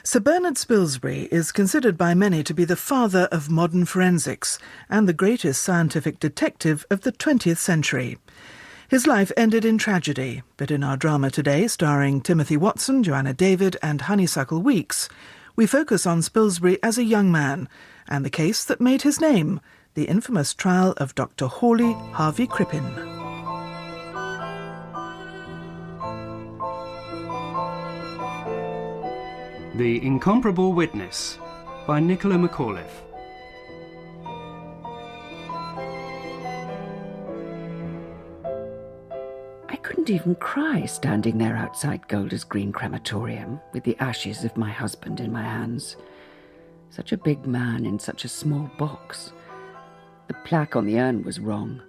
Sir Bernard Spilsbury is considered by many to be the father of modern forensics and the greatest scientific detective of the 20th century. His life ended in tragedy, but in our drama today, starring Timothy Watson, Joanna David and Honeysuckle Weeks, we focus on Spilsbury as a young man and the case that made his name, the infamous trial of Dr. Hawley Harvey Crippen. The Incomparable Witness by Nicola McAuliffe. I couldn't even cry standing there outside Golders Green Crematorium with the ashes of my husband in my hands. Such a big man in such a small box. The plaque on the urn was wrong.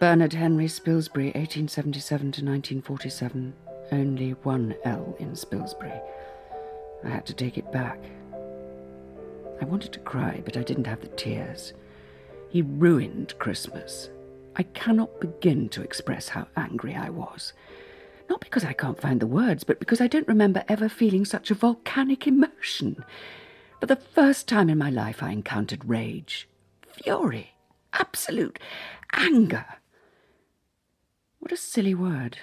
Bernard Henry Spilsbury, 1877 to 1947. Only one L in Spilsbury. I had to take it back. I wanted to cry, but I didn't have the tears. He ruined Christmas. I cannot begin to express how angry I was. Not because I can't find the words, but because I don't remember ever feeling such a volcanic emotion. For the first time in my life, I encountered rage, fury, absolute anger. What a silly word.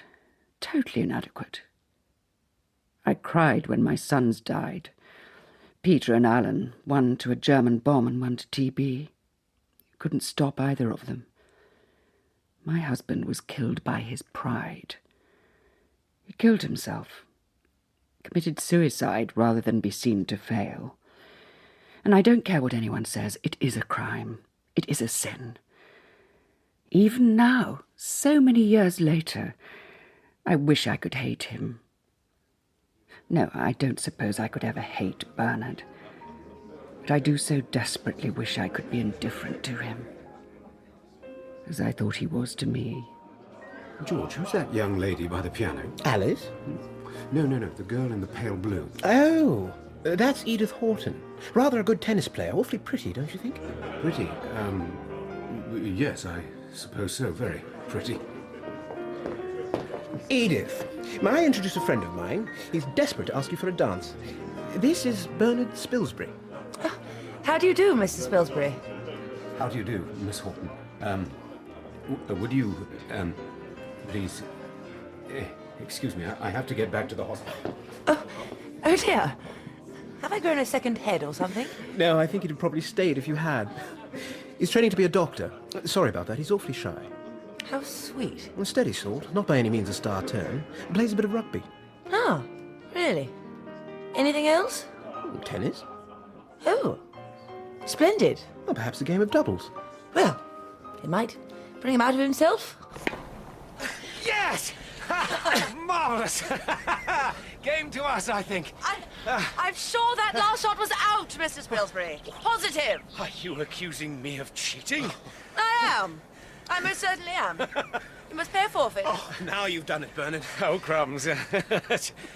Totally inadequate. I cried when my sons died. Peter and Alan, one to a German bomb and one to TB. Couldn't stop either of them. My husband was killed by his pride. He killed himself. Committed suicide rather than be seen to fail. And I don't care what anyone says, it is a crime. It is a sin. Even now, so many years later, I wish I could hate him. No, I don't suppose I could ever hate Bernard. But I do so desperately wish I could be indifferent to him, as I thought he was to me. George, who's that young lady by the piano? Alice? No, the girl in the pale blue. Oh, that's Edith Horton. Rather a good tennis player. Awfully pretty, don't you think? Pretty? Yes, I suppose so. Very pretty. Edith, may I introduce a friend of mine? He's desperate to ask you for a dance. This is Bernard Spilsbury. How do you do, Mr. Spilsbury? How do you do, Miss Horton? Would you, please... excuse me, I have to get back to the hospital. Oh dear. Have I grown a second head or something? No, I think he'd have probably stayed if you had. He's training to be a doctor. Sorry about that, he's awfully shy. How sweet. A steady sort, not by any means a star turn. Plays a bit of rugby. Oh, really? Anything else? Tennis? Oh, splendid. Or perhaps a game of doubles. Well, it might bring him out of himself. Yes! Marvellous! Game to us, I think. I'm sure that last shot was out, Mr. Spilsbury. Positive. Are you accusing me of cheating? I am. I most certainly am. You must pay a forfeit. Oh, now you've done it, Bernard. Oh, crumbs.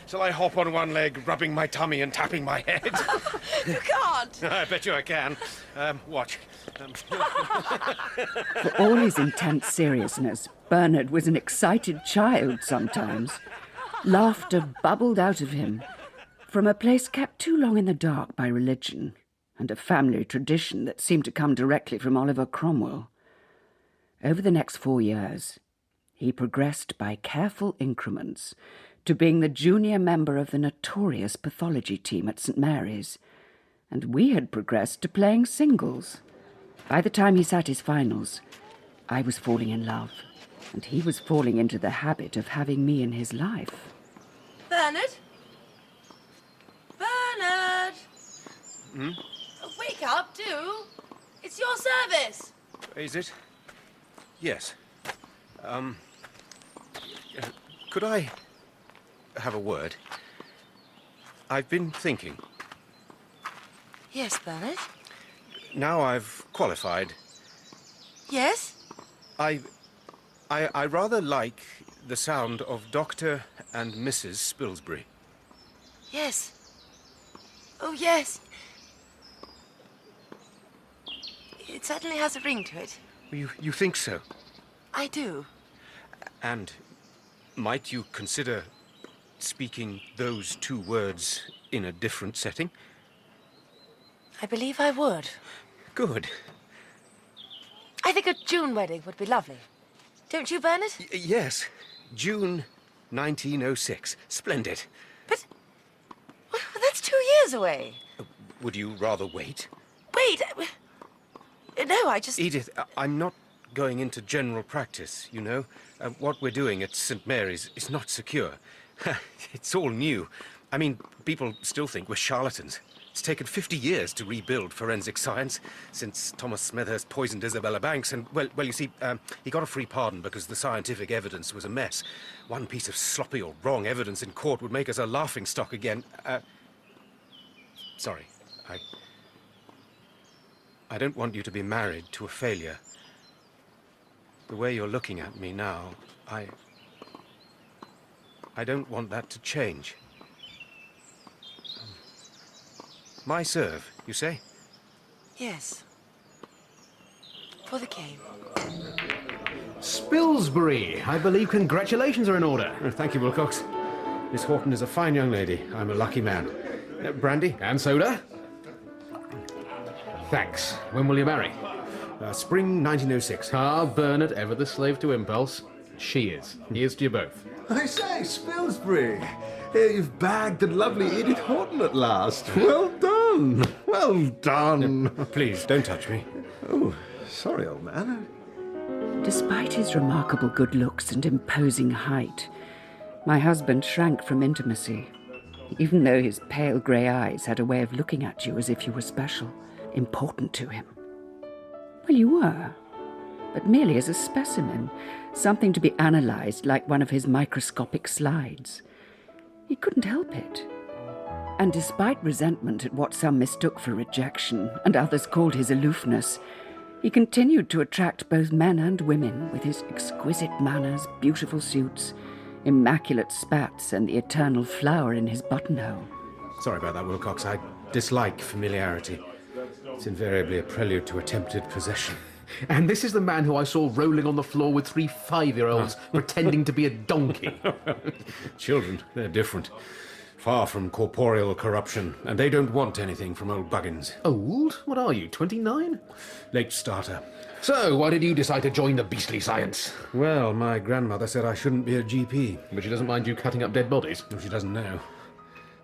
Shall I hop on one leg, rubbing my tummy and tapping my head? You can't. I bet you I can. Watch. For all his intense seriousness, Bernard was an excited child sometimes. Laughter bubbled out of him from a place kept too long in the dark by religion and a family tradition that seemed to come directly from Oliver Cromwell. Over the next 4 years, he progressed by careful increments to being the junior member of the notorious pathology team at St. Mary's, and we had progressed to playing singles. By the time he sat his finals, I was falling in love, and he was falling into the habit of having me in his life. Bernard? Bernard! Hmm? Wake up, do. It's your service. Is it? Yes. Could I have a word? I've been thinking. Yes, Bernard? Now I've qualified. Yes? I rather like the sound of Dr. and Mrs. Spilsbury. Yes. Oh, yes. It certainly has a ring to it. You think so? I do. And might you consider speaking those two words in a different setting? I believe I would. Good. I think a June wedding would be lovely. Don't you, Bernard? Yes. June 1906. Splendid. But that's 2 years away. Would you rather wait? Wait. No, I just... Edith, I'm not going into general practice, you know. What we're doing at St. Mary's is not secure. It's all new. I mean, people still think we're charlatans. It's taken 50 years to rebuild forensic science since Thomas Smethurst poisoned Isabella Banks, and, well, you see, he got a free pardon because the scientific evidence was a mess. One piece of sloppy or wrong evidence in court would make us a laughingstock again. Sorry, I don't want you to be married to a failure. The way you're looking at me now, I don't want that to change. My serve, you say? Yes. For the game. Spilsbury, I believe congratulations are in order. Thank you, Wilcox. Miss Horton is a fine young lady. I'm a lucky man. Brandy? And soda? Thanks. When will you marry? Spring 1906. Ah, Bernard, ever the slave to impulse. She is. Here's to you both. I say, Spilsbury, you've bagged the lovely Edith Horton at last. Well done. Well done. Please, don't touch me. Oh, sorry, old man. Despite his remarkable good looks and imposing height, my husband shrank from intimacy, even though his pale grey eyes had a way of looking at you as if you were special, important to him. Well, you were, but merely as a specimen, something to be analysed like one of his microscopic slides. He couldn't help it. And despite resentment at what some mistook for rejection and others called his aloofness, he continued to attract both men and women with his exquisite manners, beautiful suits, immaculate spats, and the eternal flower in his buttonhole. Sorry about that, Wilcox. I dislike familiarity. It's invariably a prelude to attempted possession. And this is the man who I saw rolling on the floor with 3 5-year-olds pretending to be a donkey. Children, they're different. Far from corporeal corruption, and they don't want anything from old Buggins. Old? What are you, 29? Late starter. So, why did you decide to join the beastly science? Well, my grandmother said I shouldn't be a GP. But she doesn't mind you cutting up dead bodies? No, she doesn't know.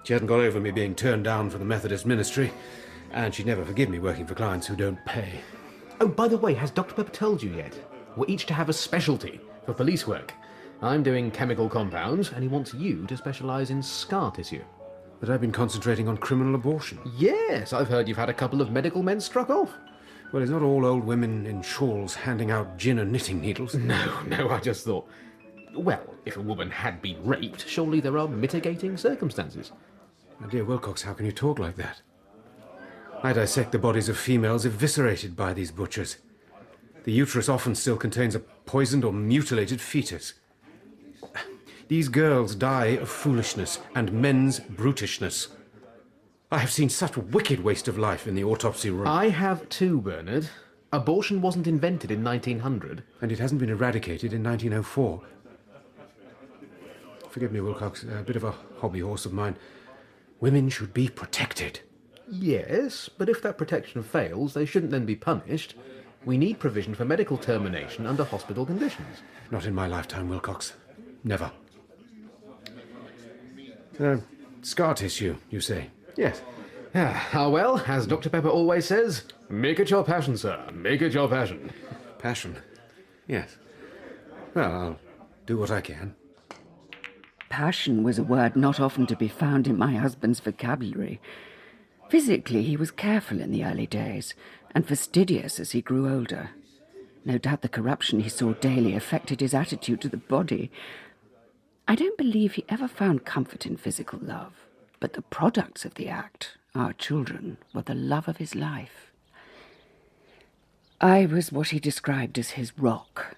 She hasn't got over me being turned down for the Methodist ministry, and she'd never forgive me working for clients who don't pay. Oh, by the way, has Dr. Pepper told you yet? We're each to have a specialty for police work. I'm doing chemical compounds, and he wants you to specialise in scar tissue. But I've been concentrating on criminal abortion. Yes, I've heard you've had a couple of medical men struck off. Well, it's not all old women in shawls handing out gin and knitting needles. No, I just thought... Well, if a woman had been raped, surely there are mitigating circumstances. My dear Wilcox, how can you talk like that? I dissect the bodies of females eviscerated by these butchers. The uterus often still contains a poisoned or mutilated fetus. These girls die of foolishness and men's brutishness. I have seen such wicked waste of life in the autopsy room. I have too, Bernard. Abortion wasn't invented in 1900. And it hasn't been eradicated in 1904. Forgive me, Wilcox, a bit of a hobby horse of mine. Women should be protected. Yes, but if that protection fails, they shouldn't then be punished. We need provision for medical termination under hospital conditions. Not in my lifetime, Wilcox. Never. Scar tissue, you say? Yes. Well, as Dr. Pepper always says, make it your passion, sir. Make it your passion. Passion? Yes. Well, I'll do what I can. Passion was a word not often to be found in my husband's vocabulary. Physically, he was careful in the early days, and fastidious as he grew older. No doubt the corruption he saw daily affected his attitude to the body. I don't believe he ever found comfort in physical love, but the products of the act, our children, were the love of his life. I was what he described as his rock.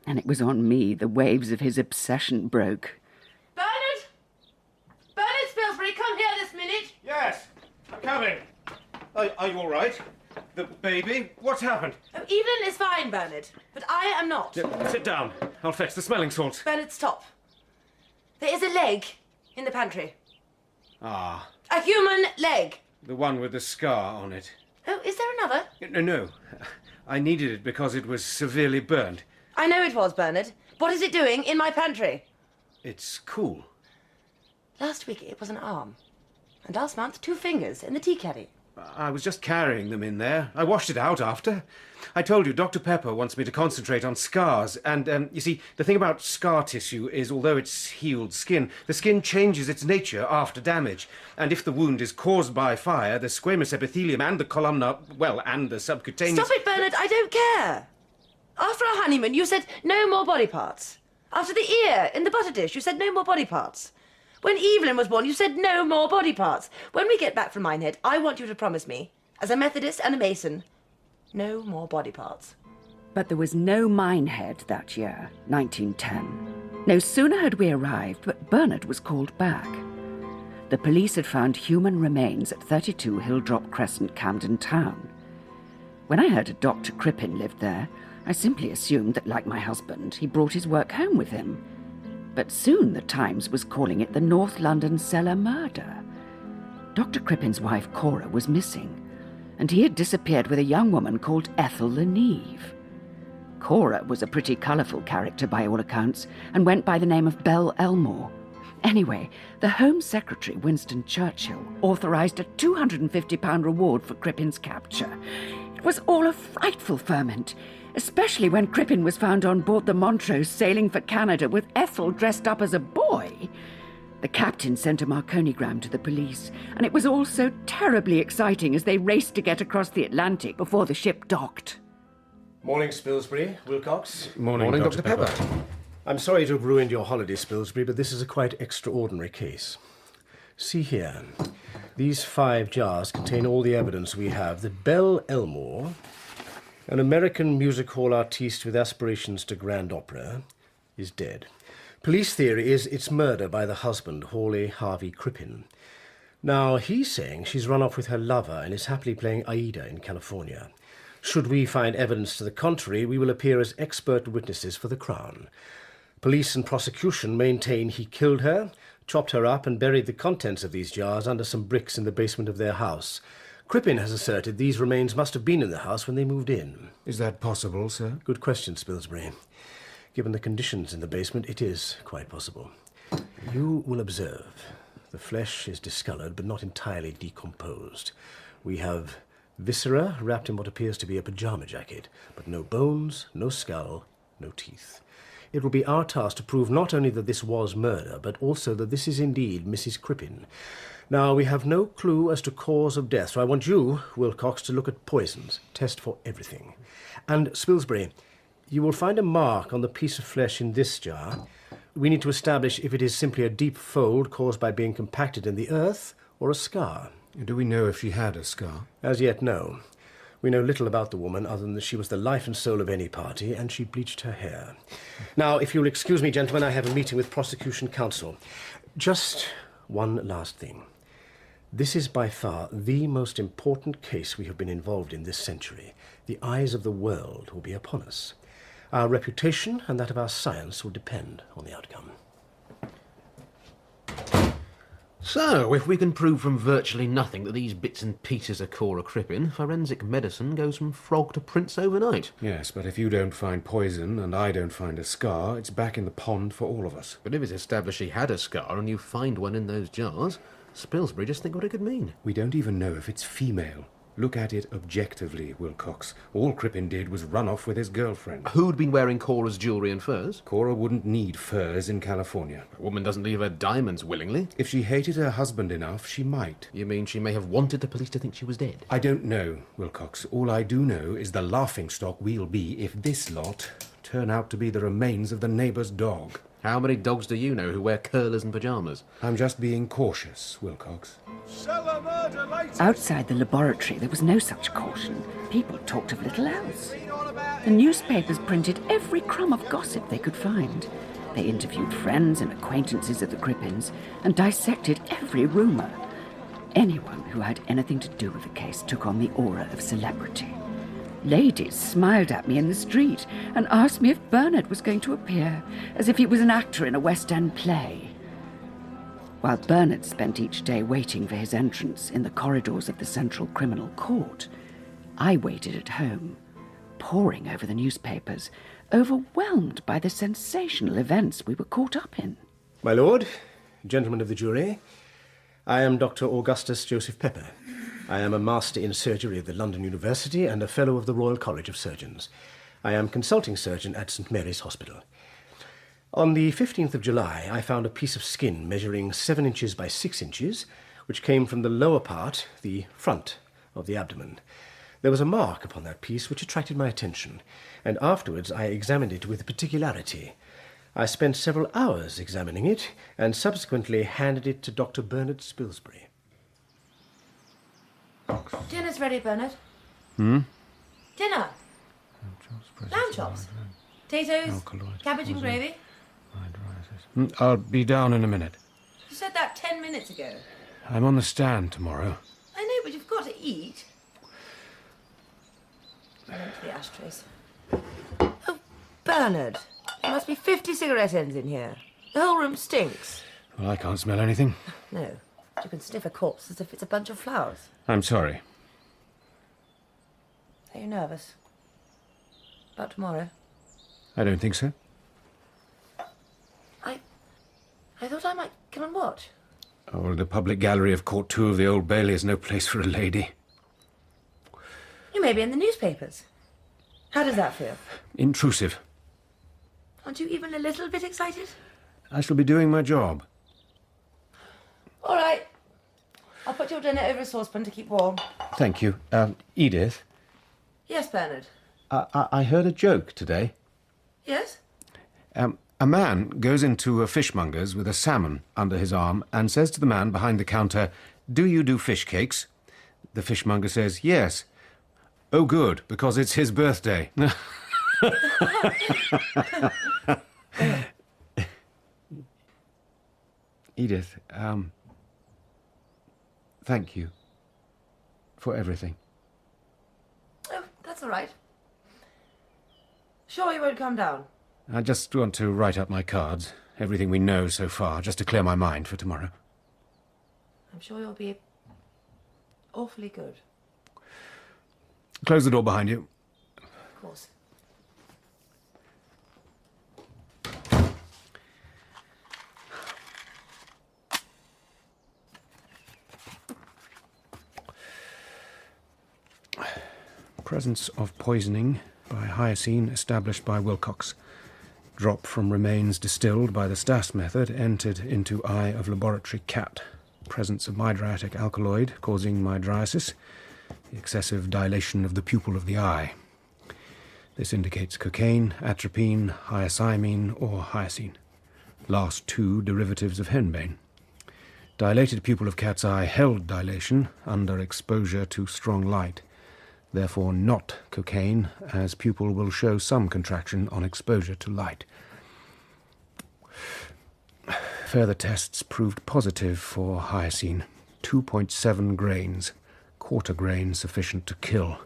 And it was on me the waves of his obsession broke. Bernard! Bernard Spilsbury, come here this minute. Yes, I'm coming. Are you all right? The baby? What's happened? Oh, Evelyn is fine, Bernard, but I am not. Sit down. I'll fetch the smelling salts. Bernard, stop. There is a leg in the pantry. Ah, A human leg. the one with the scar on it. Oh, is there another? No. I needed it because it was severely burned. I know it was, Bernard. What is it doing in my pantry? It's cool. Last week it was an arm. And last month, 2 fingers in the tea caddy. I was just carrying them in there. I washed it out after. I told you, Dr. Pepper wants me to concentrate on scars. And, you see, the thing about scar tissue is, although it's healed skin, the skin changes its nature after damage. And if the wound is caused by fire, the squamous epithelium and the columnar, well, and the subcutaneous... Stop it, Bernard. I don't care. After our honeymoon, you said no more body parts. After the ear in the butter dish, you said no more body parts. When Evelyn was born, you said no more body parts. When we get back from Minehead, I want you to promise me, as a Methodist and a Mason, no more body parts. But there was no Minehead that year, 1910. No sooner had we arrived, but Bernard was called back. The police had found human remains at 32 Hilldrop Crescent, Camden Town. When I heard a Dr. Crippen lived there, I simply assumed that, like my husband, he brought his work home with him. But soon the Times was calling it the North London cellar murder. Dr. Crippen's wife, Cora, was missing, and he had disappeared with a young woman called Ethel Leneve. Cora was a pretty colourful character by all accounts, and went by the name of Belle Elmore. Anyway, the Home Secretary, Winston Churchill, authorised a £250 reward for Crippen's capture. It was all a frightful ferment, especially when Crippen was found on board the Montrose sailing for Canada with Ethel dressed up as a boy. The captain sent a Marconigram to the police, and it was all so terribly exciting as they raced to get across the Atlantic before the ship docked. Morning, Spilsbury. Wilcox. Morning, Dr. Pepper. I'm sorry to have ruined your holiday, Spilsbury, but this is a quite extraordinary case. See here. These 5 jars contain all the evidence we have that Belle Elmore, an American music hall artiste with aspirations to grand opera, is dead. Police theory is it's murder by the husband, Hawley Harvey Crippen. Now, he's saying she's run off with her lover and is happily playing Aida in California. Should we find evidence to the contrary, we will appear as expert witnesses for the Crown. Police and prosecution maintain he killed her, chopped her up and buried the contents of these jars under some bricks in the basement of their house. Crippen has asserted these remains must have been in the house when they moved in. Is that possible, sir? Good question, Spilsbury. Given the conditions in the basement, it is quite possible. You will observe. The flesh is discoloured, but not entirely decomposed. We have viscera wrapped in what appears to be a pyjama jacket, but no bones, no skull, no teeth. It will be our task to prove not only that this was murder, but also that this is indeed Mrs. Crippen. Now, we have no clue as to cause of death, so I want you, Wilcox, to look at poisons, test for everything. And, Spilsbury, you will find a mark on the piece of flesh in this jar. We need to establish if it is simply a deep fold caused by being compacted in the earth, or a scar. Do we know if she had a scar? As yet, no. We know little about the woman other than that she was the life and soul of any party, and she bleached her hair. Now, if you'll excuse me, gentlemen, I have a meeting with prosecution counsel. Just one last thing. This is by far the most important case we have been involved in this century. The eyes of the world will be upon us. Our reputation and that of our science will depend on the outcome. So, if we can prove from virtually nothing that these bits and pieces are Cora Crippen, forensic medicine goes from frog to prince overnight. Yes, but if you don't find poison and I don't find a scar, it's back in the pond for all of us. But if it's established she had a scar and you find one in those jars, Spilsbury, just think what it could mean. We don't even know if it's female. Look at it objectively, Wilcox. All Crippen did was run off with his girlfriend. Who'd been wearing Cora's jewellery and furs? Cora wouldn't need furs in California. A woman doesn't leave her diamonds willingly. If she hated her husband enough, she might. You mean she may have wanted the police to think she was dead? I don't know, Wilcox. All I do know is the laughingstock we'll be if this lot turn out to be the remains of the neighbour's dog. How many dogs do you know who wear curlers and pyjamas? I'm just being cautious, Wilcox. Outside the laboratory, there was no such caution. People talked of little else. The newspapers printed every crumb of gossip they could find. They interviewed friends and acquaintances of the Crippens and dissected every rumour. Anyone who had anything to do with the case took on the aura of celebrity. Ladies smiled at me in the street and asked me if Bernard was going to appear, as if he was an actor in a West End play. While Bernard spent each day waiting for his entrance in the corridors of the Central Criminal Court, I waited at home, poring over the newspapers, overwhelmed by the sensational events we were caught up in. My lord, gentlemen of the jury, I am Dr. Augustus Joseph Pepper. I am a master in surgery at the London University and a fellow of the Royal College of Surgeons. I am consulting surgeon at St. Mary's Hospital. On the 15th of July, I found a piece of skin measuring 7 inches by 6 inches, which came from the lower part, the front, of the abdomen. There was a mark upon that piece which attracted my attention, and afterwards I examined it with particularity. I spent several hours examining it, and subsequently handed it to Dr. Bernard Spilsbury. Dinner's ready, Bernard. Dinner. Lamb chops. Potatoes, cabbage and gravy. I'll be down in a minute. You said that 10 minutes ago. I'm on the stand tomorrow. I know, but you've got to eat. I went to the ashtrays. Oh, Bernard. There must be 50 cigarette ends in here. The whole room stinks. Well, I can't smell anything. No. You can sniff a corpse as if it's a bunch of flowers. I'm sorry. Are you nervous? About tomorrow? I don't think so. I thought I might come and watch. Oh, the public gallery of Court 2 of the Old Bailey is no place for a lady. You may be in the newspapers. How does that feel? Intrusive. Aren't you even a little bit excited? I shall be doing my job. All right. I'll put your dinner over a saucepan to keep warm. Thank you. Edith, Yes, Bernard. I heard a joke today. Yes? A man goes into a fishmonger's with a salmon under his arm and says to the man behind the counter, "Do you do fish cakes?" The fishmonger says, "Yes." "Oh, good, because it's his birthday." Edith, thank you for everything. Oh, that's all right. Sure you won't come down? I just want to write up my cards, everything we know so far, just to clear my mind for tomorrow. I'm sure you'll be awfully good. Close the door behind you. Of course. Presence of poisoning by hyoscine established by Wilcox. Drop from remains distilled by the Stas method entered into eye of laboratory cat. Presence of mydriatic alkaloid causing mydriasis. The excessive dilation of the pupil of the eye. This indicates cocaine, atropine, hyoscyamine, or hyoscine. Last two derivatives of henbane. Dilated pupil of cat's eye held dilation under exposure to strong light. Therefore not cocaine, as pupil will show some contraction on exposure to light. Further tests proved positive for hyoscine. 2.7 grains, quarter grain sufficient to kill.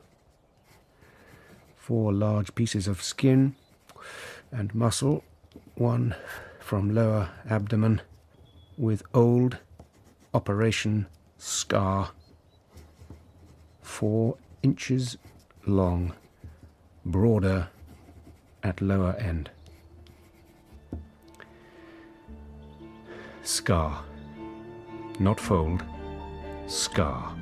4 large pieces of skin and muscle, 1 from lower abdomen, with old operation scar, 4 inches long, broader at lower end. Scar. Not fold. Scar.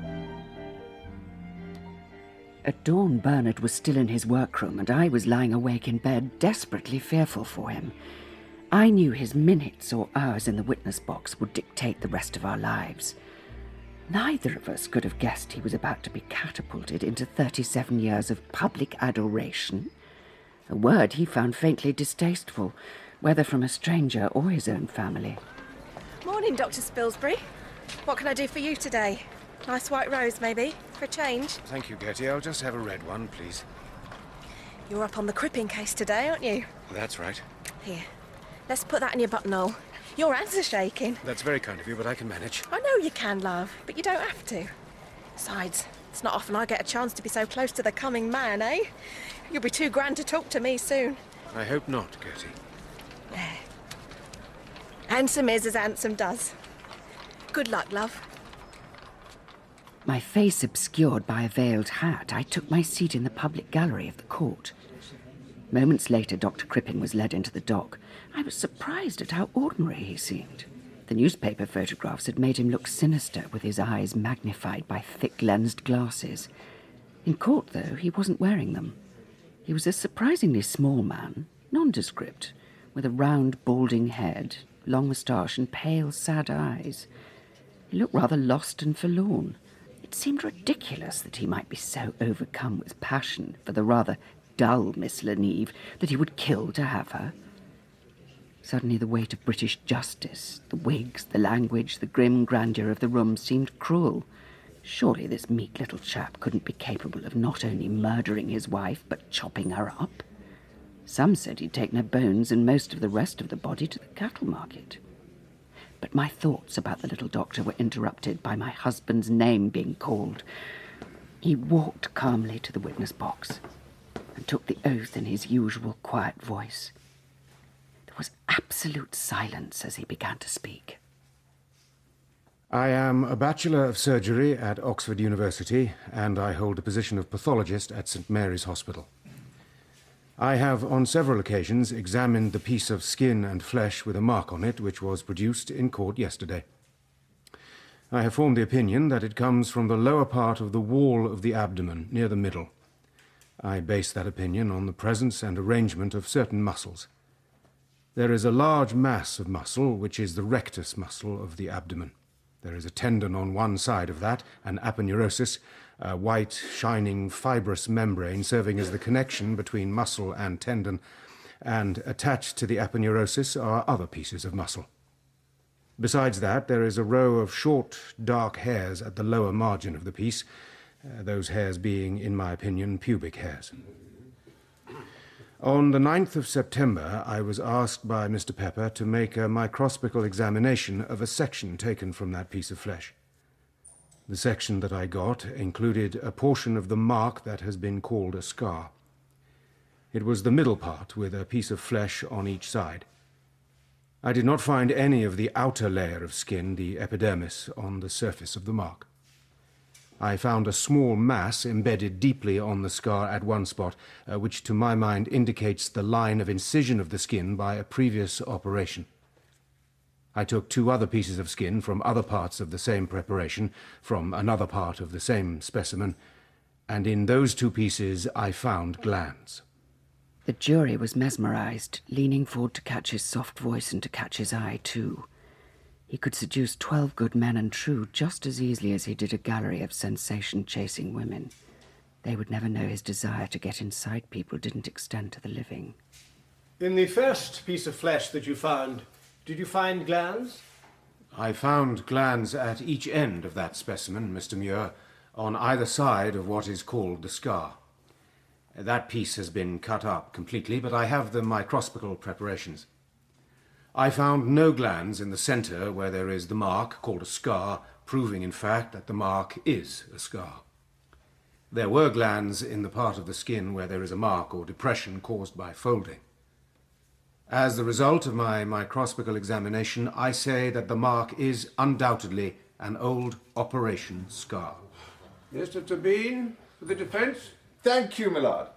At dawn, Bernard was still in his workroom, and I was lying awake in bed, desperately fearful for him. I knew his minutes or hours in the witness box would dictate the rest of our lives. Neither of us could have guessed he was about to be catapulted into 37 years of public adoration, a word he found faintly distasteful, whether from a stranger or his own family. Morning, Dr. Spilsbury. What can I do for you today? Nice white rose, maybe, for a change? Thank you, Gertie. I'll just have a red one, please. You're up on the Crippen case today, aren't you? That's right. Here, let's put that in your buttonhole. Your hands are shaking. That's very kind of you, but I can manage. I know you can, love, but you don't have to. Besides, it's not often I get a chance to be so close to the coming man, eh? You'll be too grand to talk to me soon. I hope not, Gertie. Yeah. Handsome is as handsome does. Good luck, love. My face obscured by a veiled hat, I took my seat in the public gallery of the court. Moments later, Dr. Crippen was led into the dock. I was surprised at how ordinary he seemed. The newspaper photographs had made him look sinister, with his eyes magnified by thick-lensed glasses. In court, though, he wasn't wearing them. He was a surprisingly small man, nondescript, with a round, balding head, long moustache and pale, sad eyes. He looked rather lost and forlorn. It seemed ridiculous that he might be so overcome with passion for the rather dull Miss Leneve that he would kill to have her. Suddenly the weight of British justice, the wigs, the language, the grim grandeur of the room seemed cruel. Surely this meek little chap couldn't be capable of not only murdering his wife, but chopping her up. Some said he'd taken her bones and most of the rest of the body to the cattle market. But my thoughts about the little doctor were interrupted by my husband's name being called. He walked calmly to the witness box and took the oath in his usual quiet voice. There was absolute silence as he began to speak. I am a Bachelor of Surgery at Oxford University, and I hold a position of pathologist at St. Mary's Hospital. I have on several occasions examined the piece of skin and flesh with a mark on it which was produced in court yesterday. I have formed the opinion that it comes from the lower part of the wall of the abdomen, near the middle. I base that opinion on the presence and arrangement of certain muscles. There is a large mass of muscle, which is the rectus muscle of the abdomen. There is a tendon on one side of that, an aponeurosis, a white, shining, fibrous membrane serving as the connection between muscle and tendon, and attached to the aponeurosis are other pieces of muscle. Besides that, there is a row of short, dark hairs at the lower margin of the piece, those hairs being, in my opinion, pubic hairs. On the 9th of September, I was asked by Mr. Pepper to make a microscopical examination of a section taken from that piece of flesh. The section that I got included a portion of the mark that has been called a scar. It was the middle part with a piece of flesh on each side. I did not find any of the outer layer of skin, the epidermis, on the surface of the mark. I found a small mass embedded deeply on the scar at one spot, which to my mind indicates the line of incision of the skin by a previous operation. I took 2 other pieces of skin from other parts of the same preparation, from another part of the same specimen, and in those 2 pieces I found glands. The jury was mesmerized, leaning forward to catch his soft voice and to catch his eye, too. He could seduce 12 good men and true just as easily as he did a gallery of sensation-chasing women. They would never know his desire to get inside people didn't extend to the living. In the first piece of flesh that you found, did you find glands? I found glands at each end of that specimen, Mr. Muir, on either side of what is called the scar. That piece has been cut up completely, but I have the microscopical preparations. I found no glands in the center where there is the mark, called a scar, proving, in fact, that the mark is a scar. There were glands in the part of the skin where there is a mark or depression caused by folding. As the result of my microscopical examination, I say that the mark is undoubtedly an old operation scar. Mr. Tabine, for the defense? Thank you, my lord.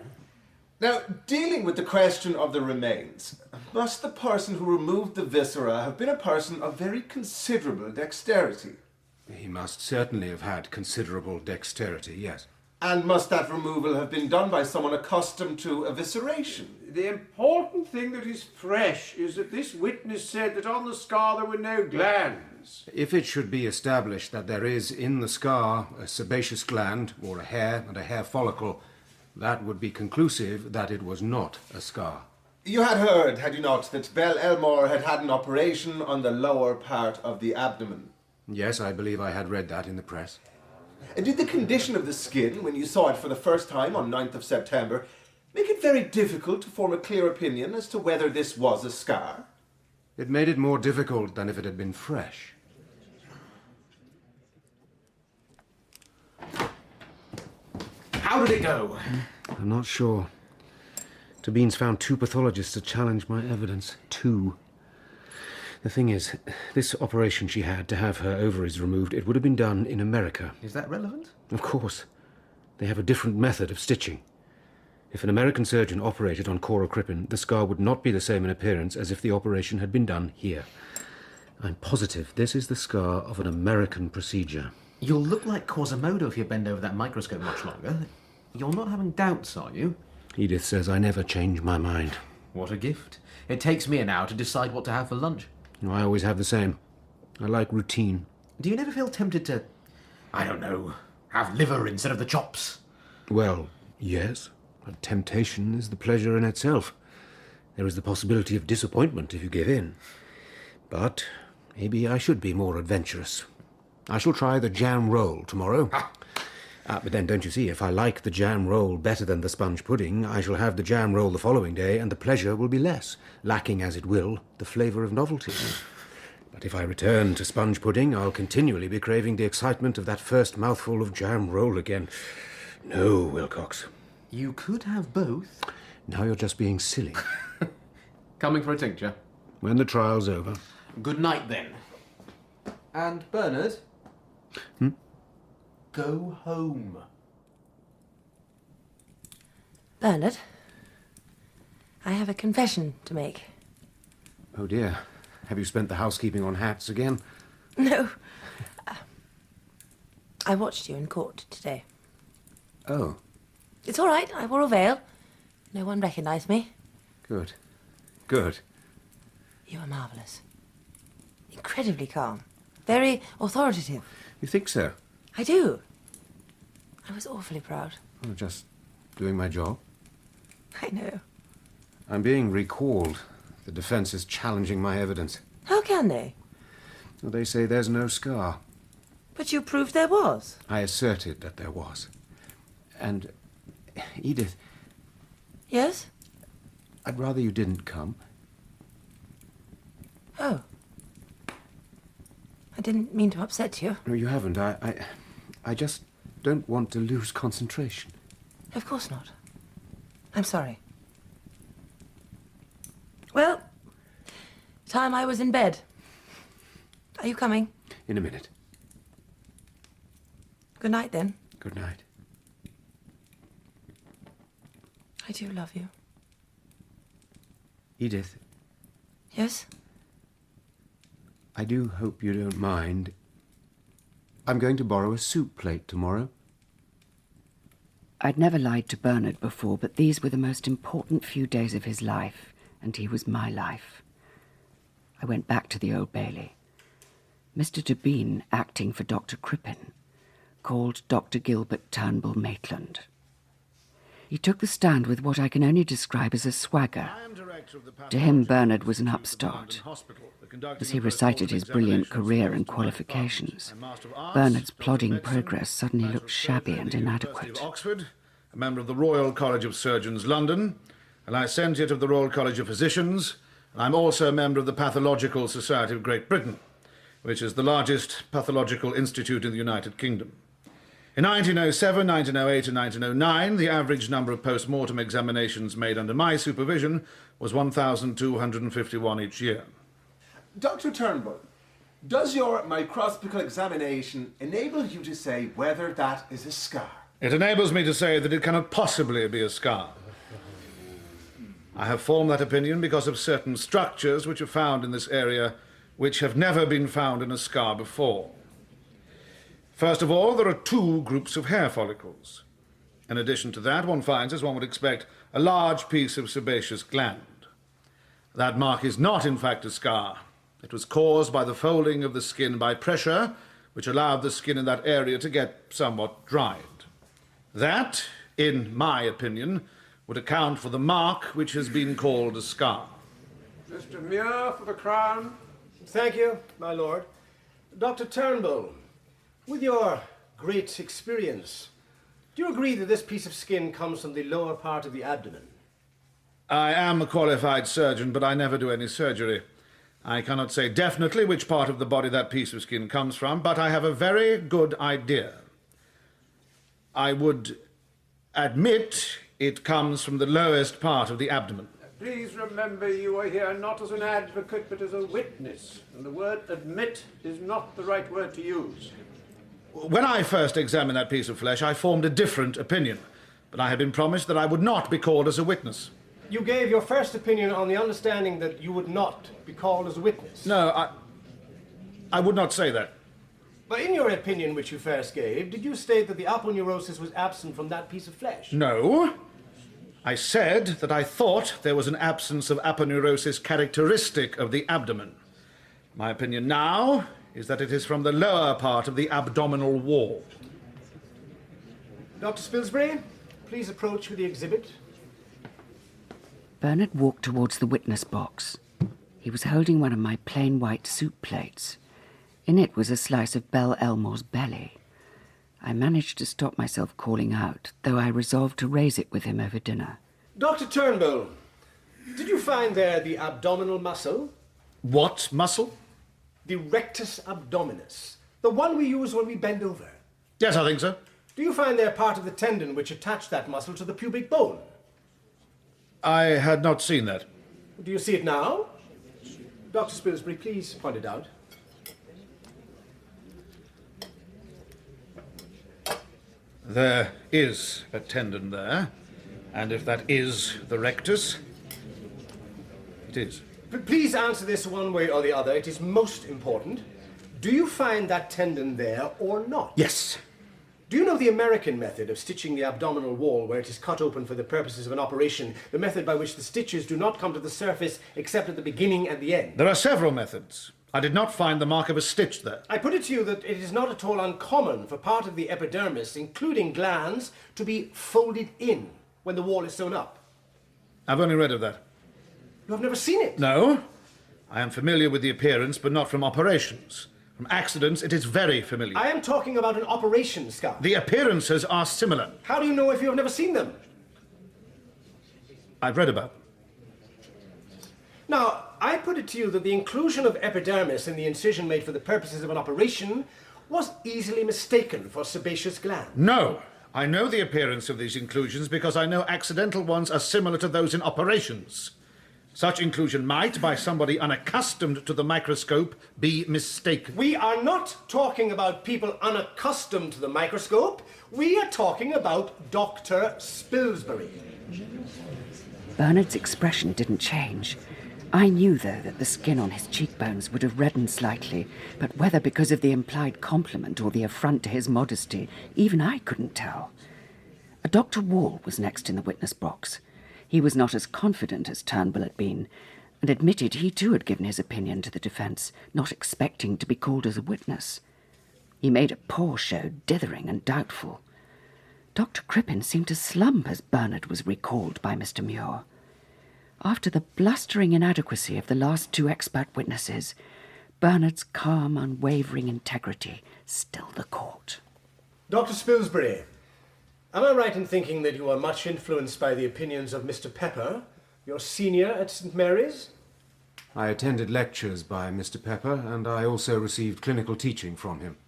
Now, dealing with the question of the remains, must the person who removed the viscera have been a person of very considerable dexterity? He must certainly have had considerable dexterity, yes. And must that removal have been done by someone accustomed to evisceration? The important thing that is fresh is that this witness said that on the scar there were no glands. If it should be established that there is in the scar a sebaceous gland, or a hair and a hair follicle, that would be conclusive that it was not a scar. You had heard, had you not, that Belle Elmore had had an operation on the lower part of the abdomen? Yes, I believe I had read that in the press. And did the condition of the skin, when you saw it for the first time on 9th of September, make it very difficult to form a clear opinion as to whether this was a scar? It made it more difficult than if it had been fresh. How did it go? I'm not sure. Tabeen's found 2 pathologists to challenge my evidence. 2. The thing is, this operation she had to have her ovaries removed, it would have been done in America. Is that relevant? Of course. They have a different method of stitching. If an American surgeon operated on Cora Crippen, the scar would not be the same in appearance as if the operation had been done here. I'm positive this is the scar of an American procedure. You'll look like Quasimodo if you bend over that microscope much longer. You're not having doubts, are you? Edith says I never change my mind. What a gift. It takes me an hour to decide what to have for lunch. I always have the same. I like routine. Do you never feel tempted to, I don't know, have liver instead of the chops? Well, yes. But temptation is the pleasure in itself. There is the possibility of disappointment if you give in. But maybe I should be more adventurous. I shall try the jam roll tomorrow. But then, don't you see, if I like the jam roll better than the sponge pudding, I shall have the jam roll the following day, and the pleasure will be less, lacking, as it will, the flavour of novelty. But if I return to sponge pudding, I'll continually be craving the excitement of that first mouthful of jam roll again. No, Wilcox. You could have both. Now you're just being silly. Coming for a tincture? When the trial's over. Good night, then. And Bernard? Go home. Bernard, I have a confession to make. Oh, dear. Have you spent the housekeeping on hats again? No. I watched you in court today. Oh. It's all right. I wore a veil. No one recognised me. Good. Good. You were marvellous. Incredibly calm. Very authoritative. You think so? I do. I was awfully proud. I'm just doing my job. I know. I'm being recalled. The defence is challenging my evidence. How can they? Well, they say there's no scar. But you proved there was. I asserted that there was. And, Edith... Yes? I'd rather you didn't come. Oh. I didn't mean to upset you. No, you haven't. I just don't want to lose concentration. Of course not. I'm sorry. Well, time I was in bed. Are you coming? In a minute. Good night, then. Good night. I do love you. Edith, Yes? I do hope you don't mind. I'm going to borrow a soup plate tomorrow. I'd never lied to Bernard before, but these were the most important few days of his life, and he was my life. I went back to the Old Bailey. Mr. Tabeen, acting for Dr. Crippen, called Dr. Gilbert Turnbull Maitland. He took the stand with what I can only describe as a swagger. To him, Bernard was an upstart. As he recited his brilliant career and qualifications, Bernard's plodding progress suddenly looked shabby and inadequate. Oxford, a member of the Royal College of Surgeons, London, a licentiate of the Royal College of Physicians, and I'm also a member of the Pathological Society of Great Britain, which is the largest pathological institute in the United Kingdom. In 1907, 1908 and 1909, the average number of post-mortem examinations made under my supervision was 1,251 each year. Dr. Turnbull, does your microscopical examination enable you to say whether that is a scar? It enables me to say that it cannot possibly be a scar. I have formed that opinion because of certain structures which are found in this area which have never been found in a scar before. First of all, there are two groups of hair follicles. In addition to that, one finds, as one would expect, a large piece of sebaceous gland. That mark is not, in fact, a scar. It was caused by the folding of the skin by pressure, which allowed the skin in that area to get somewhat dried. That, in my opinion, would account for the mark which has been called a scar. Mr. Muir for the Crown. Thank you, my lord. Dr. Turnbull, with your great experience, do Do you agree that this piece of skin comes from the lower part of the abdomen? I am a qualified surgeon, but I never do any surgery. I cannot say definitely which part of the body that piece of skin comes from, but I have a very good idea. I would admit it comes from the lowest part of the abdomen. Please remember you are here not as an advocate but as a witness, and the word admit is not the right word to use. When I first examined that piece of flesh, I formed a different opinion, but I had been promised that I would not be called as a witness. You gave your first opinion on the understanding that you would not be called as a witness. No, I would not say that. But in your opinion, which you first gave, did you state that the aponeurosis was absent from that piece of flesh? No. I said that I thought there was an absence of aponeurosis characteristic of the abdomen. My opinion now is that it is from the lower part of the abdominal wall. Dr. Spilsbury, please approach with the exhibit. Bernard walked towards the witness box. He was holding one of my plain white soup plates. In it was a slice of Belle Elmore's belly. I managed to stop myself calling out, though I resolved to raise it with him over dinner. Dr. Turnbull, did you find there the abdominal muscle? What muscle? The rectus abdominis, the one we use when we bend over. Yes, I think so. Do you find there part of the tendon which attached that muscle to the pubic bone? I had not seen that. Do you see it now? Dr. Spilsbury, please point it out. There is a tendon there, and if that is the rectus, it is. Please answer this one way or the other. It is most important. Do you find that tendon there or not? Yes. Do you know the American method of stitching the abdominal wall where it is cut open for the purposes of an operation, the method by which the stitches do not come to the surface except at the beginning and the end? There are several methods. I did not find the mark of a stitch there. I put it to you that it is not at all uncommon for part of the epidermis, including glands, to be folded in when the wall is sewn up. I've only read of that. You have never seen it? No. I am familiar with the appearance, but not from operations. From accidents, it is very familiar. I am talking about an operation scar. The appearances are similar. How do you know if you have never seen them? I've read about them. Now, I put it to you that the inclusion of epidermis in the incision made for the purposes of an operation was easily mistaken for sebaceous gland. No. I know the appearance of these inclusions because I know accidental ones are similar to those in operations. Such inclusion might, by somebody unaccustomed to the microscope, be mistaken. We are not talking about people unaccustomed to the microscope. We are talking about Dr. Spilsbury. Bernard's expression didn't change. I knew, though, that the skin on his cheekbones would have reddened slightly, but whether because of the implied compliment or the affront to his modesty, even I couldn't tell. A Dr. Wall was next in the witness box. He was not as confident as Turnbull had been, and admitted he too had given his opinion to the defence, not expecting to be called as a witness. He made a poor show, dithering and doubtful. Dr. Crippen seemed to slump as Bernard was recalled by Mr. Muir. After the blustering inadequacy of the last two expert witnesses, Bernard's calm, unwavering integrity stilled the court. Dr. Spilsbury, am I right in thinking that you are much influenced by the opinions of Mr. Pepper, your senior at St. Mary's? I attended lectures by Mr. Pepper, and I also received clinical teaching from him.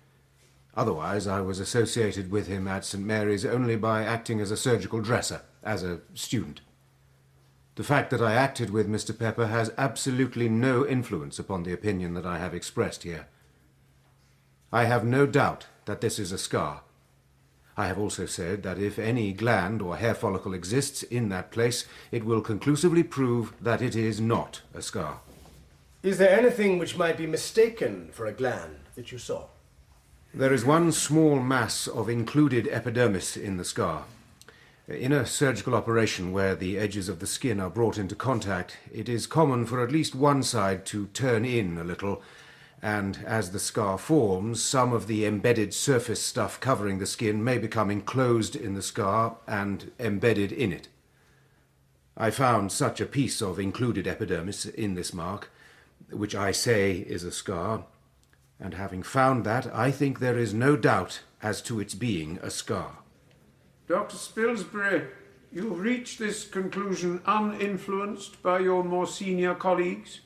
Otherwise, I was associated with him at St. Mary's only by acting as a surgical dresser, as a student. The fact that I acted with Mr. Pepper has absolutely no influence upon the opinion that I have expressed here. I have no doubt that this is a scar. I have also said that if any gland or hair follicle exists in that place, it will conclusively prove that it is not a scar. Is there anything which might be mistaken for a gland that you saw? There is one small mass of included epidermis in the scar. In a surgical operation where the edges of the skin are brought into contact, it is common for at least one side to turn in a little, and as the scar forms, some of the embedded surface stuff covering the skin may become enclosed in the scar and embedded in it. I found such a piece of included epidermis in this mark, which I say is a scar, and having found that, I think there is no doubt as to its being a scar. Dr. Spilsbury, you reach this conclusion uninfluenced by your more senior colleagues?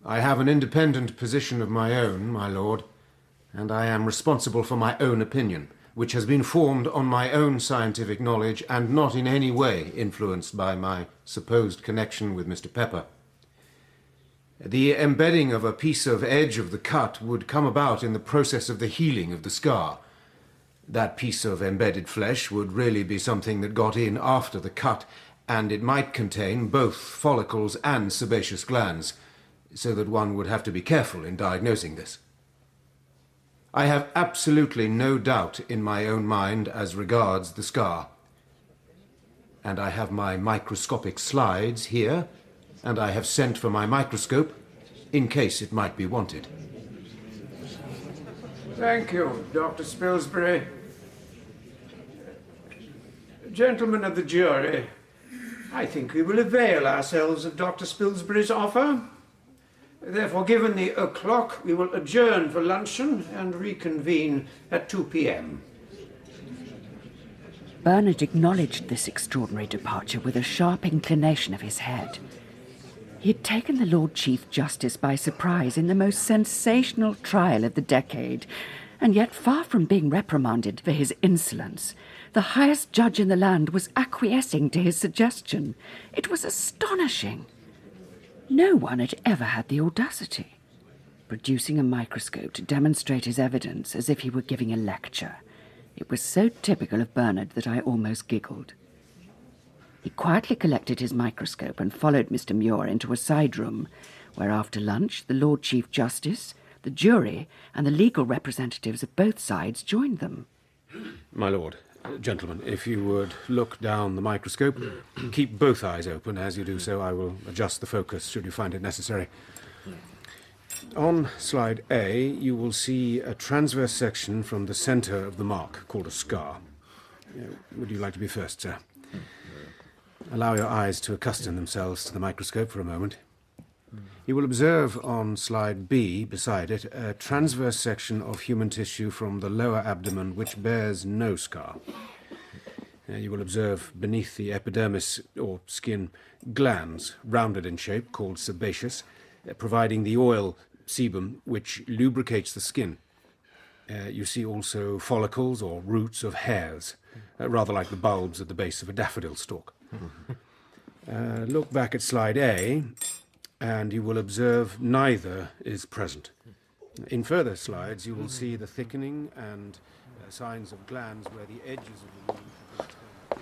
I have an independent position of my own, my lord, and I am responsible for my own opinion, which has been formed on my own scientific knowledge and not in any way influenced by my supposed connection with Mr. Pepper. The embedding of a piece of edge of the cut would come about in the process of the healing of the scar. That piece of embedded flesh would really be something that got in after the cut, and it might contain both follicles and sebaceous glands, so that one would have to be careful in diagnosing this. I have absolutely no doubt in my own mind as regards the scar. And I have my microscopic slides here, and I have sent for my microscope in case it might be wanted. Thank you, Dr. Spilsbury. Gentlemen of the jury, I think we will avail ourselves of Dr. Spilsbury's offer. Therefore, given the o'clock, we will adjourn for luncheon and reconvene at 2 p.m. Bernard acknowledged this extraordinary departure with a sharp inclination of his head. He had taken the Lord Chief Justice by surprise in the most sensational trial of the decade, and yet far from being reprimanded for his insolence, the highest judge in the land was acquiescing to his suggestion. It was astonishing. No one had ever had the audacity. Producing a microscope to demonstrate his evidence as if he were giving a lecture. It was so typical of Bernard that I almost giggled. He quietly collected his microscope and followed Mr. Muir into a side room, where after lunch the Lord Chief Justice, the jury, and the legal representatives of both sides joined them. My lord, gentlemen, if you would look down the microscope, keep both eyes open. As you do so, I will adjust the focus should you find it necessary. On slide A, you will see a transverse section from the centre of the mark, called a scar. Would you like to be first, sir? Allow your eyes to accustom themselves to the microscope for a moment. You will observe on slide B, beside it, a transverse section of human tissue from the lower abdomen which bears no scar. You will observe beneath the epidermis, or skin, glands, rounded in shape, called sebaceous, providing the oil, sebum, which lubricates the skin. You see also follicles or roots of hairs, rather like the bulbs at the base of a daffodil stalk. Look back at slide A, and you will observe neither is present. In further slides, you will see the thickening and signs of glands where the edges of the wound have been turned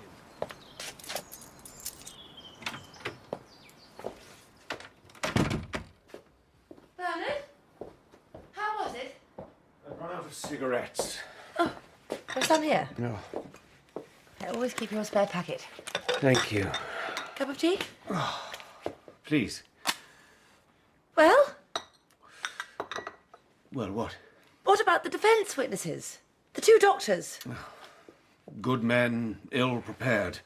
in. Bernard? How was it? I've run out of cigarettes. Oh, there's some here. No. Always keep your spare packet. Thank you. Cup of tea? Oh, please. Well? Well, what? What about the defence witnesses? The two doctors? Good men, ill prepared.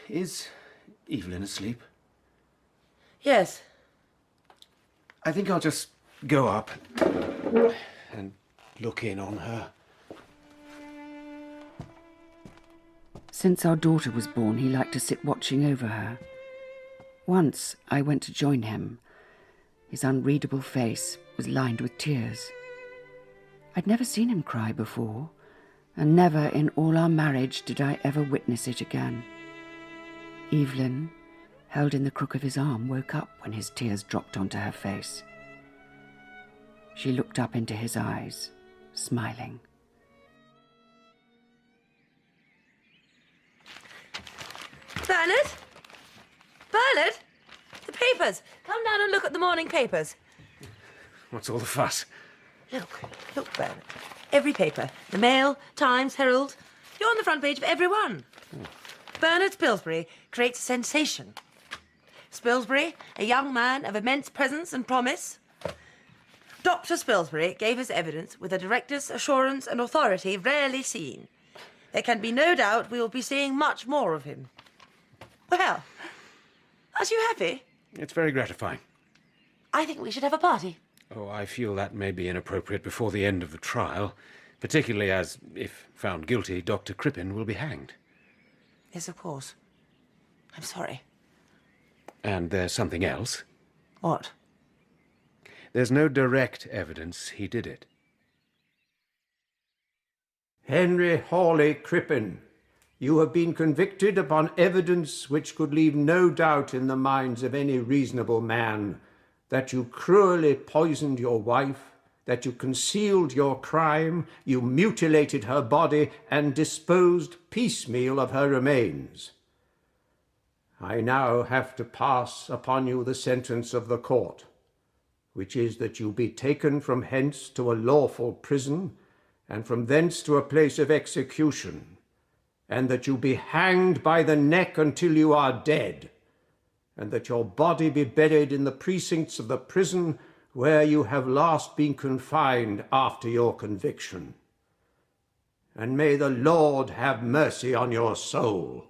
Is Evelyn asleep? Yes. I think I'll just go up and look in on her. Since our daughter was born, he liked to sit watching over her. Once I went to join him. His unreadable face was lined with tears. I'd never seen him cry before, and never in all our marriage did I ever witness it again. Evelyn, held in the crook of his arm, woke up when his tears dropped onto her face. She looked up into his eyes, smiling. Bernard? Bernard? The papers! Come down and look at the morning papers. What's all the fuss? Look, Bernard. Every paper. The Mail, Times, Herald. You're on the front page of every one. Bernard Spilsbury creates a sensation. Spilsbury, a young man of immense presence and promise. Dr. Spilsbury gave his evidence with a directness, assurance and authority rarely seen. There can be no doubt we will be seeing much more of him. Well, aren't you happy? It's very gratifying. I think we should have a party. Oh, I feel that may be inappropriate before the end of the trial, particularly as, if found guilty, Dr. Crippen will be hanged. Yes, of course. I'm sorry. And there's something else. What? There's no direct evidence he did it. Henry Hawley Crippen, you have been convicted upon evidence which could leave no doubt in the minds of any reasonable man that you cruelly poisoned your wife, that you concealed your crime, you mutilated her body, and disposed piecemeal of her remains. I now have to pass upon you the sentence of the court, which is that you be taken from hence to a lawful prison, and from thence to a place of execution, and that you be hanged by the neck until you are dead, and that your body be buried in the precincts of the prison where you have last been confined after your conviction. And may the Lord have mercy on your soul.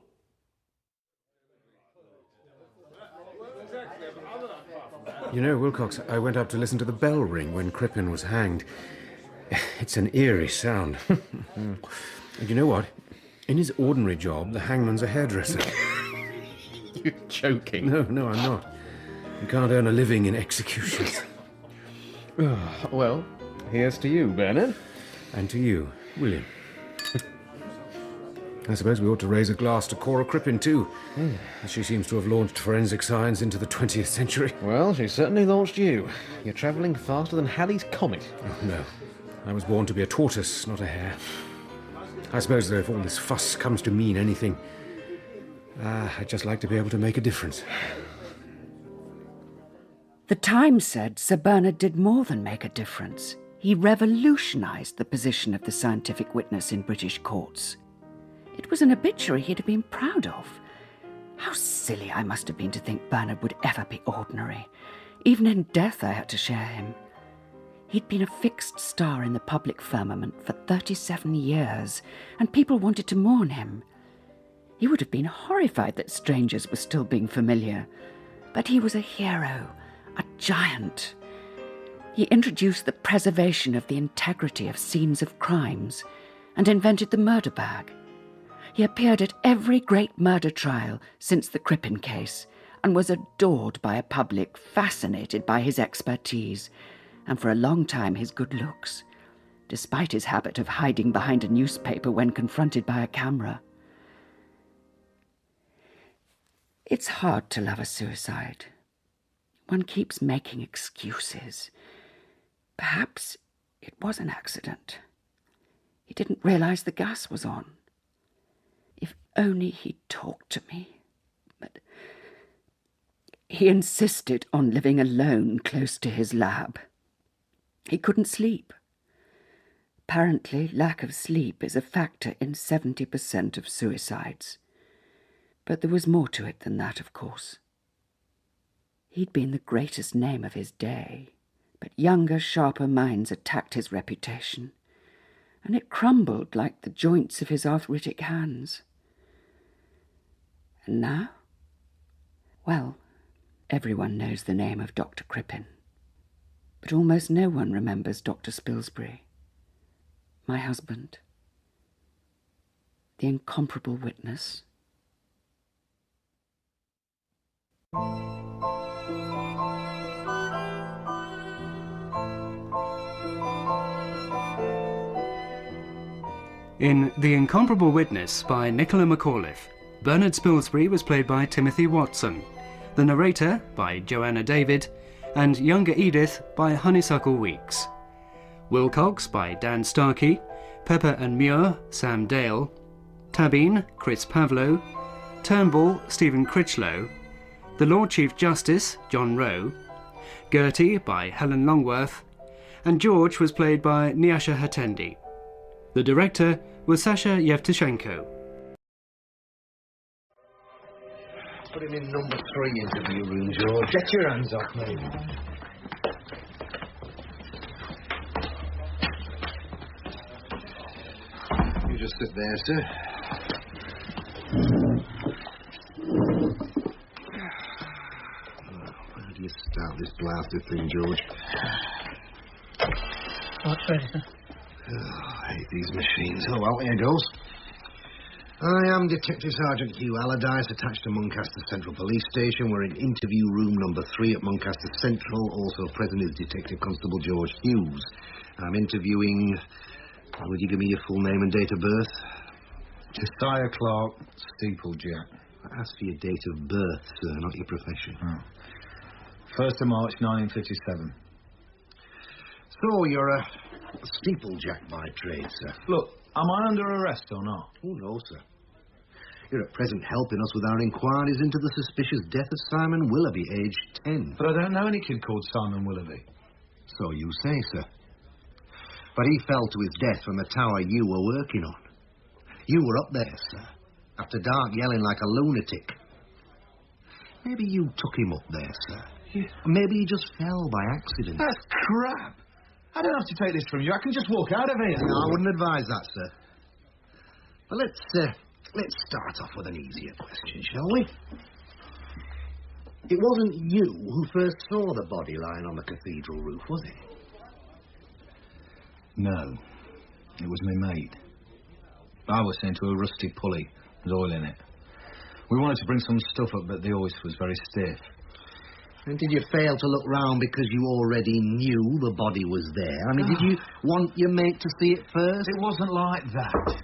You know, Wilcox, I went up to listen to the bell ring when Crippen was hanged. It's an eerie sound. And you know what? In his ordinary job, the hangman's a hairdresser. You're joking. No, I'm not. You can't earn a living in executions. Well, here's to you, Bernard. And to you, William. I suppose we ought to raise a glass to Cora Crippen, too. She seems to have launched forensic science into the 20th century. Well, she certainly launched you. You're travelling faster than Halley's Comet. Oh, no. I was born to be a tortoise, not a hare. I suppose that if all this fuss comes to mean anything, I'd just like to be able to make a difference. The Times said Sir Bernard did more than make a difference. He revolutionised the position of the scientific witness in British courts. It was an obituary he'd have been proud of. How silly I must have been to think Bernard would ever be ordinary. Even in death I had to share him. He'd been a fixed star in the public firmament for 37 years, and people wanted to mourn him. He would have been horrified that strangers were still being familiar. But he was a hero, a giant. He introduced the preservation of the integrity of scenes of crimes and invented the murder bag. He appeared at every great murder trial since the Crippen case and was adored by a public fascinated by his expertise and for a long time his good looks, despite his habit of hiding behind a newspaper when confronted by a camera. It's hard to love a suicide. One keeps making excuses. Perhaps it was an accident. He didn't realise the gas was on. If only he'd talked to me. But he insisted on living alone close to his lab. He couldn't sleep. Apparently, lack of sleep is a factor in 70% of suicides. But there was more to it than that, of course. He'd been the greatest name of his day, but younger, sharper minds attacked his reputation, and it crumbled like the joints of his arthritic hands. And now? Well, everyone knows the name of Dr. Crippen, but almost no one remembers Dr. Spilsbury, my husband, the incomparable witness. In The Incomparable Witness by Nicola McAuliffe, Bernard Spilsbury was played by Timothy Watson, the narrator by Joanna David, and younger Edith by Honeysuckle Weeks. Wilcox by Dan Starkey, Pepper and Muir, Sam Dale, Tabine, Chris Pavlo, Turnbull, Stephen Critchlow, the Lord Chief Justice, John Rowe, Gertie by Helen Longworth, and George was played by Nyasha Hatendi. The director was Sasha Yevtushenko. Put him in number 3 interview room, George. Get your hands off me. You just sit there, sir. Where do you start this blasted thing, George? What's ready, sir? Oh, I hate these machines. Oh, well, here goes. I am Detective Sergeant Hugh Allardyce, attached to Muncaster Central Police Station. We're in interview room number 3 at Muncaster Central. Also present is Detective Constable George Hughes. I'm interviewing... Would you give me your full name and date of birth? Josiah Clark, Steeplejack. I asked for your date of birth, sir, not your profession. Oh. 1st of March, 1957. So, you're a steeplejack by trade, sir. Look, am I under arrest or not? Oh, no, sir. You're at present helping us with our inquiries into the suspicious death of Simon Willoughby, aged 10. But I don't know any kid called Simon Willoughby. So you say, sir. But he fell to his death from the tower you were working on. You were up there, sir, after dark yelling like a lunatic. Maybe you took him up there, sir. Yeah. Maybe he just fell by accident. That's crap. I don't have to take this from you. I can just walk out of here. No, I wouldn't advise that, sir. But let's start off with an easier question, shall we? It wasn't you who first saw the body lying on the cathedral roof, was it? No. It was my mate. I was sent to a rusty pulley. There's oil in it. We wanted to bring some stuff up, but the hoist was very stiff. And did you fail to look round because you already knew the body was there? I mean, did you want your mate to see it first? It wasn't like that.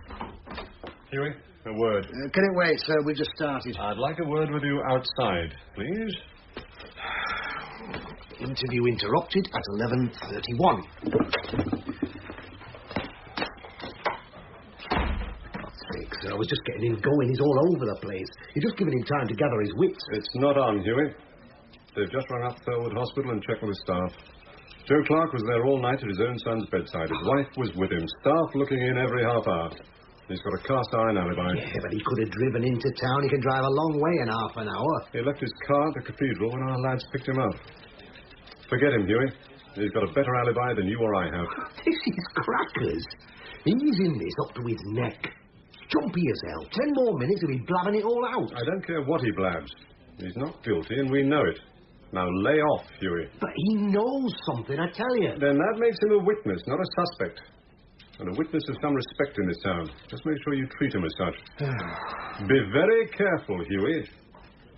Huey, a word. Can it wait, sir? We just started. I'd like a word with you outside, please. Interview interrupted at 11:31. I was just getting him going. He's all over the place. You're just giving him time to gather his wits. It's not on, Huey. They've just rung up Thurwood Hospital and checked with the staff. Joe Clark was there all night at his own son's bedside. His wife was with him. Staff looking in every half hour. He's got a cast-iron alibi. Yeah, but he could have driven into town. He can drive a long way in half an hour. He left his car at the cathedral when our lads picked him up. Forget him, Huey. He's got a better alibi than you or I have. This is crackers. He's in this up to his neck. Jumpy as hell. 10 more minutes and he'll be blabbing it all out. I don't care what he blabs. He's not guilty and we know it. Now lay off, Huey. But he knows something, I tell you. Then that makes him a witness, not a suspect. And a witness of some respect in this town. Just make sure you treat him as such. Be very careful, Huey.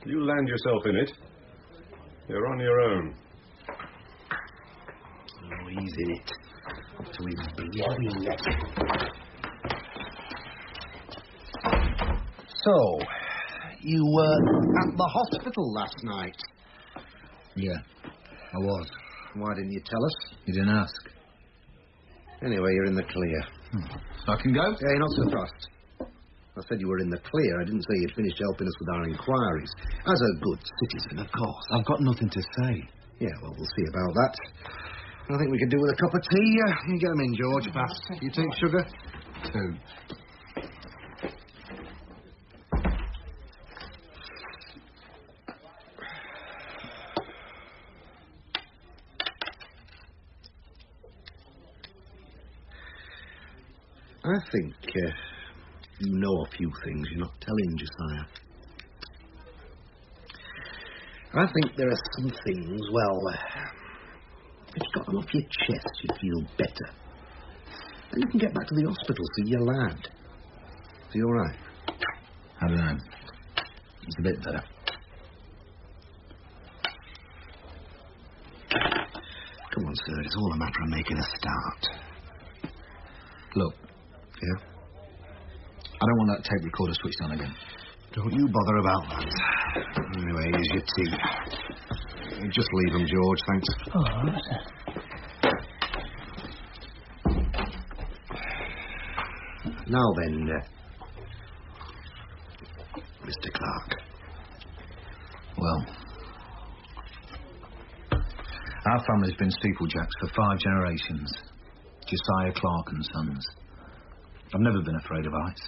You land yourself in it, you're on your own. Oh, he's in it. Up to his bloody neck. So, you were at the hospital last night? Yeah, I was. Why didn't you tell us? You didn't ask. Anyway, you're in the clear. So I can go? Yeah, not so fast. I said you were in the clear. I didn't say you'd finished helping us with our inquiries. As a good citizen, of course. I've got nothing to say. Yeah, well, we'll see about that. I think we could do with a cup of tea. You get them in, George. Fast. You take sugar? 2. I think you know a few things you're not telling, Josiah. I think there are some things, well, if you got them off your chest, you'd feel better. And you can get back to the hospital, see your lad. Is he all right? I don't know. He's a bit better. Come on, sir. It's all a matter of making a start. Look. Yeah? I don't want that tape recorder switched on again. Don't you bother about that. Anyway, here's your tea. Just leave them, George, thanks. Oh, all right, sir. Now then, Mr. Clark. Well, our family's been steeplejacks for 5 generations. Josiah Clark and Sons. I've never been afraid of heights.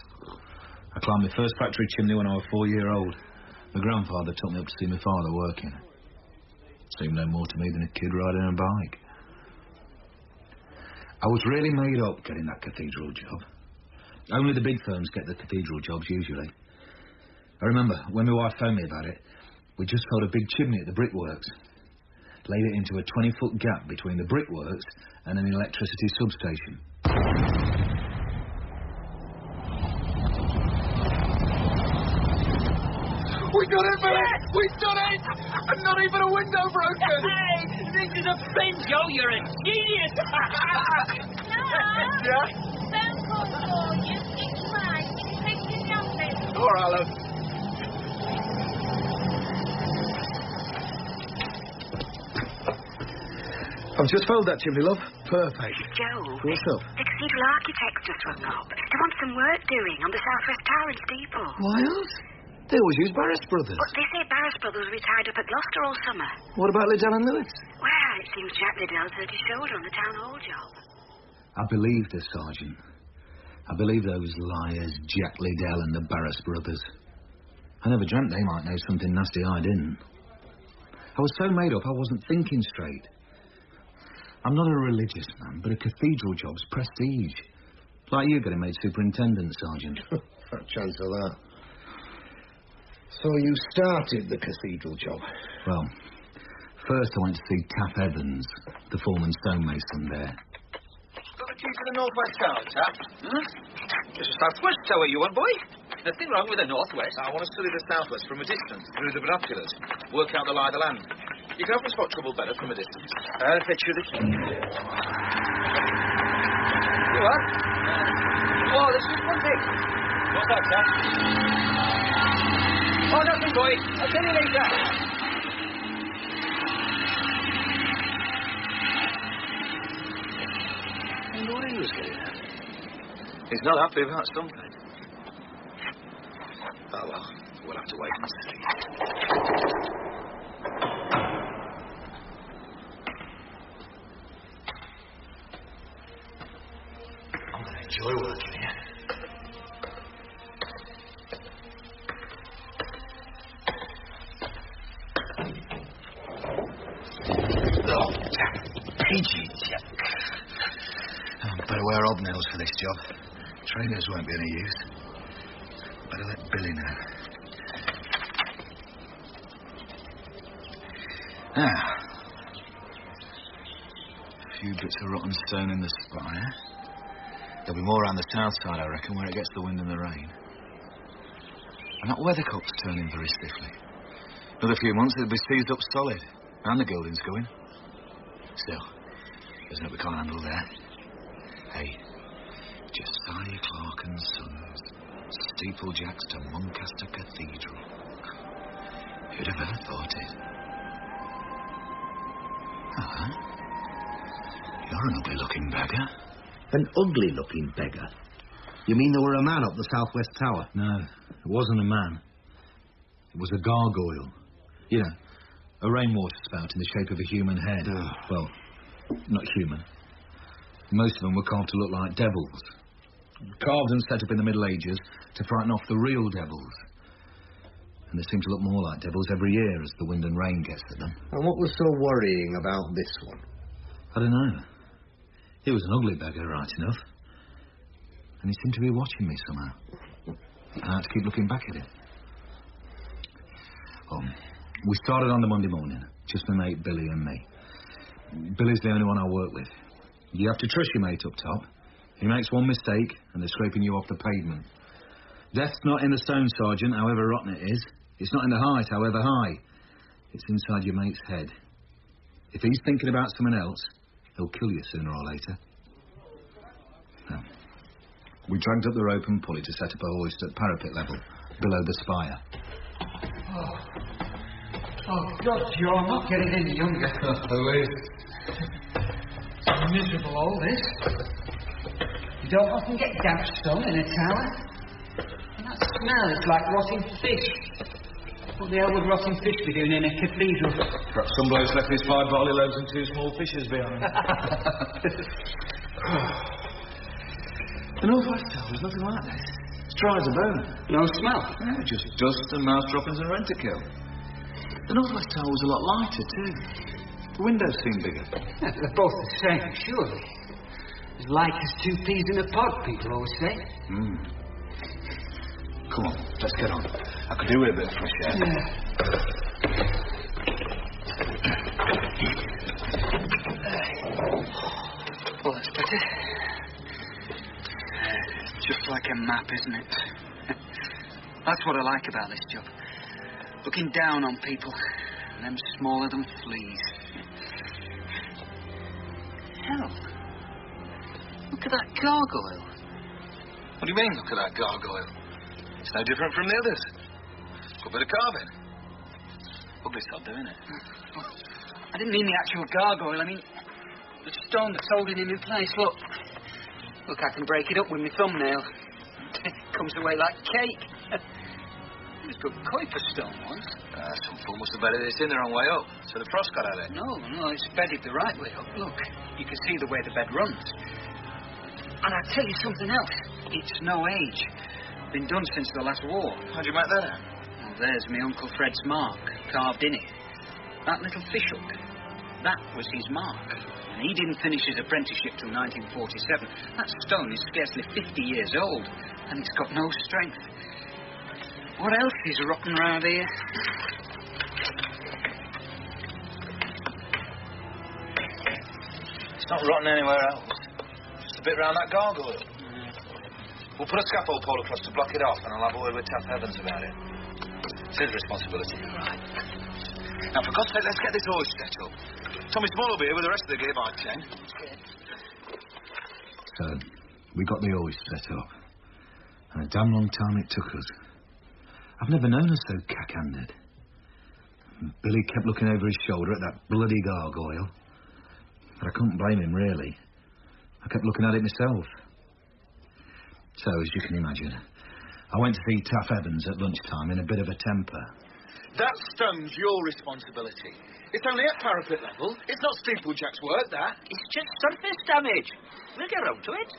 I climbed my first factory chimney when I was 4-year-old. My grandfather took me up to see my father working. Seemed no more to me than a kid riding a bike. I was really made up getting that cathedral job. Only the big firms get the cathedral jobs usually. I remember when my wife phoned me about it, we just filled a big chimney at the brickworks. Laid it into a 20-foot gap between the brickworks and an electricity substation. We done it, mate! Yes. We've done it! And not even a window broken! Hey, this is a fin, Joe. You're a genius! Yeah? Phone call for you. It's mine. It's taken in the office. All right, love. I've just filled that chimney, love. Perfect. Joe. What's up? The cathedral architects just rung up. They want some work doing on the southwest tower and steeple. Why else? They always use Barris Brothers. But they say Barris Brothers will be tied up at Gloucester all summer. What about Liddell and Lewis? Well, it seems Jack Liddell's hurt his shoulder on the town hall job. I believe this, Sergeant. I believe those liars, Jack Liddell and the Barris Brothers. I never dreamt they might know something nasty I didn't. I was so made up I wasn't thinking straight. I'm not a religious man, but a cathedral job's prestige. Like you getting made superintendent, Sergeant. Fat chance of that. So you started the cathedral job? Well, first I went to see Taff Evans, the foreman stonemason there. Got the key to the northwest tower, Taff? It's the southwest tower you want, boy. Nothing wrong with the northwest. I want to study the southwest from a distance, through the binoculars. Work out the lie of the land. You can often spot trouble better from a distance. I'll fetch you the key. You what? Oh, there's just one thing. What's that, Taff? Oh, nothing, boy. I'll tell you later. I wonder what he was getting at. He's not happy about something. Oh, well, we'll have to wait and see. I'm going to enjoy working here. Oh, Pidgey Jack. Better wear hobnails for this job. Trainers won't be any use. Better let Billy know. Now, a few bits of rotten stone in the spire. There'll be more around the south side, I reckon, where it gets the wind and the rain. And that weathercock's turning very stiffly. Another few months, it'll be seized up solid. And the gilding's going. Still, there's no we can't handle there. Hey, Josiah Clark and Sons, steeplejacks to Muncaster Cathedral. Who'd have ever thought it? Ah, you're an ugly-looking beggar. An ugly-looking beggar? You mean there were a man up the southwest tower? No, it wasn't a man. It was a gargoyle. You know, a rainwater spout in the shape of a human head. Oh. Well, not human. Most of them were carved to look like devils. Carved and set up in the Middle Ages to frighten off the real devils. And they seem to look more like devils every year as the wind and rain gets at them. And what was so worrying about this one? I don't know. He was an ugly beggar, right enough. And he seemed to be watching me somehow. I had to keep looking back at him. We started on the Monday morning, just my mate Billy and me. Billy's the only one I work with. You have to trust your mate up top. He makes one mistake, and they're scraping you off the pavement. Death's not in the stone, Sergeant, however rotten it is. It's not in the height, however high. It's inside your mate's head. If he's thinking about someone else, he'll kill you sooner or later. Now, we dragged up the rope and pulley to set up a hoist at parapet level, below the spire. Oh, God, Joe, I'm not getting any younger. It's miserable, all this. You don't often get damp stone in a tower. And that smell is like rotting fish. What the hell would rotting fish be doing in a cathedral? Perhaps some bloke's left his 5 barley loaves and 2 small fishes behind. The northwest tower was nothing like this. It's dry as a bone. No smell? Yeah, just dust and mouse droppings and rent-a-kill. The northwest tower was a lot lighter, too. The windows seemed bigger. Yeah, they're both the same, surely. As light as 2 peas in a pod, people always say. Come on, let's get on. I could do with a bit of fresh air. Well, that's better. Just like a map, isn't it? That's what I like about this job. Looking down on people, and them smaller than fleas. Hell, look at that gargoyle. What do you mean, look at that gargoyle? It's no different from the others. Got a bit of carving. Ugly sod, isn't it? I didn't mean the actual gargoyle, I mean the stone that's holding him in place. Look, I can break it up with my thumbnail. It comes away like cake. It was good Kuiper stone once. Some fool must have bedded this in the wrong way up, so the frost got at it. No, it's bedded the right way up. Look, you can see the way the bed runs. And I'll tell you something else. It's no age. Been done since the last war. How'd you make that out? Well, there's my Uncle Fred's mark, carved in it. That little fishhook, that was his mark. And he didn't finish his apprenticeship till 1947. That stone is scarcely 50 years old, and it's got no strength. What else is rotten round here? It's not rotten anywhere else. Just a bit round that gargoyle. We'll put a scaffold pole across to block it off, and I'll have a word with Taff Evans about it. It's his responsibility. Right. Now, for God's sake, let's get this hoist set up. Tommy Small will be here with the rest of the gear by 10. So, we got the hoist set up. And a damn long time it took us. I've never known her so cack-handed. Billy kept looking over his shoulder at that bloody gargoyle. But I couldn't blame him, really. I kept looking at it myself. So, as you can imagine, I went to see Taff Evans at lunchtime in a bit of a temper. That stone's your responsibility. It's only at parapet level. It's not steeplejack's work, that. It's just surface damage. We'll get round to it.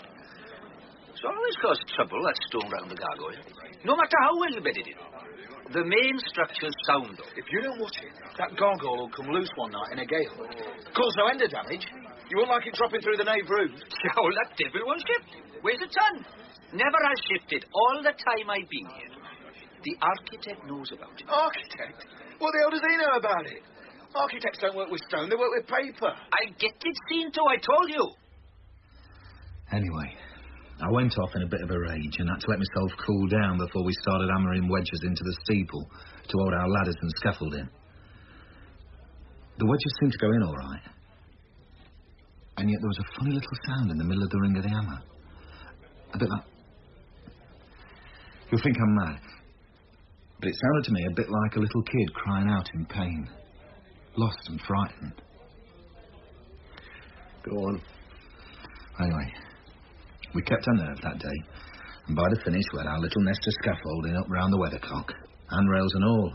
It's always caused trouble, that stone round the gargoyle. No matter how well you bedded it. The main structure's sound, though. If you don't watch it, that gargoyle will come loose one night in a gale. Cause no end of damage. You won't like it dropping through the nave roof. Oh, that devil won't shift. Where's the ton? Never has shifted all the time I've been here. The architect knows about it. Architect? What the hell does he know about it? Architects don't work with stone, they work with paper. I get it seen to, I told you. Anyway, I went off in a bit of a rage and had to let myself cool down before we started hammering wedges into the steeple to hold our ladders and scaffolding. The wedges seemed to go in all right. And yet there was a funny little sound in the middle of the ring of the hammer. A bit like... You'll think I'm mad. But it sounded to me a bit like a little kid crying out in pain. Lost and frightened. Go on. Anyway, we kept our nerve that day. And by the finish, we had our little nest of scaffolding up round the weathercock. Handrails and all.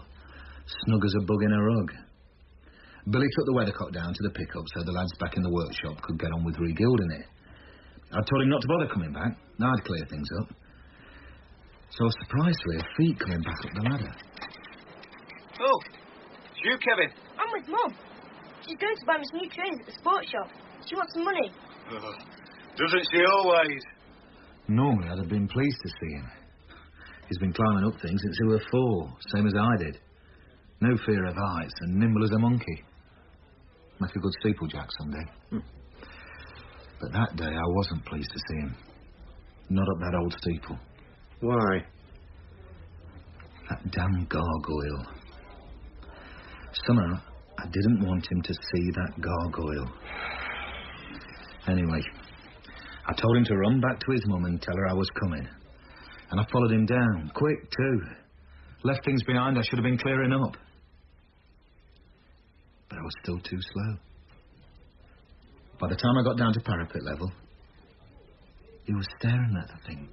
Snug as a bug in a rug. Billy took the weathercock down to the pickup so the lads back in the workshop could get on with regilding it. I told him not to bother coming back. I'd clear things up. So I was surprised to hear feet coming back up the ladder. Oh, it's you, Kevin. I'm with Mum. She's going to buy me some new trains at the sports shop. She wants some money. Oh, doesn't she always? Normally I'd have been pleased to see him. He's been climbing up things since he was 4, same as I did. No fear of heights and nimble as a monkey. Make a good steeplejack someday. But that day I wasn't pleased to see him. Not up that old steeple. Why? That damn gargoyle. Somehow, I didn't want him to see that gargoyle. Anyway, I told him to run back to his mum and tell her I was coming. And I followed him down, quick too. Left things behind I should have been clearing up. But I was still too slow. By the time I got down to parapet level, he was staring at the thing.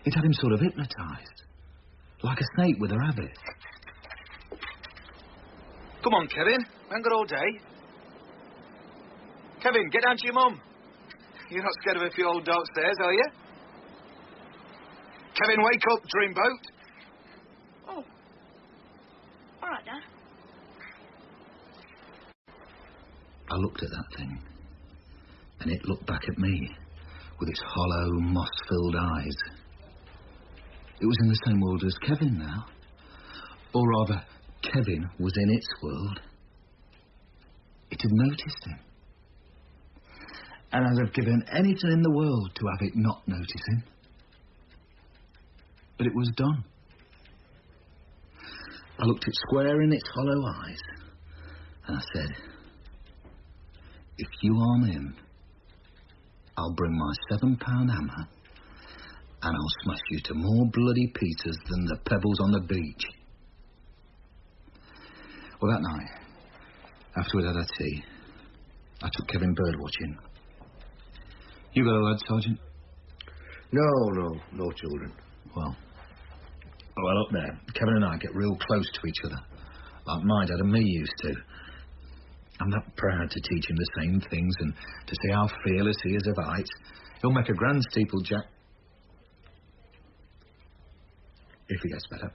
It had him sort of hypnotised. Like a snake with a rabbit. Come on, Kevin. We haven't got all day. Kevin, get down to your mum. You're not scared of a few old dark stairs, are you? Kevin, wake up, dreamboat. Oh. All right, Dad. I looked at that thing, and it looked back at me with its hollow, moss-filled eyes. It was in the same world as Kevin now. Or rather, Kevin was in its world. It had noticed him. And I'd have given anything in the world to have it not notice him. But it was done. I looked it square in its hollow eyes, and I said, if you harm him, I'll bring my £7 hammer, and I'll smash you to more bloody pieces than the pebbles on the beach. Well, that night, after we'd had our tea, I took Kevin bird watching. You got a lad, Sergeant? No children. Well, up there, Kevin and I get real close to each other, like my dad and me used to. I'm that proud to teach him the same things and to see how fearless he is of heights. He'll make a grand steeplejack if he gets better.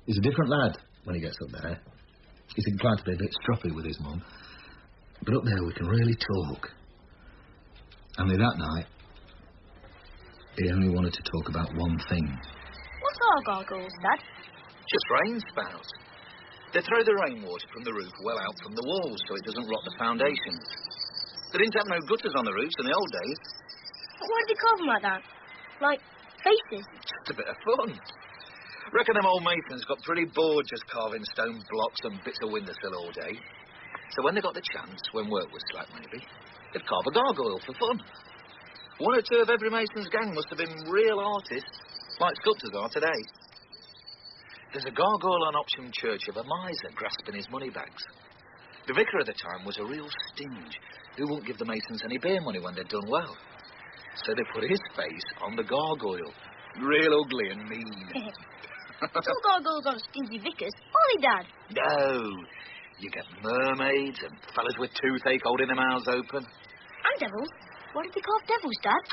He's a different lad when he gets up there. He's inclined to be a bit stroppy with his mum. But up there we can really talk. Only that night, he only wanted to talk about one thing. What are gargoyles, Dad? Just rain spouts. They throw the rainwater from the roof well out from the walls so it doesn't rot the foundations. They didn't have no gutters on the roofs in the old days. But why did they carve them like that? Like faces? Just a bit of fun. Reckon them old masons got pretty bored just carving stone blocks and bits of windowsill all day. So when they got the chance, when work was slack maybe, they'd carve a gargoyle for fun. One or two of every mason's gang must have been real artists, like sculptors are today. There's a gargoyle on Opsham Church of a miser grasping his money bags. The vicar at the time was a real stinge who wouldn't give the masons any beer money when they'd done well. So they put his face on the gargoyle. Real ugly and mean. Some gargoyles aren't stingy vicars, are they, Dad? No. You get mermaids and fellas with toothache holding their mouths open. And devils. Why did they carve devils, Dad?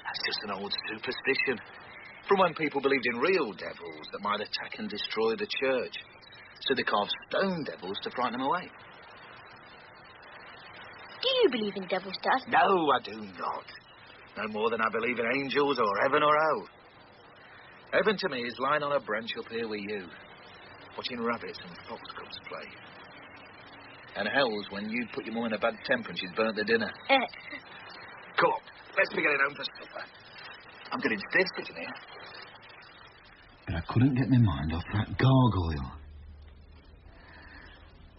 That's just an old superstition. From when people believed in real devils that might attack and destroy the church. So they carved stone devils to frighten them away. Do you believe in devils, Dad? No, I do not. No more than I believe in angels or heaven or hell. Heaven to me is lying on a branch up here with you, watching rabbits and foxcubs play. And hell's when you put your mum in a bad temper and she's burnt the dinner. Come on, let's be getting home for supper. I'm getting stiff sitting here. But I couldn't get my mind off that gargoyle.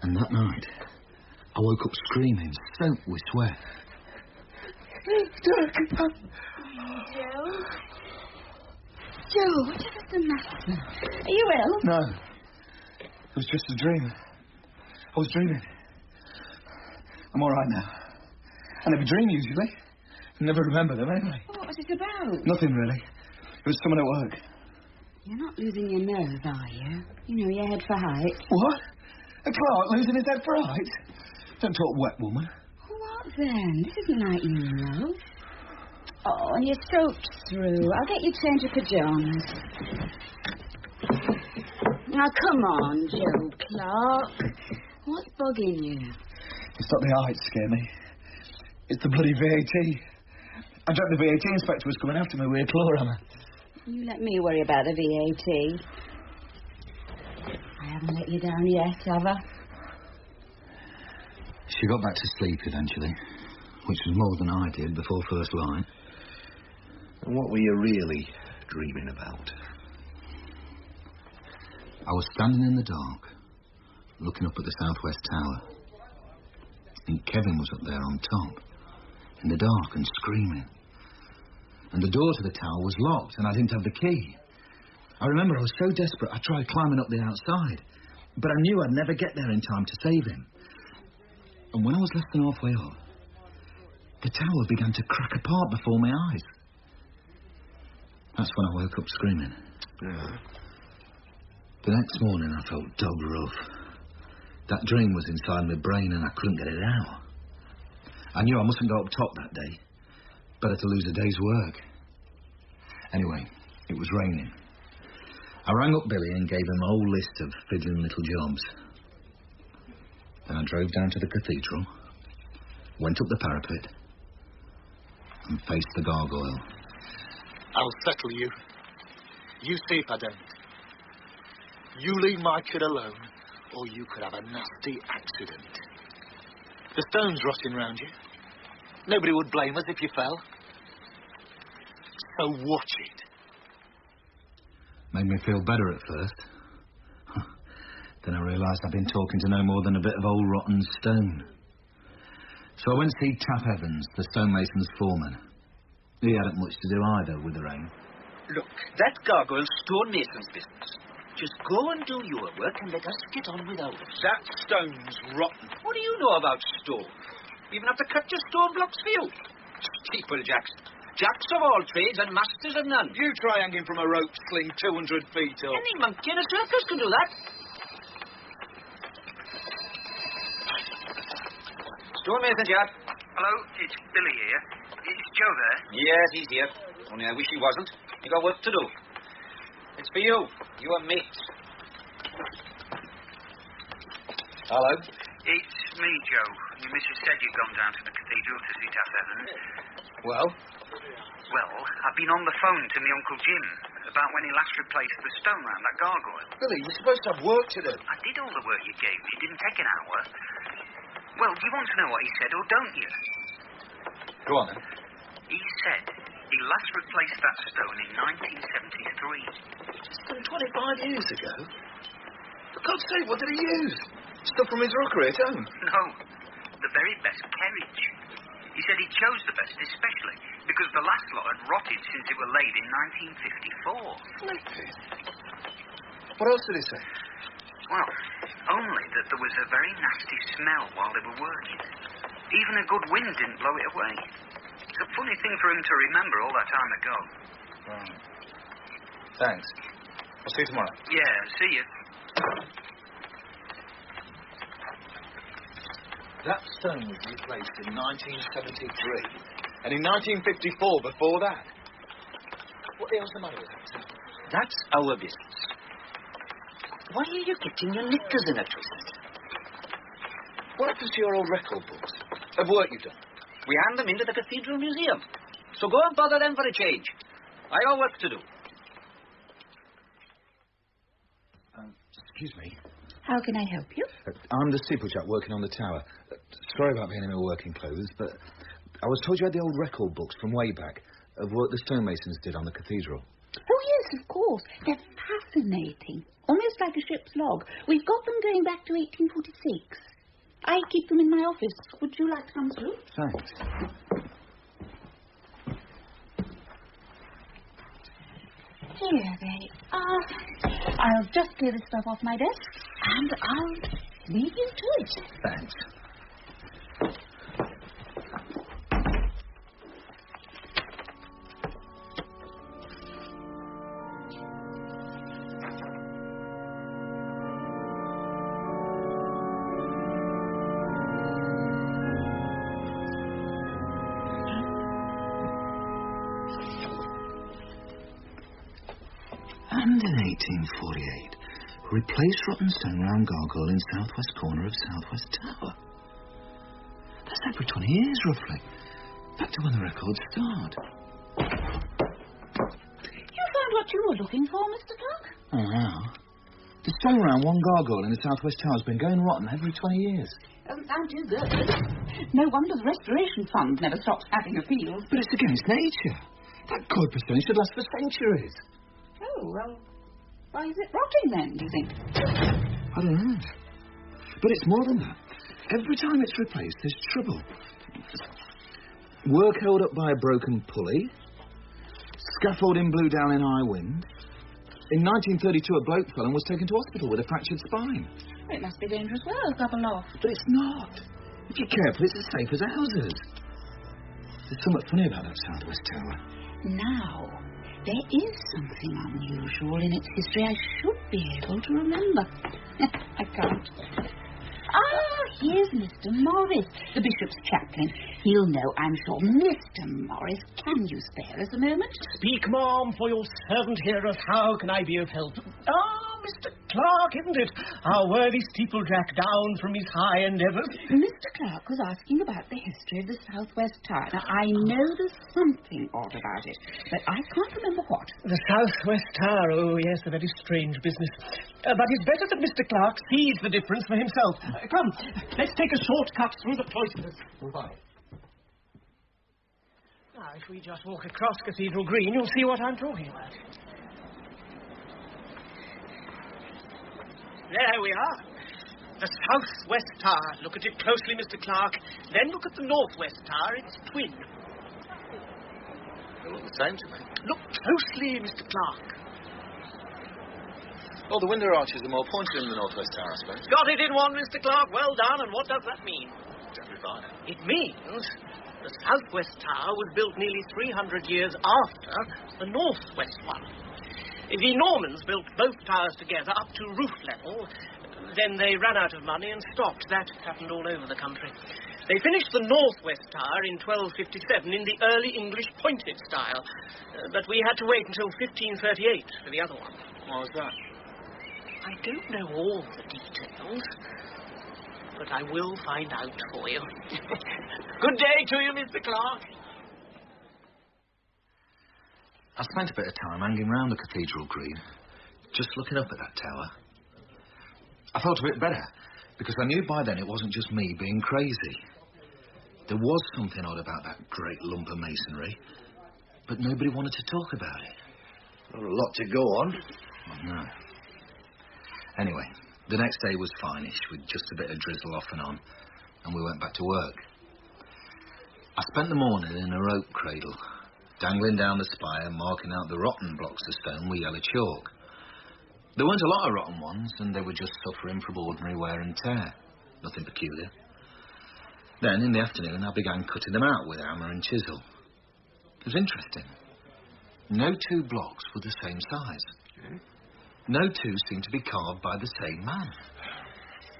And that night, I woke up screaming, soaked with sweat. Joe, what's the matter? Are you ill? No. It was just a dream. I was dreaming. I'm all right now. I never dream usually. I never remember them anyway. What was it about? Nothing really. It was someone at work. You're not losing your nerve, are you? You know, your head for height. What? A clerk losing his head for height? Don't talk wet, woman. What then? This isn't like you, love. Oh, and you're soaked through. I'll get you change of pyjamas. Now, come on, Joe Clark. What's bugging you? It's not the height scare me. It's the bloody VAT. I dreamt the VAT inspector was coming after me with a claw hammer. You let me worry about the VAT. I haven't let you down yet, have I? She got back to sleep eventually, which was more than I did before first light. And what were you really dreaming about? I was standing in the dark, looking up at the southwest tower. And Kevin was up there on top, in the dark and screaming. And the door to the tower was locked, and I didn't have the key. I remember I was so desperate I tried climbing up the outside, but I knew I'd never get there in time to save him. And when I was less than halfway up, the tower began to crack apart before my eyes. That's when I woke up screaming. Yeah. The next morning I felt dog rough. That dream was inside my brain and I couldn't get it out. I knew I mustn't go up top that day. Better to lose a day's work. Anyway, it was raining. I rang up Billy and gave him a whole list of fiddling little jobs. Then I drove down to the cathedral, went up the parapet, and faced the gargoyle. I'll settle you. You see if I don't. You leave my kid alone, or you could have a nasty accident. The stone's rotting round you. Nobody would blame us if you fell. So watch it. Made me feel better at first. Then I realised I'd been talking to no more than a bit of old rotten stone. So I went to see Taff Evans, the stonemason's foreman. He hadn't much to do either with the rain. Look, that gargoyle's stonemason's business. Just go and do your work and let us get on with ours. That stone's rotten. What do you know about stone? You even have to cut your stone blocks for you. Steeplejacks. Jacks of all trades and masters of none. You try hanging from a rope sling 200 feet up. Any monkey in a circus can do that. Stonemason, Jack. Hello, it's Billy here. Is Joe there? Yes, he's here. Only I wish he wasn't. He got work to do. It's for you. You are mates. Hello? It's me, Joe. Your missus said you'd gone down to the cathedral to see Taff Evans. Well? Well, I've been on the phone to my Uncle Jim about when he last replaced the stone round that gargoyle. Billy, you're supposed to have work to do. I did all the work you gave me. It didn't take an hour. Well, do you want to know what he said, or don't you? Go on, then. He said he last replaced that stone in 1973. Some 25 years ago? For God's sake, what did he use? Stuff from his rookery at home? No, the very best carriage. He said he chose the best especially because the last lot had rotted since it were laid in 1954. Flipping. What else did he say? Well, only that there was a very nasty smell while they were working. Even a good wind didn't blow it away. It's a funny thing for him to remember all that time ago. Right. Thanks. I'll see you tomorrow. Yeah, see you. That stone was replaced in 1973. And in 1954 before that. What the hell's the matter with that? That's our business. Why are you getting your knickers in a twist? What happens to your old record books? Of work you've done? We hand them into the Cathedral Museum. So go and bother them for a change. I got work to do. Excuse me. How can I help you? I'm the steeplechap working on the tower. Sorry about being in my working clothes, but I was told you had the old record books from way back of work the stonemasons did on the cathedral. Oh, yes, of course. They're fascinating. Almost like a ship's log. We've got them going back to 1846. I keep them in my office. Would you like to come through? Thanks. Here they are. I'll just clear this stuff off my desk, and I'll leave you to it. Thanks. And in 1848, replaced rotten stone round gargoyle in southwest corner of southwest tower. That's every 20 years, roughly. Back to when the records start. You found what you were looking for, Mr. Clark? Oh, now. The stone round one gargoyle in the southwest tower has been going rotten every 20 years. Doesn't sound too good. No wonder the Restoration Fund never stops having appeals. But it's against nature. That copper stone should last for centuries. Oh, well, why is it rotting then, do you think? I don't know. But it's more than that. Every time it's replaced, there's trouble. Work held up by a broken pulley. Scaffolding blew down in high wind. In 1932, a bloke fell and was taken to hospital with a fractured spine. It must be dangerous work up aloft. But it's not. If you're careful, it's as safe as houses. There's something funny about that southwest tower. Now, there is something unusual in its history I should be able to remember. I can't. Ah, here's Mr. Morris, the bishop's chaplain. He'll know, I'm sure. Mr. Morris, can you spare us a moment? Speak, ma'am, for your servant heareth. How can I be of help? Ah, Mr. Clark, isn't it? Our worthy steeplejack down from his high endeavours. Mr. Clark was asking about the history of the Southwest Tower. Now, I know there's something odd about it, but I can't remember what. The Southwest Tower, oh yes, a very strange business. But it's better that Mr. Clark sees the difference for himself. Come, let's take a short cut through the cloisters. Right. Now, if we just walk across Cathedral Green, you'll see what I'm talking about. There we are. The southwest tower. Look at it closely, Mr. Clark. Then look at the northwest tower, its twin. They look the same to me. Look closely, Mr. Clark. All the window arches are more pointed in the northwest tower, I suppose. Got it in one, Mr. Clark. Well done. And what does that mean? Don't refine it. It means the southwest tower was built nearly 300 years after the northwest one. The Normans built both towers together up to roof level. Then they ran out of money and stopped. That happened all over the country. They finished the northwest tower in 1257 in the early English pointed style. But we had to wait until 1538 for the other one. What was that? I don't know all the details, but I will find out for you. Good day to you, Mr. Clark. I spent a bit of time hanging round the cathedral green, just looking up at that tower. I felt a bit better, because I knew by then it wasn't just me being crazy. There was something odd about that great lump of masonry, but nobody wanted to talk about it. Not a lot to go on. Oh, no. Anyway, the next day was fine-ish, with just a bit of drizzle off and on, and we went back to work. I spent the morning in a rope cradle, dangling down the spire, marking out the rotten blocks of stone with yellow chalk. There weren't a lot of rotten ones, and they were just suffering from ordinary wear and tear. Nothing peculiar. Then, in the afternoon, I began cutting them out with hammer and chisel. It was interesting. No two blocks were the same size. No two seemed to be carved by the same man.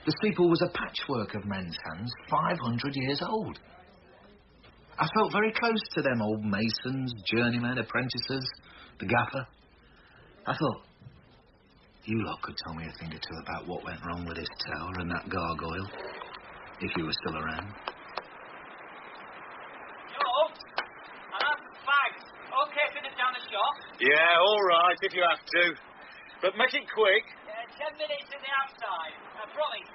The steeple was a patchwork of men's hands, 500 years old. I felt very close to them old masons, journeymen, apprentices, the gaffer. I thought, you lot could tell me a thing or two about what went wrong with this tower and that gargoyle, if you were still around. Joe, I'll have some bags. Okay, fit it down the shop. Yeah, all right, if you have to. But make it quick. 10 minutes to the outside. I promise.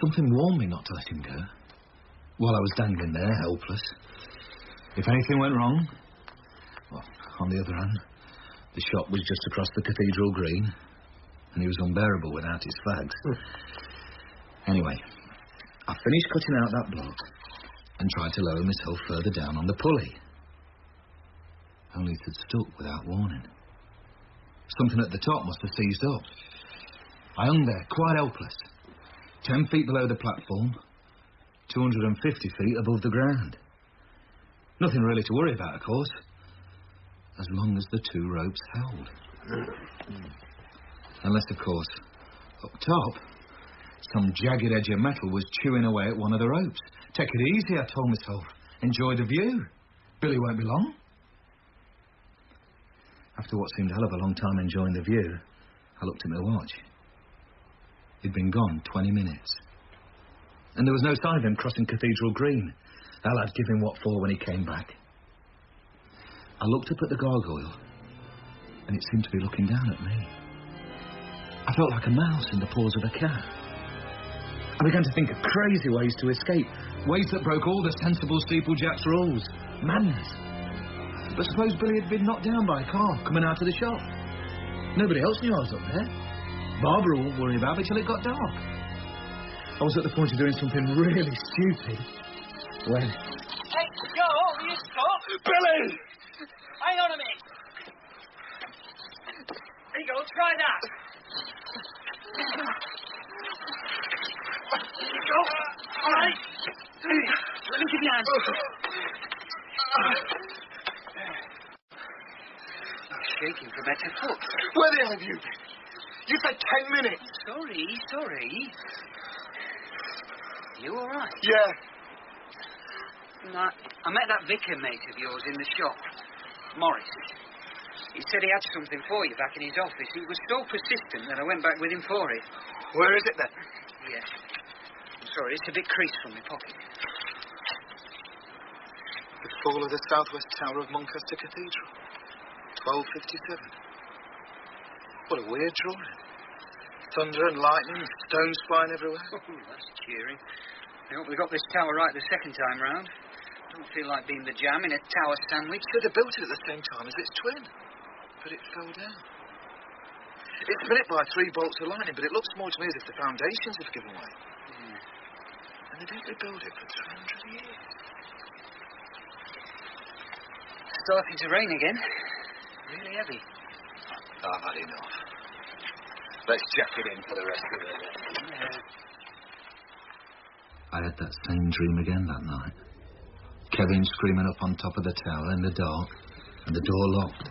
Something warned me not to let him go. While I was dangling there, helpless. If anything went wrong... Well, on the other hand, the shop was just across the cathedral green, and he was unbearable without his fags. Anyway, I finished cutting out that block and tried to lower myself further down on the pulley. Only it had stuck without warning. Something at the top must have seized up. I hung there, quite helpless. 10 feet below the platform, 250 feet above the ground. Nothing really to worry about, of course, as long as the two ropes held. Unless, of course, up top, some jagged edge of metal was chewing away at one of the ropes. Take it easy, I told myself. Enjoy the view. Billy won't be long. After what seemed a hell of a long time enjoying the view, I looked at my watch. He'd been gone 20 minutes. And there was no sign of him crossing Cathedral Green. Al had given what for when he came back. I looked up at the gargoyle, and it seemed to be looking down at me. I felt like a mouse in the paws of a cat. I began to think of crazy ways to escape, ways that broke all the sensible steeplejack's rules. Madness. But suppose Billy had been knocked down by a car coming out of the shop. Nobody else knew I was up there. Barbara wouldn't worry about it till it got dark. I was at the point of doing something really stupid when... Hey, Joe, will you stop? Billy! Hang on a minute. There you go, try that. There you go. All right. Let me give you a hand. I'm shaking from head to foot. Where the hell have you been? You said 10 minutes. Sorry. You all right? Yeah. I met that vicar mate of yours in the shop, Morris. He said he had something for you back in his office. He was so persistent that I went back with him for it. Where is it then? Yes. I'm sorry, it's a bit creased from my pocket. The fall of the southwest tower of Moncaster Cathedral. 1257. What a weird drawing. Thunder and lightning, stones flying everywhere. Oh, that's cheering. I hope we got this tower right the second time round. Don't feel like being the jam in a tower sandwich. So they built it at the same time as its twin. But it fell down. It's been hit by 3 bolts of lightning, but it looks more to me as if the foundations have given way. And they didn't rebuild it for 300 years. Starting to rain again. Really heavy. I've had enough. Let's jack it in for the rest of the day. Yeah. I had that same dream again that night. Kevin screaming up on top of the tower in the dark, and the door locked.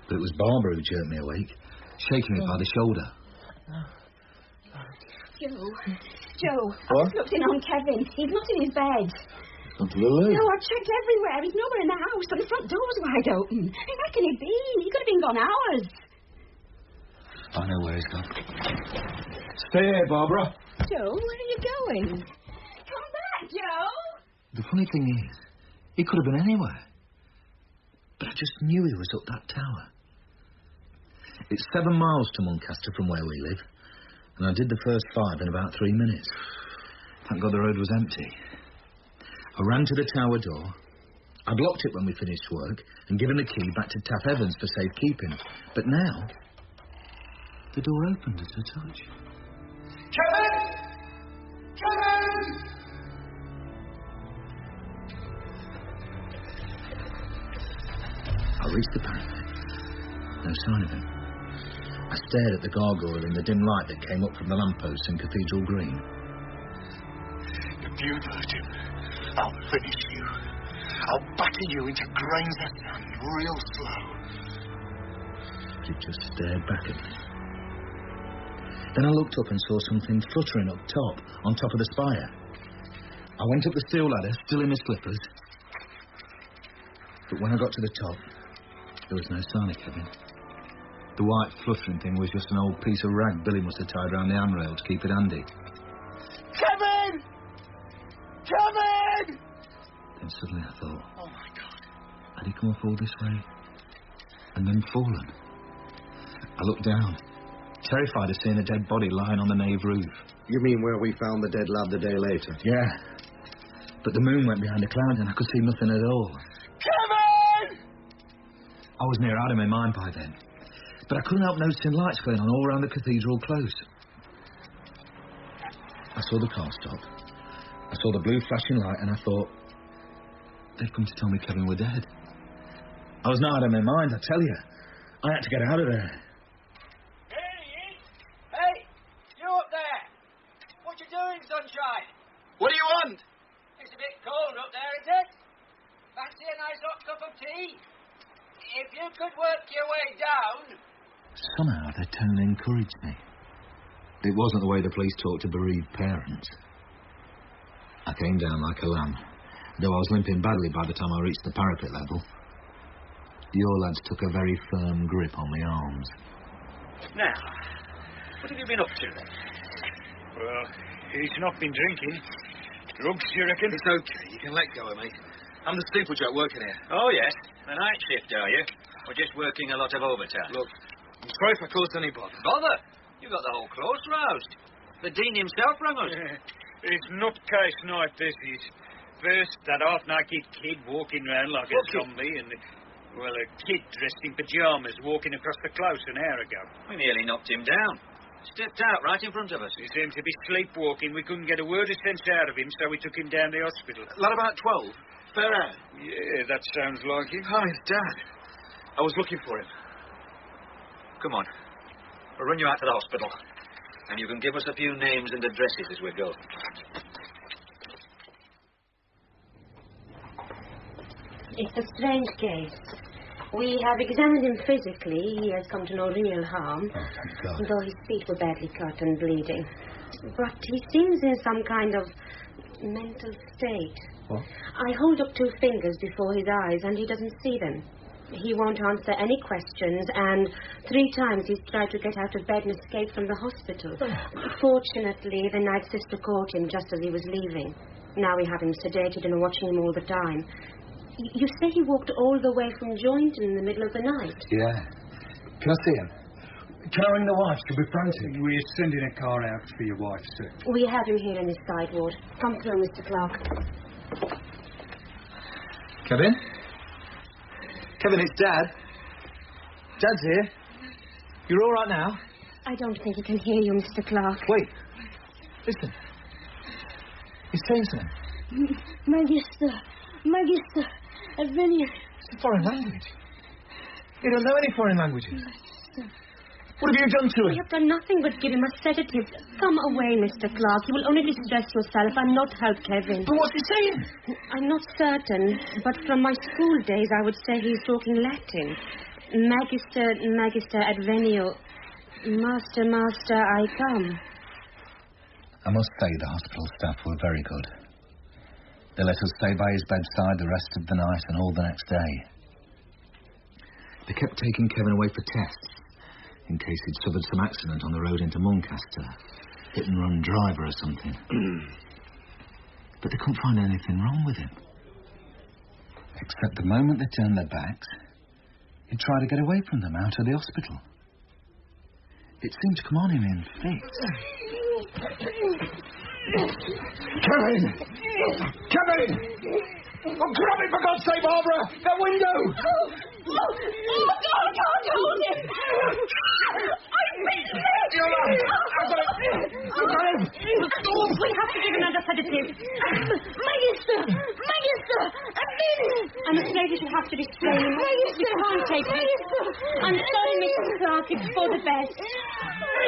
But it was Barbara who jerked me awake, shaking me by the shoulder. Joe, What? I've looked in on Kevin. He's not in his bed. Gone to the loo. No, I've checked everywhere. He's nowhere in the house, but the front door's wide open. I reckon he'd been. He could have been gone hours. I know where he's gone. Stay here, Barbara. Joe, where are you going? Come back, Joe! The funny thing is, he could have been anywhere. But I just knew he was up that tower. It's 7 miles to Muncaster from where we live, and I did the first 5 in about 3 minutes. Thank God the road was empty. I ran to the tower door. I'd locked it when we finished work and given the key back to Taff Evans for safekeeping. But now, the door opened at a touch. Kevin! Kevin! I reached the parapet. No sign of him. I stared at the gargoyle in the dim light that came up from the lamppost in Cathedral Green. If you hurt him, I'll finish you. I'll batter you into grains of sand real slow. But he just stared back at me. Then I looked up and saw something fluttering up top, on top of the spire. I went up the steel ladder, still in my slippers. But when I got to the top, there was no sign of Kevin. The white fluttering thing was just an old piece of rag Billy must have tied around the handrail to keep it handy. Kevin! Kevin! Then suddenly I thought, Oh, my God. had he come off all this way? And then fallen? I looked down, terrified of seeing a dead body lying on the nave roof. You mean where we found the dead lad the day later? Yeah. But the moon went behind the clouds and I could see nothing at all. Kevin! I was near out of my mind by then. But I couldn't help noticing lights going on all around the cathedral close. I saw the car stop. I saw the blue flashing light and I thought, they've come to tell me Kevin were dead. I was now out of my mind, I tell you. I had to get out of there. Hey, you up there? What you doing, sunshine? What do you want? It's a bit cold up there, isn't it? Fancy a nice hot cup of tea? If you could work your way down... Somehow their tone encouraged me. It wasn't the way the police talked to bereaved parents. I came down like a lamb, though I was limping badly by the time I reached the parapet level. Your lads took a very firm grip on my arms. Now, what have you been up to then? Well, he's not been drinking. Drugs, you reckon? It's okay. You can let go of me. I'm the steeplejack working here. Oh, yes. The night shift, are you? Or just working a lot of overtime? Look, I'm sorry if I caused any bother. Bother? You got the whole close roused. The Dean himself rang us. It's nutcase night, this is. First, that half-naked kid walking round like a zombie, and, well, a kid dressed in pyjamas walking across the close an hour ago. We nearly knocked him down. Stepped out right in front of us. He seemed to be sleepwalking. We couldn't get a word of sense out of him, so we took him down to the hospital. Lad about 12? Fair air? Yeah, that sounds like it. Hi, it's Dad. I was looking for him. Come on. We'll run you out to the hospital. And you can give us a few names and addresses as we go. It's a strange case. We have examined him physically. He has come to no real harm. Oh, thank God. Though his feet were badly cut and bleeding. But he seems in some kind of mental state. What? I hold up 2 fingers before his eyes and he doesn't see them. He won't answer any questions, and 3 times he's tried to get out of bed and escape from the hospital. Fortunately, the night sister caught him just as he was leaving. Now we have him sedated and are watching him all the time. You say he walked all the way from Jointon in the middle of the night? Yeah. Can I see him? Can I ring the wife? She'll be frantic. We're sending a car out for your wife, sir. We have him here in his side ward. Come through, Mr. Clark. Kevin? Kevin, it's Dad. Dad's here. You're all right now? I don't think he can hear you, Mr. Clark. Wait. Listen. He's saying something. Magister, Advenia. It's a foreign language. You don't know any foreign languages. What have you done to him? We have done nothing but give him a sedative. Come away, Mr. Clark. You will only distress yourself and not help Kevin. But what's he saying? I'm not certain, but from my school days I would say he's talking Latin. Magister advenio. Master, I come. I must say the hospital staff were very good. They let us stay by his bedside the rest of the night and all the next day. They kept taking Kevin away for tests, in case he'd suffered some accident on the road into Muncaster. Hit-and-run driver or something. But they couldn't find anything wrong with him. Except the moment they turned their backs, he'd try to get away from them out of the hospital. It seemed to come on him in fits. Kevin! Kevin! Oh, grab it, for God's sake, Barbara! That window! Oh, God, hold him! I've been left! You're right. I've got it! We have to give him another sedative. Magister! I'm afraid it will have to be strained. We can't take it. I'm sorry, Mrs. Clark. It's for the best. He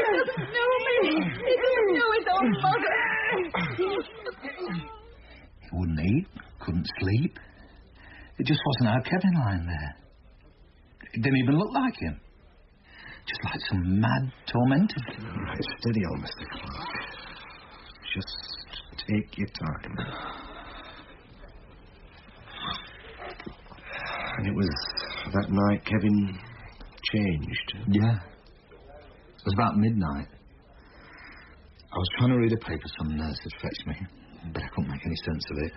doesn't know me. He doesn't know his own mother. He wouldn't eat, couldn't sleep. It just wasn't our Kevin lying there. It didn't even look like him. Just like some mad tormentor. Right, steady on, Mr. Clark. Just take your time. And it was that night Kevin changed. Yeah. It was about midnight. I was trying to read a paper some nurse had fetched me, but I couldn't make any sense of it.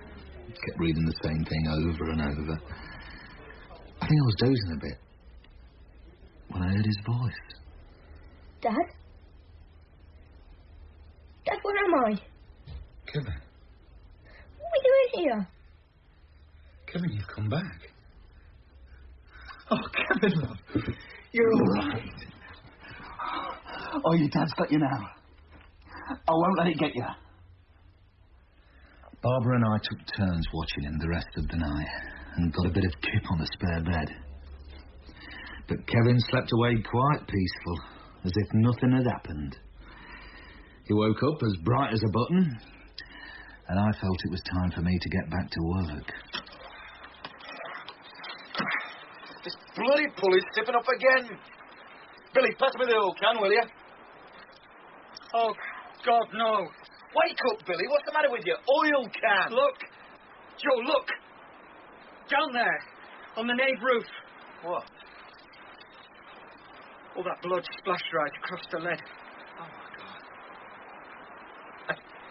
I kept reading the same thing over and over. I think I was dozing a bit when I heard his voice. Dad? Dad, where am I? Kevin. What are we doing here? Kevin, you've come back. Oh, Kevin, love. You're all right. Oh, your dad's got you now. I won't let it get you. Barbara and I took turns watching him the rest of the night and got a bit of kip on the spare bed. But Kevin slept away quite peaceful, as if nothing had happened. He woke up as bright as a button, and I felt it was time for me to get back to work. This bloody pulley's tipping up again. Billy, pass me the oil can, will you? Oh, God, no. Wake up, Billy. What's the matter with you? Oil can. Look. Joe, look. Down there, on the nave roof. What? All that blood splashed right across the lead. Oh, my God.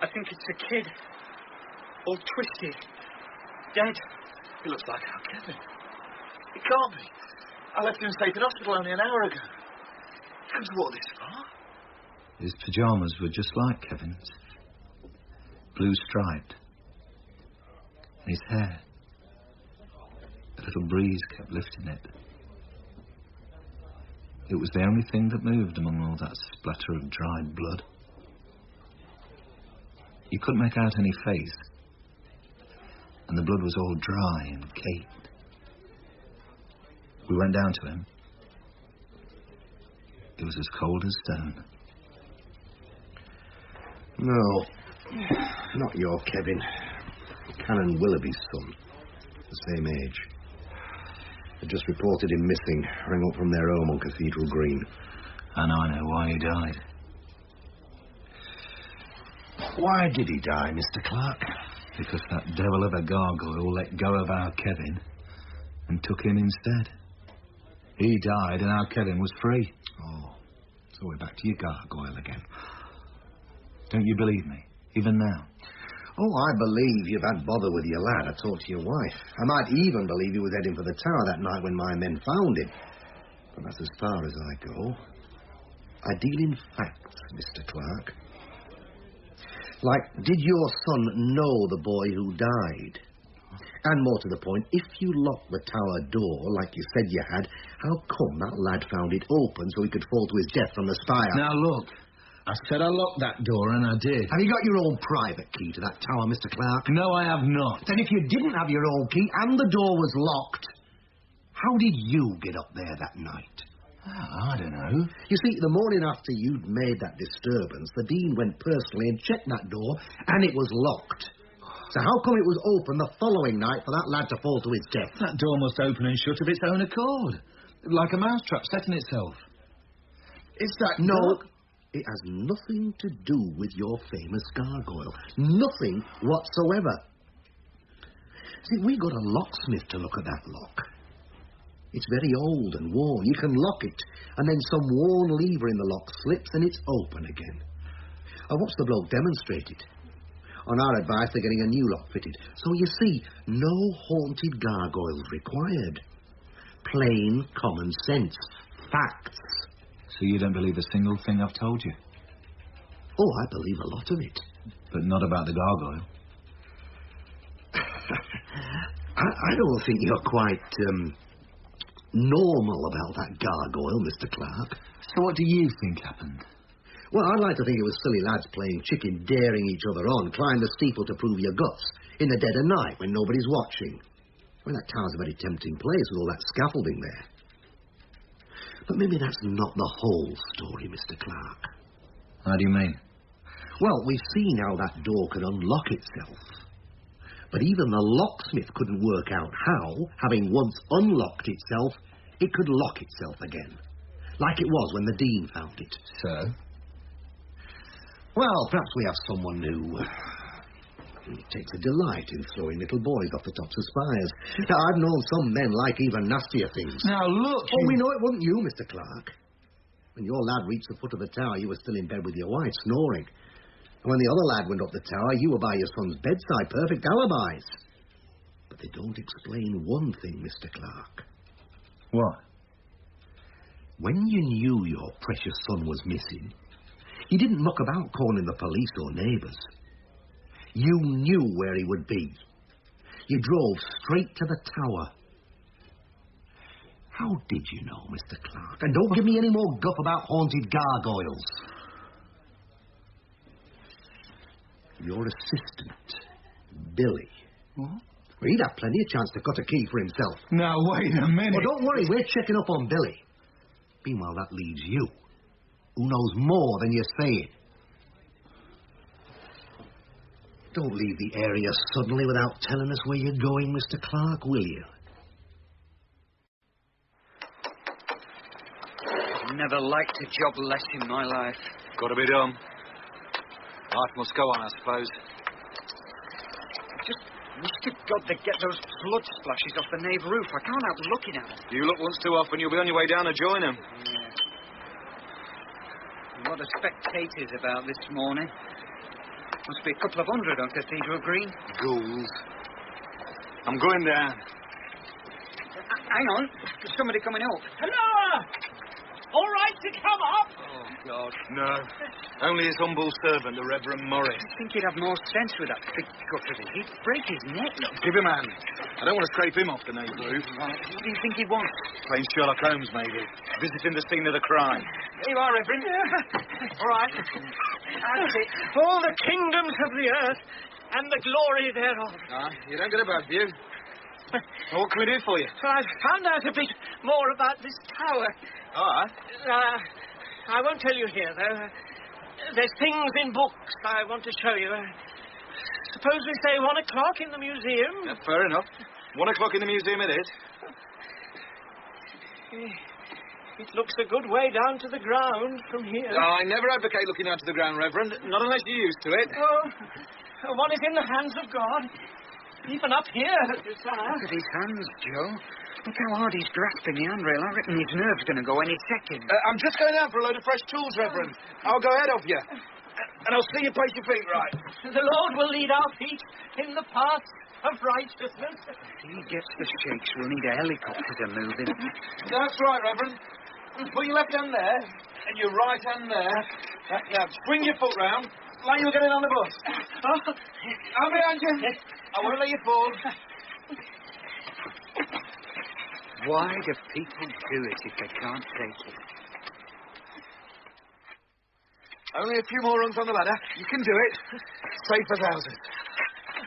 I think it's a kid. All twisted. Dead. He looks like our Kevin. It can't be. I left him safe in hospital only an hour ago. He couldn't walk this far. His pyjamas were just like Kevin's. Blue striped. And his hair. A little breeze kept lifting it. It was the only thing that moved among all that splatter of dried blood. You couldn't make out any face. And the blood was all dry and caked. We went down to him. It was as cold as stone. No, not your Kevin. Canon Willoughby's son. The same age. They just reported him missing, rang up from their home on Cathedral Green. And I know why he died. Why did he die, Mr. Clark? Because that devil of a gargoyle let go of our Kevin and took him instead. He died and our Kevin was free. Oh, so we're back to your gargoyle again. Don't you believe me, even now? Oh, I believe you've had bother with your lad. I talked to your wife. I might even believe he was heading for the tower that night when my men found him. But that's as far as I go. I deal in facts, Mr. Clark. Like, did your son know the boy who died? And more to the point, if you locked the tower door like you said you had, how come that lad found it open so he could fall to his death from the spire? Now, look, I said I locked that door, and I did. Have you got your own private key to that tower, Mr. Clark? No, I have not. Then if you didn't have your own key and the door was locked, how did you get up there that night? Oh, I don't know. You see, the morning after you'd made that disturbance, the Dean went personally and checked that door, and it was locked. So how come it was open the following night for that lad to fall to his death? That door must open and shut of its own accord. Like a mousetrap setting itself. Is that... No, it has nothing to do with your famous gargoyle. Nothing whatsoever. See, we got a locksmith to look at that lock. It's very old and worn. You can lock it, and then some worn lever in the lock slips and it's open again. I watched the bloke demonstrate it. On our advice, they're getting a new lock fitted. So you see, no haunted gargoyles required. Plain common sense. Facts. So you don't believe a single thing I've told you? Oh, I believe a lot of it. But not about the gargoyle? I don't think you're quite, normal about that gargoyle, Mr. Clark. So what do you think happened? Well, I'd like to think it was silly lads playing chicken, daring each other on, climb the steeple to prove your guts, in the dead of night when nobody's watching. Well, that tower's a very tempting place with all that scaffolding there. But maybe that's not the whole story, Mr. Clark. How do you mean? Well, we've seen how that door could unlock itself. But even the locksmith couldn't work out how, having once unlocked itself, it could lock itself again. Like it was when the Dean found it. So? Well, perhaps we have someone who takes a delight in throwing little boys off the tops of spires. Now, I've known some men like even nastier things. Now, look... Oh, we know it wasn't you, Mr. Clark. When your lad reached the foot of the tower, you were still in bed with your wife, snoring. And when the other lad went up the tower, you were by your son's bedside, perfect alibis. But they don't explain one thing, Mr. Clark. What? When you knew your precious son was missing, you didn't muck about calling the police or neighbours. You knew where he would be. You drove straight to the tower. How did you know, Mr. Clark? And don't give me any more guff about haunted gargoyles. Your assistant, Billy. What? Well, he'd have plenty of chance to cut a key for himself. Now, wait a minute. Well, don't worry, we're checking up on Billy. Meanwhile, that leaves you, who knows more than you're saying. Don't leave the area suddenly without telling us where you're going, Mr. Clark, will you? I've never liked a job less in my life. Got to be done. Life must go on, I suppose. Just wish to God they'd get those blood splashes off the nave roof. I can't help looking at them. You look once too often, you'll be on your way down to join them. Yeah. A lot of spectators about this morning. Must be a couple of hundred on Cathedral Green. Ghouls. I'm going down. Hang on. There's somebody coming up. Hello! All right to come up? Oh, God. No. Only his humble servant, the Reverend Morris. I think he'd have more sense with that big cut of his. He'd break his neck. Give him a hand. I don't want to scrape him off the nave roof. Well, what do you think he'd want? Playing Sherlock Holmes, maybe. Visiting the scene of the crime. There you are, Reverend. All right. That's it. All the kingdoms of the earth and the glory thereof. Ah, you don't get a bad view. Well, what can we do for you? Well, I've found out a bit more about this tower. All right. I won't tell you here, though. There's things in books I want to show you. Suppose we say 1 o'clock in the museum? Yeah, fair enough. 1 o'clock in the museum it is. It looks a good way down to the ground from here. Oh, I never advocate looking down to the ground, Reverend. Not unless you're used to it. Oh, one is in the hands of God. Even up here, Josiah. Look at his hands, Joe. Look how hard he's grasping the handrail. I reckon his nerve's going to go any second. I'm just going out for a load of fresh tools, Reverend. I'll go ahead of you. And I'll see you place your feet right. The Lord will lead our feet in the paths of righteousness. If he gets the shakes, we'll need a helicopter to move him. That's right, Reverend. Put your left hand there, and your right hand there. Now, swing your foot round, like you're getting on the bus. I'm behind you. I won't let you fall. Why do people do it if they can't take it? Only a few more runs on the ladder. You can do it. Safe as houses.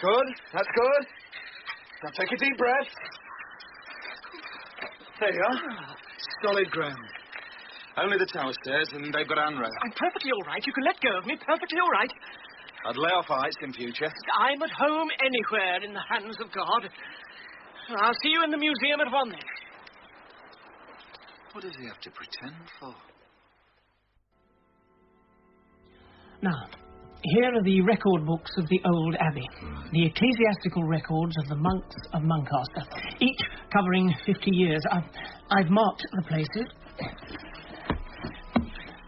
Good. That's good. Now take a deep breath. There you are. Solid ground. Only the tower stairs, and they've got handrail. I'm perfectly all right. You can let go of me. Perfectly all right. I'd lay off heights in future. I'm at home anywhere in the hands of God. I'll see you in the museum at 1 then. What does he have to pretend for? Now, here are the record books of the old abbey. The ecclesiastical records of the monks of Muncaster, each covering 50 years. I've marked the places.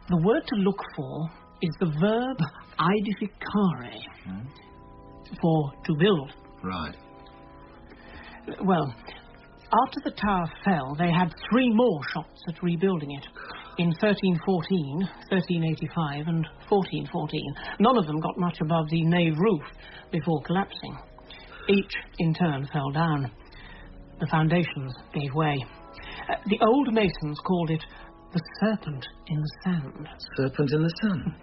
The word to look for is the verb edificare, for to build. Right. Well, after the tower fell, they had 3 more shots at rebuilding it. In 1314, 1385 and 1414. None of them got much above the nave roof before collapsing. Each, in turn, fell down. The foundations gave way. The old masons called it the serpent in the sand. Serpent in the sand?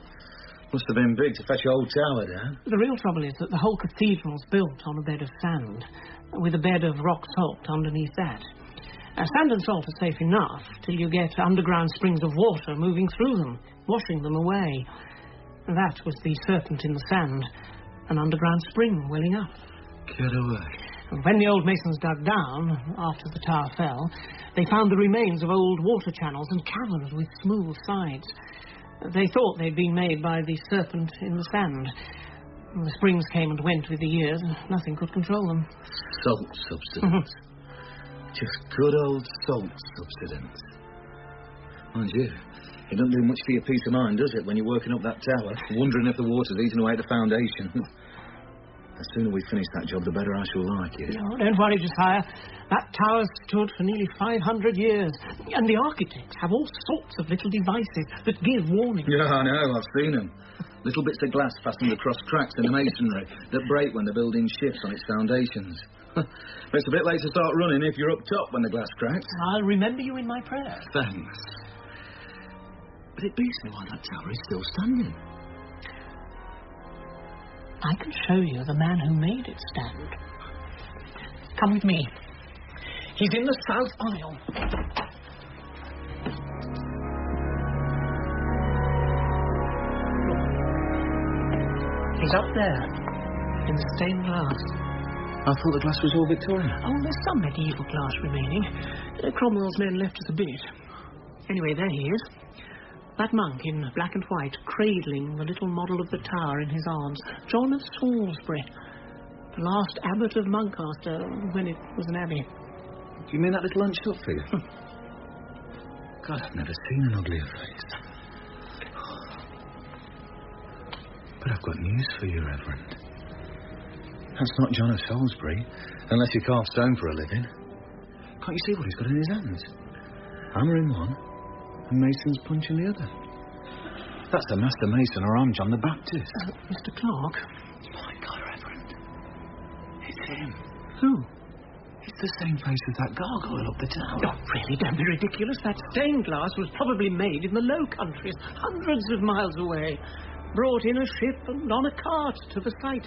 Must have been big to fetch your old tower down. The real trouble is that the whole cathedral's built on a bed of sand, with a bed of rock salt underneath that. Sand and salt are safe enough till you get underground springs of water moving through them, washing them away. That was the serpent in the sand, an underground spring welling up. Get away. And when the old masons dug down, after the tower fell, they found the remains of old water channels and caverns with smooth sides. They thought they'd been made by the serpent in the sand. The springs came and went with the years, and nothing could control them. Salt subsidence. Just good old salt subsidence. Mind you, it doesn't do much for your peace of mind, does it, when you're working up that tower, wondering if the water's eating away at the foundation? The sooner we finish that job, the better I shall like it. No, don't worry, Josiah. That tower stood for nearly 500 years, and the architects have all sorts of little devices that give warning. Yeah, I know, I've seen them. Little bits of glass fastened across cracks in the masonry that break when the building shifts on its foundations. It's a bit late to start running if you're up top when the glass cracks. I'll remember you in my prayers. Thanks. But it beats me why that tower is still standing. I can show you the man who made it stand. Come with me. He's in the south aisle. He's up there, in the stained glass. I thought the glass was all Victorian. Oh, there's some medieval glass remaining. Cromwell's men left us a bit. Anyway, there he is. That monk in black and white, cradling the little model of the tower in his arms. John of Spilsbury, the last abbot of Muncaster, when it was an abbey. Do you mean that little hunched up figure? God, I've never seen an uglier face. But I've got news for you, Reverend. That's not John of Salisbury, unless you carve stone for a living. Can't you see what he's got in his hands? Hammer in one, and mason's punch in the other. That's the master mason, or I'm John the Baptist. Mr. Clark? My God, Reverend. It's him. Who? It's the same face as that gargoyle up the tower. Oh, really, don't be ridiculous. That stained glass was probably made in the Low Countries, hundreds of miles away. Brought in a ship and on a cart to the site.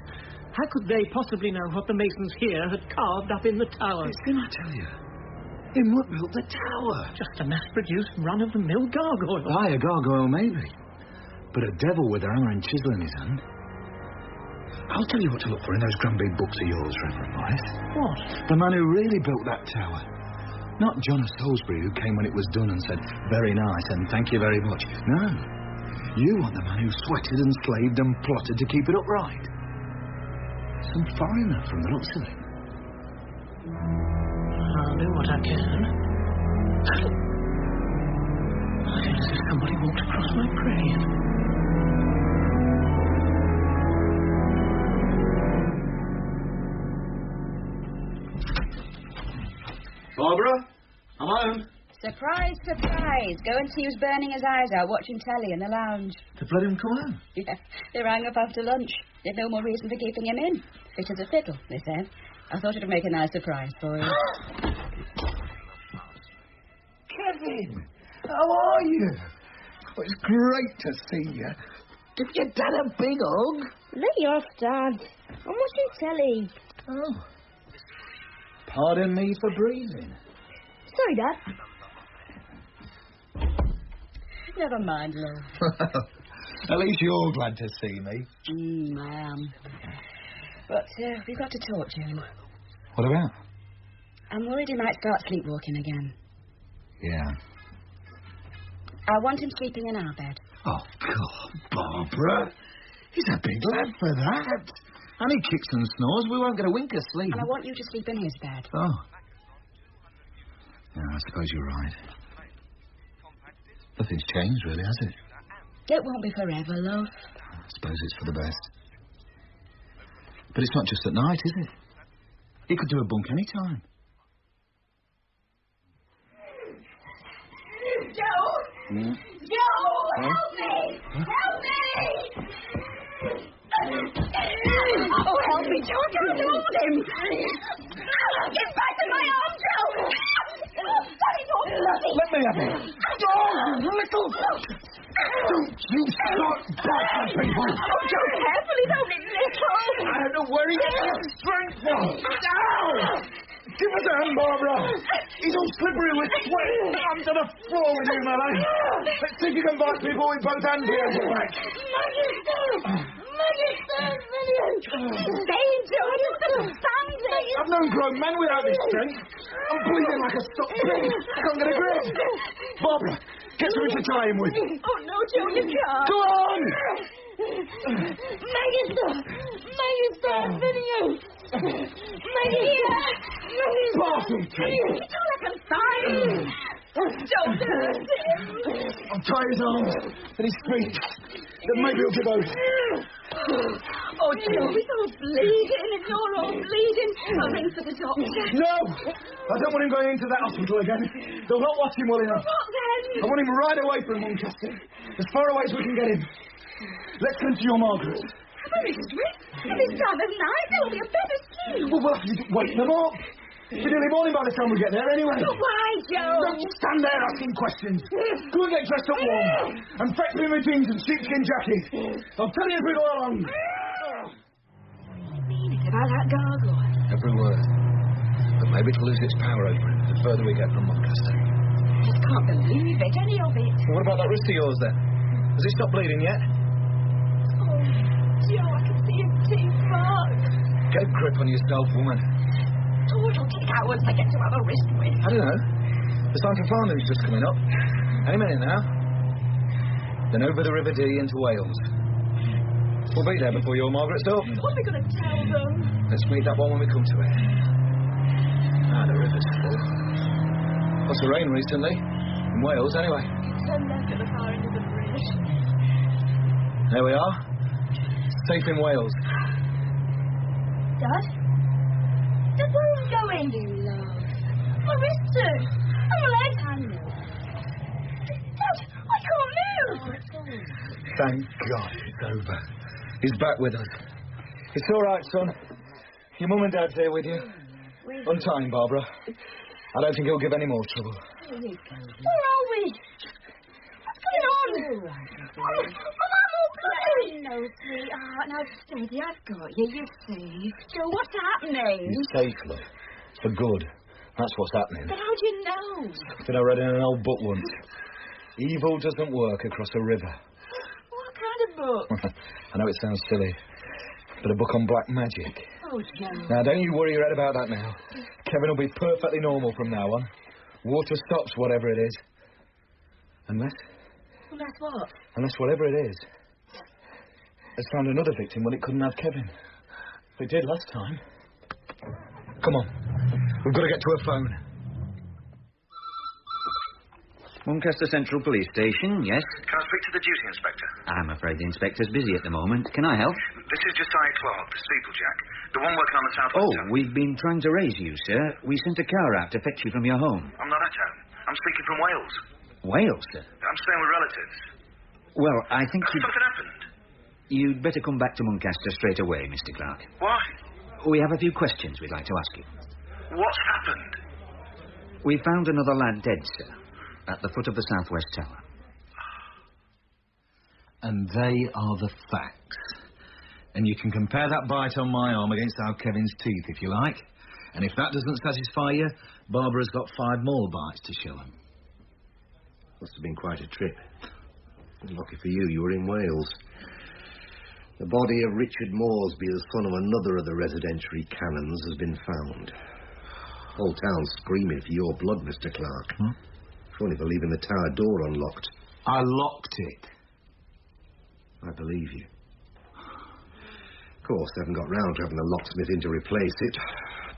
How could they possibly know what the masons here had carved up in the tower? It's him, I tell you. Him what built the tower. Just a mass-produced run-of-the-mill gargoyle. Aye, a gargoyle maybe. But a devil with a hammer and chisel in his hand. I'll tell you what to look for in those grand big books of yours, Reverend Morris. What? The man who really built that tower. Not John of Salisbury, who came when it was done and said, very nice and thank you very much. No. You want the man who sweated and slaved and plotted to keep it upright. Some foreigner from the looks of it. I'll do what I can. I feel as if somebody walked across my grave. Barbara, I'm home. Surprise, surprise. Go and see who's burning his eyes out watching telly in the lounge. To let him come home? Yeah, they rang up after lunch. There's no more reason for keeping him in. Fit as a fiddle, they said. I thought it'd make a nice surprise for you. Crippen. How are you? Oh, it's great to see you. Give your dad a big hug. Let you off, Dad. I'm watching telly. Oh. Pardon me for breathing. Sorry, Dad. Never mind, love. At least you're glad to see me. I am. But we've got to talk, June. What about? I'm worried he might start sleepwalking again. Yeah. I want him sleeping in our bed. Oh, God, Barbara. He's a big lad for that. And he kicks and snores. We won't get a wink of sleep. And I want you to sleep in his bed. Oh. Yeah, I suppose you're right. Nothing's changed, really, has it? It won't be forever, love. I suppose it's for the best. But it's not just at night, is it? He could do a bunk any time. Joe! Mm. Joe! Huh? Help me! Help me! Oh, help me, Joe. I can't hold him. Get back in my arms, Joe! Daddy, don't bloody... Let me have it. Oh, you little... Don't you start biting people. Oh, Joe, carefully, don't be little. I don't know where he gets his strength from. Ow! Give us a hand, Barbara. He's all slippery with sweat. I'm to the floor with you, Melanie. Let's see if you can bite people with both hands here. Maggie, stay, Joe. I don't understand it. I've known grown men without this strength. I'm bleeding like a stuck pig. I can't get a grip. Barbara, get something to tie him with. Oh, no, Joe, you can't. Go on! Maggie, stop video. Maggie, Barton, I can find. Don't hurt him. I'll tie his arms and his feet. Then maybe he'll give out. Oh, Joe, he's all bleeding and you're all bleeding. I'll ring for the doctor. No! I don't want him going into that hospital again. They'll not watch him well enough. What then? I want him right away from Muncaster. As far away as we can get him. Let's come to your Margaret. Where is it? At this time of night, there will be a better sleep. Well, we'll have to wake them up. It's nearly morning by the time we get there anyway. But why, Joe? Don't stand there asking questions. Go and get dressed up warm. And fetch me my jeans and sheepskin jacket. I'll tell you if we go along. Mean it about that gargoyle. Every word. But maybe it'll lose its power over him the further we get from Muncaster. I just can't believe it, any of it. Well, what about that wrist of yours, then? Has it stopped bleeding yet? Oh, Joe, I can see his teeth marks. Get a grip on yourself, woman. Oh, it'll take hours to get to have a wrist with. I don't know. The time for farming's just coming up. Any minute now. Then over the River Dee into Wales. We'll be there before your Margaret's up. What are we going to tell them? Let's meet that one when we come to it. Ah, the river's full. Lots of rain recently. In Wales, anyway. Turn left at the far end of the bridge. There we are. Safe in Wales. Dad? Dad, where are we going? You love. My wrist hurts. And my legs. I know. Dad, I can't move. Thank God it's over. He's back with us. It's all right, son. Your mum and dad's here with you. Untie him, Barbara. I don't think he'll give any more trouble. Where are we? What's going on? No, sweetheart. Now, steady, I've got you, you see. Joe, what's happening? He's safe, love. For good. That's what's happening. But how do you know? Something I read in an old book once. Evil doesn't work across a river. What kind of book? I know it sounds silly, but a book on black magic. Oh, Joe. Now, don't you worry your head about that now. Kevin will be perfectly normal from now on. Water stops whatever it is. Unless what? Unless whatever it is has found another victim when it couldn't have Kevin. It did last time. Come on. We've got to get to a phone. Muncaster Central Police Station, yes? Can I speak to the duty inspector? I'm afraid the inspector's busy at the moment. Can I help? This is Josiah Clark, the steeplejack. The one working on the southwest tower. We've been trying to raise you, sir. We sent a car out to fetch you from your home. I'm not at home. I'm speaking from Wales. Wales, sir? I'm staying with relatives. Well, I think Something happened. You'd better come back to Muncaster straight away, Mr. Clark. Why? We have a few questions we'd like to ask you. What's happened? We found another lad dead, sir. at the foot of the southwest tower. And they are the facts. And you can compare that bite on my arm against our Kevin's teeth, if you like. And if that doesn't satisfy you, Barbara's got 5 more bites to show him. Must have been quite a trip. Lucky for you, you were in Wales. The body of Richard Moresby, the son of another of the residentiary canons, has been found. Whole town's screaming for your blood, Mr. Clark. If only for leaving the tower door unlocked. I locked it. I believe you. Of course, they haven't got round to having the locksmith in to replace it.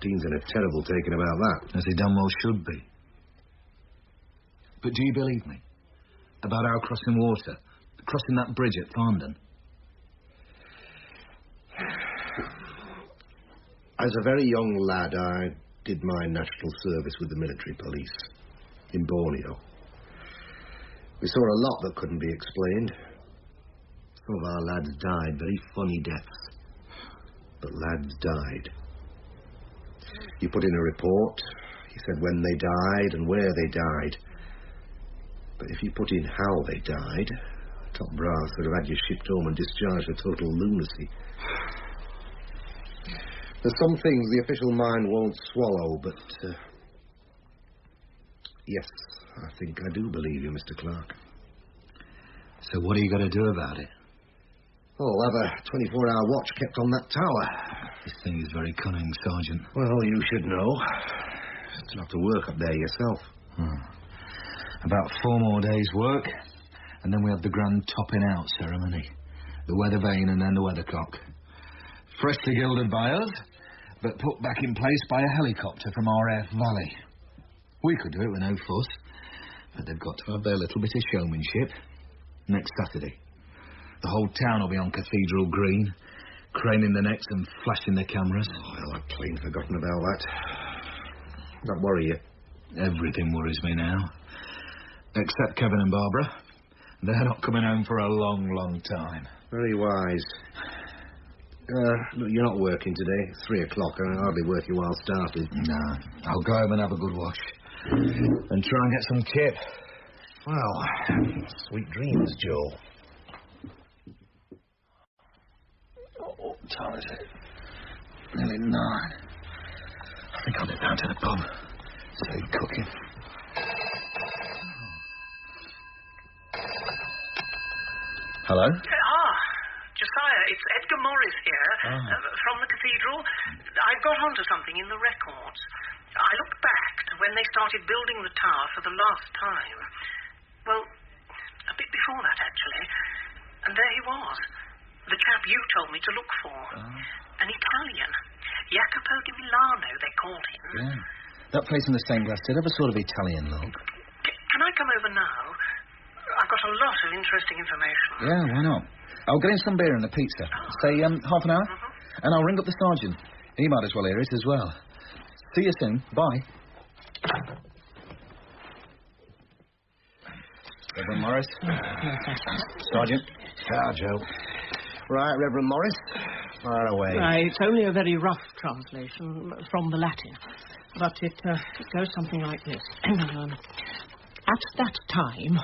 Dean's in a terrible taking about that. As he damn well should be. But do you believe me? About our crossing water? Crossing that bridge at Farndon? As a very young lad, I did my national service with the military police in Borneo. We saw a lot that couldn't be explained. Some of our lads died very funny deaths. But lads died. You put in a report, you said when they died and where they died. But if you put in how they died, top brass would have had you shipped home and discharged for total lunacy. There's some things the official mind won't swallow, but... yes, I think I do believe you, Mr. Clark. So what are you going to do about it? Oh, I'll have a 24-hour watch kept on that tower. This thing is very cunning, Sergeant. Well, you should know. You'll have to work up there yourself. About 4 more days' work, and then we have the grand topping-out ceremony. The weather vane and then the weathercock. Freshly gilded by us, but put back in place by a helicopter from RF Valley. We could do it with no fuss, but they've got to have their little bit of showmanship. Next Saturday. The whole town will be on Cathedral Green, craning the necks and flashing the cameras. Oh, well, I've clean forgotten about that. Don't worry you. Everything worries me now. Except Kevin and Barbara. They're not coming home for a long, long time. Very wise. Look, you're not working today. It's 3 o'clock, and hardly worth your while starting. No, I'll go home and have a good wash. And try and get some kip. Well, sweet dreams, Joe. What time is it? Nearly 9. I think I'll nip down to the pub. Say cooking. Hello? Josiah, it's Edgar Morris here, from the cathedral. I've got onto something in the records. I looked back to when they started building the tower for the last time. Well, a bit before that, actually. And there he was. The chap you told me to look for. An Italian. Jacopo di Milano, they called him. Yeah. That place in the stained glass did have a sort of Italian look. Can I come over now? I've got a lot of interesting information. Yeah, why not? I'll get in some beer and a pizza. Say, half an hour. And I'll ring up the sergeant. He might as well hear it as well. See you soon. Bye. Reverend Morris. Sergeant. Joe. Right, Reverend Morris. Fire away. It's only a very rough translation from the Latin. But it goes something like this. At that time,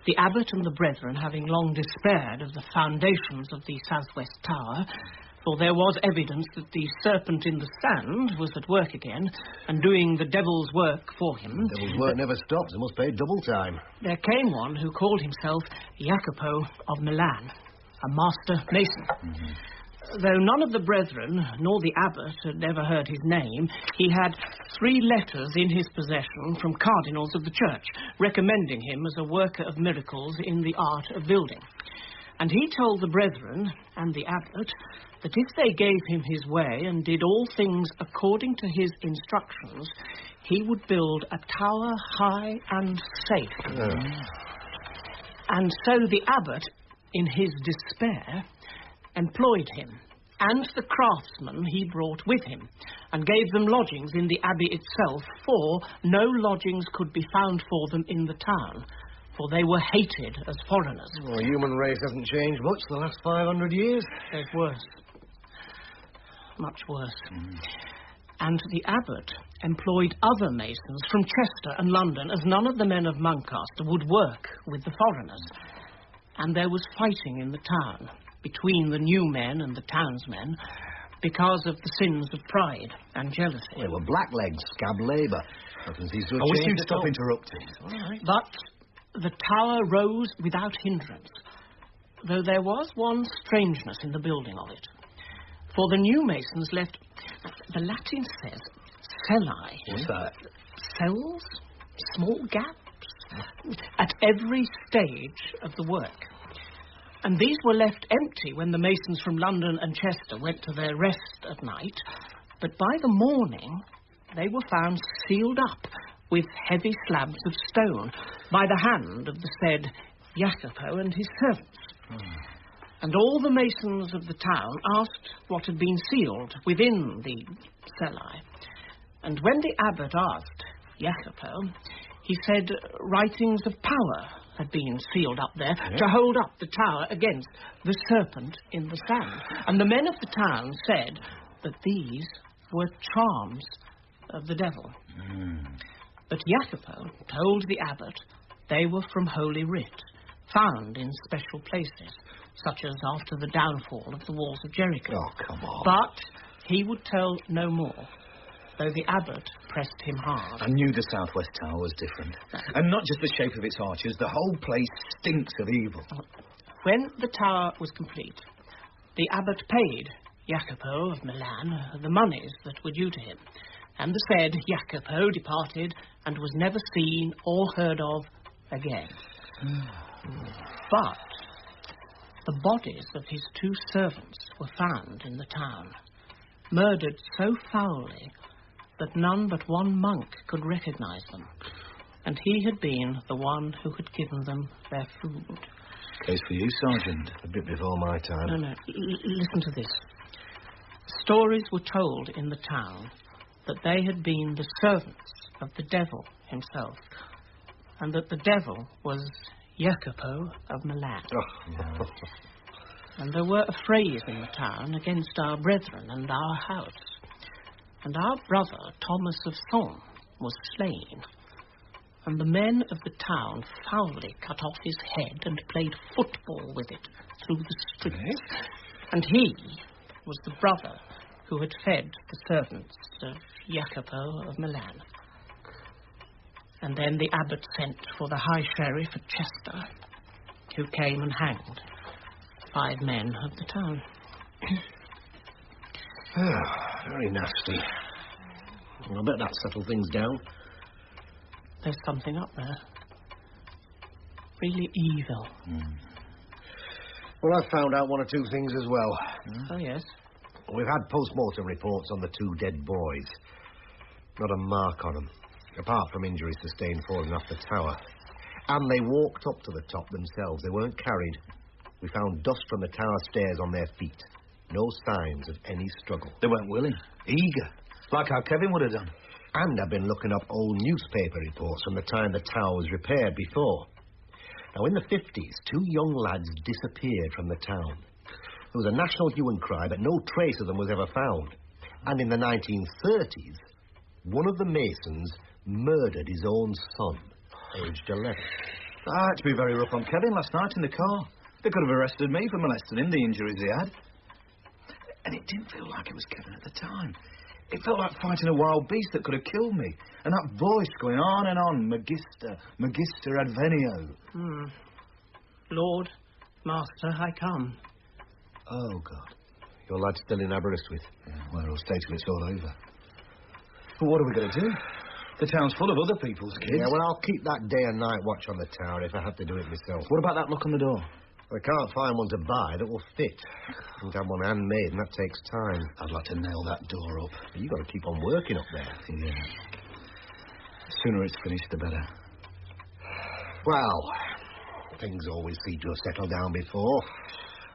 the abbot and the brethren, having long despaired of the foundations of the southwest tower, for there was evidence that the serpent in the sand was at work again, and doing the devil's work for him... Devil's work never stops. It must pay double time. There came one who called himself Jacopo of Milan, a master mason. Though none of the brethren, nor the abbot, had ever heard his name, he had 3 letters in his possession from cardinals of the church, recommending him as a worker of miracles in the art of building. And he told the brethren and the abbot that if they gave him his way and did all things according to his instructions, he would build a tower high and safe. And so the abbot, in his despair, employed him and the craftsmen he brought with him, and gave them lodgings in the abbey itself, for no lodgings could be found for them in the town, for they were hated as foreigners. Well, the human race hasn't changed much the last 500 years. It's worse. Much worse. And the abbot employed other masons from Chester and London, as none of the men of Muncaster would work with the foreigners. And there was fighting in the town between the new men and the townsmen because of the sins of pride and jealousy. They were blacklegs, scab labour. I wish you'd stop interrupting. All right. But the tower rose without hindrance, though there was one strangeness in the building of it. For the new masons left, the Latin says, cellae. What's that? Cells, small gaps, at every stage of the work. And these were left empty when the masons from London and Chester went to their rest at night, but by the morning they were found sealed up with heavy slabs of stone by the hand of the said Jacopo and his servants. And all the masons of the town asked what had been sealed within the cellae. And when the abbot asked Jacopo, he said writings of power had been sealed up there to hold up the tower against the serpent in the sand. And the men of the town said that these were charms of the devil. But Jacopo told the abbot they were from Holy Writ, found in special places, such as after the downfall of the walls of Jericho. Oh, come on. But he would tell no more, though the abbot pressed him hard. I knew the southwest tower was different. And not just the shape of its arches, the whole place stinks of evil. When the tower was complete, the abbot paid Jacopo of Milan the monies that were due to him, and the said Jacopo departed and was never seen or heard of again. But the bodies of his 2 servants were found in the town, murdered so foully that none but one monk could recognize them, and he had been the one who had given them their food. Case for you, Sergeant. A bit before my time. No. Listen to this. Stories were told in the town that they had been the servants of the devil himself, and that the devil was Jacopo of Milan. And there were affrays in the town against our brethren and our house. And our brother, Thomas of Thorn, was slain. And the men of the town foully cut off his head and played football with it through the streets. And he was the brother who had fed the servants of Jacopo of Milan. And then the abbot sent for the high sheriff at Chester, who came and hanged 5 men of the town. Very nasty. Well, I bet that settled things down. There's something up there. Really evil. Well, I've found out 1 or 2 things as well. Oh, yes? We've had post-mortem reports on the 2 dead boys. Not a mark on them, apart from injuries sustained falling off the tower. And they walked up to the top themselves. They weren't carried. We found dust from the tower stairs on their feet. No signs of any struggle. They weren't willing, eager, like how Kevin would have done. And I've been looking up old newspaper reports from the time the tower was repaired before. Now, in the 50s, 2 young lads disappeared from the town. There was a national hue and cry, but no trace of them was ever found. And in the 1930s, one of the masons murdered his own son, aged 11. I had to be very rough on Kevin last night in the car. They could have arrested me for molesting him, the injuries he had. And it didn't feel like it was Kevin at the time. It felt like fighting a wild beast that could have killed me. And that voice going on and on, Magister, Magister Advenio. Lord, Master, I come. Oh, God. Your lad's still in Aberystwyth. Yeah, well, it'll stay till it's all over. But what are we going to do? The town's full of other people's kids. Yeah, well, I'll keep that day and night watch on the tower if I have to do it myself. What about that lock on the door? I can't find one to buy that will fit. I think I'm one handmade, and that takes time. I'd like to nail that door up. But you've got to keep on working up there. Yeah. The sooner it's finished, the better. Well, things always seem to have settled down before,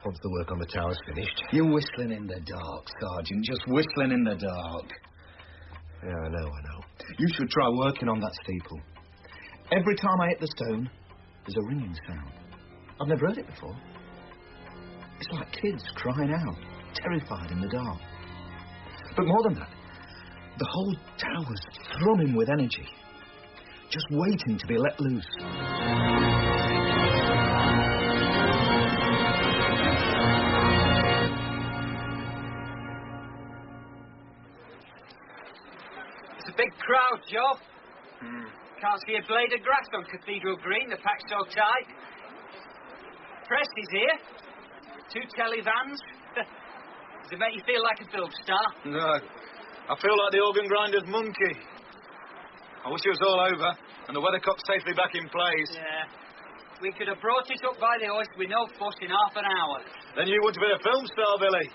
once the work on the tower's finished. You're whistling in the dark, Sergeant. Just whistling in the dark. Yeah, I know. You should try working on that steeple. Every time I hit the stone, there's a ringing sound. I've never heard it before. It's like kids crying out, terrified in the dark. But more than that, The whole tower's thrumming with energy, just waiting to be let loose. It's a big crowd, Joe. Can't see a blade of grass on Cathedral Green, the pack's so tight. Press is here. 2 telly vans. Does it make you feel like a film star? No. I feel like the organ grinder's monkey. I wish it was all over and the weathercock safely back in place. Yeah. We could have brought it up by the hoist with no fuss in half an hour. Then you would have been a film star, Billy.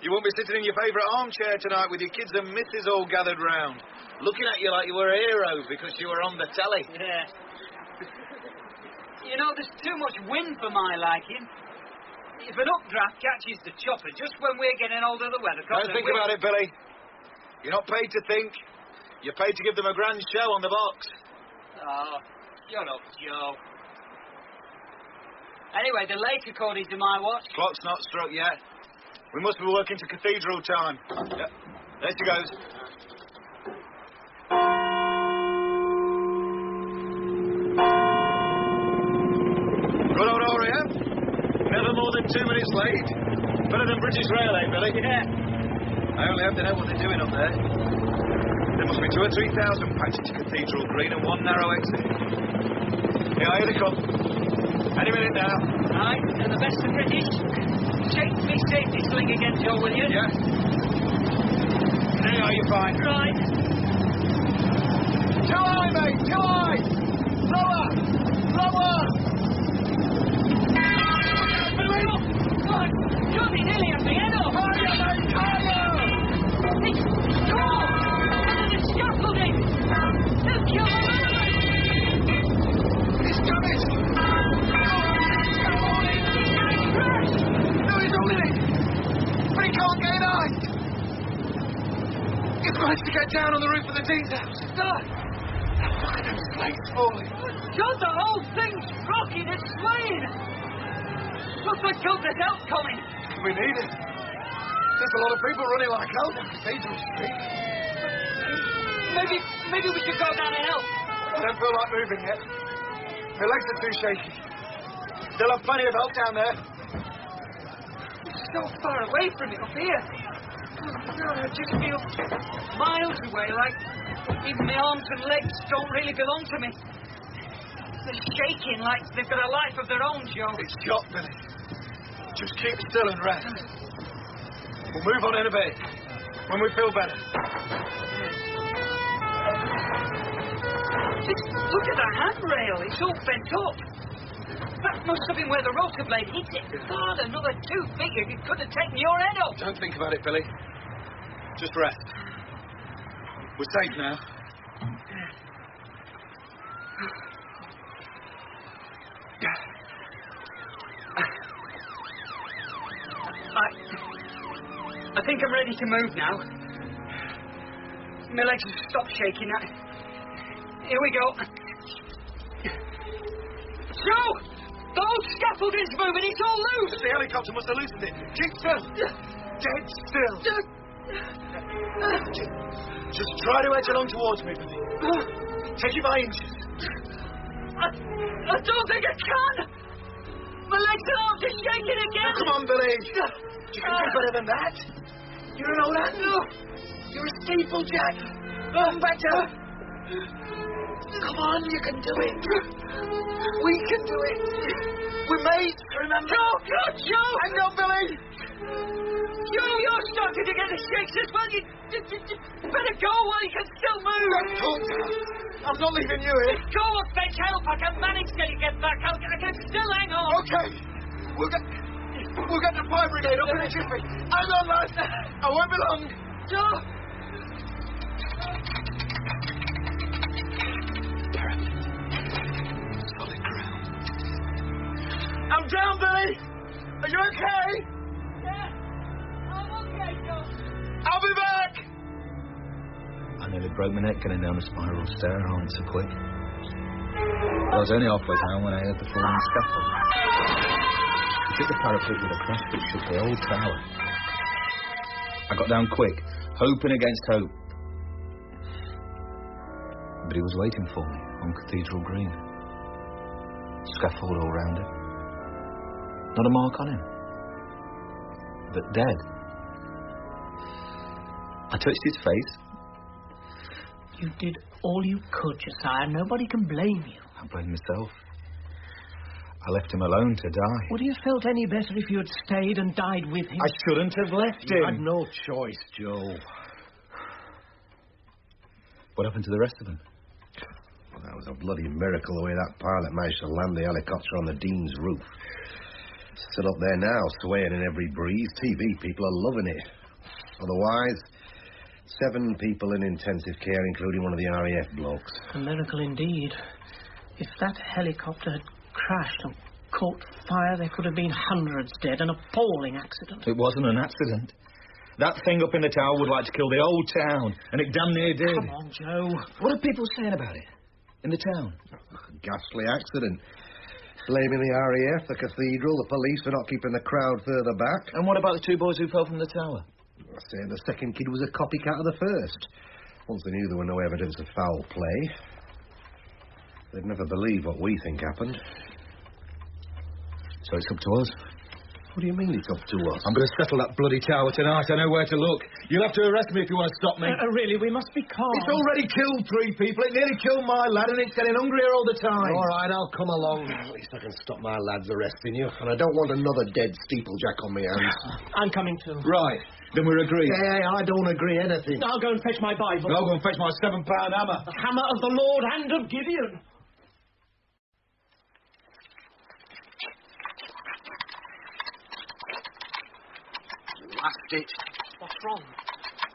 You won't be sitting in your favourite armchair tonight with your kids and missus all gathered round, looking at you like you were a hero because you were on the telly. Yeah. You know, there's too much wind for my liking. If an updraft catches the chopper just when we're getting hold of the weathercock... Don't think about it, Billy. You're not paid to think. You're paid to give them a grand show on the box. Oh, shut up, Joe. Anyway, they're late according to my watch. Clock's not struck yet. We must be working to cathedral time. Yep. There she goes. Good old RAF. Never more than 2 minutes late. Better than British Rail, eh, Billy? Yeah. I only hope they know what they're doing up there. There must be 2,000 or 3,000 packed into Cathedral Green and one narrow exit. Yeah, here they come. Any minute now. Right, and the best of British. Shake me safety sling again, Joe, will you? Yeah. There you are, you're fine. Right. Too high, mate, too high! Lower! Lower! You'll be nearly at the end of. Higher, mate, higher! It's Joe! Under the scaffolding! They'll kill the man! He's coming! No, he's holding it! But he can't get in height! He's managed to get down on the roof of the Dean's house. Stop! Look at them slates falling. God, the whole thing's rocking and swaying! Looks like there's help coming. We need it. There's a lot of people running like hell down Cathedral Street. Maybe we should go down and help. I don't feel like moving yet. My legs are too shaky. They'll have plenty of help down there. It's so far away from me up here. Oh, God, I just feel miles away, like even my arms and legs don't really belong to me. They're shaking like they've got a life of their own, Joe. It's shot, Billy. Just keep still and rest. We'll move on in a bit, when we feel better. Just look at the handrail. It's all bent up. That must have been where the rotor blade hit it. God, another 2 feet, it could have taken your head off. Don't think about it, Billy. Just rest. We're safe now. I think I'm ready to move now. My legs have stopped shaking. Here we go. Joe! The whole scaffolding's moving. It's all loose. The helicopter must have loosened it. Keep still. Dead still. Just try to edge along towards me, Billy. Take it by inches. I don't think I can. My legs and arms are shaking again. Oh, come on, Billy. You can do better than that. You're an old handle. You're a steeplejack. Better. Come on, you can do it. We can do it. We're mates, remember? Joe! Hang on, Billy. Joe, you're starting to get the shakes as well. You better go while you can still move. Don't talk to me. I'm not leaving you here. Go on, fetch help. I can manage till you get back. I can still hang on. Okay. We'll get the fire brigade up in a jiffy. Hang on, lad. I won't be long. Joe! Solid ground. I'm down, Billy. Are you okay? Yeah. I'm okay, Joe. I'll be back. I nearly broke my neck getting down the spiral stair. I went so quick. I was only halfway down when I heard the falling scaffold. I took the parapet with a crash that shook the whole tower. I got down quick, hoping against hope. But he was waiting for me on Cathedral Green. Scaffold all round him. Not a mark on him. But dead. I touched his face. You did all you could, Josiah. Nobody can blame you. I blame myself. I left him alone to die. Would you have felt any better if you had stayed and died with him? I shouldn't have left him. You had no choice, Joe. What happened to the rest of them? Well, that was a bloody miracle the way that pilot managed to land the helicopter on the Dean's roof. Still up there now, swaying in every breeze. TV people are loving it. Otherwise, 7 people in intensive care, including one of the RAF blokes. A miracle indeed. If that helicopter had crashed and caught fire, there could have been hundreds dead. An appalling accident. It wasn't an accident. That thing up in the tower would like to kill the whole town, and it damn near did. Come on, Joe. What are people saying about it? In the town? A ghastly accident. Blaming the RAF, the cathedral, the police for not keeping the crowd further back. And what about the 2 boys who fell from the tower? I say the second kid was a copycat of the first. Once they knew there were no evidence of foul play, they'd never believe what we think happened. So it's up to us. What do you mean it's up to us? I'm going to settle that bloody tower tonight. I know where to look. You'll have to arrest me if you want to stop me. Really, we must be calm. It's already killed 3 people. It nearly killed my lad, and it's getting hungrier all the time. All right, I'll come along. At least I can stop my lads arresting you. And I don't want another dead steeplejack on my hands. I'm coming too. Right. Then we're agreed. Hey, I don't agree anything. I'll go and fetch my Bible. I'll go and fetch my £7 hammer. The hammer of the Lord and of Gideon. Blast it. What's wrong?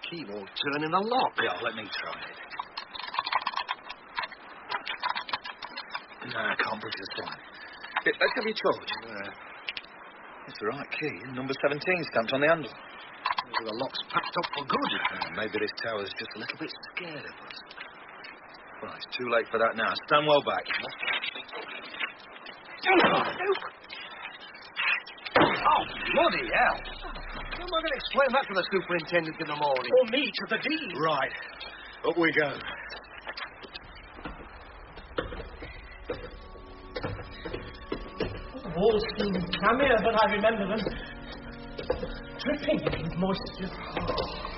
Key won't turn in the lock. Yeah, let me try it. No, I can't push this one. Let's have your torch. It's the right key. Number 17 stamped on the handle. Maybe the lock's packed up for good. Maybe this tower's just a little bit scared of us. Well, it's too late for that now. Stand well back. Oh, bloody hell. How am I going to explain that to the superintendent in the morning? Or me to the dean. Right. Up we go. The walls seem clammier, but I remember them. Dripping with moisture.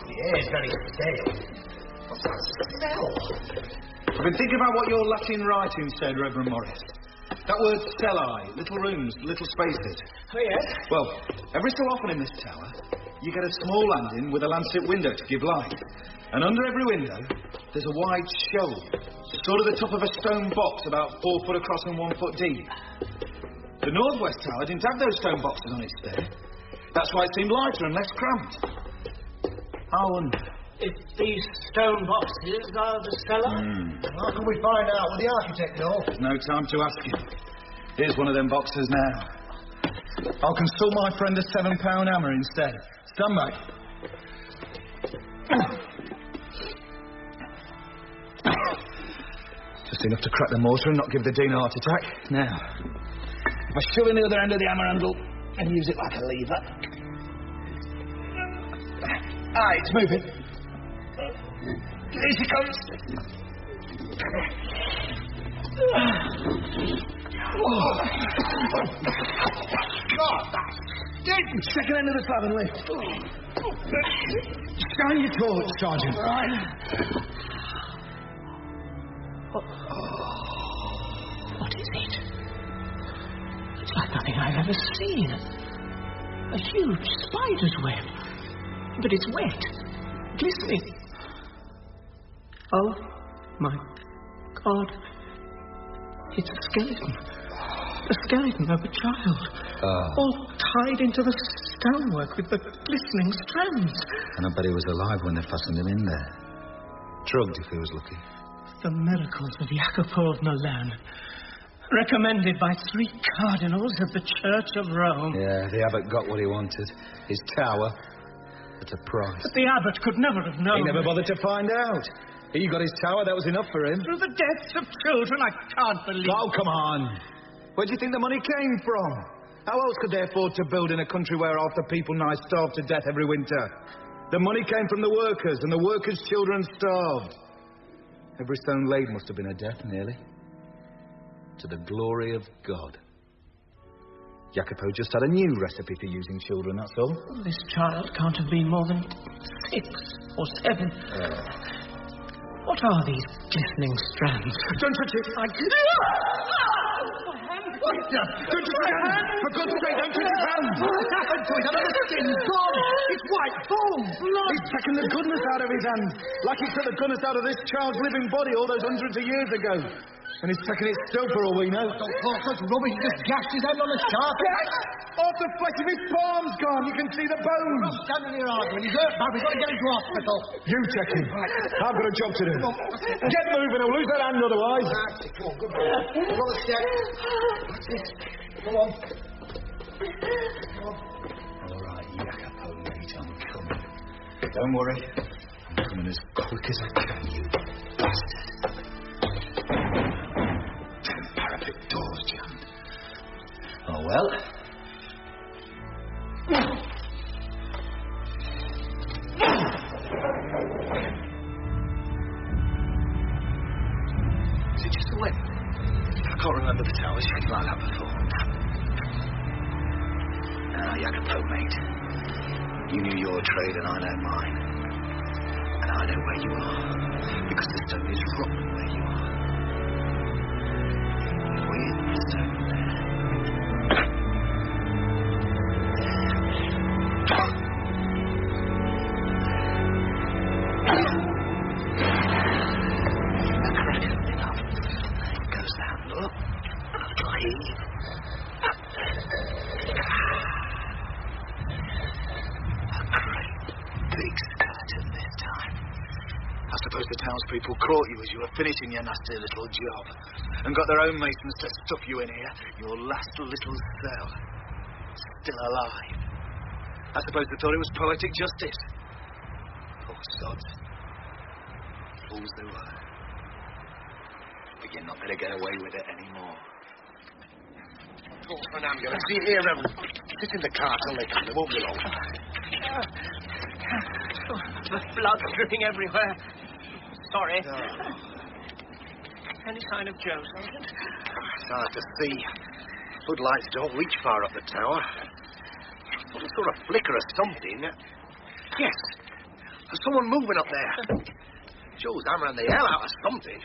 The air's very stale. What's that smell? I've been thinking about what your Latin writing said, Reverend Morris. That word cellae, little rooms, little spaces. Oh, yes? Well, every so often in this tower, you get a small landing with a lancet window to give light. And under every window, there's a wide shelf, sort of the top of a stone box about 4 foot across and 1 foot deep. The northwest tower didn't have those stone boxes on its stair. That's why it seemed lighter and less cramped. I wonder if these stone boxes are the cellar. How can we find out? Will the architect know? There's no time to ask him. Here's one of them boxes now. I'll consult my friend a £7 hammer instead. Stand by. Just enough to crack the mortar and not give the Dean a heart attack. Now, if I shove in the other end of the hammer handle and use it like a lever. Ah, it's moving. Here she comes. God, that's dead. Second end of the slab and lift. Shine your torch, Sergeant. Right. What is it? It's like nothing I've ever seen. A huge spider's web. But it's wet. Glistening. Oh, my God. It's a skeleton. A skeleton of a child. All tied into the stonework with the glistening strands. And I bet he was alive when they fastened him in there. Drugged if he was lucky. The miracles of Jacopo of Milan. Recommended by 3 cardinals of the Church of Rome. Yeah, the abbot got what he wanted. His tower. At a price. But the abbot could never have known. He never bothered to find out. He got his tower, that was enough for him. Through the deaths of children, I can't believe. Oh, come on. Where do you think the money came from? How else could they afford to build in a country where half the people nigh starve to death every winter? The money came from the workers, and the workers' children starved. Every stone laid must have been a death, nearly. To the glory of God. Jacopo just had a new recipe for using children, that's all. This child can't have been more than 6 or 7. What are these glistening strands? Don't touch it! What the? Don't touch his hand! For God's sake, don't touch his hand! What's happened to it? Under the skin, gone! It's white, boom! Blood! He's taken the goodness out of his hand, like he took the goodness out of this child's living body all those hundreds of years ago. And he's taking it still for all we know. Don't talk such rubbish. He just gashed his hand on the carpet. Gashed? Off the flesh of his palm's gone. You can see the bones. We're not standing here arguing. He's hurt bad. We've got to get him to hospital. You check him. I've got a job to do. Get moving. I'll lose that hand otherwise. That's it. Come on, good boy. Come on, step. That's it. Come on. All right, Jacopo, mate, I'm coming. Don't worry. I'm coming as quick as I can, you bastard. Parapet doors jammed. Oh, well. Is it just a whim? I can't remember the tower shaking like that before. Now, Jacopo, mate. You knew your trade and I know mine. And I know where you are. Because the stone is rotten where you are. We're the stone there. People caught you as you were finishing your nasty little job and got their own masons to stuff you in here, your last little cell. Still alive. I suppose they thought it was poetic justice. Poor sods. Fools they were. But you're not going to get away with it anymore. Call for an ambulance. See here, Reverend. Sit in the car till they come. They won't be long. The blood's dripping everywhere. Sorry. No. Any sign of Joe, Sergeant? It's hard to see. Floodlights don't reach far up the tower. Some sort of flicker or something. Yes. There's someone moving up there. Joe's hammering the hell out of something.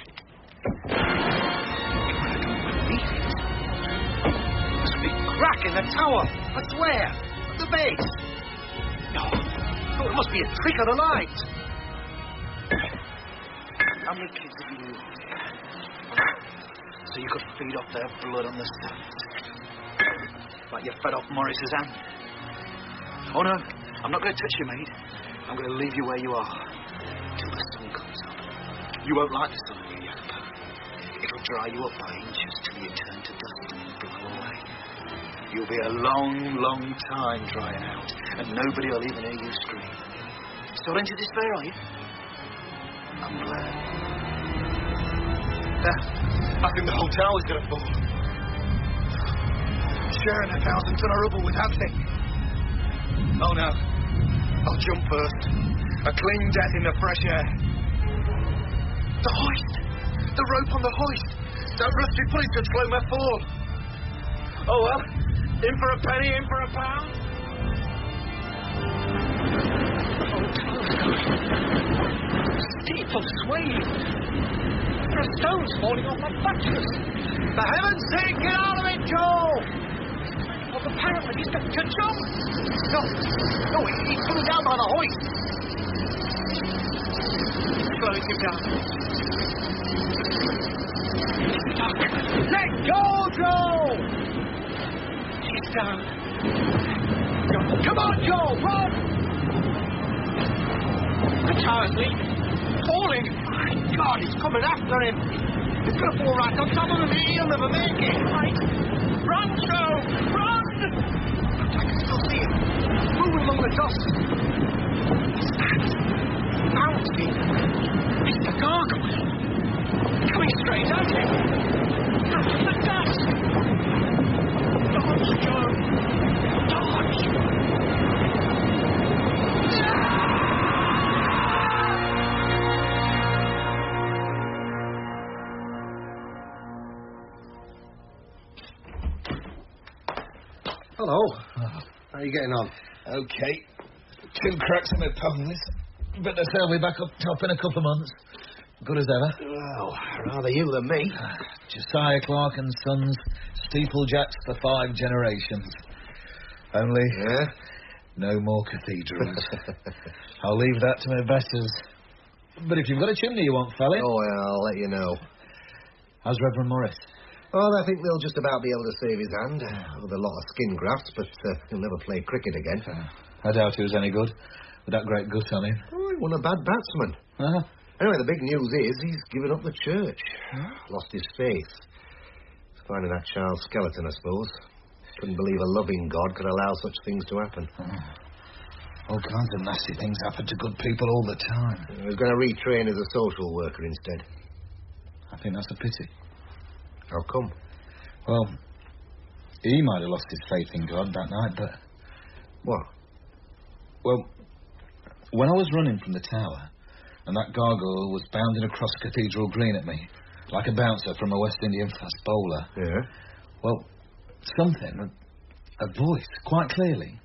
There's a big crack in the tower. I swear. At the base. No, it must be a trick of the light. How many kids have you lost here? So you could feed off their blood on the stones. Like you fed off Morris's hand. Oh no, I'm not going to touch you, mate. I'm going to leave you where you are. Till the sun comes up. You won't like the sun, will you, Jacopo? It'll dry you up by inches till you turn to dust and blow away. You'll be a long, long time drying out, and nobody will even hear you scream. Starting to despair, are you? I'm glad. I think the whole tower's going to fall. Sharing 1,000 ton of rubble with that thing. Oh no. I'll jump first. A clean death in the fresh air. The hoist! The rope on the hoist! That rusty pulley could slow my fall. Oh well. In for a penny, in for a pound. People swaying. There are stones falling off my buttress. For heaven's sake, get out of it, Joe! Well, apparently he's going to jump. No, he's coming down by the hoist. Slowing him down. Let go, Joe! He's down. Come on, Joe, run! The tower's leaking. Falling. My God, he's coming after him. He's going to fall right on top of him. He'll never make it. Right. Run, Joe! Run! I can still see him. Moving along the dust. What's that? Bouncing. It's the gargoyle. Coming straight at him. Out of the dust. Dodge, Joe. Dodge. Hello. How are you getting on? Okay. 2 cracks in my ponies. But they say I'll be back up top in a couple of months. Good as ever. Well, rather you than me. Josiah Clark and Sons, steeplejacks for 5 generations. Only, no more cathedrals. I'll leave that to my betters. But if you've got a chimney you want, fella... Oh, well, I'll let you know. How's Reverend Morris? Well, I think they'll just about be able to save his hand. With a lot of skin grafts, but he'll never play cricket again. I doubt he was any good. With that great gut on him. Oh, he wasn't a bad batsman. Anyway, the big news is he's given up the church. Lost his faith. He's finding that child's skeleton, I suppose. Couldn't believe a loving God could allow such things to happen. All kinds of nasty things happen to good people all the time. He was going to retrain as a social worker instead. I think that's a pity. How come? Well, he might have lost his faith in God that night, but... What? Well, when I was running from the tower, and that gargoyle was bounding across Cathedral Green at me, like a bouncer from a West Indian fast bowler. Yeah? Well, something, a voice, quite clearly,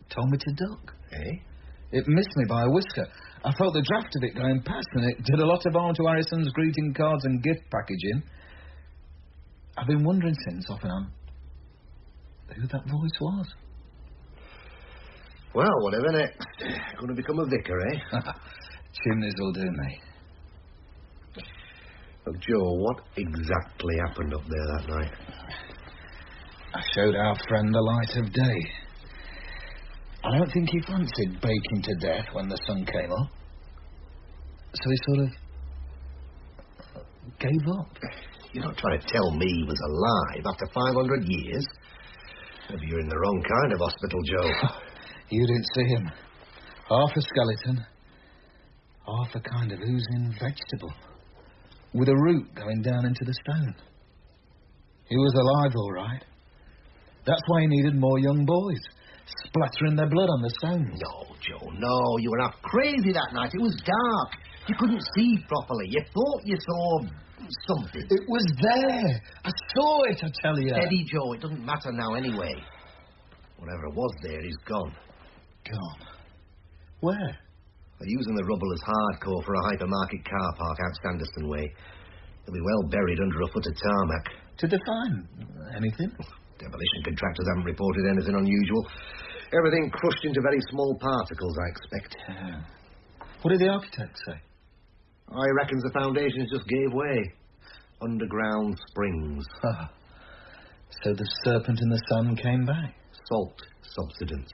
told me to duck. Eh? It missed me by a whisker. I felt the draft of it going past, and it did a lot of harm to Harrison's greeting cards and gift packaging. I've been wondering since, off and on, who that voice was. Well, whatever next. Going to become a vicar, eh? Chimneys will do me. Look, Joe, what exactly happened up there that night? I showed our friend the light of day. I don't think he fancied baking to death when the sun came up. So he sort of gave up. You're not trying to tell me he was alive after 500 years? Maybe you're in the wrong kind of hospital, Joe. You didn't see him. Half a skeleton, half a kind of oozing vegetable, with a root going down into the stone. He was alive, all right. That's why he needed more young boys, splattering their blood on the stones. No, Joe, no. You were half crazy that night. It was dark. You couldn't see properly. You thought you saw something. It was there. I saw it, I tell you. Steady, Joe. It doesn't matter now anyway. Whatever was there is gone. Gone? Where? They're using the rubble as hardcore for a hypermarket car park out Sanderson Way. They'll be well buried under a foot of tarmac. Did they find anything? Demolition contractors haven't reported anything unusual. Everything crushed into very small particles, I expect. What did the architect say? I reckons the foundations just gave way. Underground springs. So the serpent in the sun came back? Salt subsidence.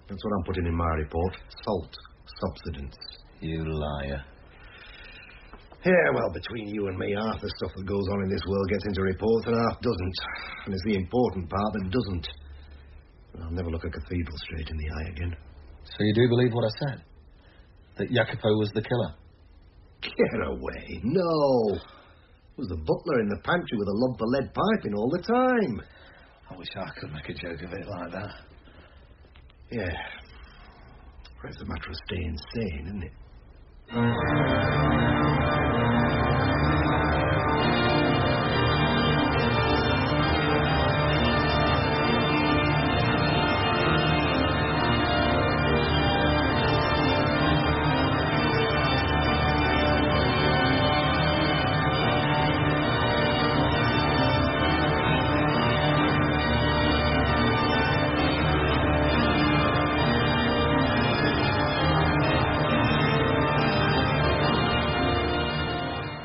That's what I'm putting in my report. Salt subsidence. You liar. Yeah, well, between you and me, half the stuff that goes on in this world gets into reports and half doesn't. And it's the important part that doesn't. I'll never look a cathedral straight in the eye again. So you do believe what I said? That Jacopo was the killer? Get away. No. It was the butler in the pantry with a lump of lead piping all the time. I wish I could make a joke of it like that. Yeah. It's a matter of staying sane, isn't it?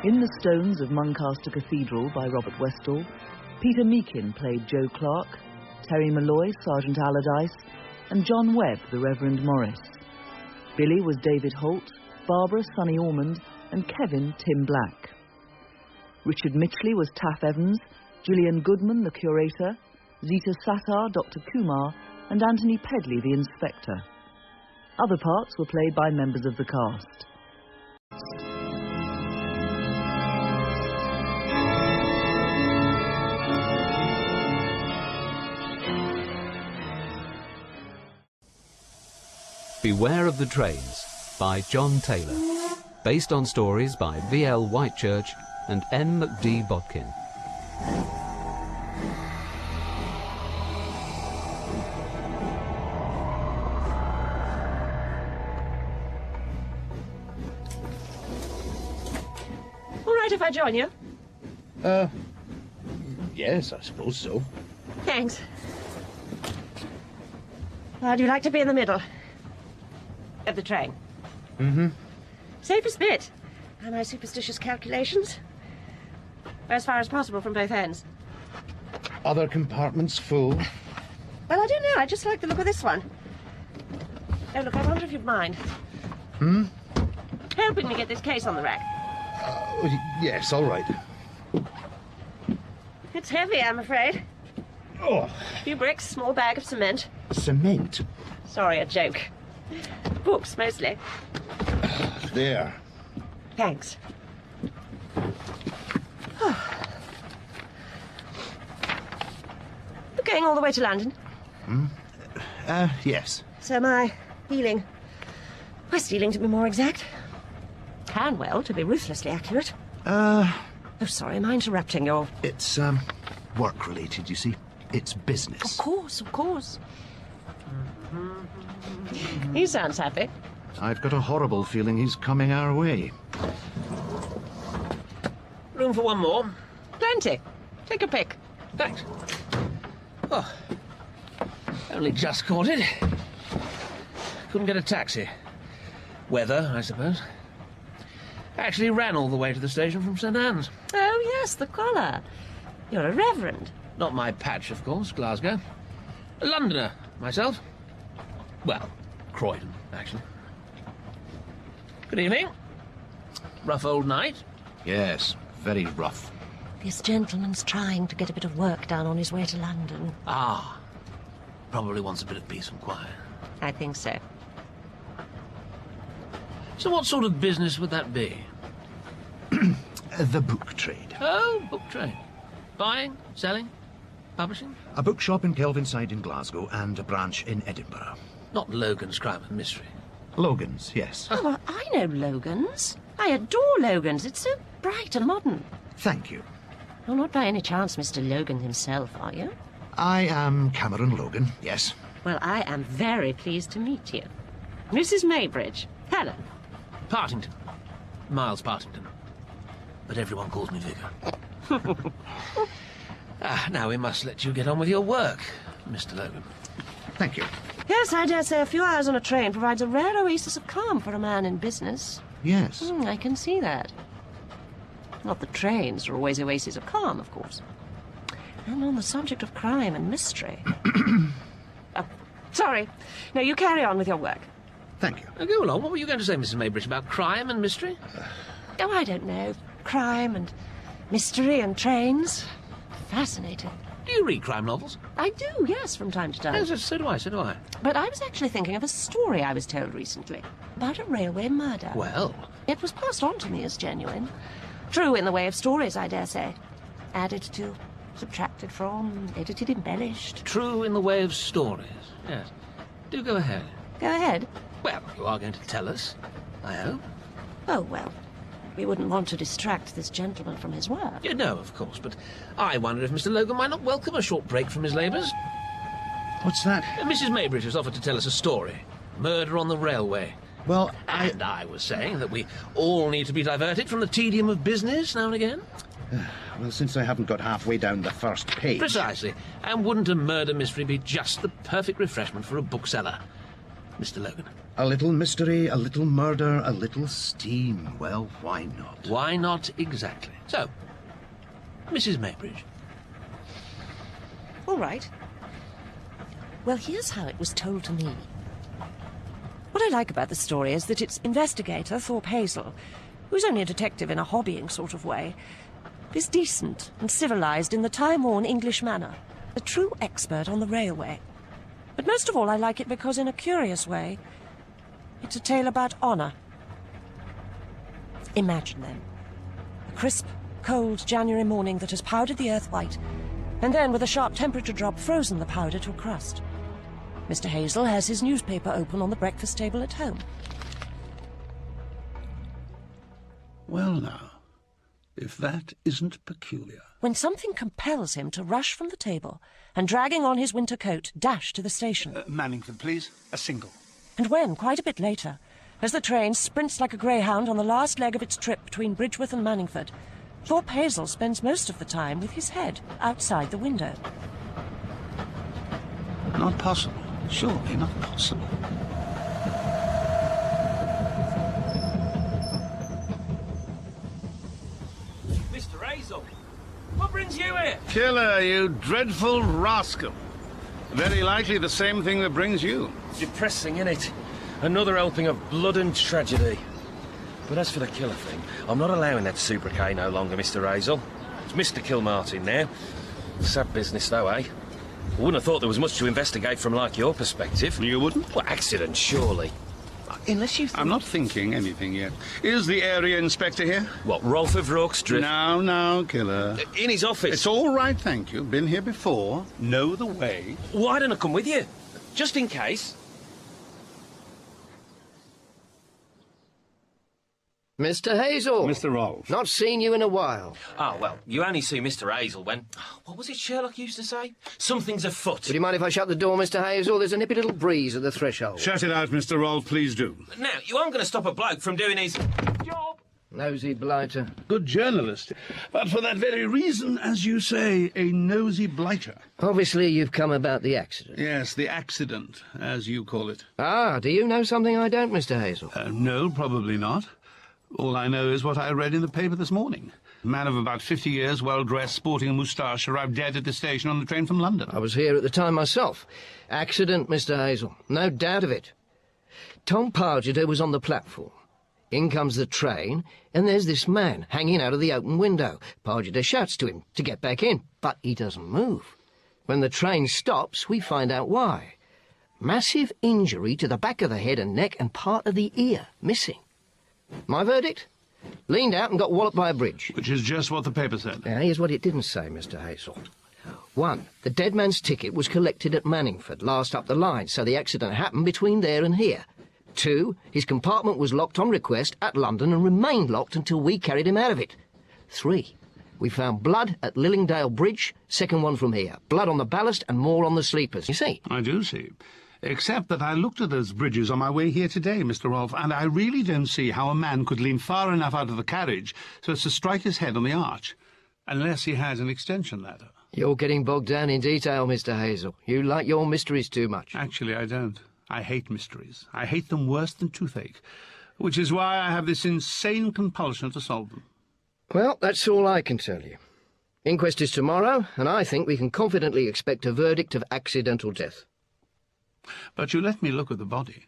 In The Stones of Muncaster Cathedral by Robert Westall, Peter Meakin played Joe Clark, Terry Malloy, Sergeant Allardyce, and John Webb, the Reverend Morris. Billy was David Holt, Barbara Sonny Ormond, and Kevin Tim Black. Richard Mitchley was Taff Evans, Gillian Goodman, the curator, Zita Sattar, Dr. Kumar, and Anthony Pedley, the inspector. Other parts were played by members of the cast. Beware of the Trains by John Taylor, based on stories by V.L. Whitechurch and N. McD. Bodkin. if I join you? Yes, I suppose so. Thanks. Would you like to be in the middle of the train? Mm-hmm. Safest bit, by my superstitious calculations. As far as possible from both ends. Other compartments full? Well, I don't know. I just like the look of this one. Oh, look, I wonder if you'd mind helping me get this case on the rack. Yes, all right. It's heavy, I'm afraid. Oh. A few bricks, small bag of cement. Cement? Sorry, a joke. Books, mostly. There. Thanks. We're going all the way to London. Yes. So am I. Ealing. West Ealing, to be more exact. Canwell, to be ruthlessly accurate. Oh, sorry, am I interrupting your... It's, work-related, you see. It's business. Of course, of course. He sounds happy. I've got a horrible feeling he's coming our way. Room for one more? Plenty. Take a pick. Thanks. Oh, only just caught it. Couldn't get a taxi. Weather, I suppose. Actually ran all the way to the station from St Anne's. Oh, yes, the collar. You're a reverend. Not my patch, of course, Glasgow. A Londoner, myself. Well, Croydon, actually. Good evening. Rough old night? Yes, very rough. This gentleman's trying to get a bit of work done on his way to London. Ah. Probably wants a bit of peace and quiet. I think so. So what sort of business would that be? The book trade. Oh, book trade. Buying, selling, publishing? A bookshop in Kelvinside in Glasgow and a branch in Edinburgh. Not Logan's Crime and Mystery. Logan's, yes. Oh, well, I know Logan's. I adore Logan's. It's so bright and modern. Thank you. You're not by any chance Mr. Logan himself, are you? I am Cameron Logan, yes. Well, I am very pleased to meet you. Mrs. Maybridge. Helen. Partington. Miles Partington. But everyone calls me Vicar. Now we must let you get on with your work, Mr. Logan. Thank you. Yes, I dare say a few hours on a train provides a rare oasis of calm for a man in business. Yes. I can see that. Not that trains are always oases of calm, of course. And on the subject of crime and mystery... Oh, sorry. No, you carry on with your work. Thank you. Go along. What were you going to say, Mrs. Maybridge, about crime and mystery? Oh, I don't know. Crime and mystery and trains. Fascinating. Do you read crime novels? I do, yes, from time to time. Yes, so do I, so do I. But I was actually thinking of a story I was told recently about a railway murder. Well? It was passed on to me as genuine. True in the way of stories, I dare say. Added to, subtracted from, edited, embellished. True in the way of stories, yes. Do go ahead. Go ahead. Well, you are going to tell us, I hope. Oh, well, we wouldn't want to distract this gentleman from his work. Yeah, no, of course, but I wonder if Mr. Logan might not welcome a short break from his labours. What's that? Mrs. Maybridge has offered to tell us a story. Murder on the railway. Well, And I was saying that we all need to be diverted from the tedium of business now and again. Well, since I haven't got halfway down the first page... Precisely. And wouldn't a murder mystery be just the perfect refreshment for a bookseller, Mr. Logan? A little mystery, a little murder, a little steam. Well, why not? Why not exactly? So, Mrs. Maybridge. All right. Well, here's how it was told to me. What I like about the story is that its investigator, Thorpe Hazel, who's only a detective in a hobbying sort of way, is decent and civilised in the time-worn English manner, a true expert on the railway. But most of all, I like it because, in a curious way, it's a tale about honour. Imagine, then, a crisp, cold January morning that has powdered the earth white, and then, with a sharp temperature drop, frozen the powder to a crust. Mr. Hazel has his newspaper open on the breakfast table at home. Well, now, if that isn't peculiar. When something compels him to rush from the table and, dragging on his winter coat, dash to the station. Manningford, please. A single. And when, quite a bit later, as the train sprints like a greyhound on the last leg of its trip between Bridgeworth and Manningford, Thorpe Hazel spends most of the time with his head outside the window. Not possible. Surely not possible. Mr. Hazel, what brings you here? Killer, you dreadful rascal. Very likely the same thing that brings you. Depressing, innit? Another helping of blood and tragedy. But as for the killer thing, I'm not allowing that sobriquet no longer, Mr. Hazel. It's Mr. Kilmartin now. Sad business, though, eh? I wouldn't have thought there was much to investigate from, like, your perspective. You wouldn't? Well, accident, surely. Unless you... I'm not thinking anything yet. Is the area inspector here? What, Rolf of Rorke's No, Killer. In his office. It's all right, thank you. Been here before. Know the way. Why don't I come with you? Just in case. Mr. Hazel. Mr. Rolfe. Not seen you in a while. Oh, well, you only see Mr. Hazel when... What was it Sherlock used to say? Something's afoot. Would you mind if I shut the door, Mr. Hazel? There's a nippy little breeze at the threshold. Shut it out, Mr. Rolfe, please do. Now, you aren't going to stop a bloke from doing his... job. Nosy blighter. Good journalist. But for that very reason, as you say, a nosy blighter. Obviously, you've come about the accident. Yes, the accident, as you call it. Ah, do you know something I don't, Mr. Hazel? No, probably not. All I know is what I read in the paper this morning. A man of about 50 years, well-dressed, sporting a moustache, arrived dead at the station on the train from London. I was here at the time myself. Accident, Mr. Hazel. No doubt of it. Tom Pargeter was on the platform. In comes the train, and there's this man hanging out of the open window. Pargeter shouts to him to get back in, but he doesn't move. When the train stops, we find out why. Massive injury to the back of the head and neck and part of the ear missing. My verdict? Leaned out and got walloped by a bridge. Which is just what the paper said. Now, here's what it didn't say, Mr. Hazel. 1. The dead man's ticket was collected at Manningford, last up the line, so the accident happened between there and here. 2. His compartment was locked on request at London and remained locked until we carried him out of it. 3. We found blood at Lillingdale Bridge, second one from here. Blood on the ballast and more on the sleepers. You see? I do see. Except that I looked at those bridges on my way here today, Mr. Rolfe, and I really don't see how a man could lean far enough out of the carriage so as to strike his head on the arch, unless he had an extension ladder. You're getting bogged down in detail, Mr. Hazel. You like your mysteries too much. Actually, I don't. I hate mysteries. I hate them worse than toothache, which is why I have this insane compulsion to solve them. Well, that's all I can tell you. Inquest is tomorrow, and I think we can confidently expect a verdict of accidental death. But you let me look at the body.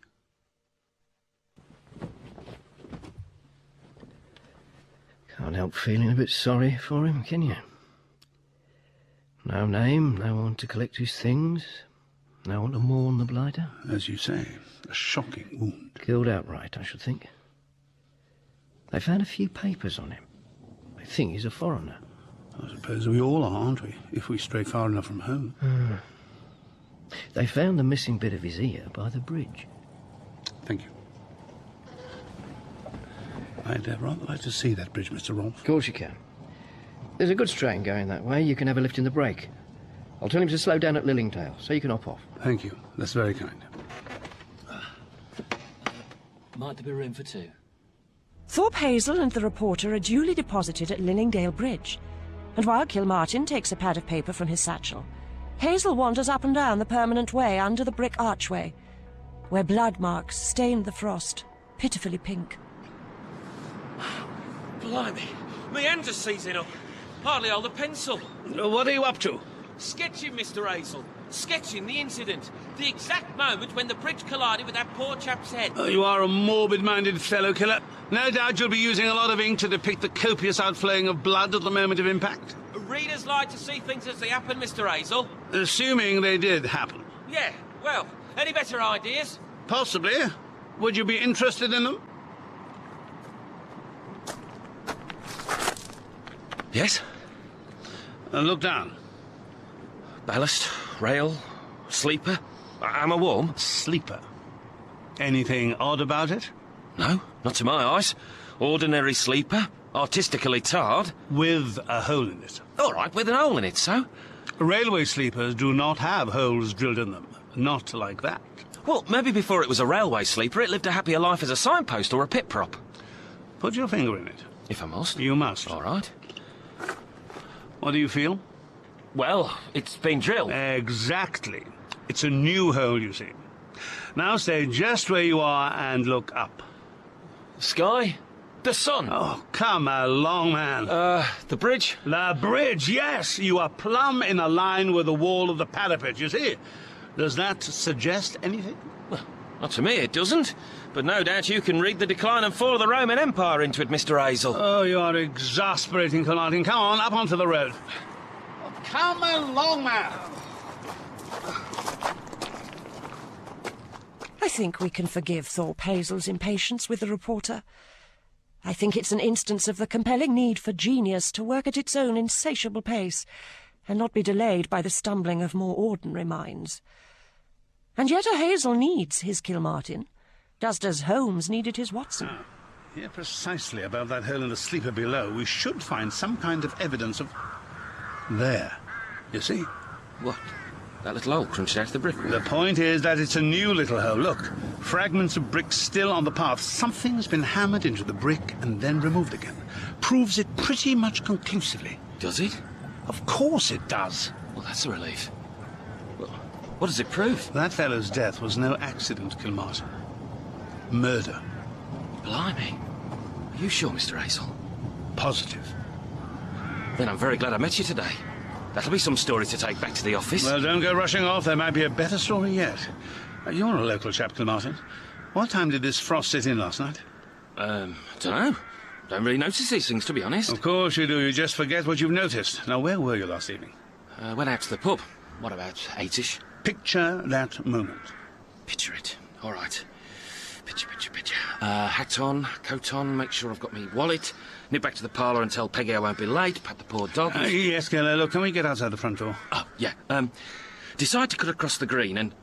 Can't help feeling a bit sorry for him, can you? No name, no one to collect his things, no one to mourn the blighter. As you say, a shocking wound. Killed outright, I should think. They found a few papers on him. They think he's a foreigner. I suppose we all are, aren't we, if we stray far enough from home? They found the missing bit of his ear by the bridge. Thank you. I'd rather like to see that bridge, Mr. Rolfe. Of course you can. There's a goods train going that way. You can have a lift in the brake. I'll tell him to slow down at Lillingdale, so you can hop off. Thank you. That's very kind. Might there be room for two? Thorpe Hazel and the reporter are duly deposited at Lillingdale Bridge, and while Kilmartin takes a pad of paper from his satchel, Hazel wanders up and down the permanent way under the brick archway, where blood marks stained the frost, pitifully pink. Blimey, my hands are seizing up. Hardly hold a pencil. What are you up to? Sketching, Mr. Hazel. Sketching the incident. The exact moment when the bridge collided with that poor chap's head. Oh, you are a morbid-minded fellow, Killer. No doubt you'll be using a lot of ink to depict the copious outflowing of blood at the moment of impact. Readers like to see things as they happen, Mr. Hazel. Assuming they did happen. Yeah, well, any better ideas? Possibly. Would you be interested in them? Yes. Look down. Ballast, rail, sleeper. Am I warm? Sleeper. Anything odd about it? No, not to my eyes. Ordinary sleeper, artistically tarred. With a hole in it. All right, with an hole in it, so? Railway sleepers do not have holes drilled in them. Not like that. Well, maybe before it was a railway sleeper, it lived a happier life as a signpost or a pit prop. Put your finger in it. If I must. You must. All right. What do you feel? Well, it's been drilled. Exactly. It's a new hole, you see. Now stay just where you are and look up. Sky? The sun? Oh, come along, man. The bridge? The bridge, yes. You are plumb in a line with the wall of the parapet, you see. Does that suggest anything? Well, not to me, it doesn't. But no doubt you can read the decline and fall of the Roman Empire into it, Mr. Hazel. Oh, you are exasperating, Connaughton. Come on, up onto the road. Oh, come along, man. I think we can forgive Thorpe Hazel's impatience with the reporter. I think it's an instance of the compelling need for genius to work at its own insatiable pace and not be delayed by the stumbling of more ordinary minds. And yet a Hazel needs his Kilmartin, just as Holmes needed his Watson. Yeah, precisely about that hole in the sleeper below. We should find some kind of evidence of... There. You see? What? That little hole crunched out of the brick? The point is that it's a new little hole. Look, fragments of brick still on the path. Something's been hammered into the brick and then removed again. Proves it pretty much conclusively. Does it? Of course it does. Well, that's a relief. Well, what does it prove? That fellow's death was no accident, Kilmartin. Murder. Blimey. Are you sure, Mr. Hazel? Positive. Then I'm very glad I met you today. That'll be some story to take back to the office. Well, don't go rushing off. There might be a better story yet. You're a local chap, Kilmartin. What time did this frost set in last night? Don't know. Don't really notice these things, to be honest. Of course you do. You just forget what you've noticed. Now, where were you last evening? Went out to the pub. What, about 8ish? Picture that moment. Picture it. All right. Picture. Hat on, coat on, make sure I've got my wallet, nip back to the parlour and tell Peggy I won't be late, pat the poor dog. Yes, Keller, look, can we get outside the front door? Oh, yeah. Decide to cut across the green and...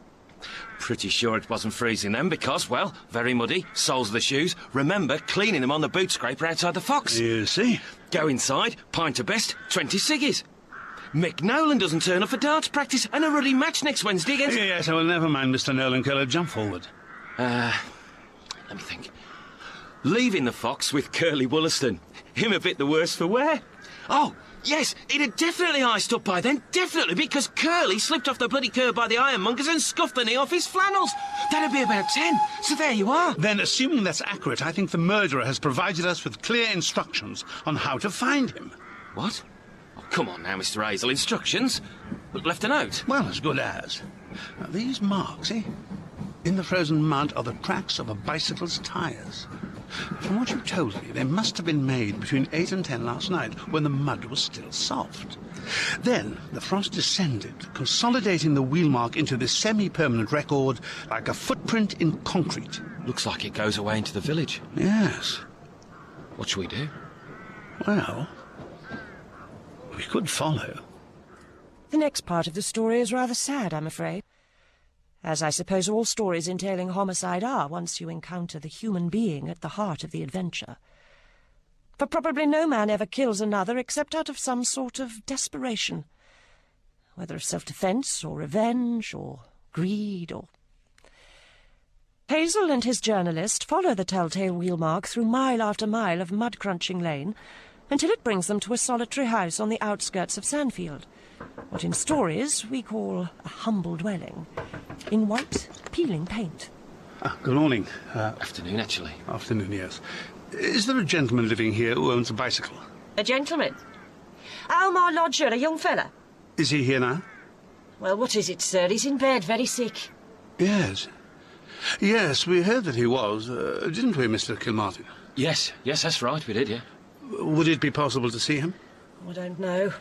Pretty sure it wasn't freezing then because, well, very muddy, soles of the shoes. Remember, cleaning them on the boot scraper outside the Fox. You see? Go inside, pint of best, 20 ciggies. Mick Nolan doesn't turn up for darts practice and a ruddy match next Wednesday against... Yes, well, never mind, Mr. Nolan, Keller, jump forward. Let me think. Leaving the Fox with Curly Wollaston. Him a bit the worse for wear. Oh, yes, he'd have definitely iced up by then, definitely, because Curly slipped off the bloody curb by the ironmongers and scuffed the knee off his flannels. That'd be about 10, so there you are. Then, assuming that's accurate, I think the murderer has provided us with clear instructions on how to find him. What? Oh, come on now, Mr. Hazel, instructions? Left a note? Well, as good as. Now, these marks, eh? In the frozen mud are the tracks of a bicycle's tyres. From what you told me, they must have been made between 8 and 10 last night, when the mud was still soft. Then the frost descended, consolidating the wheel mark into this semi-permanent record like a footprint in concrete. Looks like it goes away into the village. Yes. What shall we do? Well, we could follow. The next part of the story is rather sad, I'm afraid. As I suppose all stories entailing homicide are once you encounter the human being at the heart of the adventure. For probably no man ever kills another except out of some sort of desperation, whether of self-defence or revenge or greed or... Hazel and his journalist follow the telltale wheel mark through mile after mile of mud-crunching lane until it brings them to a solitary house on the outskirts of Sandfield, what in stories we call a humble dwelling, in white, peeling paint. Good morning. Afternoon, actually. Afternoon, yes. Is there a gentleman living here who owns a bicycle? A gentleman? Oh, my lodger, a young fella. Is he here now? Well, what is it, sir? He's in bed, very sick. Yes. Yes, we heard that he was, didn't we, Mr. Kilmartin? Yes, that's right, we did, yeah. Would it be possible to see him? I don't know.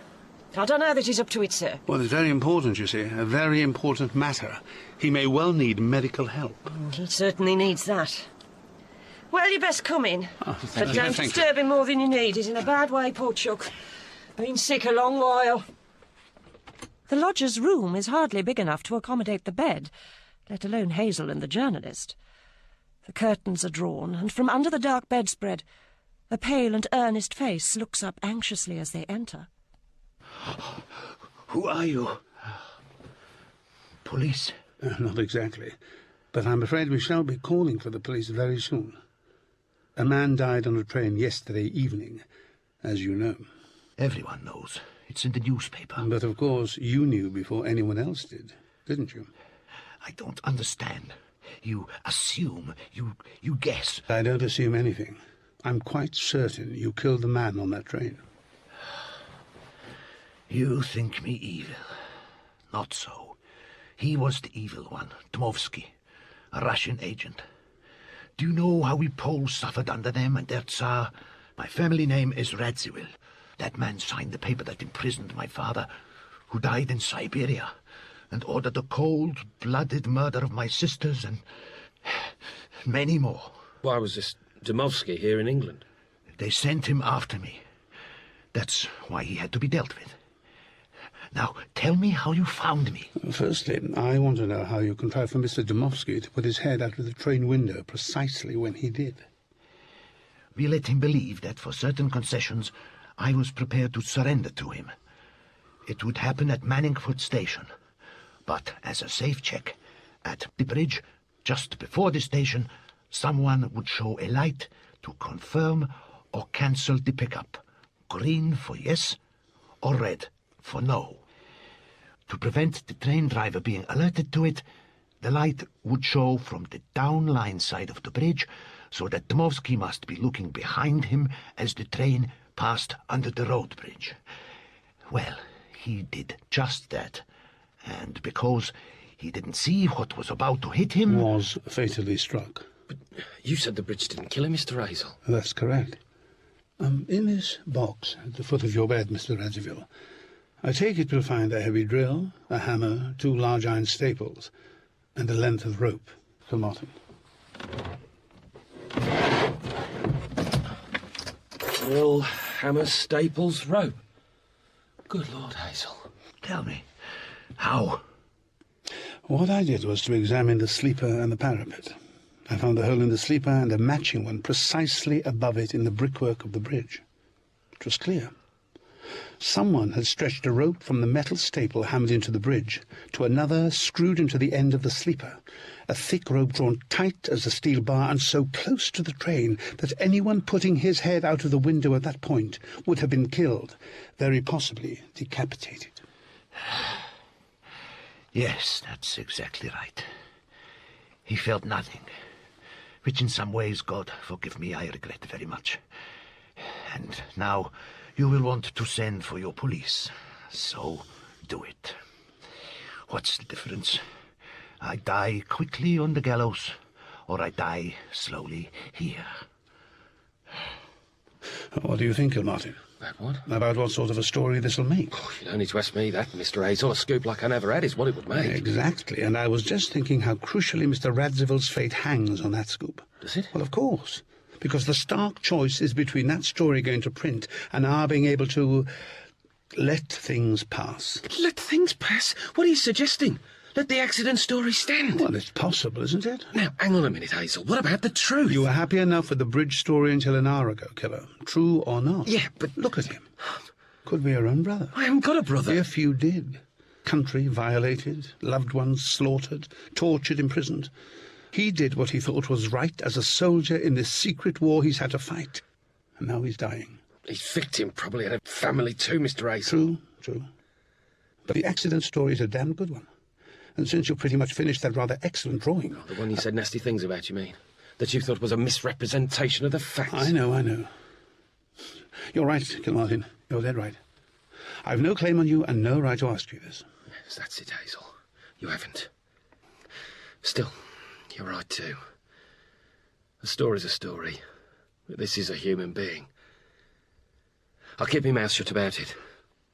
I don't know that he's up to it, sir. Well, it's very important, you see. A very important matter. He may well need medical help. He certainly needs that. Well, you best come in. Oh, but don't disturb him more than you need. He's in a bad way, poor Chuck. Been sick a long while. The lodger's room is hardly big enough to accommodate the bed, let alone Hazel and the journalist. The curtains are drawn, and from under the dark bedspread, a pale and earnest face looks up anxiously as they enter. Who are you? Police? Not exactly. But I'm afraid we shall be calling for the police very soon. A man died on a train yesterday evening, as you know. Everyone knows. It's in the newspaper. But of course, you knew before anyone else did, didn't you? I don't understand. You assume, you guess. I don't assume anything. I'm quite certain you killed the man on that train. You think me evil. Not so. He was the evil one, Dmovsky, a Russian agent. Do you know how we Poles suffered under them and their Tsar? My family name is Radziwill. That man signed the paper that imprisoned my father, who died in Siberia, and ordered the cold-blooded murder of my sisters and many more. Why was this Dmovsky here in England? They sent him after me. That's why he had to be dealt with. Now, tell me how you found me. Firstly, I want to know how you contrived for Mr. Dmovsky to put his head out of the train window precisely when he did. We let him believe that for certain concessions I was prepared to surrender to him. It would happen at Manningford Station, but as a safe check, at the bridge, just before the station, someone would show a light to confirm or cancel the pickup. Green for yes, or red for no. To prevent the train driver being alerted to it, the light would show from the downline side of the bridge, so that Dmovsky must be looking behind him as the train passed under the road bridge. Well, he did just that, and because he didn't see what was about to hit him... Was fatally struck. But you said the bridge didn't kill him, Mr. Hazel. That's correct. In this box at the foot of your bed, Mr. Radziwill, I take it you'll find a heavy drill, a hammer, 2 large iron staples, and a length of rope. Sir Martin. Drill, hammer, staples, rope. Good Lord, Hazel. Tell me, how? What I did was to examine the sleeper and the parapet. I found a hole in the sleeper and a matching one precisely above it in the brickwork of the bridge. It was clear. Someone had stretched a rope from the metal staple hammered into the bridge to another screwed into the end of the sleeper, a thick rope drawn tight as a steel bar and so close to the train that anyone putting his head out of the window at that point would have been killed, very possibly decapitated. Yes, that's exactly right. He felt nothing, which in some ways, God forgive me, I regret very much. And now you will want to send for your police, so do it. What's the difference? I die quickly on the gallows, or I die slowly here. What do you think, Martin? About what? About what sort of a story this'll make. Oh, you don't need to ask me that, Mr. Hazel. A scoop like I never had is what it would make. Exactly, and I was just thinking how crucially Mr. Radzivill's fate hangs on that scoop. Does it? Well, of course. Because the stark choice is between that story going to print and our being able to let things pass. Let things pass? What are you suggesting? Let the accident story stand? Well, it's possible, isn't it? Now, hang on a minute, Hazel. What about the truth? You were happy enough with the bridge story until an hour ago, Killer. True or not? Yeah, but... Look at him. Could be your own brother. I haven't got a brother. If you did. Country violated, loved ones slaughtered, tortured, imprisoned. He did what he thought was right as a soldier in this secret war he's had to fight. And now he's dying. His victim probably had a family too, Mr. Hazel. True. But the accident story is a damn good one. And since you pretty much finished that rather excellent drawing... Oh, the one you said nasty things about, you mean? That you thought was a misrepresentation of the facts? I know. You're right, Kilmartin. You're dead right. I've no claim on you and no right to ask you this. Yes, that's it, Hazel. You haven't. Still, you're right too. A story's a story. But this is a human being. I'll keep my mouth shut about it.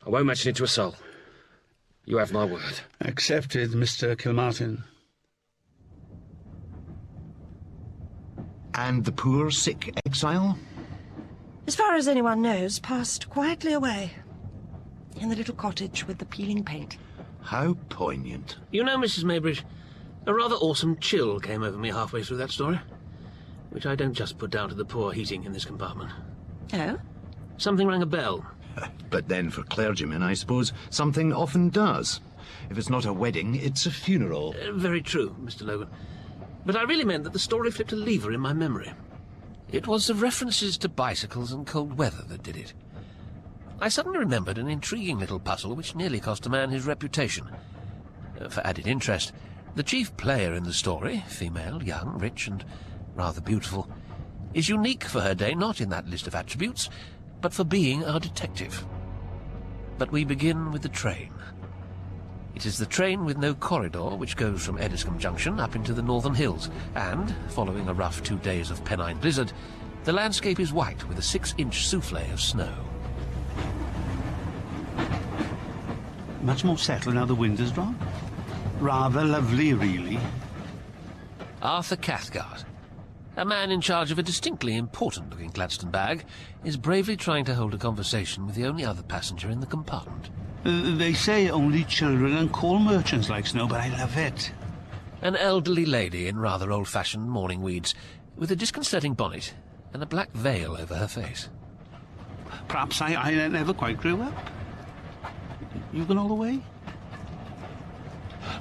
I won't mention it to a soul. You have my word. Accepted, Mr. Kilmartin. And the poor, sick exile? As far as anyone knows, passed quietly away. In the little cottage with the peeling paint. How poignant. You know, Mrs. Maybridge, a rather awesome chill came over me halfway through that story, which I don't just put down to the poor heating in this compartment. Oh? Something rang a bell. But then for clergymen, I suppose, something often does. If it's not a wedding, it's a funeral. Very true, Mr. Logan. But I really meant that the story flipped a lever in my memory. It was the references to bicycles and cold weather that did it. I suddenly remembered an intriguing little puzzle which nearly cost a man his reputation. For added interest, the chief player in the story, female, young, rich, and rather beautiful, is unique for her day, not in that list of attributes, but for being our detective. But we begin with the train. It is the train with no corridor which goes from Eddiscombe Junction up into the northern hills, and, following a rough 2 days of Pennine blizzard, the landscape is white with a 6-inch souffle of snow. Much more settled now the wind has dropped. Rather lovely, really. Arthur Cathcart, a man in charge of a distinctly important-looking Gladstone bag, is bravely trying to hold a conversation with the only other passenger in the compartment. They say only children and coal merchants like snow, but I love it. An elderly lady in rather old-fashioned mourning weeds, with a disconcerting bonnet and a black veil over her face. Perhaps I never quite grew up. You gone all the way?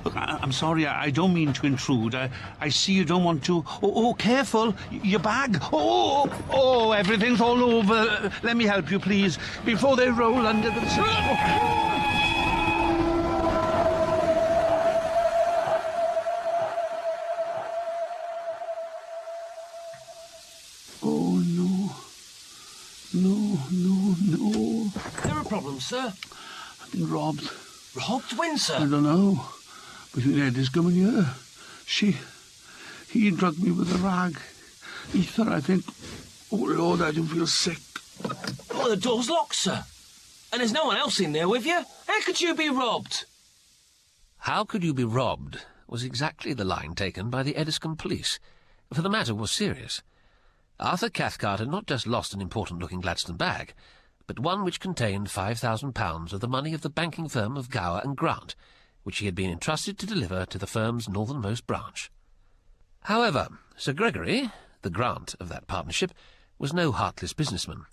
Look, I'm sorry, I don't mean to intrude. I see you don't want to... Oh, careful! Your bag! Oh, everything's all over. Let me help you, please, before they roll under the... Oh, no. No. There are problems, sir? I've been robbed. Robbed? When, sir? I don't know. Between Eddiscombe and here. He drugged me with a rag. Ether, I think. Oh, Lord, I do feel sick. Oh, the door's locked, sir. And there's no one else in there with you. How could you be robbed? How could you be robbed was exactly the line taken by the Eddiscombe police, for the matter was serious. Arthur Cathcart had not just lost an important-looking Gladstone bag, but one which contained £5,000 of the money of the banking firm of Gower and Grant, which he had been entrusted to deliver to the firm's northernmost branch. However, Sir Gregory, the Grant of that partnership, was no heartless businessman.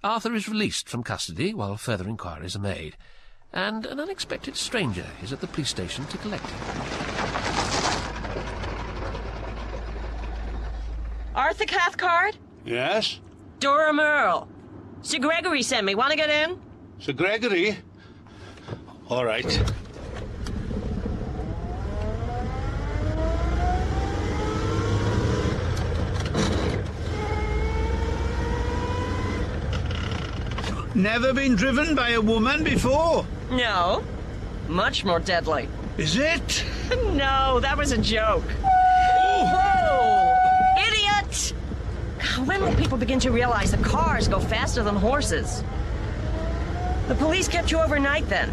Arthur is released from custody while further inquiries are made, and an unexpected stranger is at the police station to collect him. Arthur Cathcart? Yes? Durham Earl. Sir Gregory sent me. Want to get in? Sir Gregory? All right. Never been driven by a woman before? No. Much more deadly. Is it? No, that was a joke. Oh. Whoa! Idiot! When will people begin to realize that cars go faster than horses? The police kept you overnight then.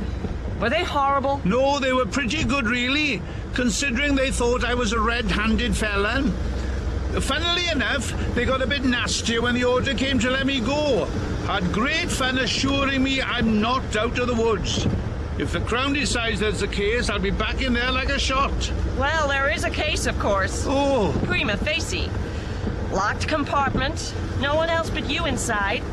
Were they horrible? No, they were pretty good, really, considering they thought I was a red-handed felon. Funnily enough, they got a bit nastier when the order came to let me go. Had great fun assuring me I'm not out of the woods. If the Crown decides there's a case, I'll be back in there like a shot. Well, there is a case, of course. Oh. Prima facie. Locked compartment. No one else but you inside.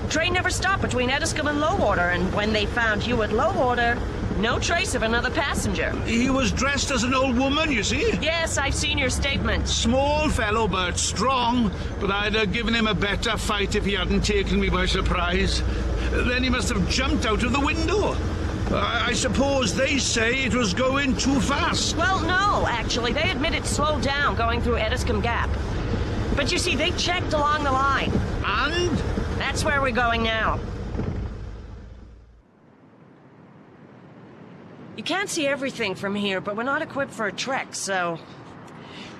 Train never stopped between Eddiscombe and Lowater, and when they found you at Lowater, no trace of another passenger. He was dressed as an old woman, you see? Yes, I've seen your statement. Small fellow, but strong. But I'd have given him a better fight if he hadn't taken me by surprise. Then he must have jumped out of the window. I suppose they say it was going too fast. Well, no, actually. They admit it slowed down going through Eddiscombe Gap. But you see, they checked along the line. And? That's where we're going now. You can't see everything from here, but we're not equipped for a trek, so...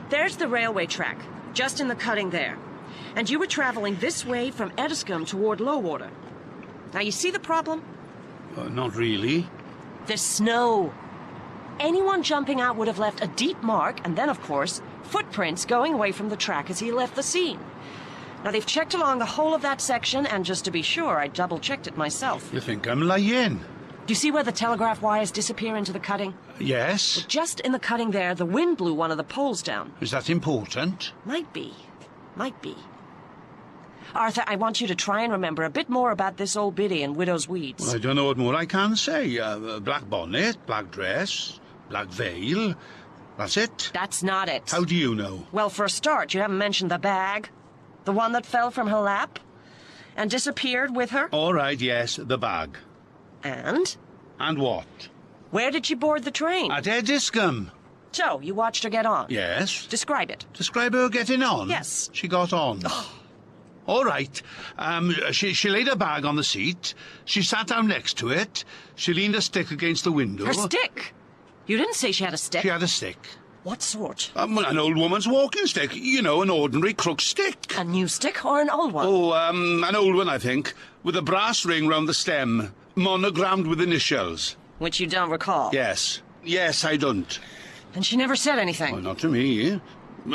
There's the railway track, just in the cutting there. And you were traveling this way from Eddiscombe toward Lowater. Now, you see the problem? Not really. The snow. Anyone jumping out would have left a deep mark, and then, of course, footprints going away from the track as he left the scene. Now, they've checked along the whole of that section, and just to be sure, I double-checked it myself. You think I'm lying? Do you see where the telegraph wires disappear into the cutting? Yes. Well, just in the cutting there, the wind blew one of the poles down. Is that important? Might be. Might be. Arthur, I want you to try and remember a bit more about this old biddy and Widow's Weeds. Well, I don't know what more I can say. Black bonnet, black dress, black veil. That's it? That's not it. How do you know? Well, for a start, you haven't mentioned the bag. The one that fell from her lap. And disappeared with her? All right, yes, the bag. And? And what? Where did she board the train? At Ediscombe. So, you watched her get on? Yes. Describe it. Describe her getting on? Yes. She got on. Oh. All right. She laid her bag on the seat. She sat down next to it. She leaned a stick against the window. Her stick? You didn't say she had a stick. She had a stick. What sort? An old woman's walking stick. You know, an ordinary crook stick. A new stick or an old one? Oh, an old one, I think, with a brass ring round the stem, monogrammed with initials. Which you don't recall? Yes. Yes, I don't. And she never said anything? Well, not to me.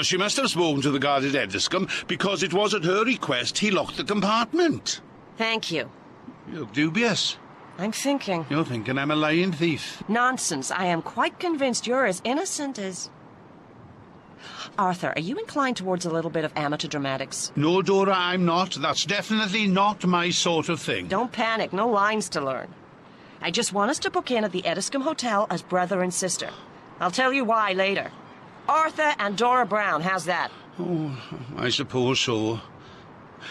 She must have spoken to the guard at Ediscombe, because it was at her request he locked the compartment. Thank you. You look dubious. I'm thinking. You're thinking I'm a lying thief. Nonsense. I am quite convinced you're as innocent as... Arthur, are you inclined towards a little bit of amateur dramatics? No, Dora, I'm not. That's definitely not my sort of thing. Don't panic. No lines to learn. I just want us to book in at the Ediscombe Hotel as brother and sister. I'll tell you why later. Arthur and Dora Brown, how's that? Oh, I suppose so.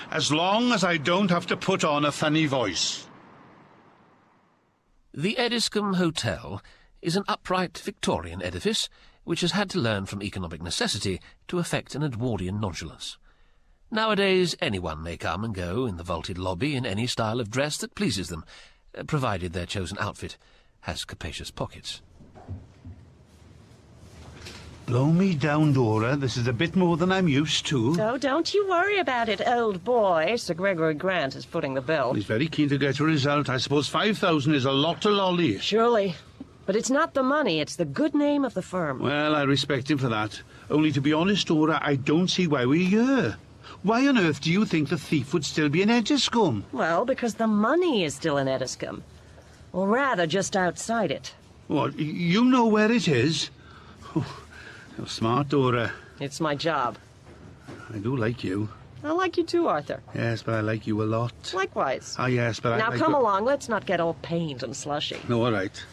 As long as I don't have to put on a funny voice. The Ediscombe Hotel is an upright Victorian edifice which has had to learn from economic necessity to affect an Edwardian nonchalance. Nowadays anyone may come and go in the vaulted lobby in any style of dress that pleases them, provided their chosen outfit has capacious pockets. Blow me down, Dora. This is a bit more than I'm used to. Oh, don't you worry about it, old boy. Sir Gregory Grant is footing the bill. He's very keen to get a result. I suppose 5,000 is a lot to lolly. Surely. But it's not the money, it's the good name of the firm. Well, I respect him for that. Only to be honest, Dora, I don't see why we're here. Why on earth do you think the thief would still be in Ediscombe? Well, because the money is still in Ediscombe. Or rather, just outside it. What, you know where it is? Oh, you're smart, Dora. It's my job. I do like you. I like you too, Arthur. Yes, but I like you a lot. Likewise. Ah, yes, but now come along, let's not get all pained and slushy. No, all right.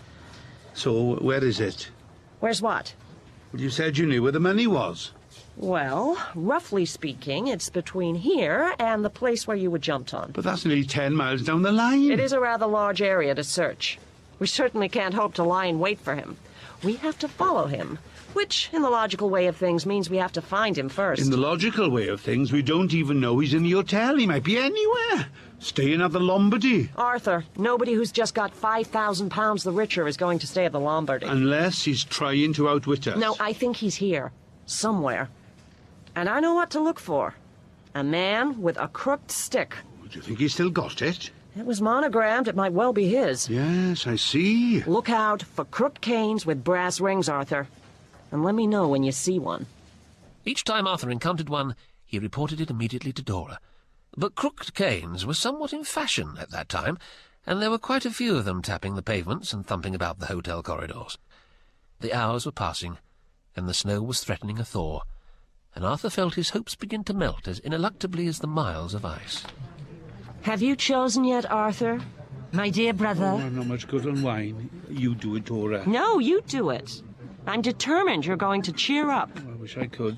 So, where is it? Where's what? Well, you said you knew where the money was. Well, roughly speaking, it's between here and the place where you were jumped on. But that's nearly 10 miles down the line. It is a rather large area to search. We certainly can't hope to lie in wait for him. We have to follow him, which, in the logical way of things, means we have to find him first. In the logical way of things, we don't even know he's in the hotel. He might be anywhere. Staying at the Lombardy. Arthur, nobody who's just got £5,000 the richer is going to stay at the Lombardy. Unless he's trying to outwit us. No, I think he's here. Somewhere. And I know what to look for. A man with a crooked stick. Do you think he's still got it? It was monogrammed. It might well be his. Yes, I see. Look out for crooked canes with brass rings, Arthur. And let me know when you see one. Each time Arthur encountered one, he reported it immediately to Dora. But crooked canes were somewhat in fashion at that time, and there were quite a few of them tapping the pavements and thumping about the hotel corridors. The hours were passing, and the snow was threatening a thaw, and Arthur felt his hopes begin to melt as ineluctably as the miles of ice. Have you chosen yet, Arthur? My dear brother? Oh, I'm not much good on wine. You do it, Dora. No, you do it. I'm determined you're going to cheer up. Oh, I wish I could.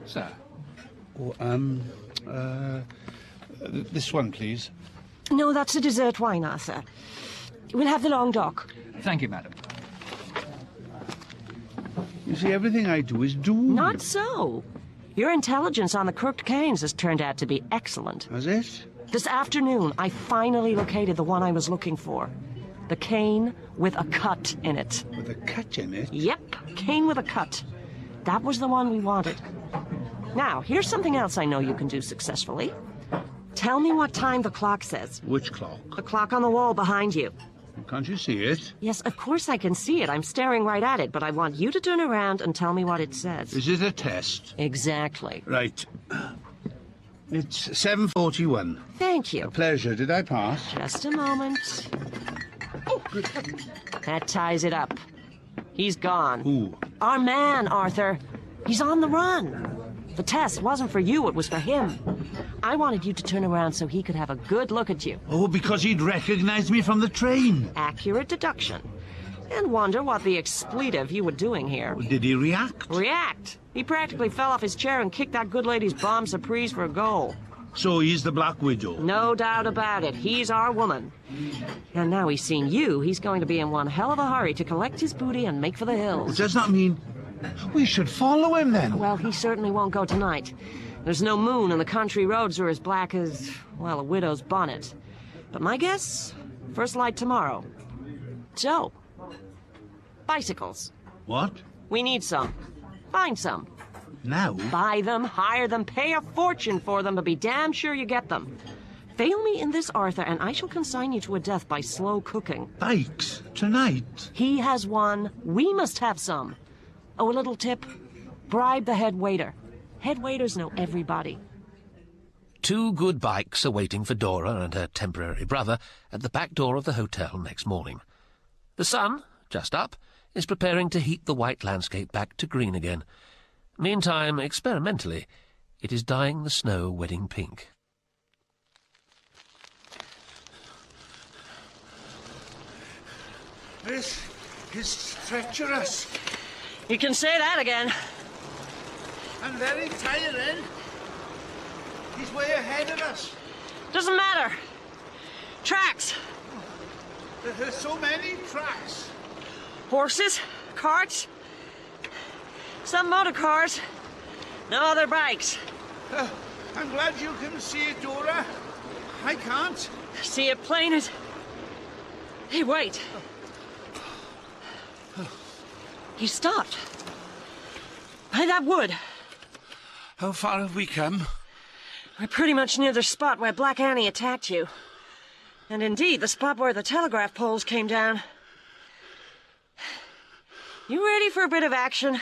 Sir? Oh, this one, please. No, that's a dessert wine, Arthur. We'll have the long dock. Thank you, madam. You see, everything I do is due. Not so. Your intelligence on the crooked canes has turned out to be excellent. Has it? This afternoon, I finally located the one I was looking for. The cane with a cut in it. With a cut in it? Yep, cane with a cut. That was the one we wanted. Now, here's something else I know you can do successfully. Tell me what time the clock says. Which clock? The clock on the wall behind you. Can't you see it? Yes, of course I can see it. I'm staring right at it, but I want you to turn around and tell me what it says. Is it a test? Exactly. Right. It's 7:41. Thank you. A pleasure. Did I pass? Just a moment. That ties it up. He's gone. Who? Our man, Arthur. He's on the run. The test wasn't for you, it was for him. I wanted you to turn around so he could have a good look at you. Oh, because he'd recognized me from the train. Accurate deduction. And wonder what the expletive you were doing here. Did he react? React? He practically fell off his chair and kicked that good lady's bomb surprise for a goal. So he's the Black Widow? No doubt about it. He's our woman. And now he's seen you, he's going to be in one hell of a hurry to collect his booty and make for the hills. Does that mean we should follow him, then? Well, he certainly won't go tonight. There's no moon, and the country roads are as black as, well, a widow's bonnet. But my guess, first light tomorrow. So, bicycles. What? We need some. Find some. Now? Buy them, hire them, pay a fortune for them, but be damn sure you get them. Fail me in this, Arthur, and I shall consign you to a death by slow cooking. Bikes? Tonight? He has one. We must have some. Oh, a little tip. Bribe the head waiter. Head waiters know everybody. 2 good bikes are waiting for Dora and her temporary brother at the back door of the hotel next morning. The sun, just up, is preparing to heat the white landscape back to green again. Meantime, experimentally, it is dyeing the snow wedding pink. This is treacherous. You can say that again. And very tiring. He's way ahead of us. Doesn't matter. Tracks. There's so many tracks. Horses, carts, some motor cars, no other bikes. I'm glad you can see it, Dora. I can't. See it plain as... Hey, wait. He stopped. By that wood. How far have we come? We're pretty much near the spot where Black Annie attacked you. And indeed, the spot where the telegraph poles came down. You ready for a bit of action?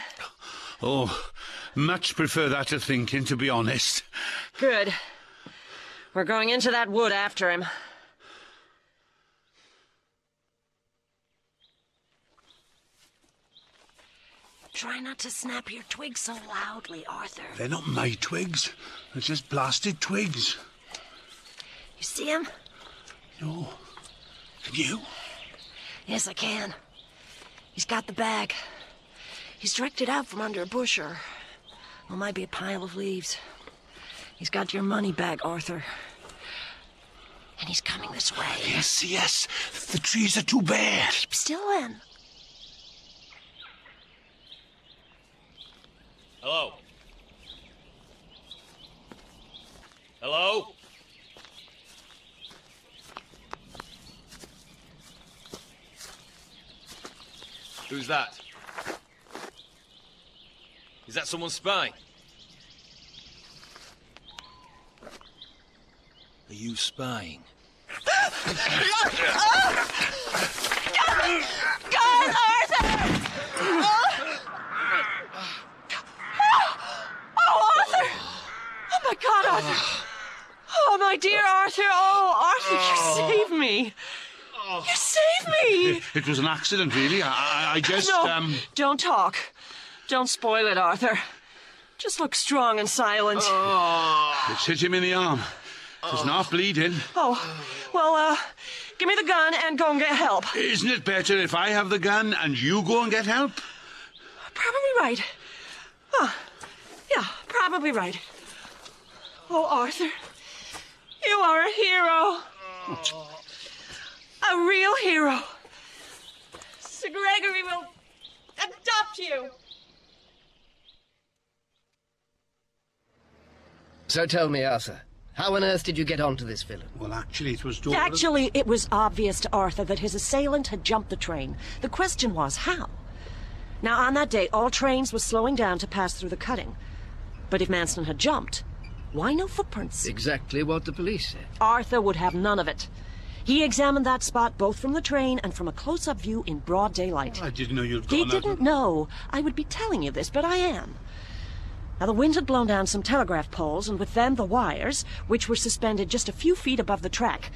Oh, much prefer that to thinking, to be honest. Good. We're going into that wood after him. Try not to snap your twigs so loudly, Arthur. They're not my twigs. They're just blasted twigs. You see him? No. Can you? Yes, I can. He's got the bag. He's dragged it out from under a bush or might be a pile of leaves. He's got your money bag, Arthur. And he's coming this way. Yes, yes. The trees are too bare. Keep still, then. Hello? Hello? Who's that? Is that someone spying? Are you spying? Guys, Arthur! Oh, Arthur! Oh, my God, Arthur! Oh, my dear Arthur! Oh, Arthur, you saved me! You saved me! It was an accident, really. I just, No, don't talk. Don't spoil it, Arthur. Just look strong and silent. It's hit him in the arm. He's not bleeding. Oh, well, give me the gun and go and get help. Isn't it better if I have the gun and you go and get help? Probably right. Huh. Yeah, probably right. Oh, Arthur, you are a hero. A real hero. Sir Gregory will adopt you. So tell me, Arthur, how on earth did you get onto this villain? Well, actually, it was Dora. Actually, it was obvious to Arthur that his assailant had jumped the train. The question was, how? Now, on that day, all trains were slowing down to pass through the cutting. But if Manston had jumped, why no footprints? Exactly what the police said. Arthur would have none of it. He examined that spot both from the train and from a close-up view in broad daylight. I didn't know you'd gone He out didn't of... know I would be telling you this, but I am. Now, the wind had blown down some telegraph poles, and with them the wires, which were suspended just a few feet above the track,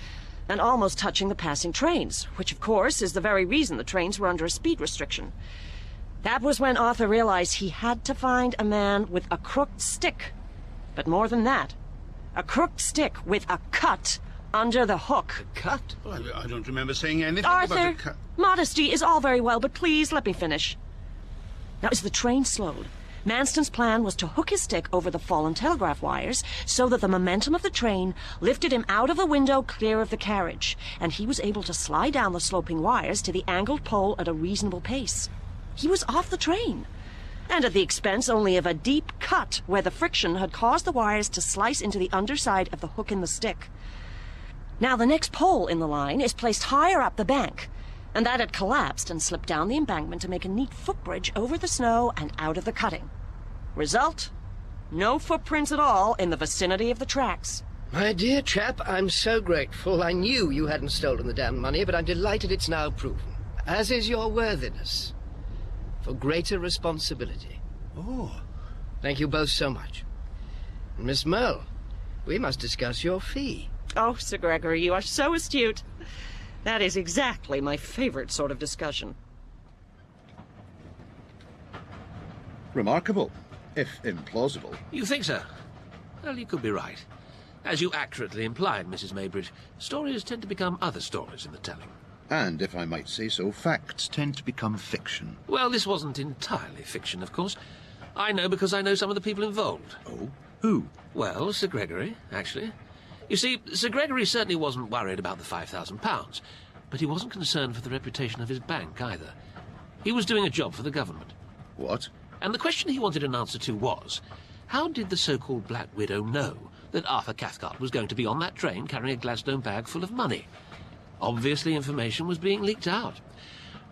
and almost touching the passing trains, which, of course, is the very reason the trains were under a speed restriction. That was when Arthur realized he had to find a man with a crooked stick. But more than that, a crooked stick with a cut under the hook. A cut? Well, I don't remember saying anything Arthur, about a cut. modesty is all very well, but please let me finish. Now, as the train slowed, Manston's plan was to hook his stick over the fallen telegraph wires so that the momentum of the train lifted him out of the window clear of the carriage, and he was able to slide down the sloping wires to the angled pole at a reasonable pace. He was off the train, and at the expense only of a deep cut where the friction had caused the wires to slice into the underside of the hook in the stick. Now the next pole in the line is placed higher up the bank, and that had collapsed and slipped down the embankment to make a neat footbridge over the snow and out of the cutting. Result? No footprints at all in the vicinity of the tracks. My dear chap, I'm so grateful. I knew you hadn't stolen the damned money, but I'm delighted it's now proven, as is your worthiness, for greater responsibility. Oh. Thank you both so much. Miss Merle, we must discuss your fee. Oh, Sir Gregory, you are so astute. That is exactly my favorite sort of discussion. Remarkable, if implausible. You think so? Well, you could be right. As you accurately implied, Mrs. Maybridge, stories tend to become other stories in the telling. And, if I might say so, facts tend to become fiction. Well, this wasn't entirely fiction, of course. I know because I know some of the people involved. Oh? Who? Well, Sir Gregory, actually. You see, Sir Gregory certainly wasn't worried about the £5,000, but he wasn't concerned for the reputation of his bank either. He was doing a job for the government. What? And the question he wanted an answer to was, how did the so-called Black Widow know that Arthur Cathcart was going to be on that train carrying a Gladstone bag full of money? Obviously information was being leaked out.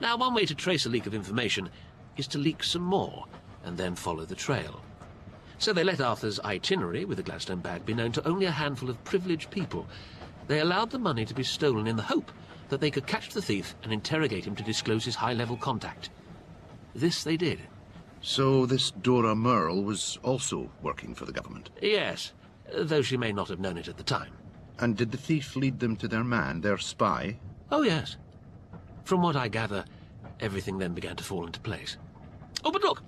Now, one way to trace a leak of information is to leak some more, and then follow the trail. So they let Arthur's itinerary with the Gladstone bag be known to only a handful of privileged people. They allowed the money to be stolen in the hope that they could catch the thief and interrogate him to disclose his high-level contact. This they did. So this Dora Merle was also working for the government? Yes, though she may not have known it at the time. And did the thief lead them to their man, their spy? Oh, yes. From what I gather, everything then began to fall into place. Oh, but look!